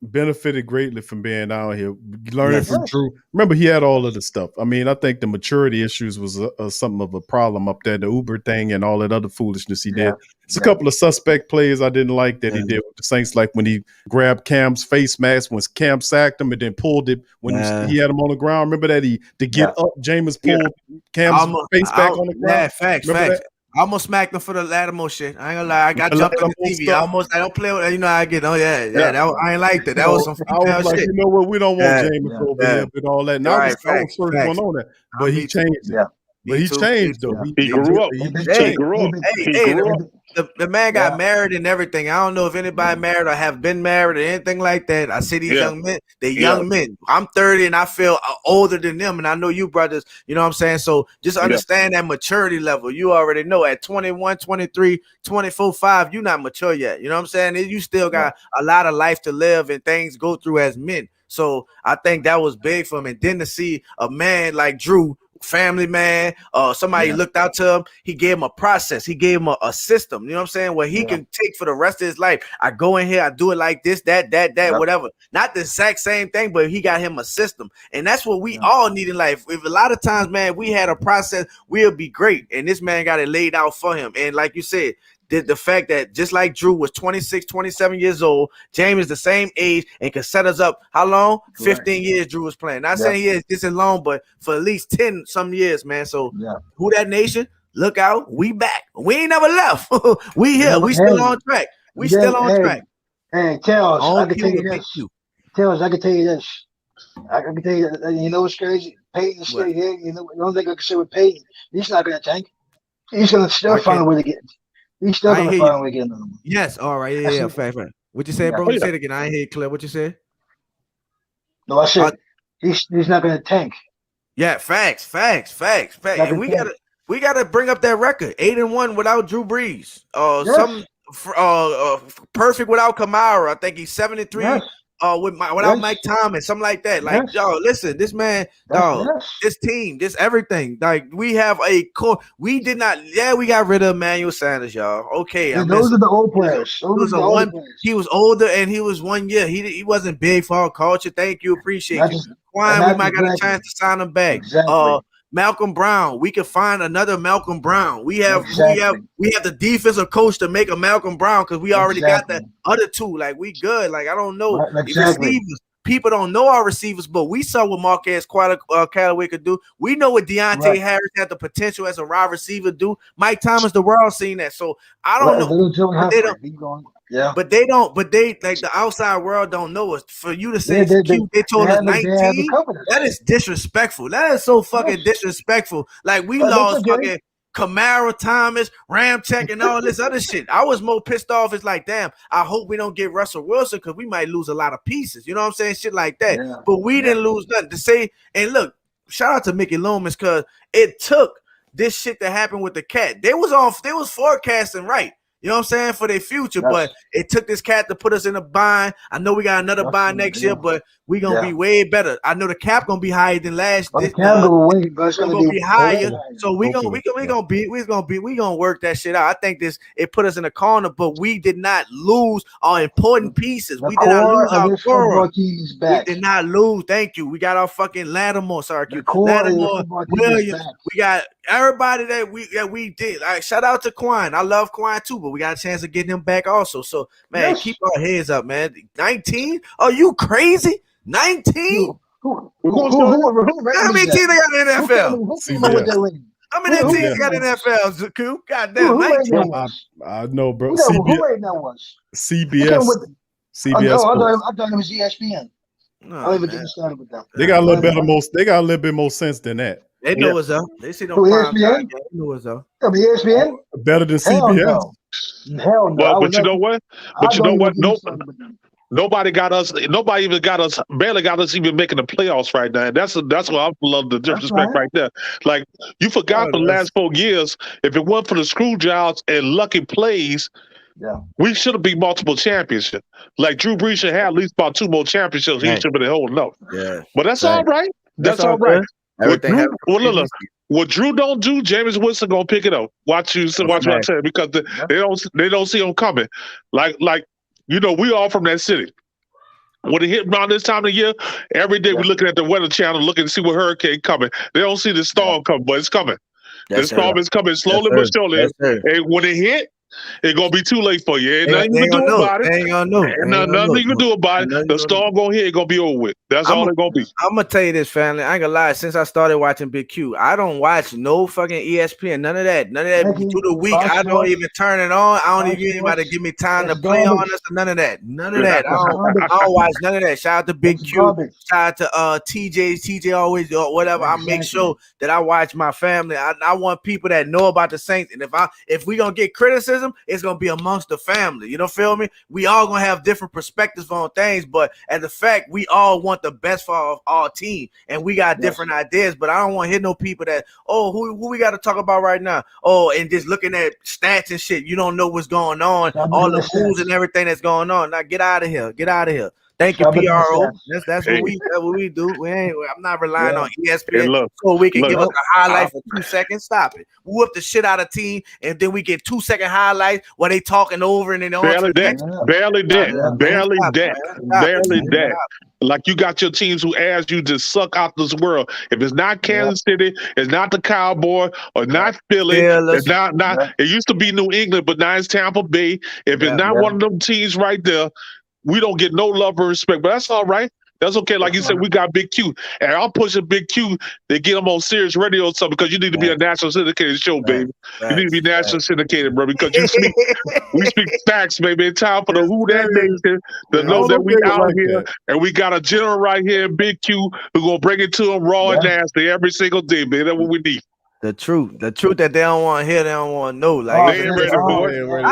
benefited greatly from being down here, learning Yes. from Drew. Remember, he had all of the stuff. I mean, I think the maturity issues was something of a problem up there, the Uber thing and all that other foolishness he did. It's a couple of suspect plays I didn't like that he did with the Saints, like when he grabbed Cam's face mask when Cam sacked him and then pulled it when he had him on the ground. Remember that to get up, Jameis pulled Cam's face back on the ground. Yeah, facts. I almost smacked him for the Lattimore shit. I ain't gonna lie. I got jumped on the TV. I don't play with, I get, I ain't like that. That was some I was like, shit. you know what? We don't want Jameis over here with all that. Now Right, I was facts. first one on that, but he changed it. Yeah. But he changed though. He grew up. He grew up. He grew up. The man got married and everything. I don't know if anybody married or have been married or anything like that. I see these young men. They're young men. I'm 30 and I feel older than them. And I know you brothers, you know what I'm saying? So just understand that maturity level. You already know at 21, 23, 24, 5, you're not mature yet. You know what I'm saying? You still got a lot of life to live and things go through as men. So I think that was big for him. And then to see a man like Drew, family man, somebody looked out to him, he gave him a process, he gave him a system, you know what I'm saying, where he can take for the rest of his life. I go in here, I do it like this, that, whatever. Not the exact same thing, but he got him a system. And that's what we all need in life. If a lot of times, man, we had a process, we'll be great. And this man got it laid out for him. And like you said, the fact that just like Drew was 26, 27 years old, James the same age and could set us up. How long? 15 years Drew was playing. Not saying he is this is long, but for at least 10 some years, man. So who that nation? Look out. We back. We ain't never left. We here. We still on track. We still on track. Hey, Charles, I can tell you this. Charles, I can tell you this. I can tell you that, you know what's crazy? Peyton stay here. You know, the only thing I can say with Peyton, he's not going to tank. He's going to still find a way to get. He's still going to find a way to get another one. Yes. All right. Yeah. Fair. What you said, bro? You said it again. I ain't hear it clear. What you said? No, I said he's not going to tank. Yeah. Facts. And we gotta bring up that record. 8-1 without Drew Brees. Some perfect without Kamara. I think he's 73. Without Mike Thomas, something like that. Like, yo, listen, this man, this team, this everything. Like, we have a core. We did not. Yeah, we got rid of Emmanuel Sanders, y'all. Okay, those are the old players. He was older and he was 1 year. He wasn't big for our culture. Thank you, appreciate you. Why we might got a chance to sign him back. Exactly. Malcolm Brown. We could find another Malcolm Brown. We have the defensive coach to make a Malcolm Brown because we already got the other two. Like, we good. Like, I don't know. Receivers. People don't know our receivers, but we saw what Marquez Callaway could do. We know what Deontay Harris had the potential as a wide receiver do. Mike Thomas, the world seen that. So I don't know. But they don't. But they like the outside world don't know us. For you to say they told us 19, that is disrespectful. That is so fucking disrespectful. Like, we lost fucking Kamara, Thomas, Ramchek, and all this other shit. I was more pissed off. It's like, damn, I hope we don't get Russell Wilson because we might lose a lot of pieces. You know what I'm saying? Shit like that. But we didn't lose nothing to say. And look, shout out to Mickey Loomis because it took this shit to happen with the cat. They was forecasting right. You know what I'm saying? For their future, but it took this cat to put us in a bind. I know we got another bind next year, but we gonna be way better. I know the cap gonna be higher than last. The cap gonna be higher, so we gonna work that shit out. I think it put us in a corner, but we did not lose our important pieces. We did not lose our core. We did not lose. Thank you. We got our fucking Lattimore, Lattimore, Williams. We got everybody that we did. Like, shout out to Quine. I love Quine too, but we got a chance of getting him back also. So, man, keep our heads up, man. 19? Are you crazy? 19? How many teams they got in the NFL? How many teams got in the NFL, Coop? Goddamn, 19. I know, bro. CBS. CBS. I thought it was ESPN. I'll even get started with them. They got a little better. They got a little bit more sense than that. They know what's up. They see them prime time. They know what's up. ESPN better than CBS. Hell no. But you know what? Nobody got us. Nobody even got us. Barely got us even making the playoffs right now. And that's what I love the disrespect right there. Like, you forgot for the last 4 years. If it weren't for the screw jobs and lucky plays, we should have been multiple championships. Like, Drew Brees should have at least about 2 more championships. He should have been holding up. Yeah, but that's all right. That's all right. What Drew don't do, James Winston gonna pick it up. Watch what I say, because they don't see him coming. Like, you know, we all from that city. When it hit around this time of the year, every day we're looking at the weather channel, looking to see what hurricane coming. They don't see the storm coming, but it's coming. The storm is coming slowly but surely. And when it hit, it's gonna be too late for you. Ain't nothing you can do about it. Ain't gonna know. Ain't nothing you can do about it. The storm gonna hit, it's gonna be over with. That's all it's gonna be. I'm gonna tell you this, family. I ain't gonna lie. Since I started watching Big Q, I don't watch no fucking ESPN. None of that. None of that. Through the week, I don't even turn it on. I don't even get anybody to give me time to play on us. None of that. None of that. I don't watch none of that. Shout out to Big Q. Shout out to TJ. TJ always whatever. I make sure that I watch my family. I want people that know about the Saints. And if we gonna get criticism, it's gonna be amongst the family. You don't feel me? We all gonna have different perspectives on things, but as a fact, we all want the best for our team, and we got different ideas. But I don't want to hear no people that who we got to talk about right now. And just looking at stats and shit, you don't know what's going on, all the rules and everything that's going on. Now get out of here. Get out of here. Thank you, PRO. That's what we do. I'm not relying on ESPN so we can give us a highlight for 2 seconds. Stop it. We whoop the shit out of team, and then we get 2 second highlights while they talking over and then barely that. Like you got your teams who ask you to suck out this world. If it's not Kansas City, it's not the Cowboy, or not Philly, it's not. It used to be New England, but now it's Tampa Bay. If it's not one of them teams right there, we don't get no love or respect, but that's all right. That's okay. Like you said, we got Big Q, and I'm pushing Big Q to get him on Sirius Radio or something because you need to be a national syndicated show, baby. You need to be national syndicated, bro, because we speak facts, baby. It's time for the Who That Nation to know that we out here, and we got a general right here, Big Q, who gonna bring it to them raw and nasty every single day, man. That's what we need. The truth that they don't want to hear, they don't want to know. Like I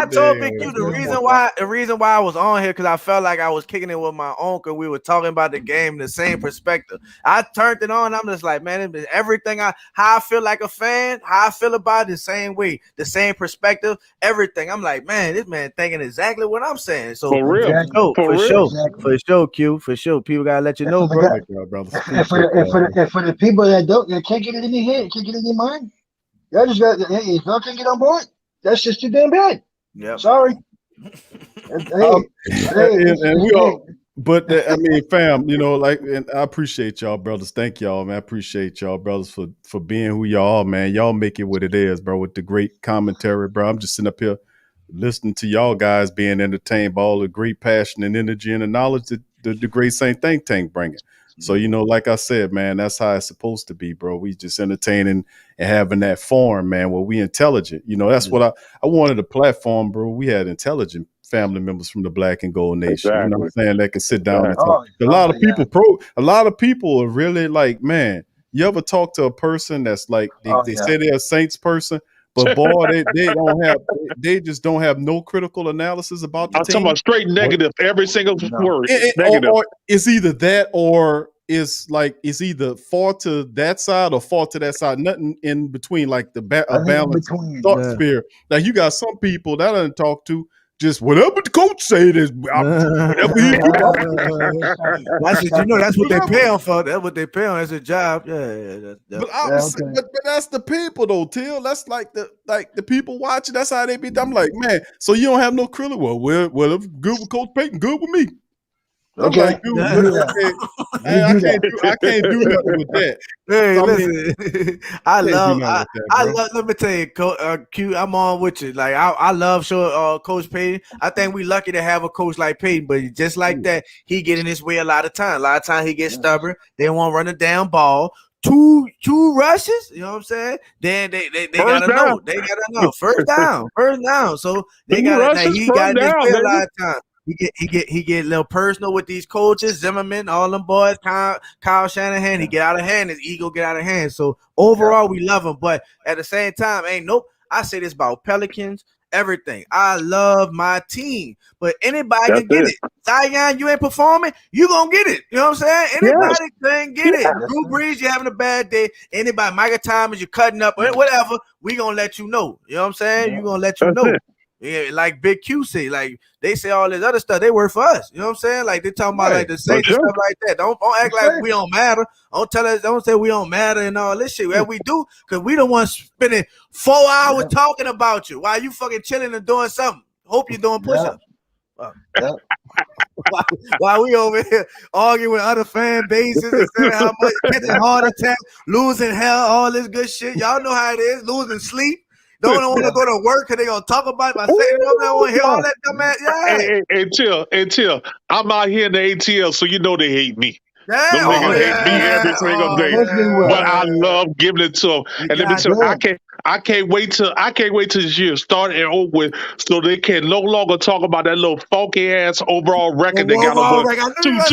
told Big Q the reason why I was on here because I felt like I was kicking it with my uncle. We were talking about the game, the same perspective. I turned it on. I'm just like, man, everything how I feel like a fan, how I feel about it, the same way, the same perspective, everything. I'm like, man, this man thinking exactly what I'm saying. So for real, for sure, Q, for sure. People gotta let you know, bro. And for the people that can't get it in their head, can't get it in their mind. Y'all just got, hey, if y'all can't get on board, that's just too damn bad. Yeah, sorry. And we all, but I mean, fam, and I appreciate y'all, brothers. Thank y'all, man. I appreciate y'all, brothers, for being who y'all are, man. Y'all make it what it is, bro, with the great commentary, bro. I'm just sitting up here listening to y'all guys being entertained by all the great passion and energy and the knowledge that the great Saint Think Tank bringing. So, like I said, man, that's how it's supposed to be, bro. We just entertaining and having that form, man, where we intelligent. That's what I wanted a platform, bro. We had intelligent family members from the Black and Gold Nation. Exactly. You know what I'm saying? That can sit down and talk. A lot of people are really like, man, you ever talk to a person that's like, they say they're a Saints person, but boy, they just don't have no critical analysis about the team. I'm talking about straight negative, every single word. Negative. Or it's either that or it's either far to that side or far to that side. Nothing in between, like the balanced thought sphere. Like you got some people that I didn't talk to. Just whatever the coach say is whatever he do. That's what they pay on for. That's what they pay on as a job. Yeah. But that's the people though, Till. That's like the people watching. That's how they be. I'm like, man. So you don't have no critical. Well, if good with Coach Payton, good with me. Okay. Like, dude, I can't do nothing with that. Hey, so, listen, I love. Let me tell you, Q. I'm on with you. Like I love Coach Payton. I think we lucky to have a coach like Payton, but just like that, he get in his way a lot of time. A lot of time he gets stubborn. They won't run a down ball. Two rushes, you know what I'm saying? Then they gotta know. They gotta know. First down. So they gotta. He got in his way a lot of time. He get a little personal with these coaches, Zimmerman, all them boys, Kyle Shanahan. He get out of hand, his ego get out of hand. So overall, we love him, but at the same time, I say this about Pelicans, everything. I love my team, but anybody can get it. Zion, you ain't performing, you gonna get it. You know what I'm saying? Anybody can get it. Drew Brees, you having a bad day. Anybody, Michael Thomas, you cutting up, whatever. We gonna let you know. You know what I'm saying? You gonna let you know. Yeah, like Big Q say, like they say all this other stuff, they work for us. You know what I'm saying? Like they talking about like the Saints and stuff like that. Don't act like we don't matter. Don't say we don't matter and all this shit. Well, we do, because we don't want spending 4 hours talking about you while you fucking chilling and doing something. Hope you're doing push-ups. while we over here arguing with other fan bases and saying how much catching heart attack, losing hell, all this good shit. Y'all know how it is, losing sleep. Don't want to go to work because they gonna talk about my second. Don't want to hear all that dumbass. Yeah. And chill. I'm out here in the ATL, so you know they hate me. Yeah. Them niggas hate me every single day. But I love giving it to them. And let me tell you, I can't wait till this year start and over with, so they can no longer talk about that little funky ass overall record they got over two games.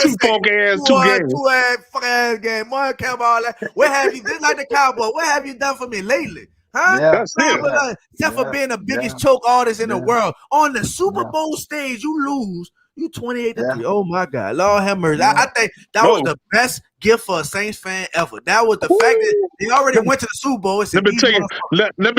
Two funky ass 2 games. 2 ass fuck ass game. More care about all that. What have you just like the Cowboy? What have you done for me lately? Huh? Yeah. That's it. Except for being the biggest choke artist in the world. On the Super Bowl stage, you lose. You 28-3. Oh my God. Lord have mercy. I think that was the best gift for a Saints fan ever. That was the fact that they already went to the Super Bowl. Let me tell you something. Let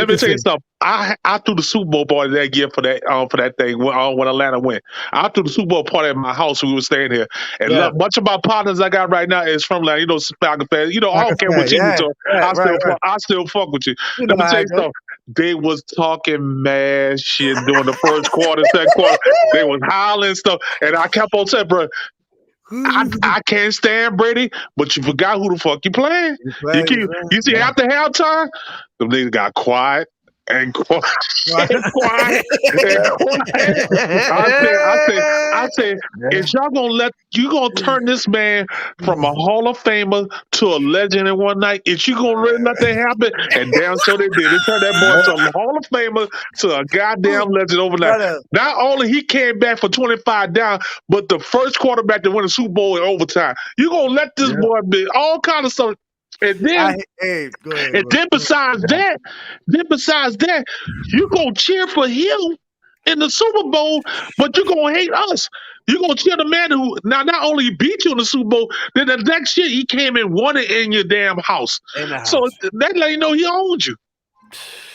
me tell you something. I threw the Super Bowl party that year for that thing when Atlanta went. I threw the Super Bowl party at my house when we were staying here. And look, much of my partners I got right now is from like, Falcon fans. I don't care what team you're doing. I still fuck with you. Let me tell you something. They was talking mad shit during the first quarter, second quarter. They was howling stuff. And I kept on saying, bro, I can't stand Brady, but you forgot who the fuck you playing. You see, after halftime, them niggas got quiet and quiet and quiet and quiet. I said, is y'all gonna turn this man from a Hall of Famer to a legend in one night? Is you gonna really let that happen? And damn sure they did. They turned that boy from a Hall of Famer to a goddamn legend overnight. Not only he came back for 25 down, but the first quarterback to win a Super Bowl in overtime. You gonna let this boy be all kind of stuff. And then, besides that, you gonna cheer for him in the Super Bowl, but you gonna hate us. You gonna cheer the man who not only beat you in the Super Bowl, then the next year he came and won it in your damn house. So that let you know he owned you.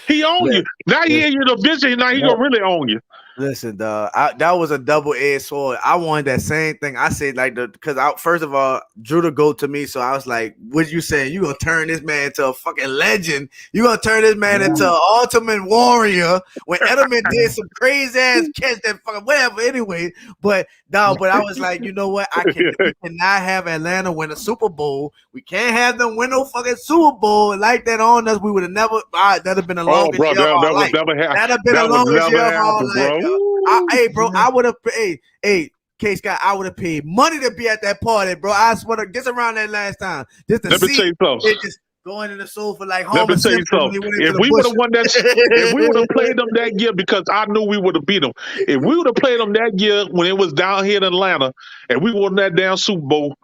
He owned you. Now he in your division. Now he gonna really own you. Listen, dog, that was a double-edged sword. I wanted that same thing. I said, because first of all, Drew to go to me, so I was like, what you saying? You gonna turn this man into a fucking legend? You gonna turn this man into an ultimate warrior? When Edelman did some crazy ass catch that fucking whatever, anyway. But I was like, you know what? We cannot have Atlanta win a Super Bowl. We can't have them win no fucking Super Bowl like that on us. We would have never. That'd have been the longest year of our life. That'd have been the longest year of our life. I would have K Scott, I would have paid money to be at that party, bro. I swear to just around that last time. Just to see it just going in the sofa like Homer. Let me tell you something. If we would have won that, if we would have played them that year, because I knew we would have beat them. If we would have played them that year when it was down here in Atlanta and we won that damn Super Bowl,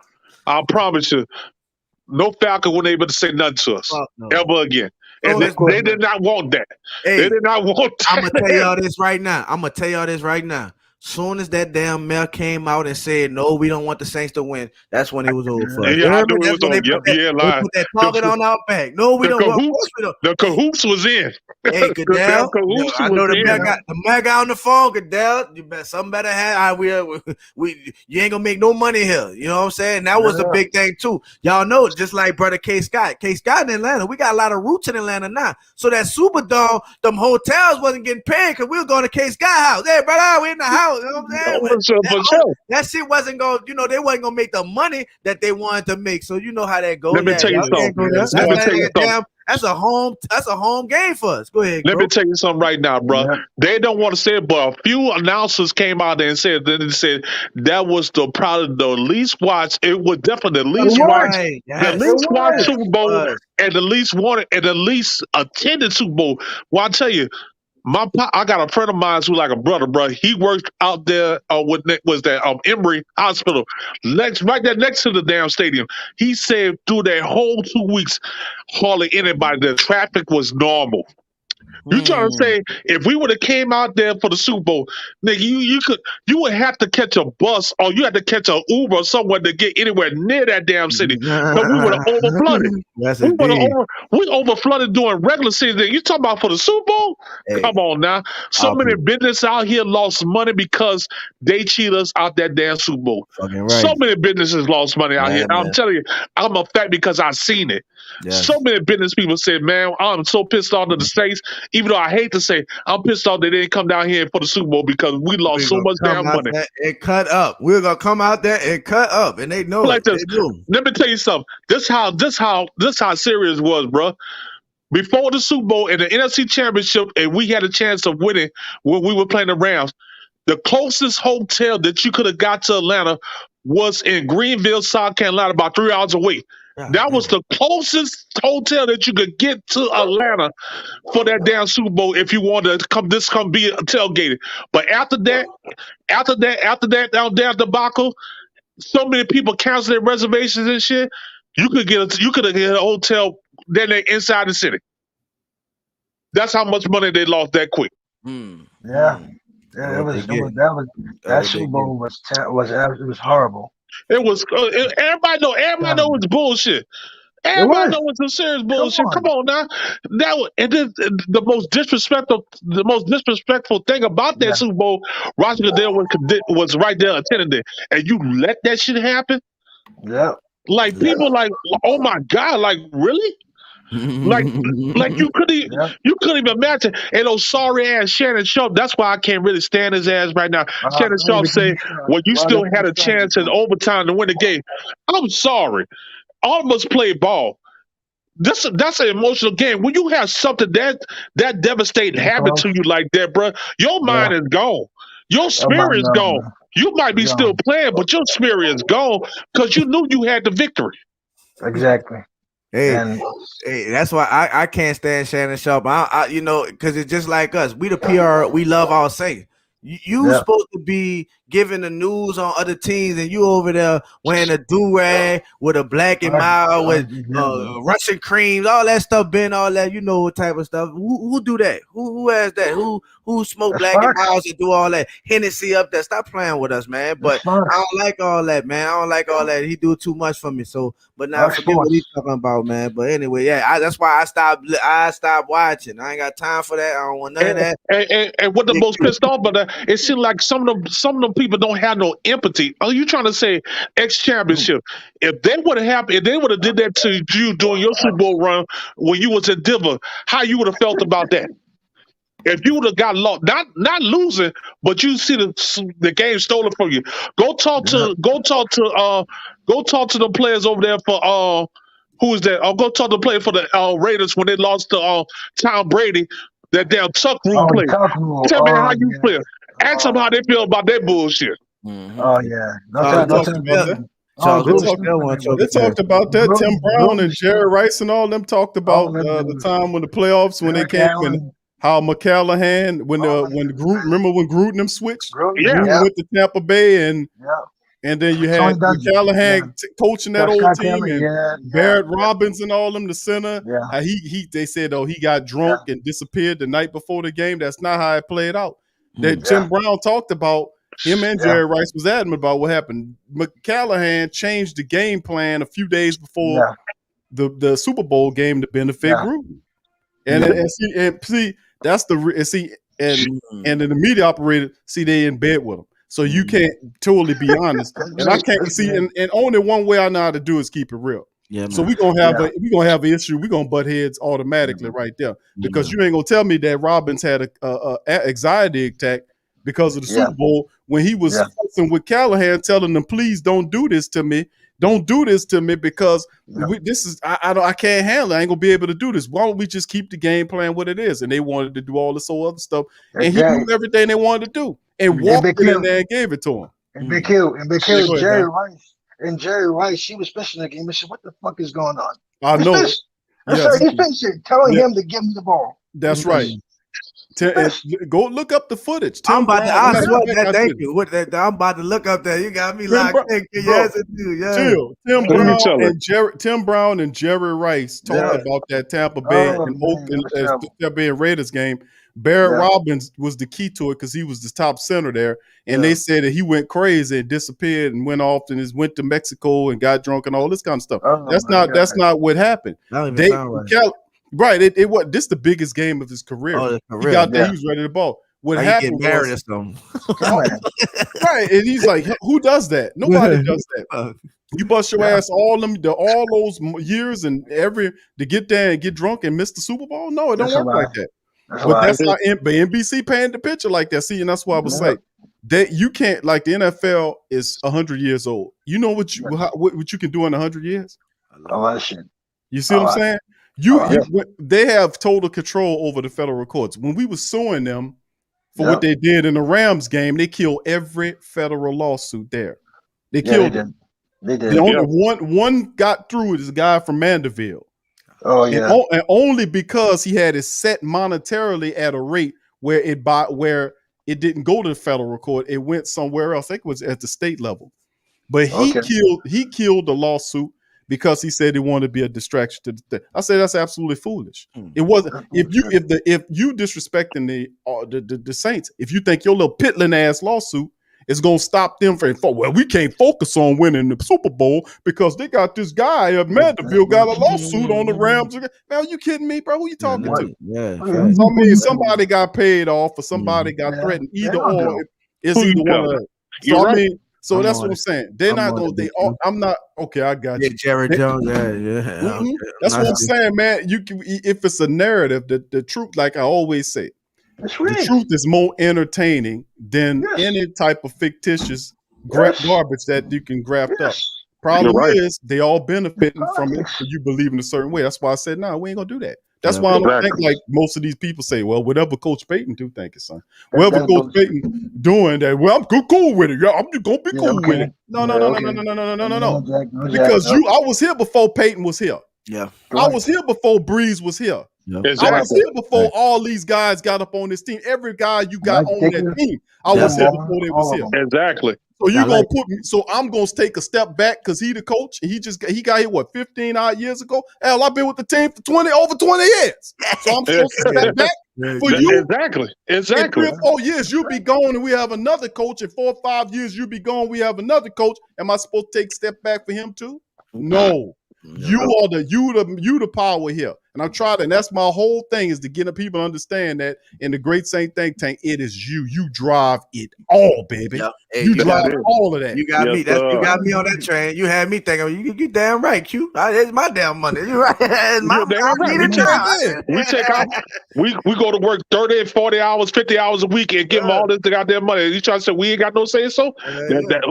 I promise you, no Falcon wasn't able to say nothing to us ever again. And they did not want that. They did not want that. I'm gonna tell y'all this right now. Soon as that damn mail came out and said, no, we don't want the Saints to win, that's when it was over for us. Yeah, I knew it was over. They put that target on our back. No, we don't. The cahoots was in. Hey, Goodell, I know the man got on the phone, Goodell. Something better have. You ain't gonna make no money here. You know what I'm saying? That was the big thing too. Y'all know, just like brother K Scott in Atlanta, we got a lot of roots in Atlanta now. So that Superdome, them hotels wasn't getting paid because we were going to K Scott house. Hey, brother, we in the house. You know what I'm saying? That shit wasn't going. They wasn't gonna make the money that they wanted to make. So you know how that goes. Let me tell you something. That's a home game for us. Go ahead. Let me tell you something right now, bro. Yeah. They don't want to say it, but a few announcers came out there and said that was probably the least watched. It was definitely the least watched, the least watched Super Bowl, and the least wanted, and the least attended Super Bowl. Well, I tell you. I got a friend of mine who's like a brother, bro. He worked out there was that Emory Hospital, right there next to the damn stadium. He said through that whole 2 weeks, hardly anybody. The traffic was normal. You trying to say if we would have came out there for the Super Bowl, nigga, you would have to catch a bus or you had to catch an Uber or somewhere to get anywhere near that damn city. Because we would have overflooded. We overflooded during regular season. You talking about for the Super Bowl? Hey, come on now. So many businesses out here lost money because they cheat us out that damn Super Bowl. Right. So many businesses lost money out here. I'm telling you, I'm a fact because I've seen it. Yes. So many business people said, man, I'm so pissed off at the Saints. even though I hate to say, I'm pissed off they didn't come down here for the Super Bowl because we lost so much damn money. And cut up. We're gonna come out there and cut up, and they know like it. this. They do. Let me tell you something. This how serious it was, bro. Before the Super Bowl and the NFC Championship, and we had a chance of winning when we were playing the Rams. The closest hotel that you could have got to Atlanta was in Greenville, South Carolina, about 3 hours away. That was the closest hotel that you could get to Atlanta for that damn Super Bowl if you wanted to come be tailgated. But after that down there debacle, so many people canceled their reservations and shit. You could get a hotel then they inside the city. That's how much money they lost that quick. Yeah, that Super Bowl was horrible. It was everybody know it's bullshit. Everybody know it's some serious bullshit. Come on now. The most disrespectful thing about that Super Bowl, Roger Goodell was right there attending it, and you let that shit happen. Yeah. Like people like, oh my God, like really? like you couldn't even imagine. And those sorry ass Shannon Sharp, that's why I can't really stand his ass right now. Shannon Sharp said, well, you still had a chance in overtime to win the game. I'm sorry. All of us play ball. That's an emotional game. When you have something that devastating happen to you like that, bro, your mind is gone. Your spirit is gone. You might be still playing, but your spirit is gone because you knew you had the victory. Exactly. Hey, that's why I can't stand Shannon Sharp. Because it's just like us. We the PR, we love our say. You supposed to be giving the news on other teams, and you over there wearing a do-rag with a black and mild with Russian creams, all that stuff, all that, you know what type of stuff. Who do that? Who has that? Who smoke black and miles and do all that? Hennessy up there. Stop playing with us, man. But I don't like all that, man. I don't like all that. He do too much for me. So, but now I forget what he's talking about, man. But anyway, that's why I stopped watching. I ain't got time for that. I don't want none of that. And what the most pissed off about that, it seemed like some of them people don't have no empathy. Are you trying to say ex-championship? If that would have happened, if they would have did that to you during your Super Bowl run when you was in Denver, how you would have felt about that? If you would have got lost, not losing, but you see the game stolen from you. Go talk to the players over there for who is that? Go talk to the player for the Raiders when they lost to Tom Brady. That damn tuck rule play. Tell me how you feel. Ask them how they feel about that bullshit. Oh yeah, they talked about that. Tim Brown and Jerry Rice and all them talked about the time when the playoffs when they came and how McCallahan when Gruden them switched. Gruden went to Tampa Bay and then you had McCallahan coaching that old team and Barrett Robbins and all them the center. They said he got drunk and disappeared the night before the game. That's not how it played out. That Jim Brown talked about. Him and Jerry Rice was adamant about what happened. McCallahan changed the game plan a few days before the Super Bowl game to benefit Gruden. And see that's and then the media operator they in bed with him. So you can't totally be honest. And I can't see and only one way I know how to do is keep it real. So we're gonna have an issue. We're gonna butt heads automatically right there because you ain't gonna tell me that Robbins had a anxiety attack because of the Super Bowl when he was fussing with Callahan, telling them, "Please don't do this to me. Don't do this to me because I can't handle it. I ain't gonna be able to do this. Why don't we just keep the game plan what it is?" And they wanted to do all this whole other stuff, and he knew everything they wanted to do and walked in there and gave it to him. And Big Q, Jerry Rice, she was fishing the game and said, "What the fuck is going on?" I know. He's fishing, telling him to give him the ball. That's right. Go look up the footage. I'm about to look up that. You got me locked in. Tim Brown and Jerry Rice talked about that Tampa Bay and Oakland being Raiders game. Barrett Robbins was the key to it because he was the top center there. And they said that he went crazy and disappeared and went off and went to Mexico and got drunk and all this kind of stuff. That's not what happened. Right, it was this the biggest game of his career. He got there, he was ready to ball. What happened was, right, and he's like, "Who does that? Nobody does that. You bust your ass all those years and to get there and get drunk and miss the Super Bowl. No, it don't work like that. But that's not but NBC painted the picture like that. See, and that's why I was saying that you can't, like, the NFL is 100 years old. You know what what you can do in 100 years? A lot of shit. You see what I'm saying? They have total control over the federal courts. When we were suing them for what they did in the Rams game, they killed every federal lawsuit there. They killed them. They did. The only one got through is a guy from Mandeville. Oh yeah, and only because he had it set monetarily at a rate where it didn't go to the federal court, it went somewhere else. I think it was at the state level. But he killed the lawsuit because he said he wanted to be a distraction to the. I said that's absolutely foolish. It wasn't. If you disrespecting the Saints, if you think your little piddling ass lawsuit is gonna stop them from, well, we can't focus on winning the Super Bowl because they got this guy at Mandeville got a lawsuit on the Rams. Man, are you kidding me, bro? Who you talking to? Yeah. So, I mean, somebody got paid off or somebody got threatened. Either or, it's either one of them. So I mean, so that's what I'm saying. They're not gonna. I'm not. Okay, I got you. Jared Jones. Yeah. That's what I'm saying, man. You can, if it's a narrative, the truth, like I always say, the truth is more entertaining than any type of fictitious garbage that you can graft up. Problem is, they all benefiting from it because you believe in a certain way. That's why I said, no, we ain't gonna do that. That's why I don't think like most of these people say, well, whatever Coach Payton do, thank you, son. Whatever Coach Payton doing that, well, I'm cool with it. Yeah, I'm just gonna be cool with it. No. Because I was here before Payton was here. Yeah. I was here before Breeze was here. Yep. Exactly. I was here before all these guys got up on this team. Every guy you got on that team, I was here before they was here. Exactly. So you gonna put me? So I'm gonna take a step back because he the coach. And he got here 15 odd years ago. Hell, I've been with the team for over 20 years. So I'm supposed to step back for you. Exactly. In 3 or 4 years, you'll be gone, and we have another coach. In 4 or 5 years, you'll be gone. We have another coach. Am I supposed to take a step back for him too? No. You are the power here. And I'm trying to, and that's my whole thing, is to get the people to understand that in the Great Saint Think Tank, it is you. You drive it all, baby. Yep. Hey, you drive all of that. You got me. You got me on that train. You had me thinking, you damn right, Q. It's my damn money. You right. We go to work 30 and 40 hours, 50 hours a week and give them all this goddamn money. You trying to say we ain't got no say so?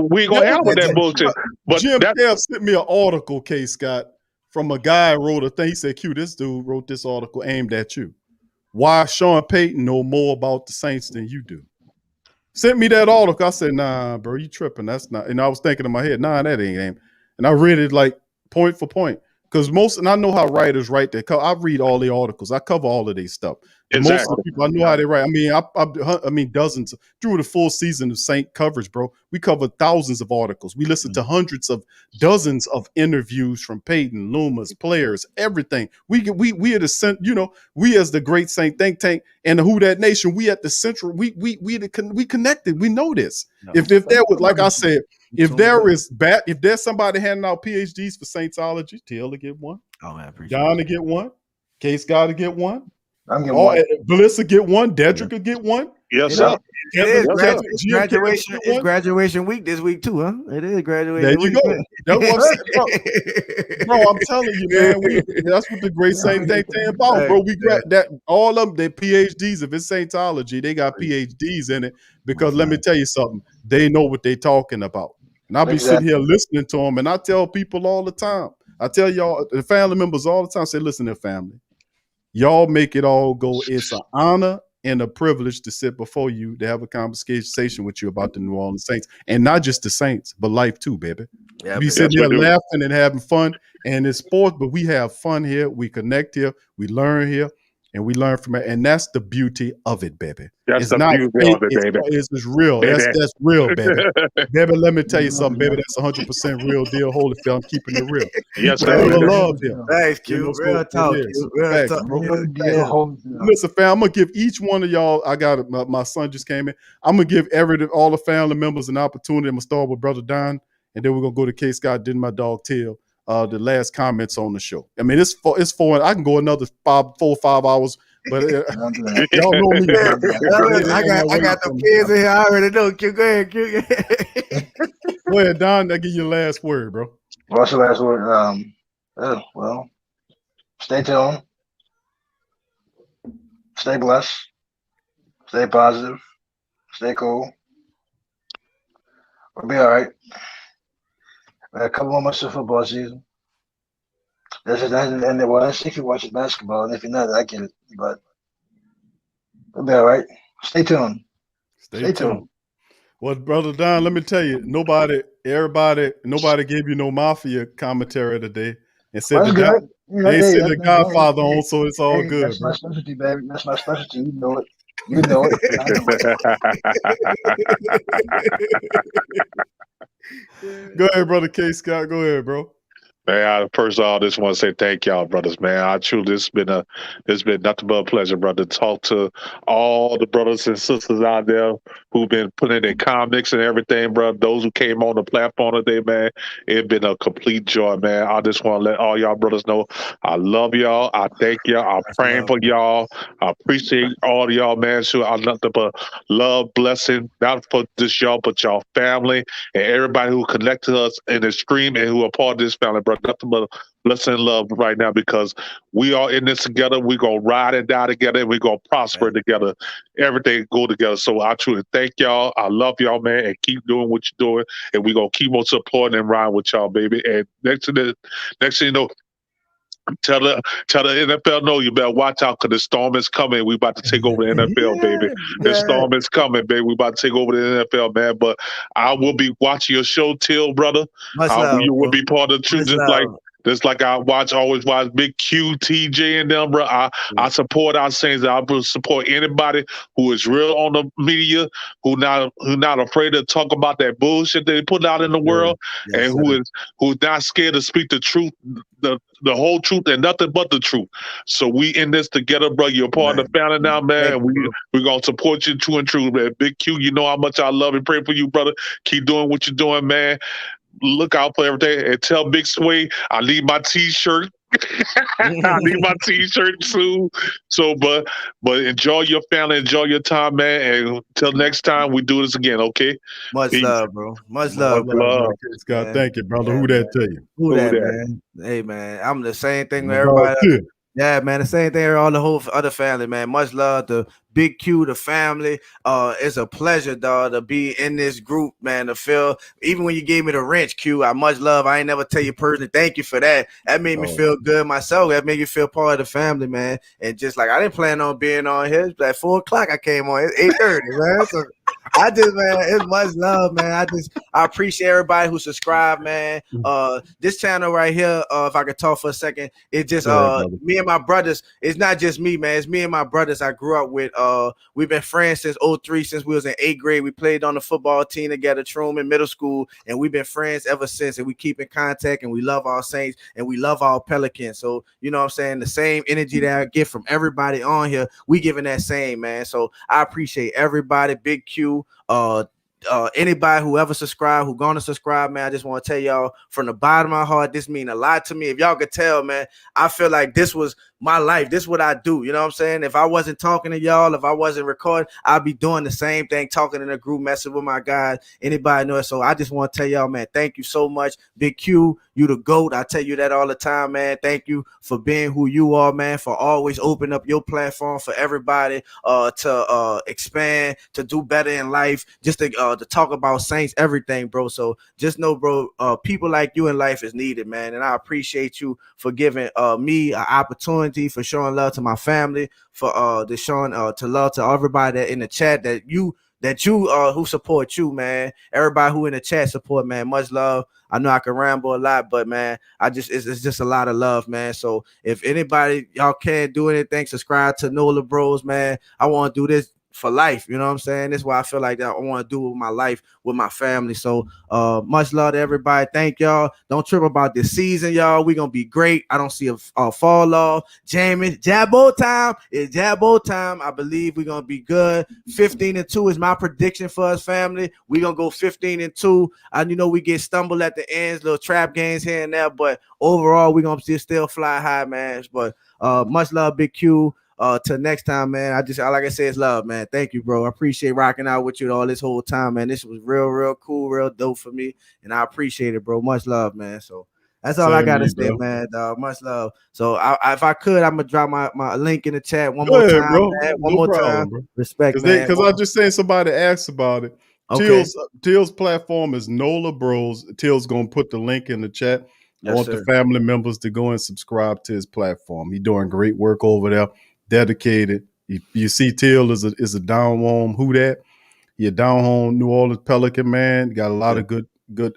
We ain't gonna handle that bullshit. But Jim Kev sent me an article, K. Scott, from a guy who wrote a thing. He said, Q, this dude wrote this article aimed at you. Why Sean Payton know more about the Saints than you do? Sent me that article. I said, nah, bro, you tripping. That's not. And I was thinking in my head, nah, that ain't. And I read it like point for point. Because and I know how writers write that. I read all the articles. I cover all of these stuff. Exactly. Most of the people, I know how they write. I mean, dozens through the full season of Saint coverage, bro. We cover thousands of articles. We listen to dozens of interviews from Peyton, Loomis, players, everything. We are the we as the Great Saint Think Tank and the Who That Nation. We at the central. We connected. We know this. No, if there was, like I said, if there's somebody handing out PhDs for Saintology, Taylor get one. Oh, I appreciate John to get one. Case got to get one. I'm getting one. Bliss will get one. Dedrick will get one. Yes, sir. It's graduation week this week too, huh? It is graduation week. There you go. That's what I'm saying, bro. I'm telling you, man. That's what the Great Saint Think Tank about, bro. We got that. All of them, they PhDs. If it's Saintology, they got PhDs in it. Because let me tell you something, they know what they're talking about. And I'll be sitting here listening to them, and I tell people all the time. I tell y'all, the family members all the time, say, listen, their family. Y'all make it all go. It's an honor and a privilege to sit before you, to have a conversation with you about the New Orleans Saints. And not just the Saints, but life too, baby. Yeah, we sit here laughing and having fun. And it's sports, but we have fun here. We connect here. We learn here. And we learn from it. And that's the beauty of it, baby. That's the beauty of it, baby. It's real. That's real, baby. Baby, let me tell you something, baby. That's 100% real deal. Holyfield, I'm keeping it real. Yes, sir. Love them. Thanks, Q. Real talk. Listen, fam, I'm going to give each one of y'all, I got it. My son just came in. I'm going to give all the family members an opportunity. I'm going to start with Brother Don, and then we're going to go to K. Scott, then my dog, Till. The last comments on the show. I mean, it's four. I can go another 4 or 5 hours, but y'all know me. I got the kids in here. I already know. Q, go ahead, Q. Go ahead, Don. I give you the last word, bro. What's the last word? Well, stay tuned. Stay blessed. Stay positive. Stay cool. We'll be all right. We got a couple more months of football season. That's if you're watching basketball, and if you're not, I get it. But we'll be all right. Stay tuned. Stay tuned. Well, brother Don, let me tell you, nobody gave you no mafia commentary today, and said That's good. they said the Godfather on, so it's all good. That's my specialty, baby. That's my specialty. You know it. You know it. I know it. Go ahead, brother K. Scott. Go ahead, bro. Man, first of all, I just want to say thank y'all, brothers, man. I truly, it's been nothing but a pleasure, brother, to talk to all the brothers and sisters out there who've been putting in their comics and everything, bro. Those who came on the platform today, man, it's been a complete joy, man. I just want to let all y'all brothers know I love y'all. I thank y'all. I'm praying for y'all. I appreciate all of y'all, man. Sure, I'm nothing but love, blessing, not for just y'all, but y'all family and everybody who connected us in the stream and who are part of this family, brother. Nothing but blessing and love right now because we are in this together. We're going to ride and die together, and we're going to prosper together. Everything go together. So I truly thank y'all. I love y'all, man, and keep doing what you're doing. And we're going to keep on supporting and riding with y'all, baby. And next thing you know, tell the NFL no, you better watch out because the storm is coming. We about to take over the NFL, baby. The storm is coming, baby. We about to take over the NFL, man. But I will be watching your show, Till, brother. You will be part of the truth, just like I always watch Big Q, TJ, and them, bro. I support our saints. I will support anybody who is real on the media, who not afraid to talk about that bullshit they put out in the world, and who's not scared to speak the truth, the whole truth and nothing but the truth. So we in this together, bro. You're part of the family now, man. We're gonna support you true and true, man. Big Q, you know how much I love and pray for you, brother. Keep doing what you're doing, man. Look out for everything and tell Big Sway I need my t-shirt. I need my t-shirt soon. So but enjoy your family, enjoy your time, man. And until next time we do this again, okay? Much love, bro. Much love. Scott, thank you, brother. Who that tell you? Who that, man? Hey, man. I'm the same thing with everybody. Yeah, man, the same thing. All the whole other family, man. Much love to Big Q, the family. It's a pleasure, dog, to be in this group, man. To feel, even when you gave me the wrench, Q, I much love. I ain't never tell you personally. Thank you for that. That made me feel good myself. That made you feel part of the family, man. And just like I didn't plan on being on here. It's like 4 o'clock. I came on. It's 8:30, man. So I just, man, it's much love, man. I appreciate everybody who subscribed, man. This channel right here, if I could talk for a second, it's just me and my brothers. It's not just me, man. It's me and my brothers I grew up with. We've been friends since 03, since we was in 8th grade. We played on the football team together, Truman Middle School, and we've been friends ever since. And we keep in contact, and we love our Saints, and we love our Pelicans. So, you know what I'm saying? The same energy that I get from everybody on here, we giving that same, man. So I appreciate everybody. Big Q, anybody who ever subscribed, who gonna subscribe, man. I just want to tell y'all from the bottom of my heart, this mean a lot to me. If y'all could tell, man, I feel like this was my life. This is what I do. You know what I'm saying? If I wasn't talking to y'all, if I wasn't recording, I'd be doing the same thing, talking in a group, messing with my guys. Anybody know it? So I just want to tell y'all, man, thank you so much. Big Q, you the GOAT. I tell you that all the time, man. Thank you for being who you are, man, for always opening up your platform for everybody to expand, to do better in life, just to talk about Saints, everything, bro. So just know, bro, people like you in life is needed, man. And I appreciate you for giving me an opportunity, for showing love to my family, for showing to love to everybody that in the chat that you who support you, man. Everybody who in the chat support, man. Much love. I know I can ramble a lot, but man, it's just a lot of love, man. So if anybody y'all can't do anything, subscribe to NOLA Bros, man. I want to do this for life, you know what I'm saying? That's why I feel like that I want to do with my life, with my family. So much love to everybody. Thank y'all. Don't trip about this season, y'all. We're gonna be great. I don't see a fall off. Jamie, Jabbo time. It's Jabbo time. I believe we're gonna be good. 15-2 is my prediction for us, family. We're gonna go 15-2. And we get stumbled at the ends, little trap games here and there, but overall we're gonna still fly high, man. But much love, Big Q. Till next time, man. Like I said, it's love, man. Thank you, bro. I appreciate rocking out with you all this whole time, man. This was real cool, real dope for me, and I appreciate it, bro. Much love, man. So That's all I Same to gotta you, say, bro. man. Much love. So if I could, I'm gonna drop my link in the chat one Go more ahead, time, bro. man. One No more time. problem, bro. Respect, man. Because I just saying somebody asked about it. Okay. Till's platform is NOLA Bros. Till's gonna put the link in the chat. I Yes, want the sir. family members to go and subscribe to his platform. He's doing great work over there, dedicated. You see, Till is a down home who that. He a down home New Orleans Pelican man. Got a lot of good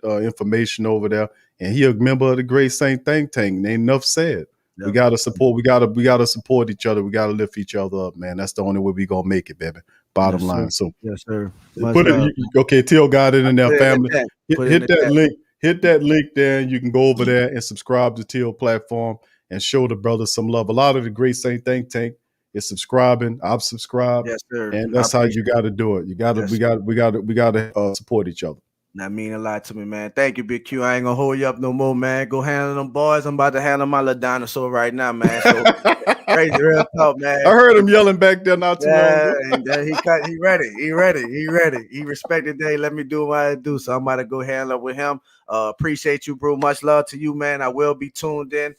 information over there, and he a member of the Great Saint Think Tank. Ain't enough said. Yep. We gotta support. We gotta support each other. We gotta lift each other up, man. That's the only way we gonna make it, baby. Bottom Yes, line. sir. So Yes, sir. Much put love. it. Okay, Till got it in there, Put it in the family. chat. Put it in Hit the that chat. link. Hit that link there, and you can go over there and subscribe to Till platform and show the brothers some love. A lot of the Great Saint Think Tank is subscribing. I've subscribed, Yes, sir. and I that's how you appreciate got to do it. You got to. Yes, We got to support each other. That mean a lot to me, man. Thank you, Big Q. I ain't gonna hold you up no more, man. Go handle them boys. I'm about to handle my little dinosaur right now, man. So crazy real talk, man. I heard him yelling back there not too long ago. And he ready. He respected that. He let me do what I do. So I'm about to go handle up with him. Appreciate you, bro. Much love to you, man. I will be tuned in.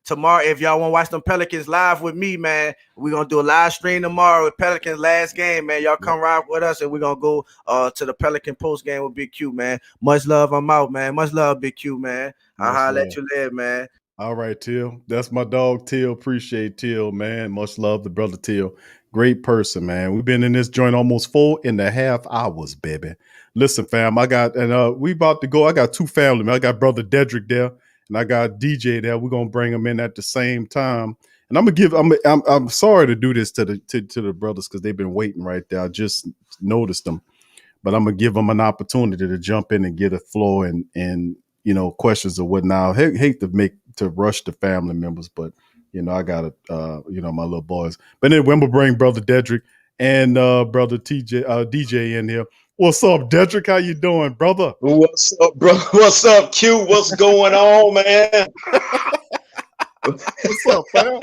Tomorrow, if y'all want to watch them Pelicans live with me, man, we're gonna do a live stream tomorrow with Pelicans last game, man. Y'all come ride with us, and we're gonna go to the Pelican post game with Big Q, man. Much love. I'm out, man. Much love, Big Q, man. I'll let you live, man. All right, Till. That's my dog, Till. Appreciate Till, man. Much love to brother Till. Great person, man. We've been in this joint almost 4.5 hours, baby. Listen, fam, we about to go. I got two family, man. I got brother Dedrick there, and I got DJ there. We're gonna bring them in at the same time. And I'm sorry to do this to the brothers because they've been waiting right there. I just noticed them. But I'm gonna give them an opportunity to jump in and get a floor and questions or whatnot. I hate to rush the family members, but I got it. My little boys. But anyway, I'm gonna bring brother Dedrick and brother DJ in here. What's up, Dedrick? How you doing, brother? What's up, bro? What's up, Q? What's going on, man? What's up, fam?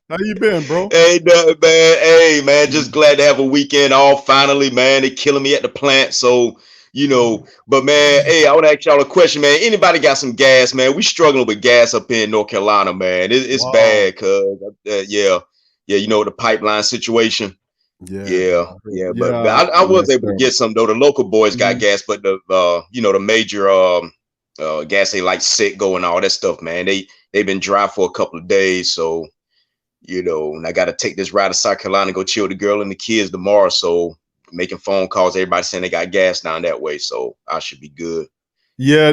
How you been, bro? Hey, man. Hey, man. Just glad to have a weekend off finally, man. They killing me at the plant, so But man, hey, I want to ask y'all a question, man. Anybody got some gas, man? We struggling with gas up here in North Carolina, man. It's bad, cause the pipeline situation. Yeah. But I was able to get some though. The local boys got gas, but the major gas they like Citgo and all that stuff, man. They've been dry for a couple of days, so and I got to take this ride to South Carolina and go chill with the girl and the kids tomorrow. So making phone calls, everybody saying they got gas down that way, so I should be good. Yeah,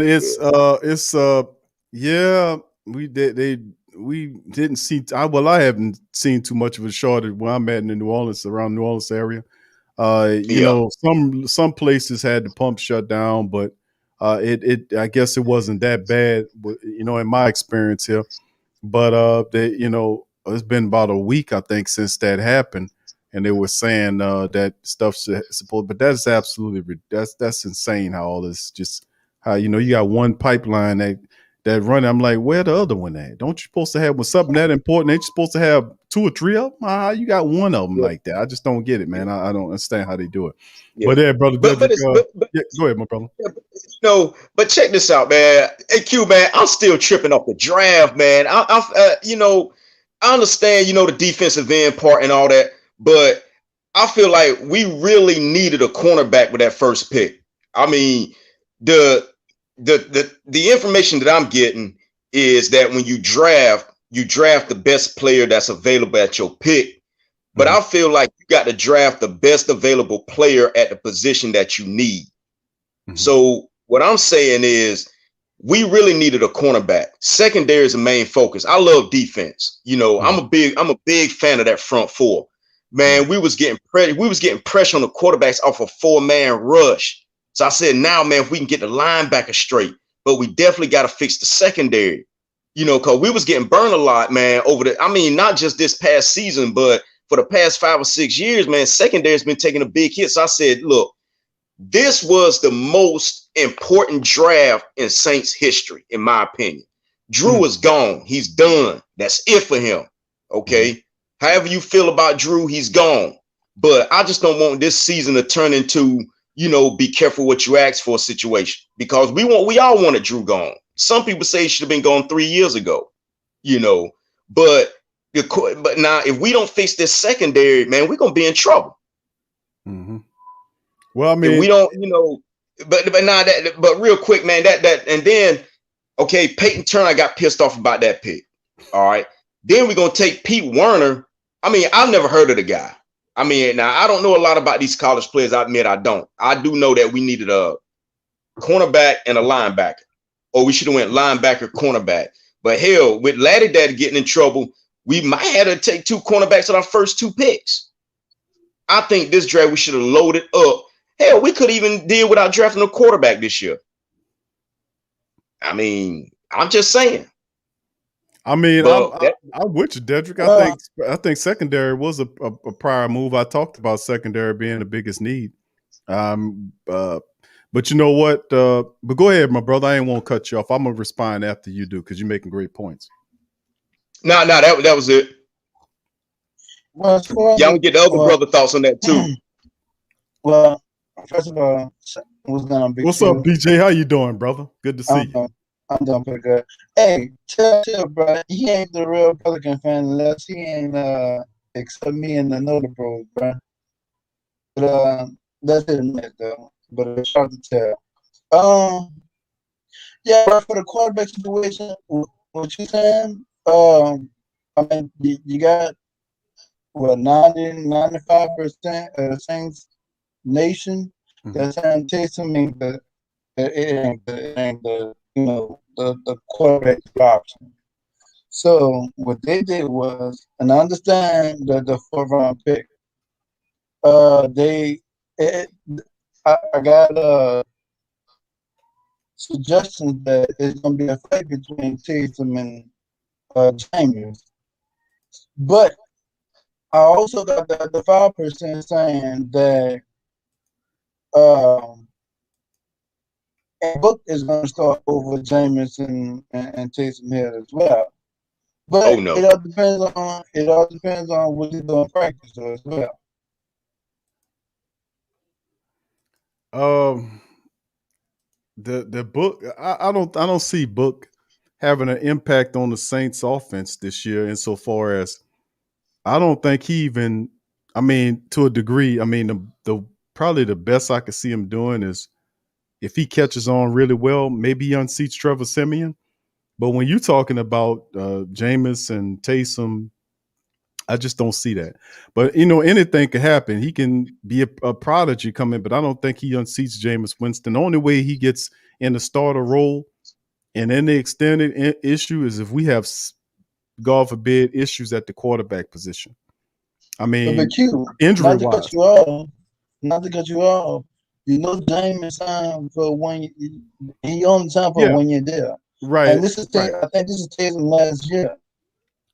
we didn't see. I haven't seen too much of a shortage where I'm at in the around New Orleans area. Some places had the pump shut down, but I guess it wasn't that bad, in my experience here. But it's been about a week, I think, since that happened, and they were saying that stuff's supposed. But that's absolutely that's insane. How all this just how you got one pipeline that running. I'm like, where the other one at? Don't you supposed to have when something that important? Ain't you supposed to have two or three of them? How you got one of them like that? I just don't get it, man. I don't understand how they do it. But yeah, brother, go ahead, my brother. But check this out, man. Hey, Q, man, I'm still tripping off the draft, man. I understand, the defensive end part and all that, but I feel like we really needed a cornerback with that first pick. I mean, the information that I'm getting is that when you draft the best player that's available at your pick. But I feel like you got to draft the best available player at the position that you need. So what I'm saying is we really needed a cornerback. Secondary is the main focus. I love defense. I'm a big fan of that front four. Man, we was getting pressure on the quarterbacks off a 4-man rush. So I said, now, man, if we can get the linebacker straight, but we definitely got to fix the secondary, because we was getting burned a lot, man, not just this past season, but for the past 5 or 6 years, man, secondary has been taking a big hit. So I said, look, this was the most important draft in Saints history, in my opinion. Drew is gone. He's done. That's it for him. Okay. However you feel about Drew, he's gone. But I just don't want this season to turn into, be careful what you ask for a situation, because we all wanted Drew gone. Some people say he should have been gone 3 years ago, you know. But now, if we don't fix this secondary, man, we're gonna be in trouble. Mm-hmm. Well, I mean, if we don't, you know, but real quick, man, and then okay, Peyton Turner got pissed off about that pick. All right, then we're gonna take Pete Werner. I mean, I've never heard of the guy. I mean, now I don't know a lot about these college players. I admit I don't. I do know that we needed a cornerback and a linebacker, or we should have went linebacker, cornerback. But hell, with Laddie Daddy getting in trouble, we might have to take 2 cornerbacks at our first 2 picks. I think this draft we should have loaded up. Hell, we could even deal without drafting a quarterback this year. I mean, I'm just saying. I mean, I'm with you, Dedrick. I think secondary was a prior move. I talked about secondary being the biggest need. But you know what? But go ahead, my brother. I ain't want to cut you off. I'm gonna respond after you do because you're making great points. No, that was it. Well, y'all get the other brother thoughts on that too. Well, first of all, what's going on, What's up, BJ? How you doing, brother? Good to see you. I'm doing pretty good. Hey, tell bro, he ain't the real Pelican fan unless he ain't accept me in the NOLA bros, bro. But that's it, next though. But it's hard to tell. Yeah, but for the quarterback situation, what you saying? I mean, you got what 95% of the Saints nation that's saying Taysom ain't the you know the quarterback option. So what they did was, and I understand that the 4th round pick, I got suggestions that it's gonna be a fight between Taysom and James, but I also got the 5% saying that Book is going to start over James and Taysom Hill as well. But it all depends on what he's doing in practice as well. The Book, I don't see Book having an impact on the Saints offense this year insofar as I don't think he even, I mean, to a degree, I mean, the probably the best I could see him doing is if he catches on really well, maybe he unseats Trevor Siemian. But when you're talking about Jameis and Taysom, I just don't see that. But, you know, anything could happen. He can be a prodigy coming, but I don't think he unseats Jameis Winston. The only way he gets in the starter role and in the extended issue is if we have, God forbid, issues at the quarterback position. I mean, injury wise. Not to cut you off. You know, James signed for 1 year. He only signed for a 1 year deal. Right. And I think this is Taysom last year.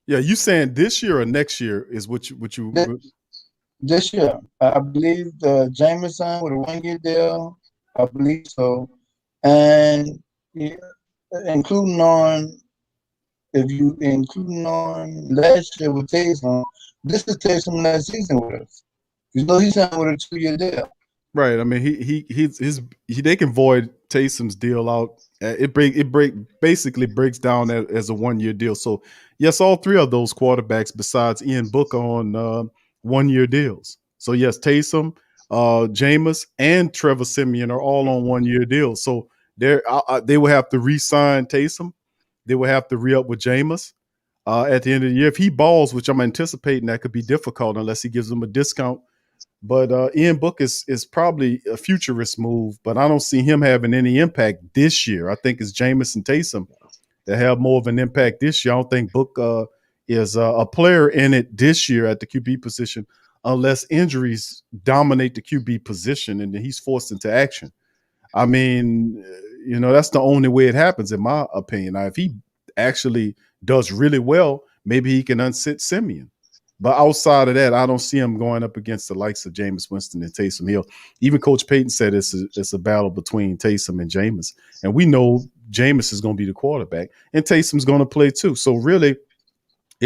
Yeah, you saying this year or next year is what you this year. I believe James signed with a 1 year deal. I believe so. And including on last year with Taysom, this is Taysom last season with us. You know, he signed with a 2 year deal. Right. I mean, they can void Taysom's deal out. It basically breaks down as a 1 year deal. So yes, all 3 of those quarterbacks besides Ian Book on 1 year deals. So yes, Taysom, Jameis, and Trevor Siemian are all on 1 year deals. So they will have to re-sign Taysom. They will have to re-up with Jameis at the end of the year. If he balls, which I'm anticipating, that could be difficult unless he gives them a discount. But Ian Book is probably a futurist move, but I don't see him having any impact this year. I think it's Jameis and Taysom that have more of an impact this year. I don't think Book is a player in it this year at the QB position unless injuries dominate the QB position and then he's forced into action. I mean, you know, that's the only way it happens, in my opinion. Now, if he actually does really well, maybe he can unsit Siemian. But outside of that, I don't see him going up against the likes of Jameis Winston and Taysom Hill. Even Coach Payton said it's a battle between Taysom and Jameis. And we know Jameis is going to be the quarterback, and Taysom's going to play too. So really,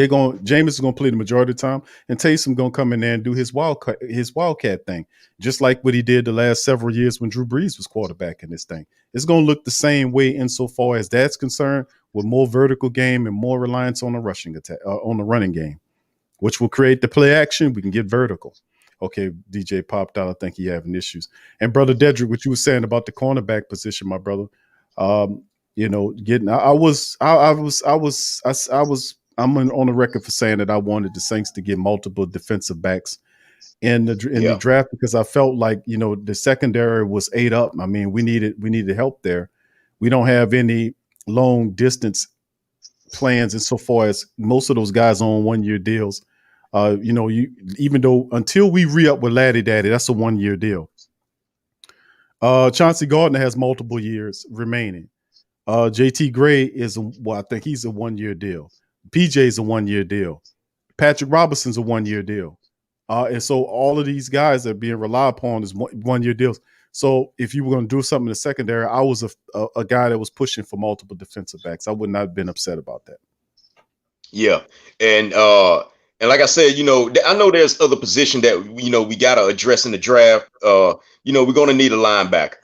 Jameis is gonna play the majority of the time, and Taysom gonna come in there and do his wildcat thing, just like what he did the last several years when Drew Brees was quarterback in this thing. It's gonna look the same way insofar as that's concerned, with more vertical game and more reliance on the rushing attack, on the running game, which will create the play action. We can get vertical. Okay, DJ popped out. I think he having issues. And brother Dedrick, what you were saying about the cornerback position, my brother. I'm on the record for saying that I wanted the Saints to get multiple defensive backs in the draft, because I felt like, the secondary was ate up. I mean, we needed help there. We don't have any long distance plans insofar as most of those guys on 1-year deals. Even though until we re-up with Laddie Daddy, that's a 1-year deal. Chauncey Gardner has multiple years remaining. JT Gray I think he's a 1-year deal. PJ's a 1-year deal. Patrick Robinson's a 1-year deal. And so all of these guys that are being relied upon is 1-year deals. So if you were going to do something in the secondary, I was a guy that was pushing for multiple defensive backs. I would not have been upset about that. Yeah. And like I said, I know there's other position that, we got to address in the draft. We're going to need a linebacker,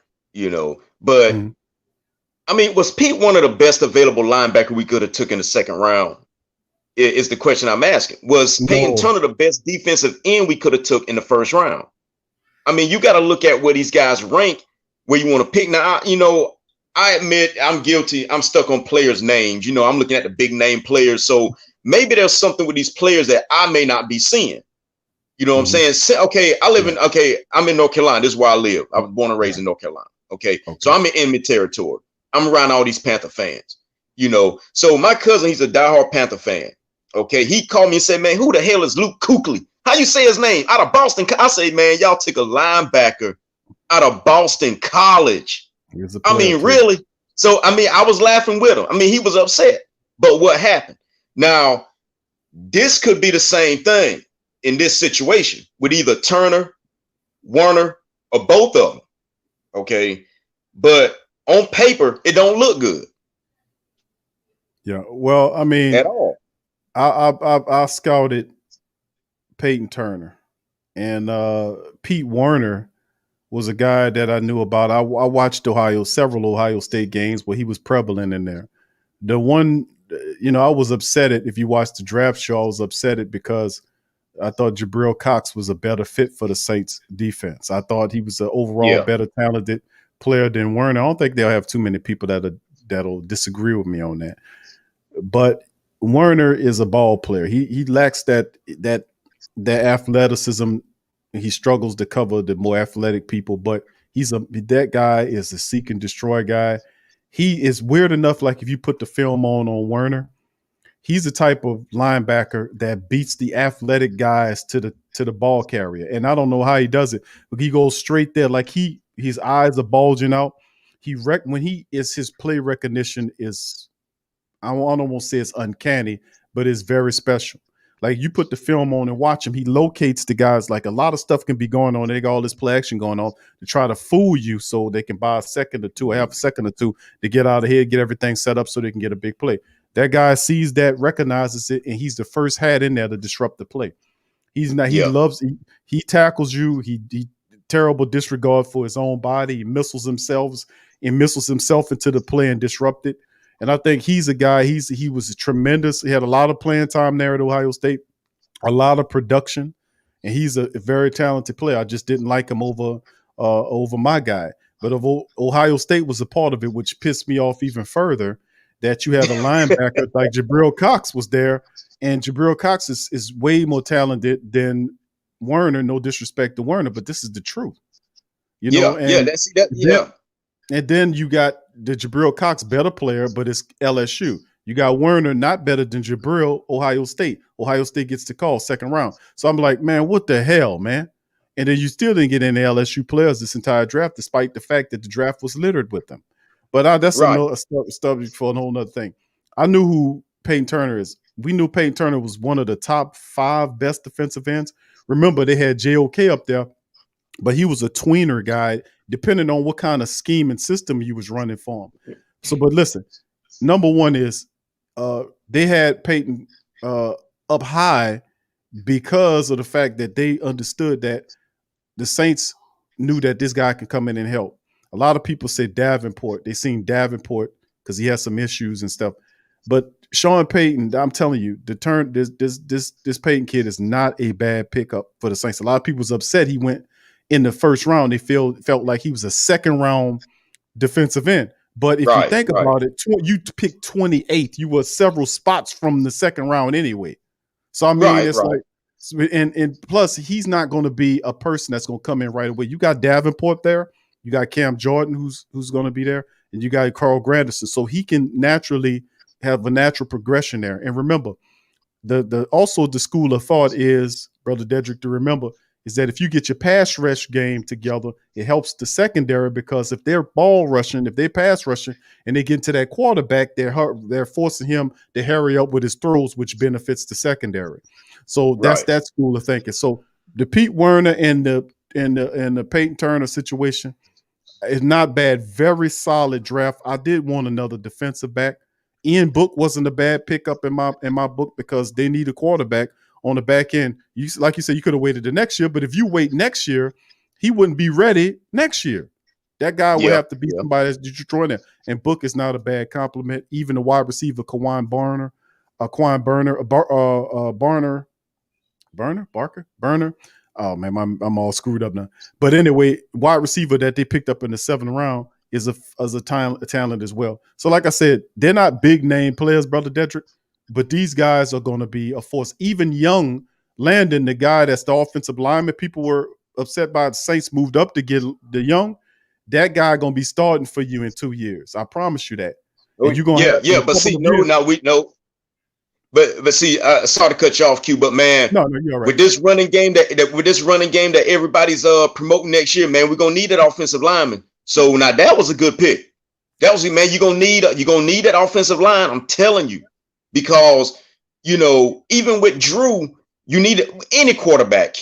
but Mm-hmm. I mean, was Pete one of the best available linebacker we could have took in the second round? Is the question I'm asking. Was Peyton Turner the best defensive end we could have took in the first round? I mean, you got to look at where these guys rank, where you want to pick. Now, I admit I'm guilty. I'm stuck on players' names. I'm looking at the big name players. So maybe there's something with these players that I may not be seeing. You know what I'm saying? Okay, I'm in North Carolina. This is where I live. I was born and raised in North Carolina. Okay. So I'm in enemy territory. I'm around all these Panther fans, So my cousin, he's a diehard Panther fan. Okay. He called me and said, man, who the hell is Luke Kuechly? How you say his name? Out of Boston. I say, man, y'all took a linebacker out of Boston College. I mean, really? So, I mean, I was laughing with him. I mean, he was upset. But what happened? Now, this could be the same thing in this situation with either Turner, Warner, or both of them. Okay. But on paper, it don't look good. Yeah. Well, I mean, at all. I scouted Peyton Turner, and Pete Werner was a guy that I knew about. I watched several Ohio State games where he was prevalent in there. The one, I was upset at, if you watched the draft show, I was upset at because I thought Jabril Cox was a better fit for the Saints defense. I thought he was an overall better talented player than Werner. I don't think they'll have too many people that'll disagree with me on that. But Werner is a ball player. He lacks that athleticism. He struggles to cover the more athletic people, but that guy is a seek and destroy guy. He is weird enough. Like if you put the film on Werner, he's the type of linebacker that beats the athletic guys to the ball carrier. And I don't know how he does it, but he goes straight there. Like his eyes are bulging out. His play recognition is, I don't want to say it's uncanny, but it's very special. Like you put the film on and watch him, he locates the guys. Like a lot of stuff can be going on. They got all this play action going on to try to fool you so they can buy a second or two, a half a second or two to get out of here, get everything set up so they can get a big play. That guy sees that, recognizes it, and he's the first hat in there to disrupt the play. He's not. He tackles you. He terrible disregard for his own body. He missiles himself into the play and disrupt it. And I think he's a guy. He was tremendous. He had a lot of playing time there at Ohio State, a lot of production, and he's a very talented player. I just didn't like him over my guy. But Ohio State was a part of it, which pissed me off even further. That you had a linebacker like Jabril Cox was there, and Jabril Cox is way more talented than Werner. No disrespect to Werner, but this is the truth. And then you got the Jabril Cox better player, but it's LSU. You got Werner not better than Jabril, Ohio State. Ohio State gets the call second round. So I'm like, man, what the hell, man? And then you still didn't get any LSU players this entire draft, despite the fact that the draft was littered with them. But that's a subject for a whole nother thing. I knew who Peyton Turner is. We knew Peyton Turner was one of the top 5 best defensive ends. Remember, they had JOK up there, but he was a tweener guy, depending on what kind of scheme and system you was running for him. So, but listen, number one is they had Peyton up high because of the fact that they understood that the Saints knew that this guy can come in and help. A lot of people say Davenport. They seen Davenport because he has some issues and stuff. But Sean Payton, I'm telling you, this Payton kid is not a bad pickup for the Saints. A lot of people was upset he went in the first round. They felt like he was a second round defensive end. But if you think about it, you picked 28th. You were several spots from the second round anyway. So I mean, it's like, and plus he's not going to be a person that's going to come in right away. You got Davenport there, you got Cam Jordan who's going to be there, and you got Carl Granderson, so he can naturally have a natural progression there. And remember, the also the school of thought is, Brother Dedrick, to remember is that if you get your pass rush game together, it helps the secondary, because if they're ball rushing, if they're pass rushing, and they get into that quarterback, they're forcing him to hurry up with his throws, which benefits the secondary. So that's that school of thinking. So the Pete Werner and the Peyton Turner situation is not bad. Very solid draft. I did want another defensive back. Ian Book wasn't a bad pickup in my book because they need a quarterback on the back end. Like you said, you could have waited the next year, but if you wait next year, he wouldn't be ready next year. That guy would have to be somebody that's destroying it. And Book is not a bad compliment. Even the wide receiver, Barner. Oh man, I'm all screwed up now. But anyway, wide receiver that they picked up in the 7th round is a talent as well. So like I said, they're not big name players, Brother Dedrick, but these guys are going to be a force. Even young Landon, the guy that's the offensive lineman, people were upset by the Saints moved up to get the young. That guy going to be starting for you in 2 years. I promise you that. And you're going but see, But see, sorry to cut you off, Q. But man, no, you're right. With this running game that everybody's promoting next year, man, we're gonna need that offensive lineman. So now that was a good pick. That was, man, you're gonna need that offensive line. I'm telling you, because even with Drew, you need any quarterback.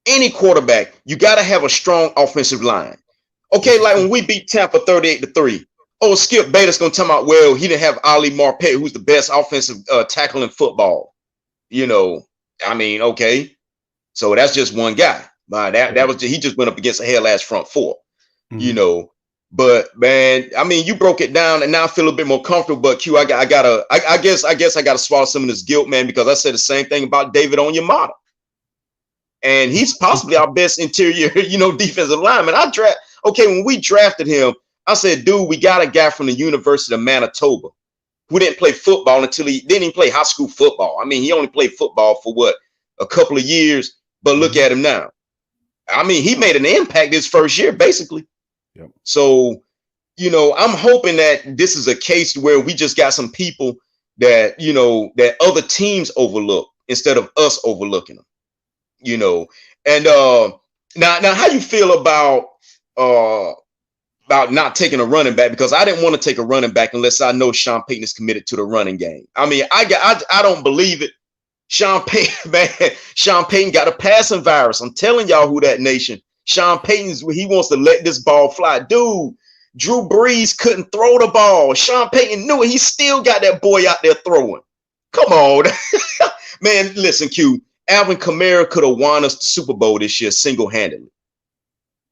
Any quarterback, you got to have a strong offensive line. Okay, like when we beat Tampa 38-3. Oh, Skip Bayless gonna tell about, well, he didn't have Ali Marpet, who's the best offensive tackle in football. I mean, okay, so that's just one guy. That was he just went up against a hell ass front four. But man, I mean, you broke it down, and now I feel a bit more comfortable. But Q, I guess I gotta swallow some of this guilt, man, because I said the same thing about David Onyemata, and he's possibly our best interior, defensive lineman. When we drafted him, I said, dude, we got a guy from the University of Manitoba who didn't play football until he didn't even play high school football. I mean, he only played football for a couple of years, but look at him now. I mean, he made an impact his first year, basically. Yep. So, I'm hoping that this is a case where we just got some people that, that other teams overlook instead of us overlooking them, And now how you feel about not taking a running back? Because I didn't want to take a running back unless I know Sean Payton is committed to the running game. I mean, I don't believe it. Sean Payton got a passing virus. I'm telling y'all who that nation. Sean Payton's, he wants to let this ball fly. Dude, Drew Brees couldn't throw the ball. Sean Payton knew it. He still got that boy out there throwing. Come on. Man, listen, Q. Alvin Kamara could have won us the Super Bowl this year single-handedly.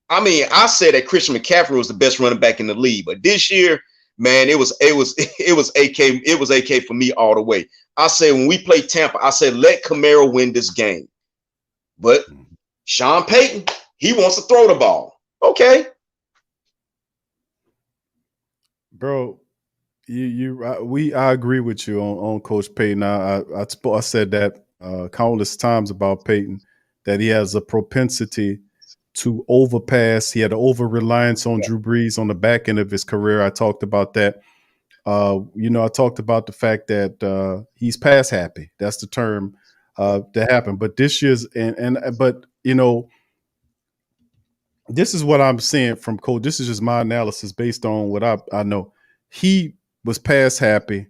I mean, I said that Christian McCaffrey was the best running back in the league, but this year, man, it was AK for me all the way. I said when we play Tampa, I said let Kamara win this game, but Sean Payton, he wants to throw the ball. Okay, bro, I agree with you on Coach Payton. I said that countless times about Payton, that he has a propensity to overpass. He had an over-reliance on Drew Brees on the back end of his career. I talked about that. I talked about the fact that he's pass happy. That's the term that happened. But this year's this is what I'm saying from Coach. This is just my analysis based on what I know. He was pass happy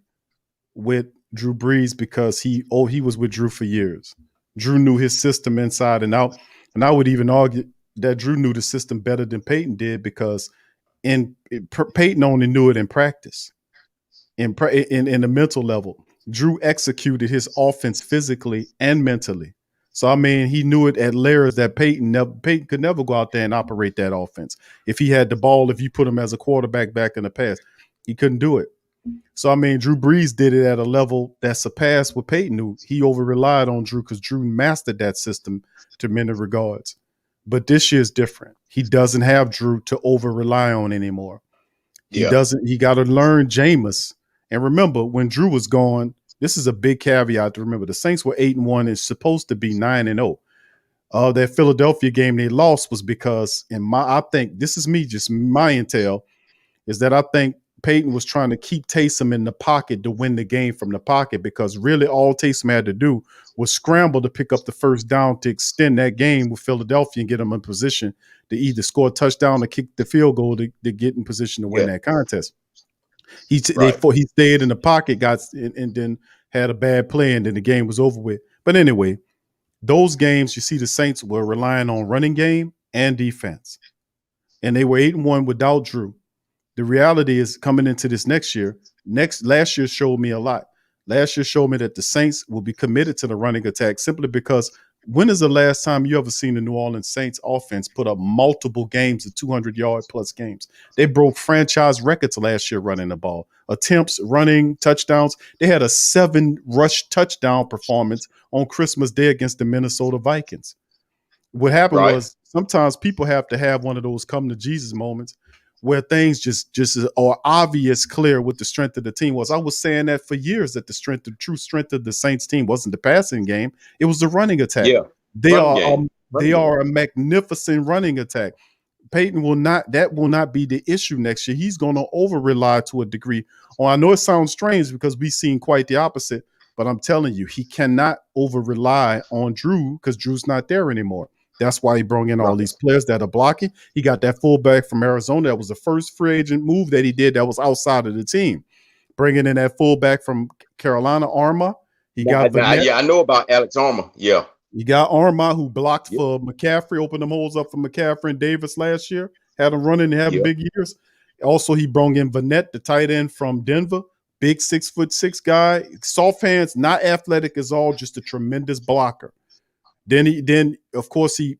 with Drew Brees because he was with Drew for years. Drew knew his system inside and out. And I would even argue that Drew knew the system better than Peyton did, because Peyton only knew it in practice, in the mental level. Drew executed his offense physically and mentally. So I mean, he knew it at layers that Peyton could never go out there and operate that offense. If he had the ball, if you put him as a quarterback back in the past, he couldn't do it. So I mean, Drew Brees did it at a level that surpassed what Peyton knew. He over relied on Drew because Drew mastered that system to many regards. But this year's different. He doesn't have Drew to over rely on anymore. He doesn't. He got to learn Jameis. And remember, when Drew was gone, this is a big caveat to remember. The Saints were 8-1. It's supposed to be 9-0. That Philadelphia game they lost was because, I think this is me, just my intel, is that I think Peyton was trying to keep Taysom in the pocket to win the game from the pocket, because really all Taysom had to do was scramble to pick up the first down to extend that game with Philadelphia and get them in position to either score a touchdown or kick the field goal to get in position to win that contest. He stayed in the pocket, and then had a bad play, and then the game was over with. But anyway, those games, you see the Saints were relying on running game and defense. And they were 8-1 without Drew. The reality is, coming into this last year showed me a lot. Last year showed me that the Saints will be committed to the running attack, simply because when is the last time you ever seen the New Orleans Saints offense put up multiple games of 200-yard plus games? They broke franchise records last year running the ball. Attempts, running, touchdowns. They had a 7-rush touchdown performance on Christmas Day against the Minnesota Vikings. What happened was, sometimes people have to have one of those come to Jesus moments where things just are obvious, clear what the strength of the team was. I was saying that for years, that the true strength of the Saints team wasn't the passing game; it was the running attack. Yeah, they are a magnificent running attack. Peyton will not be the issue next year. He's going to over rely to a degree. I know it sounds strange because we've seen quite the opposite, but I'm telling you, he cannot over rely on Drew because Drew's not there anymore. That's why he brought in all these players that are blocking. He got that fullback from Arizona. That was the first free agent move that he did that was outside of the team. Bringing in that fullback from Carolina, Arma. I know about Alex Arma. Yeah. You got Arma, who blocked for McCaffrey, opened them holes up for McCaffrey and Davis last year. Had them running and having big years. Also, he brought in Vanette, the tight end from Denver. Big 6'6" guy. Soft hands, not athletic as all, just a tremendous blocker. Then of course he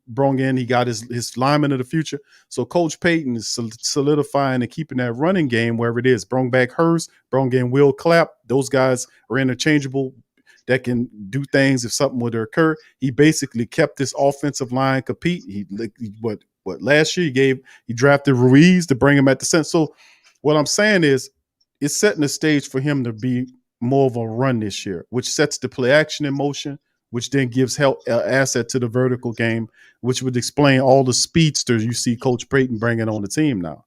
got his lineman of the future. So Coach Peyton is solidifying and keeping that running game wherever it is. Brought back Hurst, brought in Will Clapp. Those guys are interchangeable, that can do things if something were to occur. He basically kept this offensive line compete. Last year he drafted Ruiz to bring him at the center. So what I'm saying is, it's setting the stage for him to be more of a run this year, which sets the play action in motion, which then gives asset to the vertical game, which would explain all the speedsters you see Coach Peyton bringing on the team now.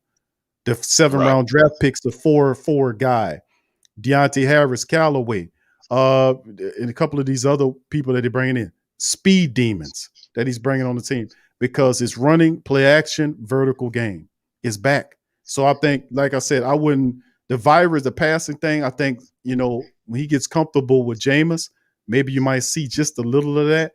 The 7-round draft picks, the 4-4 guy, Deontay Harris, Callaway, and a couple of these other people that they're bringing in, speed demons that he's bringing on the team, because it's running, play action, vertical game is back. So I think, like I said, the passing thing, I think, when he gets comfortable with Jameis, maybe you might see just a little of that,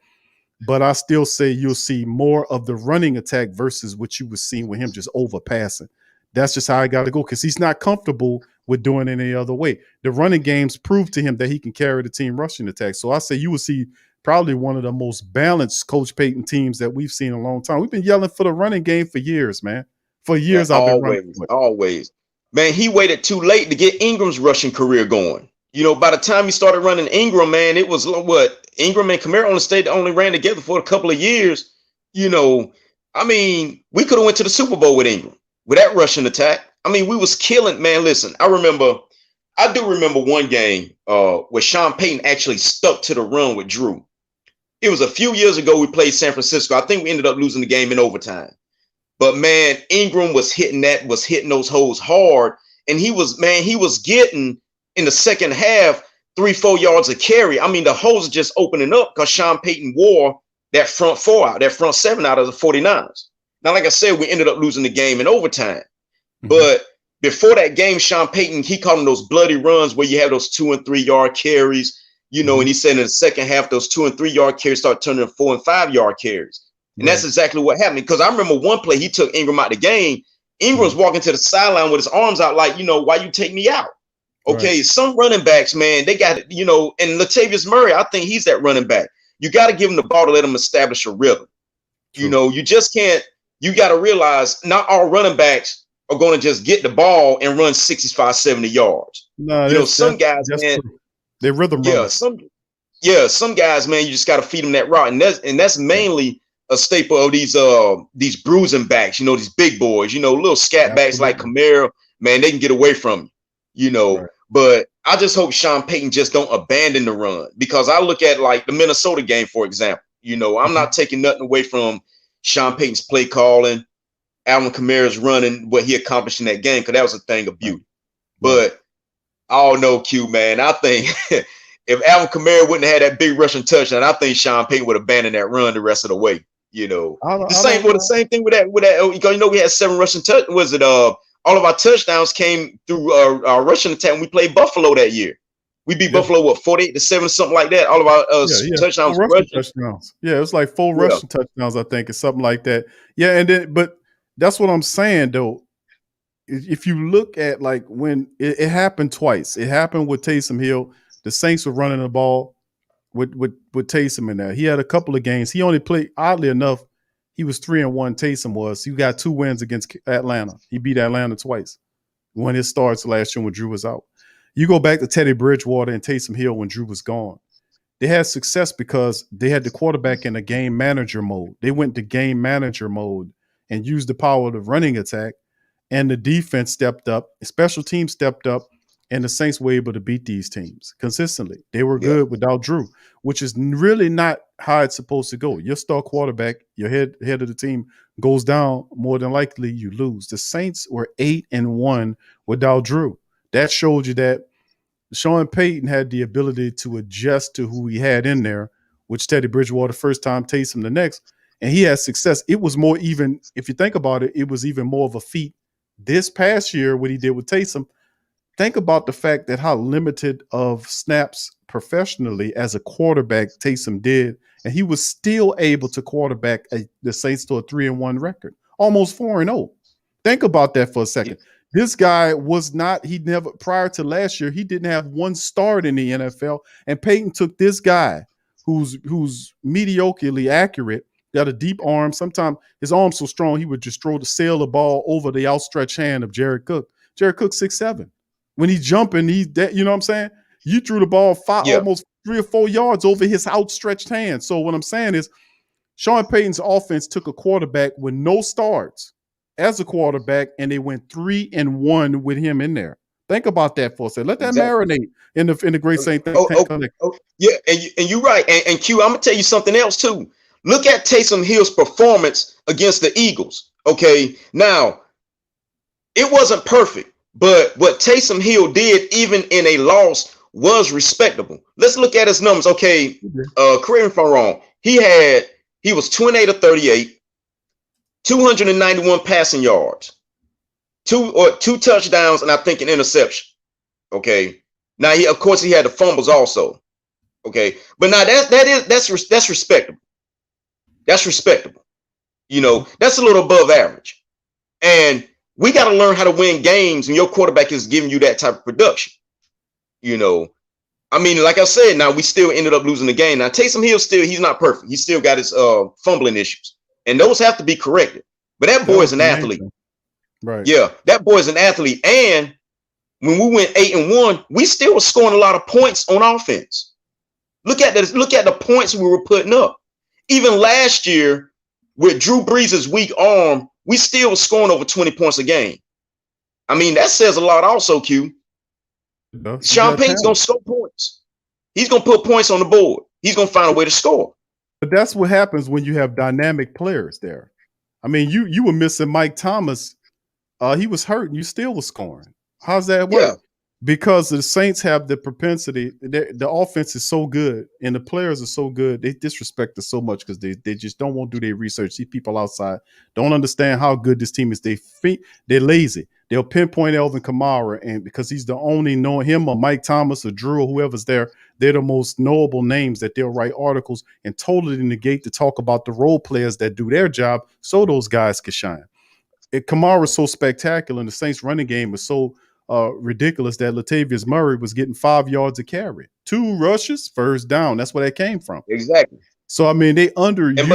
but I still say you'll see more of the running attack versus what you were seeing with him just overpassing. That's just how I got to go, because he's not comfortable with doing it any other way. The running games prove to him that he can carry the team rushing attack. So I say you will see probably one of the most balanced Coach Peyton teams that we've seen in a long time. We've been yelling for the running game for years, man. For years, I've been running. Always. Man, he waited too late to get Ingram's rushing career going. By the time he started running Ingram, man, it was Ingram and Kamara only ran together for a couple of years. We could have went to the Super Bowl with Ingram with that rushing attack. We was killing, man. Listen, I do remember one game where Sean Payton actually stuck to the run with Drew. It was a few years ago. We played San Francisco. I think we ended up losing the game in overtime. But man, Ingram was hitting those holes hard, and he was getting, in the second half, 3-4 yards of carry. The holes are just opening up because Sean Payton wore that front 7 out of the 49ers. Now, like I said, we ended up losing the game in overtime. Mm-hmm. But before that game, Sean Payton, he called them those bloody runs where you have those 2 and 3 yard carries, and he said in the second half, those 2 and 3 yard carries start turning 4 and 5 yard carries. And that's exactly what happened. Because I remember one play, he took Ingram out of the game. Ingram's walking to the sideline with his arms out like, why you take me out? Okay, some running backs, man, they got, you know, and Latavius Murray, I think he's that running back. You got to give him the ball to let him establish a rhythm. True. You know, you just can't, you got to realize not all running backs are going to just get the ball and run 65, 70 yards. No, you know, some guys, man, true. They're rhythm yeah, runners. some guys, man, you just got to feed them that route. And that's mainly a staple of these bruising backs, you know, these big boys, you know, little scat backs like Kamara, man, they can get away from you, you know. Right. But I just hope Sean Payton just don't abandon the run, because I look at like the Minnesota game, for example. You know, I'm not taking nothing away from Sean Payton's play calling, Alvin Kamara's running, what he accomplished in that game, because that was a thing of beauty. But I don't know, Q, man. I think if Alvin Kamara wouldn't have had that big rushing touchdown, I think Sean Payton would abandon that run the rest of the way. You know, the same thing with that. Because you know we had 7 rushing touch. Was it all of our touchdowns came through our rushing attack when we played Buffalo that year. We beat Buffalo, what, 48-7, something like that. All of our touchdowns. Touchdowns. Yeah, it was like 4 rushing touchdowns, I think, or something like that. Yeah, and then, but that's what I'm saying, though. If you look at like when it happened twice, it happened with Taysom Hill. The Saints were running the ball with Taysom in there. He had a couple of games. He only played, oddly enough, he was 3-1. Taysom was. He got 2 wins against Atlanta. He beat Atlanta twice. Won his starts last year when Drew was out. You go back to Teddy Bridgewater and Taysom Hill when Drew was gone. They had success because they had the quarterback in a game manager mode. They went to game manager mode and used the power of the running attack, and the defense stepped up, special teams stepped up, and the Saints were able to beat these teams consistently. They were good without Drew, which is really not how it's supposed to go. Your star quarterback, your head of the team goes down, more than likely you lose. The Saints were 8-1 without Drew. That showed you that Sean Payton had the ability to adjust to who he had in there, which Teddy Bridgewater first time, Taysom the next, and he had success. It was more even, if you think about it, it was even more of a feat this past year what he did with Taysom. Think about the fact that how limited of snaps professionally as a quarterback Taysom did, and he was still able to quarterback the Saints to a 3-1 record, almost 4-0. Think about that for a second. This guy was not, he never, prior to last year, he didn't have one start in the NFL, and Payton took this guy who's mediocrely accurate, got a deep arm. Sometimes his arm's so strong, he would just sail the ball over the outstretched hand of Jared Cook. Jared Cook 6'7". When he's jumping, you know what I'm saying? You threw the ball almost 3 or 4 yards over his outstretched hand. So what I'm saying is Sean Payton's offense took a quarterback with no starts as a quarterback, and they went 3-1 with him in there. Think about that for a second. Let that marinate in the great Saint thing. Yeah, and you're right. And Q, I'm gonna tell you something else too. Look at Taysom Hill's performance against the Eagles. Okay, now it wasn't perfect, but what Taysom Hill did, even in a loss, was respectable. Let's look at his numbers. Okay, correct me if I'm wrong. He was 28 of 38, 291 passing yards, two touchdowns, and I think an interception. Okay, now of course he had the fumbles also. Okay, but now that's respectable. That's respectable. You know, that's a little above average. And we got to learn how to win games when your quarterback is giving you that type of production. You know, I mean, like I said, now we still ended up losing the game. Now Taysom Hill he's not perfect. He still got his fumbling issues, and those have to be corrected. But that boy is an athlete. Right. Yeah, that boy is an athlete. And when we went 8-1, we still were scoring a lot of points on offense. Look at the points we were putting up. Even last year, with Drew Brees' weak arm, we still were scoring over 20 points a game. I mean, that says a lot also, Q. Sean Payton's going to score points. He's going to put points on the board. He's going to find a way to score. But that's what happens when you have dynamic players there. I mean, you were missing Mike Thomas. He was hurt, and you still was scoring. How's that work? Yeah. Because the Saints have the propensity, the offense is so good and the players are so good, they disrespect us so much because they just don't want to do their research. These people outside don't understand how good this team is. They're lazy. They'll pinpoint Alvin Kamara, and because he's the only knowing him or Mike Thomas or Drew or whoever's there, they're the most knowable names that they'll write articles and totally negate to talk about the role players that do their job so those guys can shine. Kamara is so spectacular and the Saints running game is so ridiculous that Latavius Murray was getting 5 yards a carry, 2 rushes, first down. That's where that came from. Exactly. So I mean, they underused. And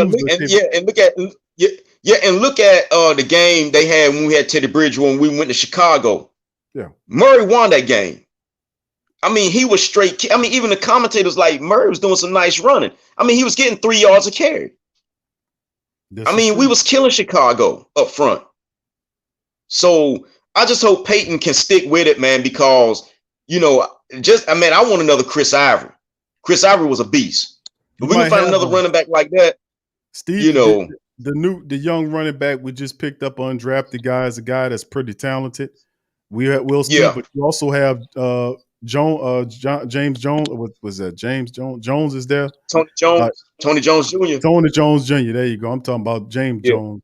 look at the game they had when we had Teddy Bridgewater when we went to Chicago. Yeah, Murray won that game. I mean, he was straight. I mean, even the commentators like Murray was doing some nice running. I mean, he was getting 3 yards a carry. I mean, we was killing Chicago up front. So I just hope Peyton can stick with it, man, because I want another Chris Ivory. Chris Ivory was a beast. If we can find another running back like that, Steve, the young running back we just picked up undrafted guy is a guy that's pretty talented. We had Will Steve, but you also have James Jones. What was that? James Jones. Jones is there. Tony Jones. Tony Jones Jr. Tony Jones Jr. There you go. I'm talking about James Jones.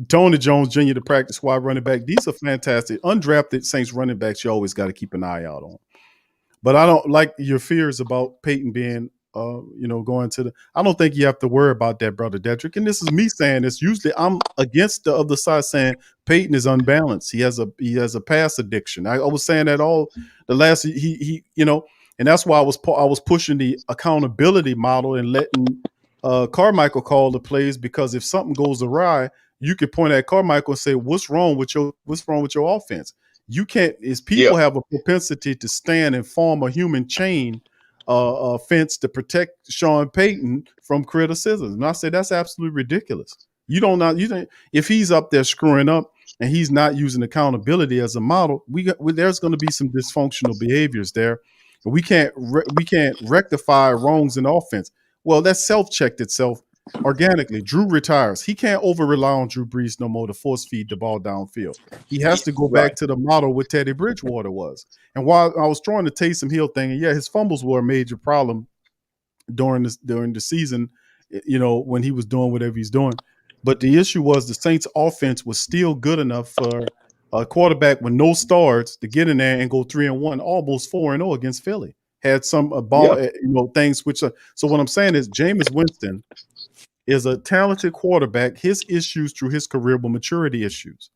Tony Jones Jr., the practice squad running back. These are fantastic. Undrafted Saints running backs, you always got to keep an eye out on. But I don't like your fears about Peyton being, going to I don't think you have to worry about that, Brother Dedrick. And this is me saying this. Usually I'm against the other side saying Peyton is unbalanced. He has a pass addiction. I was saying that all the last, and that's why I was pushing the accountability model and letting Carmichael call the plays, because if something goes awry, you could point at Carmichael and say, what's wrong with your offense? You can't, people have a propensity to stand and form a human chain fence to protect Sean Payton from criticism. And I say that's absolutely ridiculous. You think if he's up there screwing up and he's not using accountability as a model, there's going to be some dysfunctional behaviors there. We can't rectify wrongs in offense. Well, that self-checked itself organically. Drew retires. He can't over-rely on Drew Brees no more to force feed the ball downfield. He has to go back to the model what Teddy Bridgewater was. And while I was throwing the Taysom Hill thing, and his fumbles were a major problem during the season, when he was doing whatever he's doing. But the issue was the Saints offense was still good enough for a quarterback with no starts to get in there and go 3-1, almost 4-0 against Philly. Had some things which are, so what I'm saying is Jameis Winston is a talented quarterback. His issues through his career were maturity issues.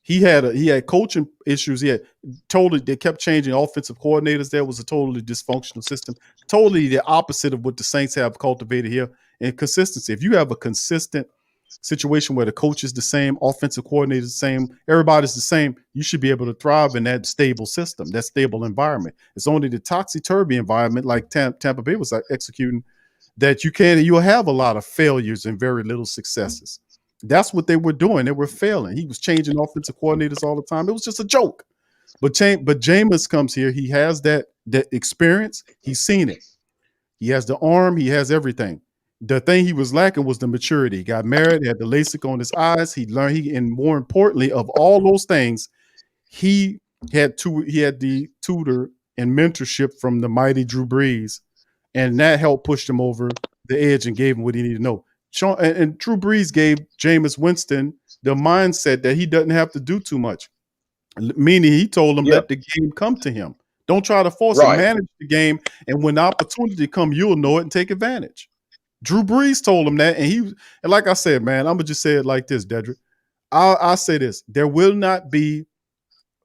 He had coaching issues. They kept changing offensive coordinators. There was a totally dysfunctional system. Totally the opposite of what the Saints have cultivated here. And consistency. If you have a consistent situation where the coach is the same, offensive coordinator is the same, everybody's the same, you should be able to thrive in that stable system, that stable environment. It's only the topsy-turvy environment like Tampa Bay was executing that you'll have a lot of failures and very little successes. That's what they were doing. They were failing. He was changing offensive coordinators all the time. It was just a joke. But Jameis comes here. He has that experience. He's seen it. He has the arm. He has everything. The thing he was lacking was the maturity. He got married. He had the LASIK on his eyes. He learned. And more importantly, of all those things, he had the tutor and mentorship from the mighty Drew Brees, and that helped push him over the edge and gave him what he needed to know. And Drew Brees gave Jameis Winston the mindset that he doesn't have to do too much. Meaning he told him, let the game come to him. Don't try to force it. Manage the game, and when the opportunity comes, you'll know it and take advantage. Drew Brees told him that, and like I said, man, I'm gonna just say it like this, Dedrick. I'll say this: there will not be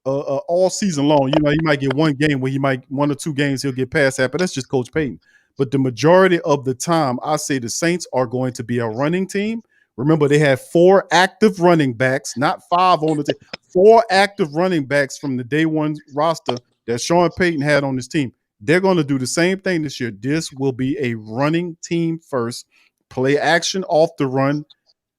all season long. He might get one game where 1 or 2 games he'll get past that, but that's just Coach Payton. But the majority of the time, I say the Saints are going to be a running team. Remember, they had 4 active running backs, not 5 on the team. 4 active running backs from the day one roster that Sean Payton had on his team. They're going to do the same thing this year. This will be a running team first. Play action off the run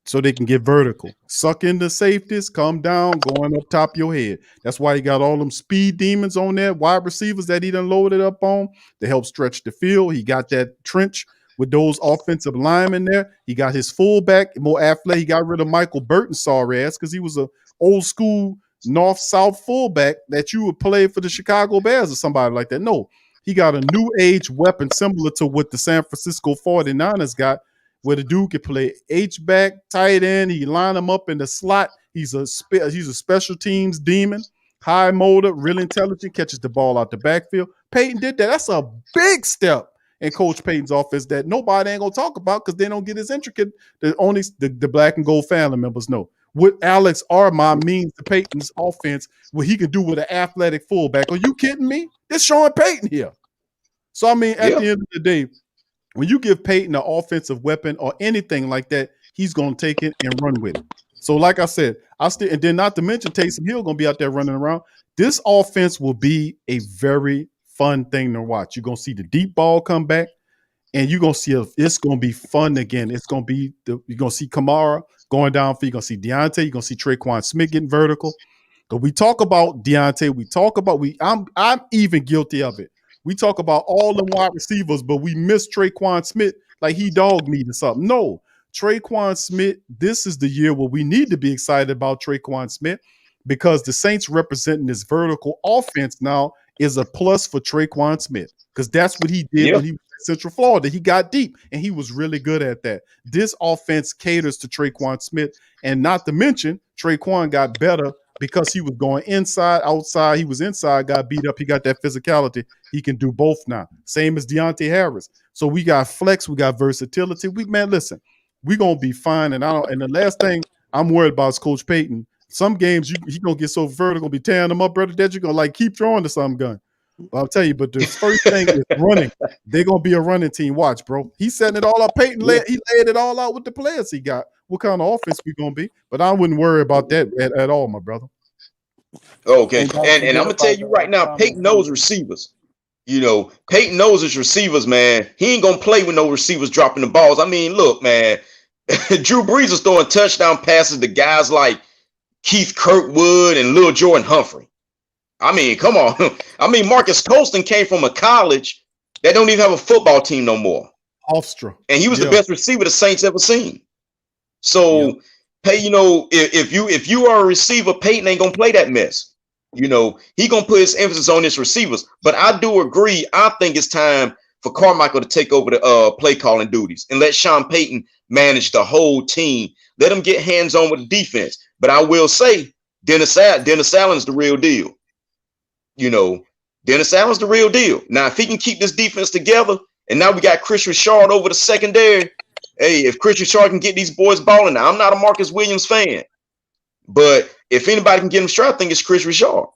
so they can get vertical. Suck in the safeties, come down, going up top of your head. That's why he got all them speed demons on there, wide receivers that he done loaded up on to help stretch the field. He got that trench with those offensive linemen there. He got his fullback, more athletic. He got rid of Michael Burton, sorry ass, because he was a old school north-south fullback that you would play for the Chicago Bears or somebody like that. No, he got a new age weapon similar to what the San Francisco 49ers got, where the dude could play H-back, tight end. He line him up in the slot. He's a special teams demon, high motor, real intelligent, catches the ball out the backfield. Peyton did that. That's a big step in Coach Payton's offense that nobody ain't going to talk about because they don't get as intricate. Only the black and gold family members know. what Alex Armand means to Peyton's offense, what he can do with an athletic fullback. Are you kidding me? It's Sean Payton here. So, I mean, at the end of the day, when you give Peyton an offensive weapon or anything like that, he's going to take it and run with it. So, like I said, and then not to mention Taysom Hill going to be out there running around. This offense will be a very fun thing to watch. You're going to see the deep ball come back, and you're going to see it's going to be fun again. It's going to be you're going to see Kamara going down for you. You're going to see Deontay. You're going to see Traquan Smith getting vertical. But we talk about Deontay. We talk about I'm even guilty of it. We talk about all the wide receivers, but we miss Traquan Smith like he dog meat or something. No, Traquan Smith, this is the year where we need to be excited about Traquan Smith because the Saints representing this vertical offense now is a plus for Traquan Smith because that's what he did when he was in Central Florida. He got deep, and he was really good at that. This offense caters to Traquan Smith, and not to mention Traquan got better because he was going inside, outside. He was inside, got beat up. He got that physicality. He can do both now. Same as Deontay Harris. So we got flex, we got versatility. Listen, we're gonna be fine. And the last thing I'm worried about is Coach Payton. Some games he gonna get so vertical, be tearing them up, brother, that you're gonna like keep throwing to some gun. But I'll tell you, but the first thing is running. They're gonna be a running team. Watch, bro. He's setting it all up. Peyton he laid it all out with the players he got. What kind of offense we gonna be? But I wouldn't worry about that at all, my brother. Okay, and I'm gonna tell you right now, Peyton knows receivers. You know, Peyton knows his receivers, man. He ain't gonna play with no receivers dropping the balls. I mean, look, man, Drew Brees is throwing touchdown passes to guys like Keith Kirkwood and Lil Jordan Humphrey. I mean, come on. I mean, Marcus Colston came from a college that don't even have a football team no more. Hofstra. And he was the best receiver the Saints ever seen. So, hey, you know, if you are a receiver, Peyton ain't gonna play that mess. You know, he gonna put his emphasis on his receivers. But I do agree. I think it's time for Carmichael to take over the play calling duties and let Sean Payton manage the whole team. Let him get hands on with the defense. But I will say, Dennis Allen's the real deal. You know, Dennis Allen's the real deal. Now, if he can keep this defense together, and now we got Chris Richard over the secondary. Hey, if Chris Richard can get these boys balling, now I'm not a Marcus Williams fan, but if anybody can get him straight, I think it's Chris Richard.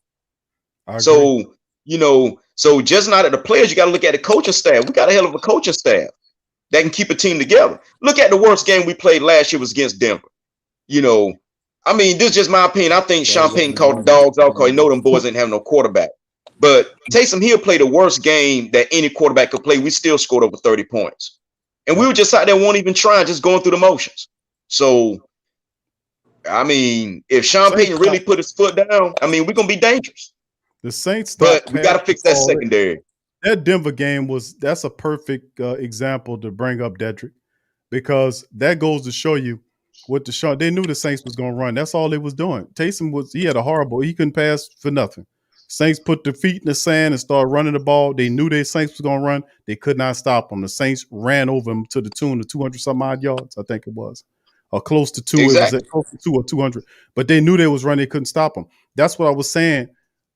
So, you know, so just not at the players, you got to look at the coaching staff. We got a hell of a coaching staff that can keep a team together. Look at the worst game we played last year was against Denver. You know, I mean, this is just my opinion. I think Sean Payton called the dogs out because he know them boys didn't have no quarterback. But Taysom Hill played the worst game that any quarterback could play. We still scored over 30 points. And we were just out there, won't even try, just going through the motions. So, I mean, if Sean Payton really put his foot down, I mean, we're going to be dangerous. The Saints, but we got to fix that secondary. That Denver game that's a perfect example to bring up, Dedrick, because that goes to show you what they knew the Saints was going to run. That's all they was doing. Taysom he had a horrible, he couldn't pass for nothing. Saints put their feet in the sand and started running the ball. They knew their Saints was going to run. They could not stop them. The Saints ran over them to the tune of 200 some odd yards, I think it was, or close to two. Exactly. It was at close to 2 or 200. But they knew they was running. They couldn't stop them. That's what I was saying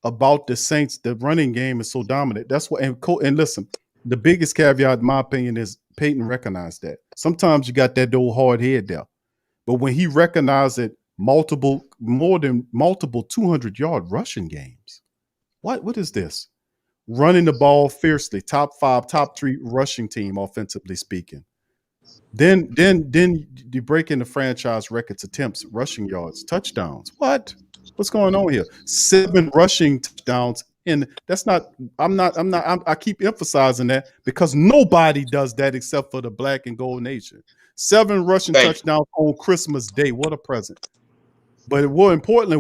about the Saints. The running game is so dominant. That's what. And listen, the biggest caveat, in my opinion, is Peyton recognized that. Sometimes you got that old hard head there, but when he recognized it, more than multiple 200-yard rushing games. What is this? Running the ball fiercely, top 5, top 3 rushing team, offensively speaking. Then you break into franchise records, attempts, rushing yards, touchdowns. What's going on here? 7 rushing touchdowns, and that's not. I keep emphasizing that because nobody does that except for the Black and Gold Nation. 7 rushing touchdowns on Christmas Day. What a present! But more importantly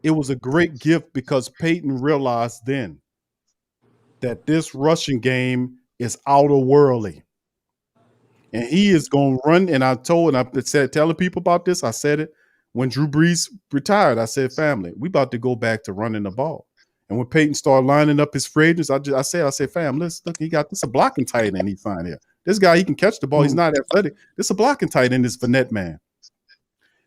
it was a great gift because Peyton realized then that this rushing game is outer-worldly. And he is going to run. And I said, telling people about this, I said it when Drew Brees retired. I said, family, we about to go back to running the ball. And when Peyton started lining up his free agents, I said, fam, look, he got this a blocking tight end he find here. This guy, he can catch the ball. He's not athletic. This a blocking tight end, this Fournette man.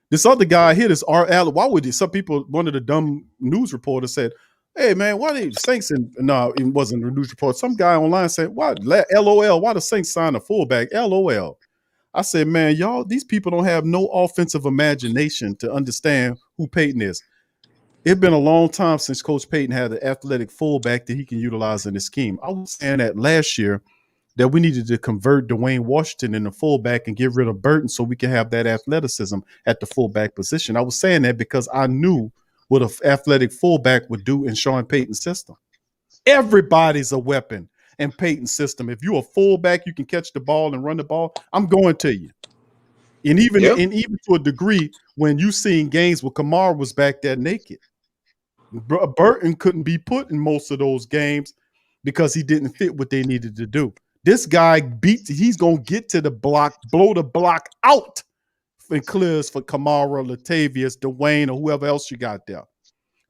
This other guy here, this R. Allen, why would some people, one of the dumb news reporters said, hey, man, why the Saints, no, it wasn't a news report. Some guy online said, why, LOL, why the Saints sign a fullback? LOL. I said, man, y'all, these people don't have no offensive imagination to understand who Peyton is. It's been a long time since Coach Peyton had an athletic fullback that he can utilize in his scheme. I was saying that last year that we needed to convert Dwayne Washington in the fullback and get rid of Burton so we can have that athleticism at the fullback position. I was saying that because I knew what an athletic fullback would do in Sean Payton's system. Everybody's a weapon in Payton's system. If you're a fullback, you can catch the ball and run the ball. I'm going to you. And even to a degree, when you seen games where Kamara was back there naked, Burton couldn't be put in most of those games because he didn't fit what they needed to do. This guy he's going to get to the block, blow the block out and clears for Kamara, Latavius, Dwayne, or whoever else you got there.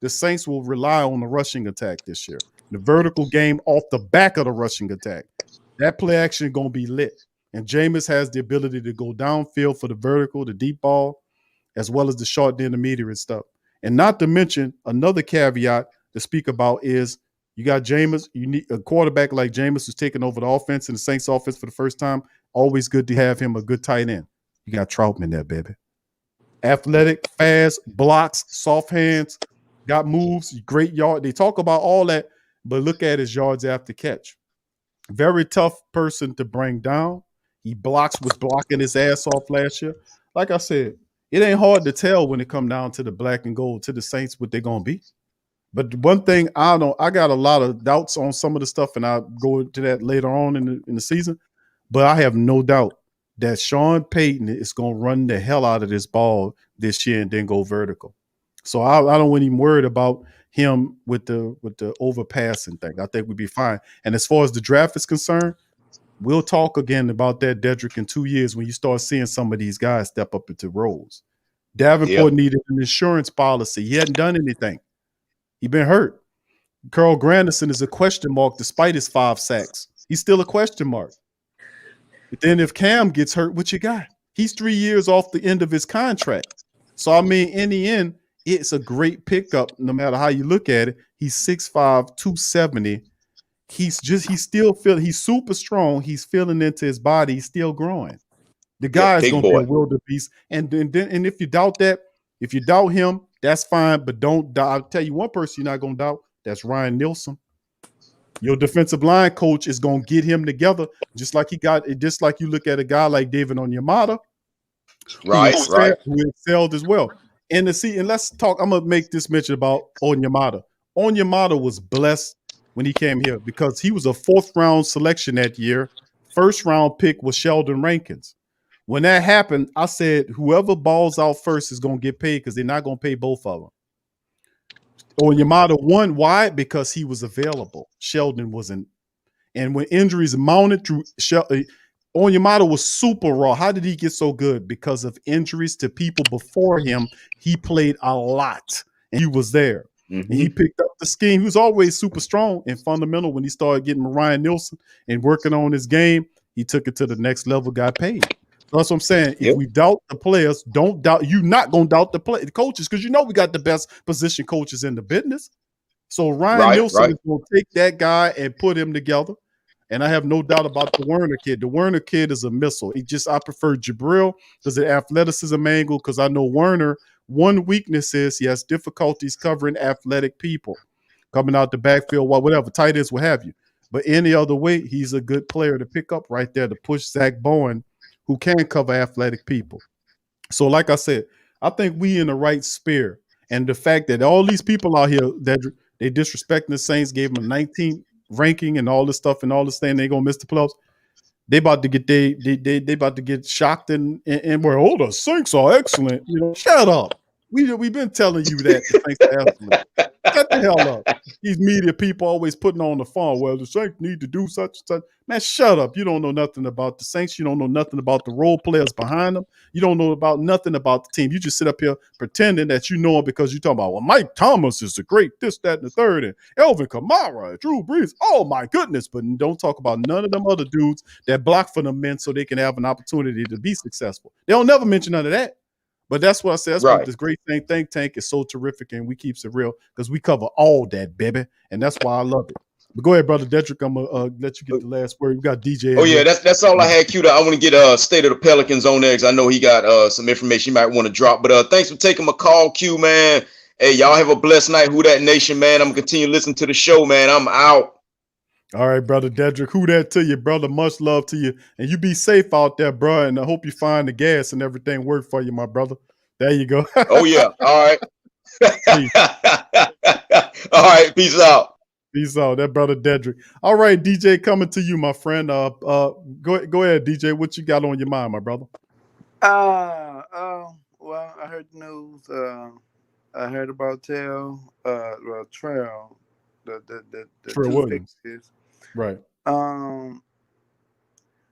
The Saints will rely on the rushing attack this year. The vertical game off the back of the rushing attack. That play action is going to be lit. And Jameis has the ability to go downfield for the vertical, the deep ball, as well as the short, the intermediate stuff. And not to mention, another caveat to speak about is you got Jameis. You need a quarterback like Jameis who's taking over the offense in the Saints offense for the first time. Always good to have him, a good tight end. You got Troutman there, baby. Athletic, fast, blocks, soft hands, got moves, great yard. They talk about all that, but look at his yards after catch. Very tough person to bring down. He was blocking his ass off last year. Like I said, it ain't hard to tell when it come down to the black and gold, to the Saints, what they're going to be. But one thing I got a lot of doubts on some of the stuff, and I'll go into that later on in the season. But I have no doubt that Sean Payton is going to run the hell out of this ball this year and then go vertical. So I don't even worried about him with the overpassing thing. I think we'd be fine. And as far as the draft is concerned, we'll talk again about that, Dedrick, in 2 years when you start seeing some of these guys step up into roles. Davenport needed an insurance policy. He hadn't done anything. He been hurt. Carl Granderson is a question mark despite his 5 sacks. He's still a question mark. But then if Cam gets hurt, what you got? He's 3 years off the end of his contract. So, I mean, in the end, it's a great pickup no matter how you look at it. He's 6'5", 270. He's super strong. He's feeling into his body. He's still growing. The guy is going to be a wildebeest. And if you doubt that, if you doubt him, that's fine. But don't doubt. I'll tell you one person you're not going to doubt. That's Ryan Nielsen. Your defensive line coach is going to get him together, just like you look at a guy like David Onyemata, who excelled as well. And let's talk. I'm gonna make this mention about Onyemata. Onyemata was blessed when he came here because he was a 4th round selection that year. 1st round pick was Sheldon Rankins. When that happened, I said whoever balls out first is gonna get paid because they're not gonna pay both of them. Onyemata won. Why? Because he was available. Sheldon wasn't. And when injuries mounted through, Onyemata was super raw. How did he get so good? Because of injuries to people before him. He played a lot, and he was there. Mm-hmm. And he picked up the scheme. He was always super strong and fundamental. When he started getting Ryan Nielsen and working on his game, he took it to the next level, got paid. So that's what I'm saying. If we doubt the players, don't doubt. You're not going to doubt the coaches because we got the best position coaches in the business. So Ryan Nielsen is going to take that guy and put him together. And I have no doubt about the Werner kid. The Werner kid is a missile. I prefer Jabril because the athleticism angle, because I know Werner, one weakness is he has difficulties covering athletic people coming out the backfield, whatever, tight ends, what have you. But any other way, he's a good player to pick up right there to push Zach Bowen, who can cover athletic people. So like I said, I think we in the right sphere. And the fact that all these people out here, that they disrespecting the Saints, gave them a 19th ranking and all this stuff and all this thing, they gonna miss the playoffs. They about to get they about to get shocked and where the Saints are excellent. Shut up. We've been telling you that the Saints are excellent. Shut the hell up. These media people always putting on the phone. Well, the Saints need to do such and such. Man, shut up. You don't know nothing about the Saints. You don't know nothing about the role players behind them. You don't know about nothing about the team. You just sit up here pretending that you know them because you're talking about, well, Mike Thomas is a great this, that, and the third, and Elvin Kamara, Drew Brees. Oh, my goodness. But don't talk about none of them other dudes that block for them men so they can have an opportunity to be successful. They'll never mention none of that. But that's what I said. That's what this great thing, think tank is so terrific, and we keeps it real because we cover all that, baby. And that's why I love it. But go ahead, brother Dedrick. I'm gonna let you get the last word. We got DJ. Oh yeah, that's all I had queued up. I want to get State of the Pelicans on there because I know he got some information you might want to drop. But thanks for taking my call, Q, man. Hey, y'all have a blessed night. Who that nation, man. I'm gonna continue listening to the show, man. I'm out. All right, brother Dedrick. Who that to you, brother? Much love to you, and you be safe out there, bro. And I hope you find the gas and everything work for you, my brother. There you go. Oh yeah. All right. Peace. All right. Peace out. Peace out. That brother Dedrick. All right, DJ, coming to you, my friend. Go ahead, DJ. What you got on your mind, my brother? Well, I heard the news. I heard about Trail, the Trey two Williams. fixes. Right.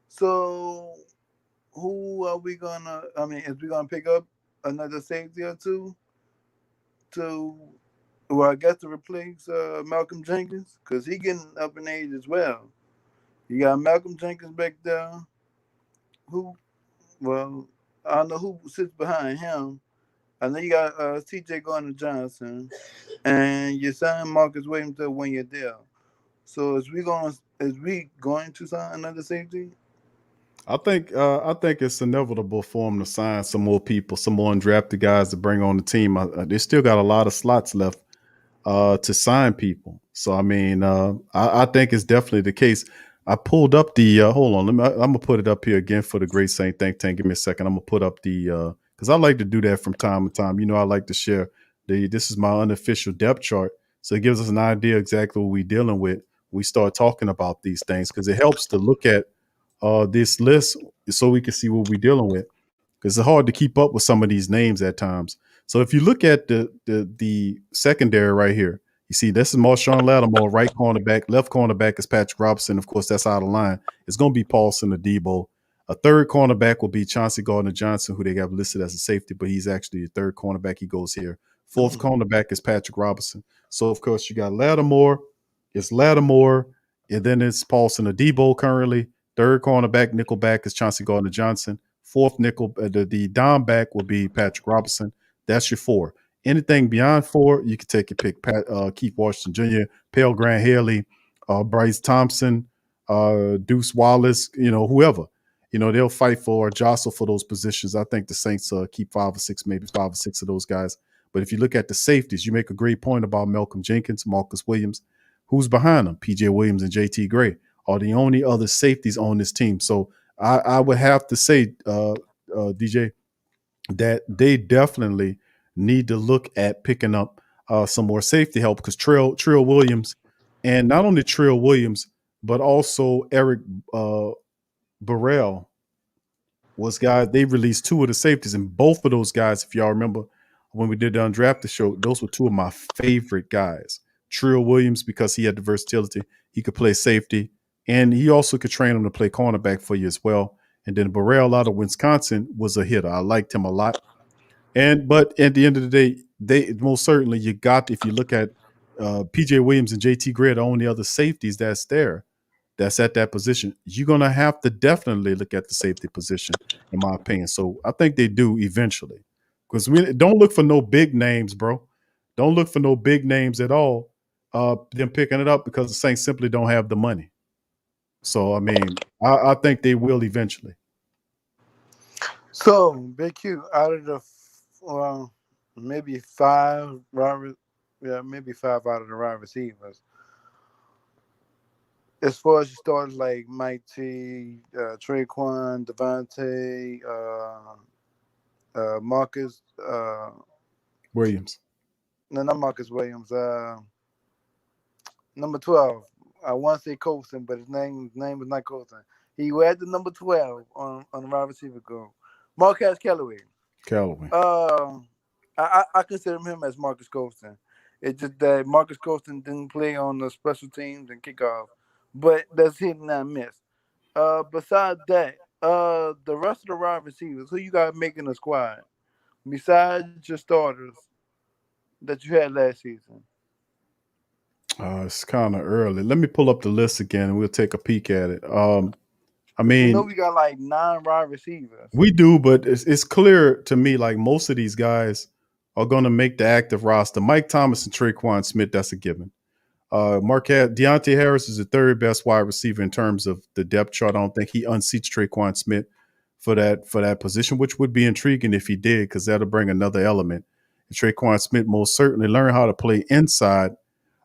So who are we gonna? I mean, is we gonna pick up another safety or two I guess to replace Malcolm Jenkins, because he getting up in age as well. You got Malcolm Jenkins back there. Well, I don't know who sits behind him. I know you got TJ Gardner-Johnson, and you signed Marcus Williams to a 1-year deal. So is we going to sign another safety? I think it's inevitable for them to sign some more people, some more undrafted guys to bring on the team. They still got a lot of slots left to sign people. So I mean, I think it's definitely the case. I pulled up the hold on. I'm gonna put it up here again for the Great Saint Think Tank. Give me a second. I'm gonna put up the because I like to do that from time to time. You know, I like to share this is my unofficial depth chart, so it gives us an idea exactly what we're dealing with. We start talking about these things because it helps to look at this list so we can see what we're dealing with. Because it's hard to keep up with some of these names at times. So if you look at the secondary right here, you see this is Marshawn Lattimore, right cornerback. Left cornerback is Patrick Robinson. Of course, that's out of line. It's going to be Paulson Adebo. A third cornerback will be Chauncey Gardner-Johnson, who they have listed as a safety, but he's actually the third cornerback. He goes here. Fourth cornerback is Patrick Robinson. So, of course, you got Lattimore. It's Lattimore, and then it's Paulson Adebo currently. Third cornerback, nickelback is Chauncey Gardner-Johnson. Fourth nickel, the dime back will be Patrick Robinson. That's your four. Anything beyond four, you can take your pick. Keith Washington Jr., Pale Grant Haley, Bryce Thompson, Deuce Wallace, whoever. They'll fight for or jostle for those positions. I think the Saints keep 5 or 6, maybe 5 or 6 of those guys. But if you look at the safeties, you make a great point about Malcolm Jenkins, Marcus Williams. Who's behind them? PJ Williams and JT Gray are the only other safeties on this team. So I would have to say, DJ, that they definitely need to look at picking up some more safety help because Trill Williams, and not only Trill Williams, but also Eric Burrell was guys. They released 2 of the safeties, and both of those guys, if y'all remember when we did the undrafted show, those were 2 of my favorite guys. Trill Williams, because he had the versatility, he could play safety, and he also could train him to play cornerback for you as well. And then Burrell out of Wisconsin was a hitter. I liked him a lot. But at the end of the day, they most certainly you got, if you look at PJ Williams and JT Gray, the only other safeties that's there, that's at that position. You're gonna have to definitely look at the safety position, in my opinion. So I think they do eventually. Because we don't look for no big names, bro. Don't look for no big names at all. Them picking it up because the Saints simply don't have the money. So I mean, I think they will eventually. So Big Q, out of the maybe 5 maybe 5 out of the wide receivers. As far as you started like Mike T, Traquan, Devontae, Marcus Williams. No, not Marcus Williams. Number 12. I want to say Colson, but his name is not Colson. He had the number 12 on the wide receiver group. Marquez Callaway. I consider him as Marcus Colson. It's just that Marcus Colson didn't play on the special teams and kickoff, but that's hit and not miss. Besides that, the rest of the wide receivers, who you got making the squad besides your starters that you had last season? It's kind of early. Let me pull up the list again, and we'll take a peek at it. I mean, we got like 9 wide receivers. We do, but it's clear to me like most of these guys are going to make the active roster. Mike Thomas and Traquan Smith, that's a given. Deontay Harris is the third best wide receiver in terms of the depth chart. I don't think he unseats Traquan Smith for that position, which would be intriguing if he did, because that'll bring another element. And Traquan Smith most certainly learned how to play inside,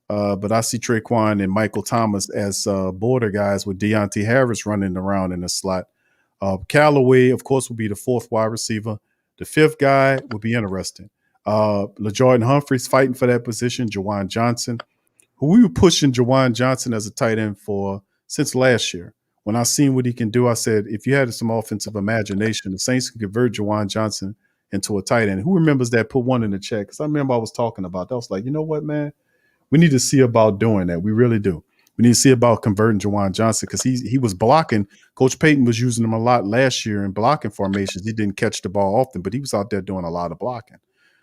but I see Traquan and Michael Thomas as border guys with Deontay Harris running around in the slot. Callaway, of course, will be the fourth wide receiver. The fifth guy would be interesting. LaJordan Humphreys fighting for that position. Jawan Johnson, who we were pushing Jawan Johnson as a tight end for since last year. When I seen what he can do, I said, if you had some offensive imagination, the Saints could convert Jawan Johnson into a tight end. Who remembers that? Put one in the chat, because I remember I was talking about that. I was like, you know what, man? We need to see about doing that. We really do. We need to see about converting Jawan Johnson, because he was blocking. Coach Payton was using him a lot last year in blocking formations. He didn't catch the ball often, but he was out there doing a lot of blocking.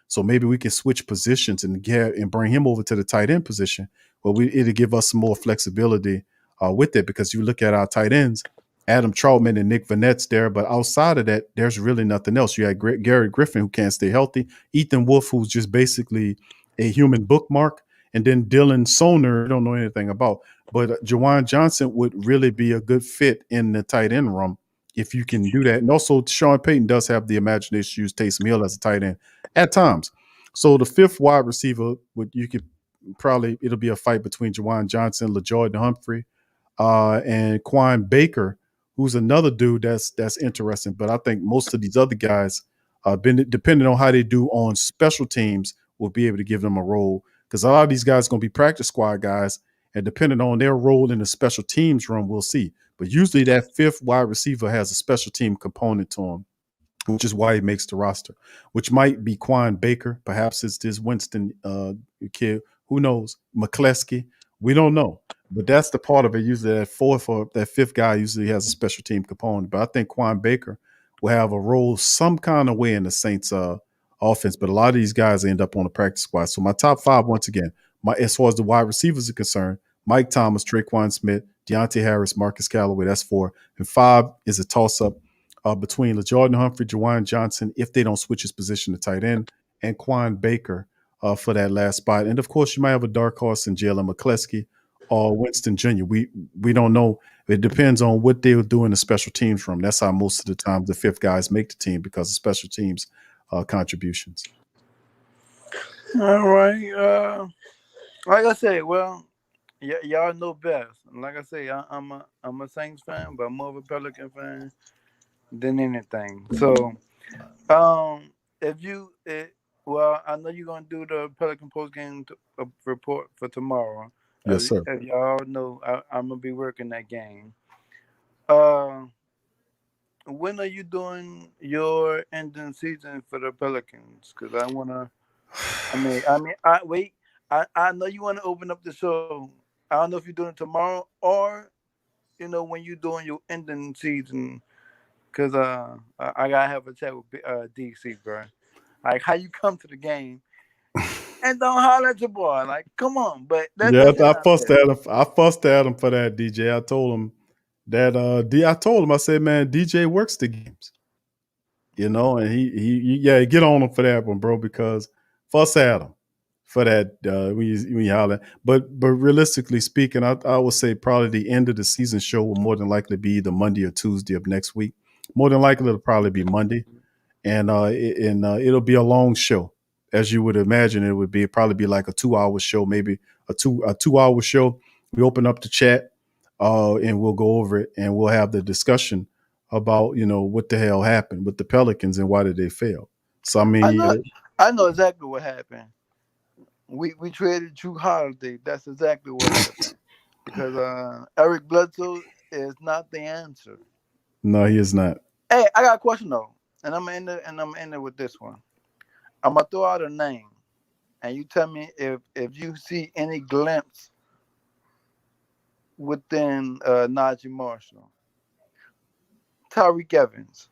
So maybe we can switch positions and bring him over to the tight end position. Well, it'll give us some more flexibility with it, because you look at our tight ends, Adam Troutman and Nick Vanette's there, but outside of that, there's really nothing else. You had Garrett Griffin, who can't stay healthy, Ethan Wolf, who's just basically a human bookmark, and then Dylan Soner, I don't know anything about. But Jawan Johnson would really be a good fit in the tight end room if you can do that. And also, Sean Payton does have the imagination to use Taysom Hill as a tight end at times. So the fifth wide receiver, it'll be a fight between Jawan Johnson, LaJordan Humphrey, and Quan Baker, who's another dude that's interesting. But I think most of these other guys, depending on how they do on special teams, will be able to give them a role, because a lot of these guys are going to be practice squad guys, and depending on their role in the special teams room, we'll see. But usually that fifth wide receiver has a special team component to him, which is why he makes the roster, which might be Quan Baker. Perhaps it's this Winston kid. Who knows? McCleskey. We don't know. But that's the part of it. Usually that fourth or that fifth guy usually has a special team component. But I think Quan Baker will have a role some kind of way in the Saints offense. But a lot of these guys end up on the practice squad. So my top five, once again, as far as the wide receivers are concerned, Mike Thomas, Traquan Smith, Deontay Harris, Marcus Callaway. That's four. And five is a toss-up between LaJordan Humphrey, Jawan Johnson, if they don't switch his position to tight end, and Quan Baker for that last spot. And, of course, you might have a dark horse in Jalen McCleskey or Winston Jr. We don't know. It depends on what they'll do in the special teams room. That's how most of the time the fifth guys make the team, because of special teams contributions. All right. Like I say, well, y'all know best. Like I say, I'm a Saints fan, but I'm more of a Pelican fan than anything. So, well, I know you're gonna do the Pelican post game report for tomorrow. Yes, sir. As y'all know, I'm gonna be working that game. When are you doing your ending season for the Pelicans? Because I wanna. I know you want to open up the show. I don't know if you're doing it tomorrow or, when you're doing your ending season. Because I gotta have a chat with DC, bro. Like, how you come to the game and don't holler at your boy? Like, come on. But I fussed at him. I fussed at him for that, DJ. I told him that I said, man, DJ works the games. And he get on him for that one, bro, because fuss at him for that when you holler. But realistically speaking, I would say probably the end of the season show will more than likely be either Monday or Tuesday of next week. More than likely, it'll probably be Monday, and it'll be a long show, as you would imagine. It would probably be like a 2-hour show, maybe a 2-hour show. We open up the chat, and we'll go over it, and we'll have the discussion about what the hell happened with the Pelicans and why did they fail. So I know exactly what happened. We traded Drew Holiday. That's exactly what happened. Because Eric Bledsoe is not the answer. No, he is not. Hey, I got a question though, and I'm gonna end it with this one. I'm gonna throw out a name, and you tell me if you see any glimpse within Najee Marshall. Tyreek Evans.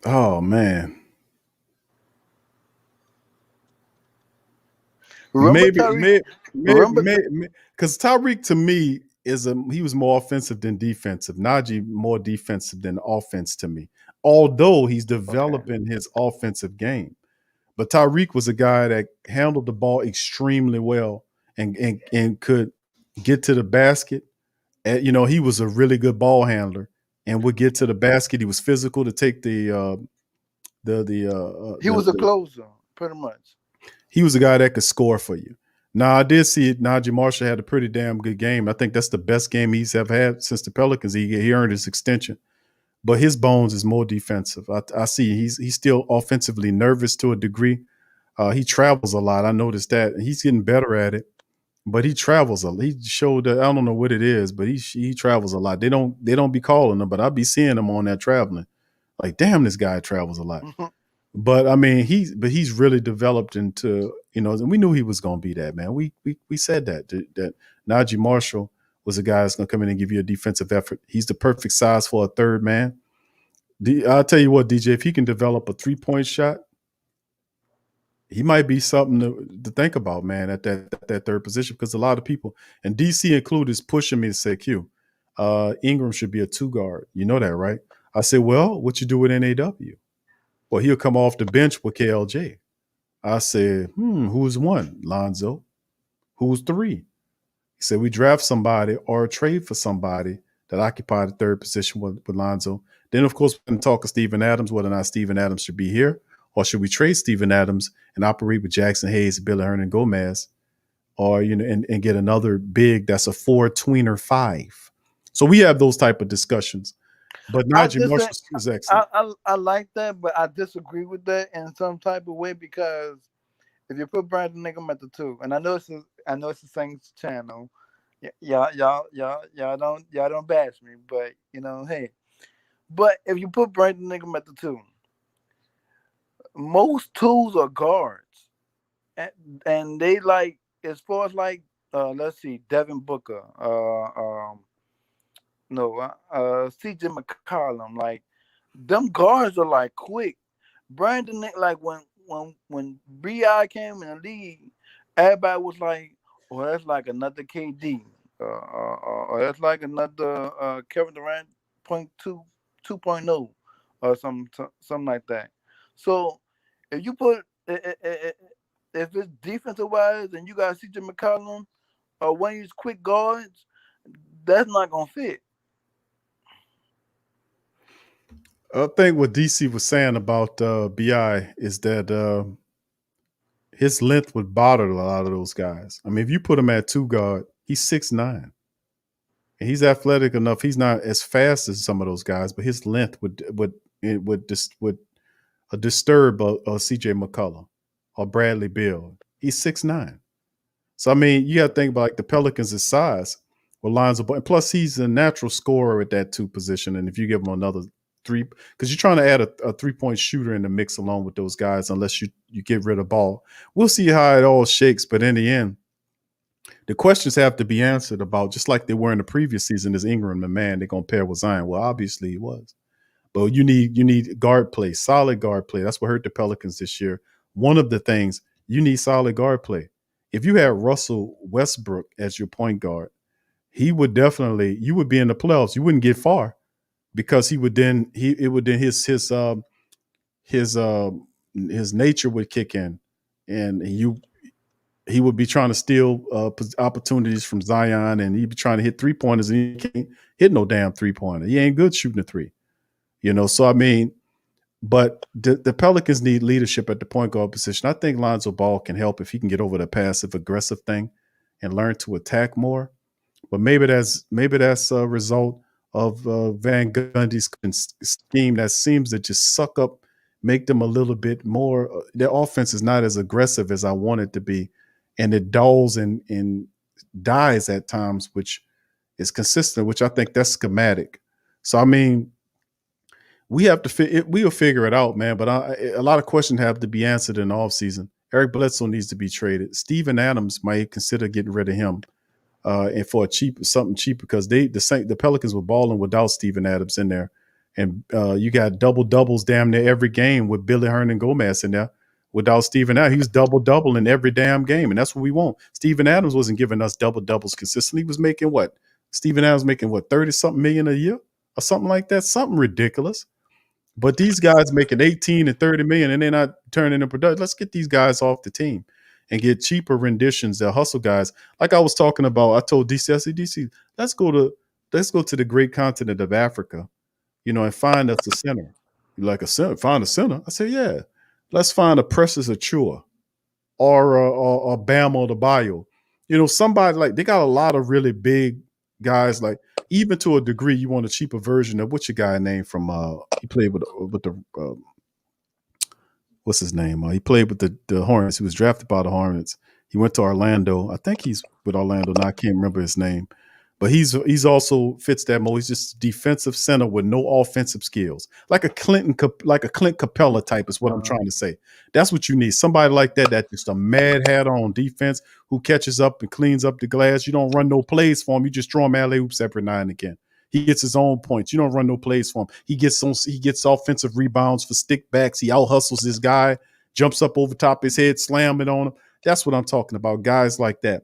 Oh man. Remember Maybe because Tyreek to me he was more offensive than defensive. Najee more defensive than offense to me. Although he's developing his offensive game. But Tyreek was a guy that handled the ball extremely well and could get to the basket. And, he was a really good ball handler and would get to the basket. He was physical to take He was a closer, pretty much. he was a guy that could score for you. Now, I did see Najee Marshall had a pretty damn good game. I think that's the best game he's ever had since the Pelicans. He earned his extension. But his bones is more defensive. I see he's still offensively nervous to a degree. He travels a lot. I noticed that. He's getting better at it. But he travels a lot. He showed that I don't know what it is, but he travels a lot. They don't be calling him, but I be seeing him on that traveling. Like, damn, this guy travels a lot. But I mean, he's really developed into, and we knew he was going to be that, man. We said that Najee Marshall was a guy that's going to come in and give you a defensive effort. He's the perfect size for a third man. I'll tell you what, DJ, if he can develop a 3-point shot, he might be something to think about, man, at that third position, because a lot of people, and DC included, is pushing me to say, Q, Ingram should be a 2 guard. You know that, right? I said, well, what you do with NAW? Well, he'll come off the bench with KLJ. I said, who's 1? Lonzo. Who's 3? He said, we draft somebody or trade for somebody that occupied the third position with Lonzo. Then, of course, we can talk of Steven Adams, whether or not Steven Adams should be here, or should we trade Steven Adams and operate with Jackson Hayes, Billy Hernan Gomez, or and get another big that's a 4 tweener 5. So we have those type of discussions. But Najee Marshall is excellent. I like that, but I disagree with that in some type of way, because if you put Brandon Ingram at the 2, and I know it's the Saints channel, y'all don't bash me, but hey. But if you put Brandon Ingram at the 2, most 2s are guards, and they like, as far as like let's see, Devin Booker, CJ McCollum, like them guards are like quick. Brandon, like when BI came in the league, everybody was like, "Oh, that's like another KD, or that's like another Kevin Durant 2.0, or something like that." So if you put if it's defensive wise and you got CJ McCollum or one of these quick guards, that's not gonna fit. I think what DC was saying about BI is that his length would bother a lot of those guys. I mean, if you put him at 2 guard, he's 6'9". And he's athletic enough. He's not as fast as some of those guys, but his length would disturb a CJ McCollum or Bradley Beal. He's 6'9". So I mean, you got to think about like the Pelicans' size with lines of, and plus he's a natural scorer at that 2 position. And if you give him another 3, because you're trying to add a 3-point shooter in the mix along with those guys, unless you get rid of ball. We'll see how it all shakes, but in the end, the questions have to be answered about, just like they were in the previous season, is Ingram the man they're going to pair with Zion? Well, obviously he was. But you need guard play, solid guard play. That's what hurt the Pelicans this year. One of the things, you need solid guard play. If you had Russell Westbrook as your point guard, you would be in the playoffs. You wouldn't get far, because his nature would kick in, and he would be trying to steal opportunities from Zion, and he'd be trying to hit 3-pointers, and he can't hit no damn 3-pointer. He ain't good shooting a 3. So I mean, but the Pelicans need leadership at the point guard position. I think Lonzo Ball can help if he can get over the passive aggressive thing and learn to attack more. But maybe that's a result of Van Gundy's scheme that seems to just suck up, make them a little bit more. Their offense is not as aggressive as I want it to be, and it dulls and dies at times, which is consistent, which I think that's schematic. So I mean, we'll figure it out, man. But a lot of questions have to be answered in the offseason. Eric Bledsoe needs to be traded. Steven Adams might consider getting rid of him, and for something cheap, because the Pelicans were balling without Steven Adams in there, and you got double doubles damn near every game with Billy Hernan Gomez in there. Without Steven Adams, he was double in every damn game, and that's what we want. Steven Adams wasn't giving us double doubles consistently. He was making what, Steven Adams making what, 30 something million a year or something like that, something ridiculous. But these guys making 18 and 30 million and they're not turning in production. Let's get these guys off the team and get cheaper renditions. They'll hustle guys. Like I was talking about, I told DC, I said, DC, let's go to the great continent of Africa, and find us a center. You like a center? Find a center. I said, yeah. Let's find a Precious Achua or Bam the Bio. Somebody like they got a lot of really big guys. Like even to a degree, you want a cheaper version of what's your guy name from? He played with the what's his name? He played with the Hornets. He was drafted by the Hornets. He went to Orlando. I think he's with Orlando now. I can't remember his name. But he's also fits that mold. He's just defensive center with no offensive skills, like a Clint Capella type is what I'm trying to say. That's what you need. Somebody like that just a mad hat on defense who catches up and cleans up the glass. You don't run no plays for him. You just throw him alley oops every now and again. He gets his own points. You don't run no plays for him. He gets offensive rebounds for stick backs. He out hustles this guy, jumps up over top of his head, slam it on him. That's what I'm talking about. Guys like that.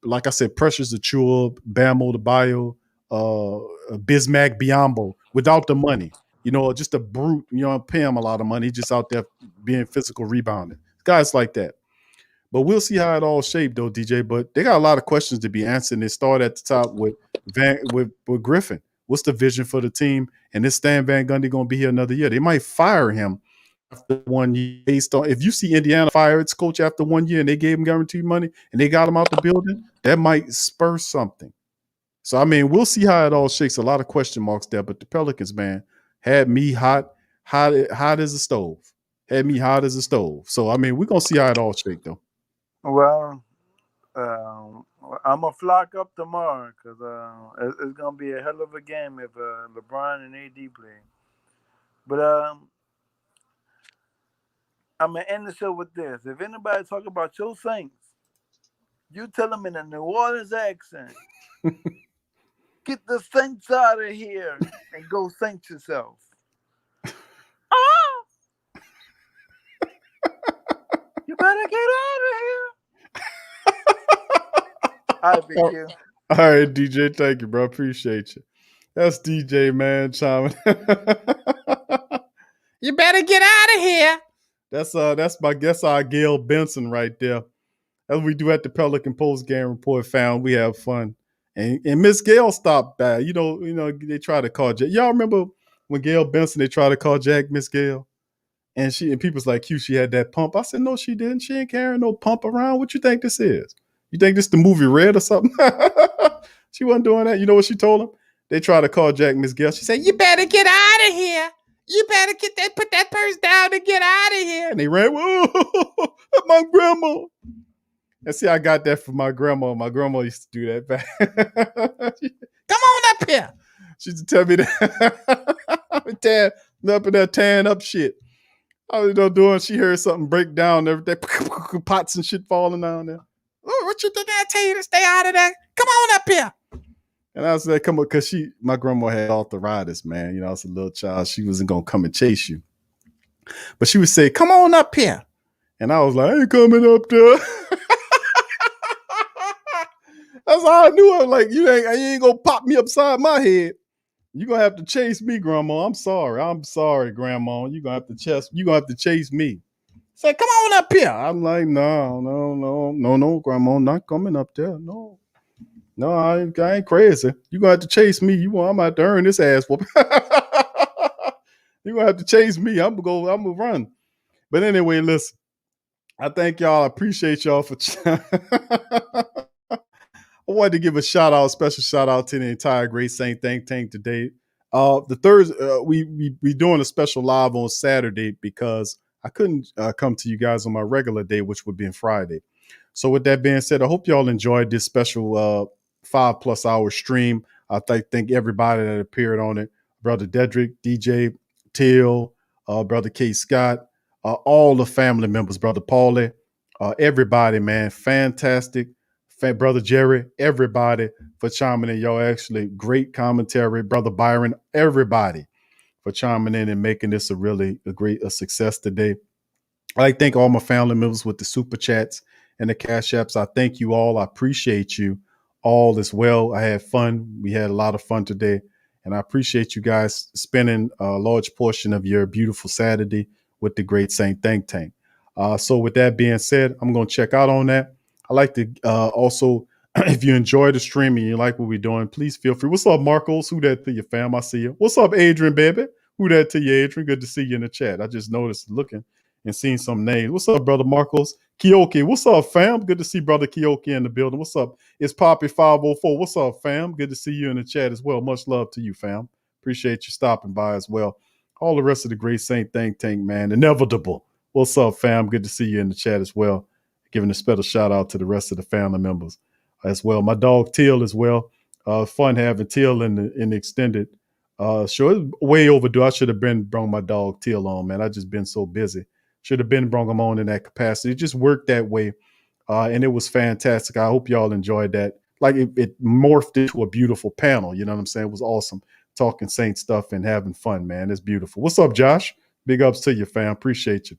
Like I said, Precious Achua, Bamo the Bio, Bismack Biombo, without the money. Just a brute. Pay him a lot of money. He's just out there being physical rebounding. Guys like that. But we'll see how it all shaped, though, DJ. But they got a lot of questions to be answered. And they start at the top with Griffin. What's the vision for the team? And is Stan Van Gundy going to be here another year? They might fire him after 1 year based on if you see Indiana fire its coach after 1 year and they gave him guaranteed money and they got him out the building, that might spur something. So, I mean, we'll see how it all shakes. A lot of question marks there. But the Pelicans, man, had me hot as a stove. Had me hot as a stove. So, I mean, we're going to see how it all shakes, though. Well, I'm going to flock up tomorrow because it's going to be a hell of a game if LeBron and AD play. But I'm going to end the show with this. If anybody talk about your Saints, you tell them in a New Orleans accent, get the Saints out of here and go Saint yourself. You better get out of here. All right, Big Q. All right, DJ. Thank you, bro. Appreciate you. That's DJ, man. Chiming. You better get out of here. That's my guess. Our Gail Benson right there. As we do at the Pelican Post Game Report. Found we have fun, and Miss Gail stopped by. They try to call Jack. Y'all remember when Gail Benson they tried to call Jack Miss Gail, and people's like, "Q, she had that pump." I said, "No, she didn't. She ain't carrying no pump around. What you think this is? You think this the movie Red or something?" She wasn't doing that. You know what she told him? They tried to call Jack Miss Gail. She said, "You better get out of here. You better put that purse down and get out of here." And they ran, "Whoa, my grandma." And see, I got that from my grandma. My grandma used to do that back. Come on up here. She used to tell me that. I'm up in there tearing up shit. I was doing. She heard something break down, everything, pots and shit falling down there. "Oh, what you think I tell you to stay out of that? Come on up here." And I was like, "Come on," because my grandma had arthritis, man. I was a little child. She wasn't gonna come and chase you, but she would say, "Come on up here," and I was like, "I ain't coming up there." That's all I knew. I was like, you ain't gonna pop me upside my head. You're gonna have to chase me, Grandma. I'm sorry, Grandma. You're gonna have to chase me. Say, "Come on up here." I'm like, no, Grandma, I'm not coming up there. No, I ain't crazy. You're gonna have to chase me. I'm gonna have to earn this ass whooping. You're gonna have to chase me. I'm gonna run. But anyway, listen. I thank y'all. I appreciate y'all for I wanted to give a special shout out to the entire Great Saint Think Tank today. The Thursday, we doing a special live on Saturday because I couldn't come to you guys on my regular day, which would be on Friday. So with that being said, I hope y'all enjoyed this special 5+ hour stream. I thank everybody that appeared on it. Brother Dedrick, DJ Till, Brother K. Scott, all the family members, Brother Paulie, everybody, man, fantastic. Brother Jerry, everybody for chiming in. Y'all actually great commentary. Brother Byron, everybody for chiming in and making this a great success today. I like to thank all my family members with the super chats and the cash apps. I thank you all. I appreciate you all is well. I had fun. We had a lot of fun today. And I appreciate you guys spending a large portion of your beautiful Saturday with the Great Saint Think Tank. So with that being said, I'm going to check out on that. I like to also, if you enjoy the stream and you like what we're doing, please feel free. What's up, Marcos? Who that to your fam? I see you. What's up, Adrian, baby? Who that to you, Adrian? Good to see you in the chat. I just noticed looking and seeing some names. What's up, brother Marcos? Kioki, what's up, fam? Good to see brother Kioki in the building. What's up? It's Poppy 504. What's up, fam? Good to see you in the chat as well. Much love to you, fam. Appreciate you stopping by as well. All the rest of the Great Saint Think Tank, man. Inevitable. What's up, fam? Good to see you in the chat as well. Giving a special shout out to the rest of the family members as well. My dog Teal as well. Fun having Teal in the extended show. It's way overdue. I should have been brought my dog Teal on, man. I just been so busy. Should have been brought him on in that capacity. It just worked that way. And it was fantastic. I hope y'all enjoyed that. Like it morphed into a beautiful panel. You know what I'm saying? It was awesome talking Saint stuff and having fun, man. It's beautiful. What's up, Josh? Big ups to you, fam. Appreciate you.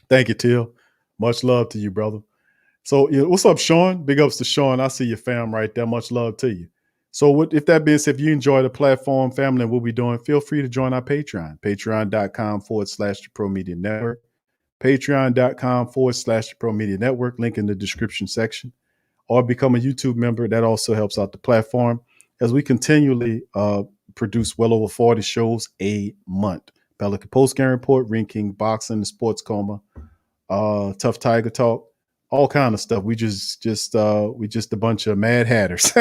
Thank you, Teal. Much love to you, brother. So what's up, Sean? Big ups to Sean. I see your fam right there. Much love to you. So if that being said, if you enjoy the platform, family, and what we're doing, feel free to join our Patreon. Patreon.com/the Pro Media Network. Patreon.com/the Pro Media Network. Link in the description section. Or become a YouTube member. That also helps out the platform as we continually produce well over 40 shows a month. Pelican Post Game Report, Ring King Boxing, the Sports Coma, Tough Tiger Talk, all kind of stuff. We just a bunch of mad hatters.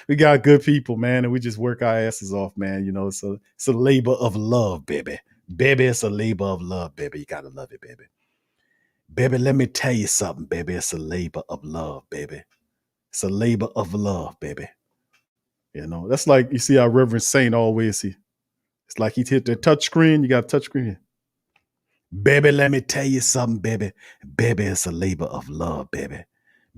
We got good people, man, and we just work our asses off, man. You know, it's a labor of love, baby. Baby, it's a labor of love, baby. You gotta love it, baby. Baby, let me tell you something, baby. It's a labor of love, baby. It's a labor of love, baby. You know, that's like you see our Reverend Saint always see. It's like he hit the touch screen. You got a touch screen here. Baby, let me tell you something, baby. Baby, it's a labor of love, baby.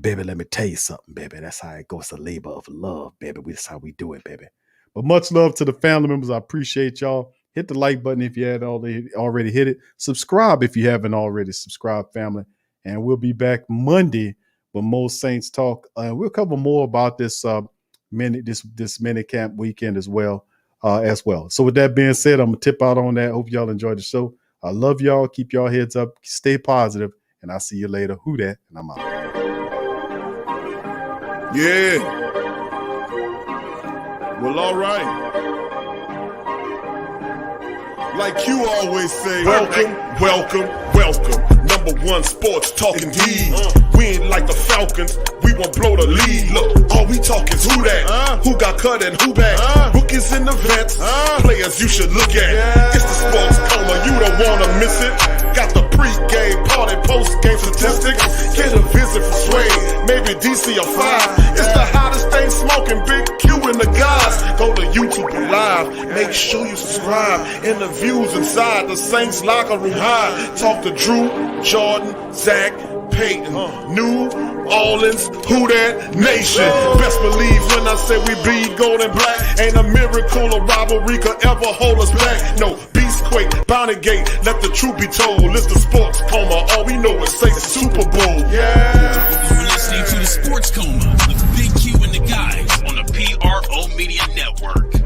Baby, let me tell you something, baby. That's how it goes. It's a labor of love, baby. That's how we do it, baby. But much love to the family members. I appreciate y'all. Hit the like button if you had already hit it. Subscribe if you haven't already subscribed, family. And we'll be back Monday with more Saints Talk. We'll cover more about this mini camp weekend as well. So with that being said, I'm gonna tip out on that. Hope y'all enjoyed the show. I love y'all. Keep y'all heads up. Stay positive. And I'll see you later. Who dat? And I'm out. Yeah. Well, all right. Like you always say, welcome, welcome, welcome. Number one sports talking D. We ain't like the Falcons, we won't blow the lead. Look, all we talk is who that, who got cut and who back. Rookies in the vets, players you should look at. It's the Sports Coma, you don't wanna miss it. Got the pre-game, party, post-game statistics. Get a visit from Sway, maybe DC or 5. It's the hottest thing smoking, Big Q and the guys. Go to YouTube Live, make sure you subscribe. Interviews inside the Saints locker room high. Talk to Drew, Jordan, Zach, Peyton, New Orleans, who that nation. Best believe when I say we bleed gold and black. Ain't a miracle or rivalry could ever hold us back. No, Beastquake, Bounty Gate, let the truth be told. It's the Sports Coma, all we know is say Super Bowl. Yeah. You're listening to the Sports Coma with Big Q and the guys on the PRO Media Network.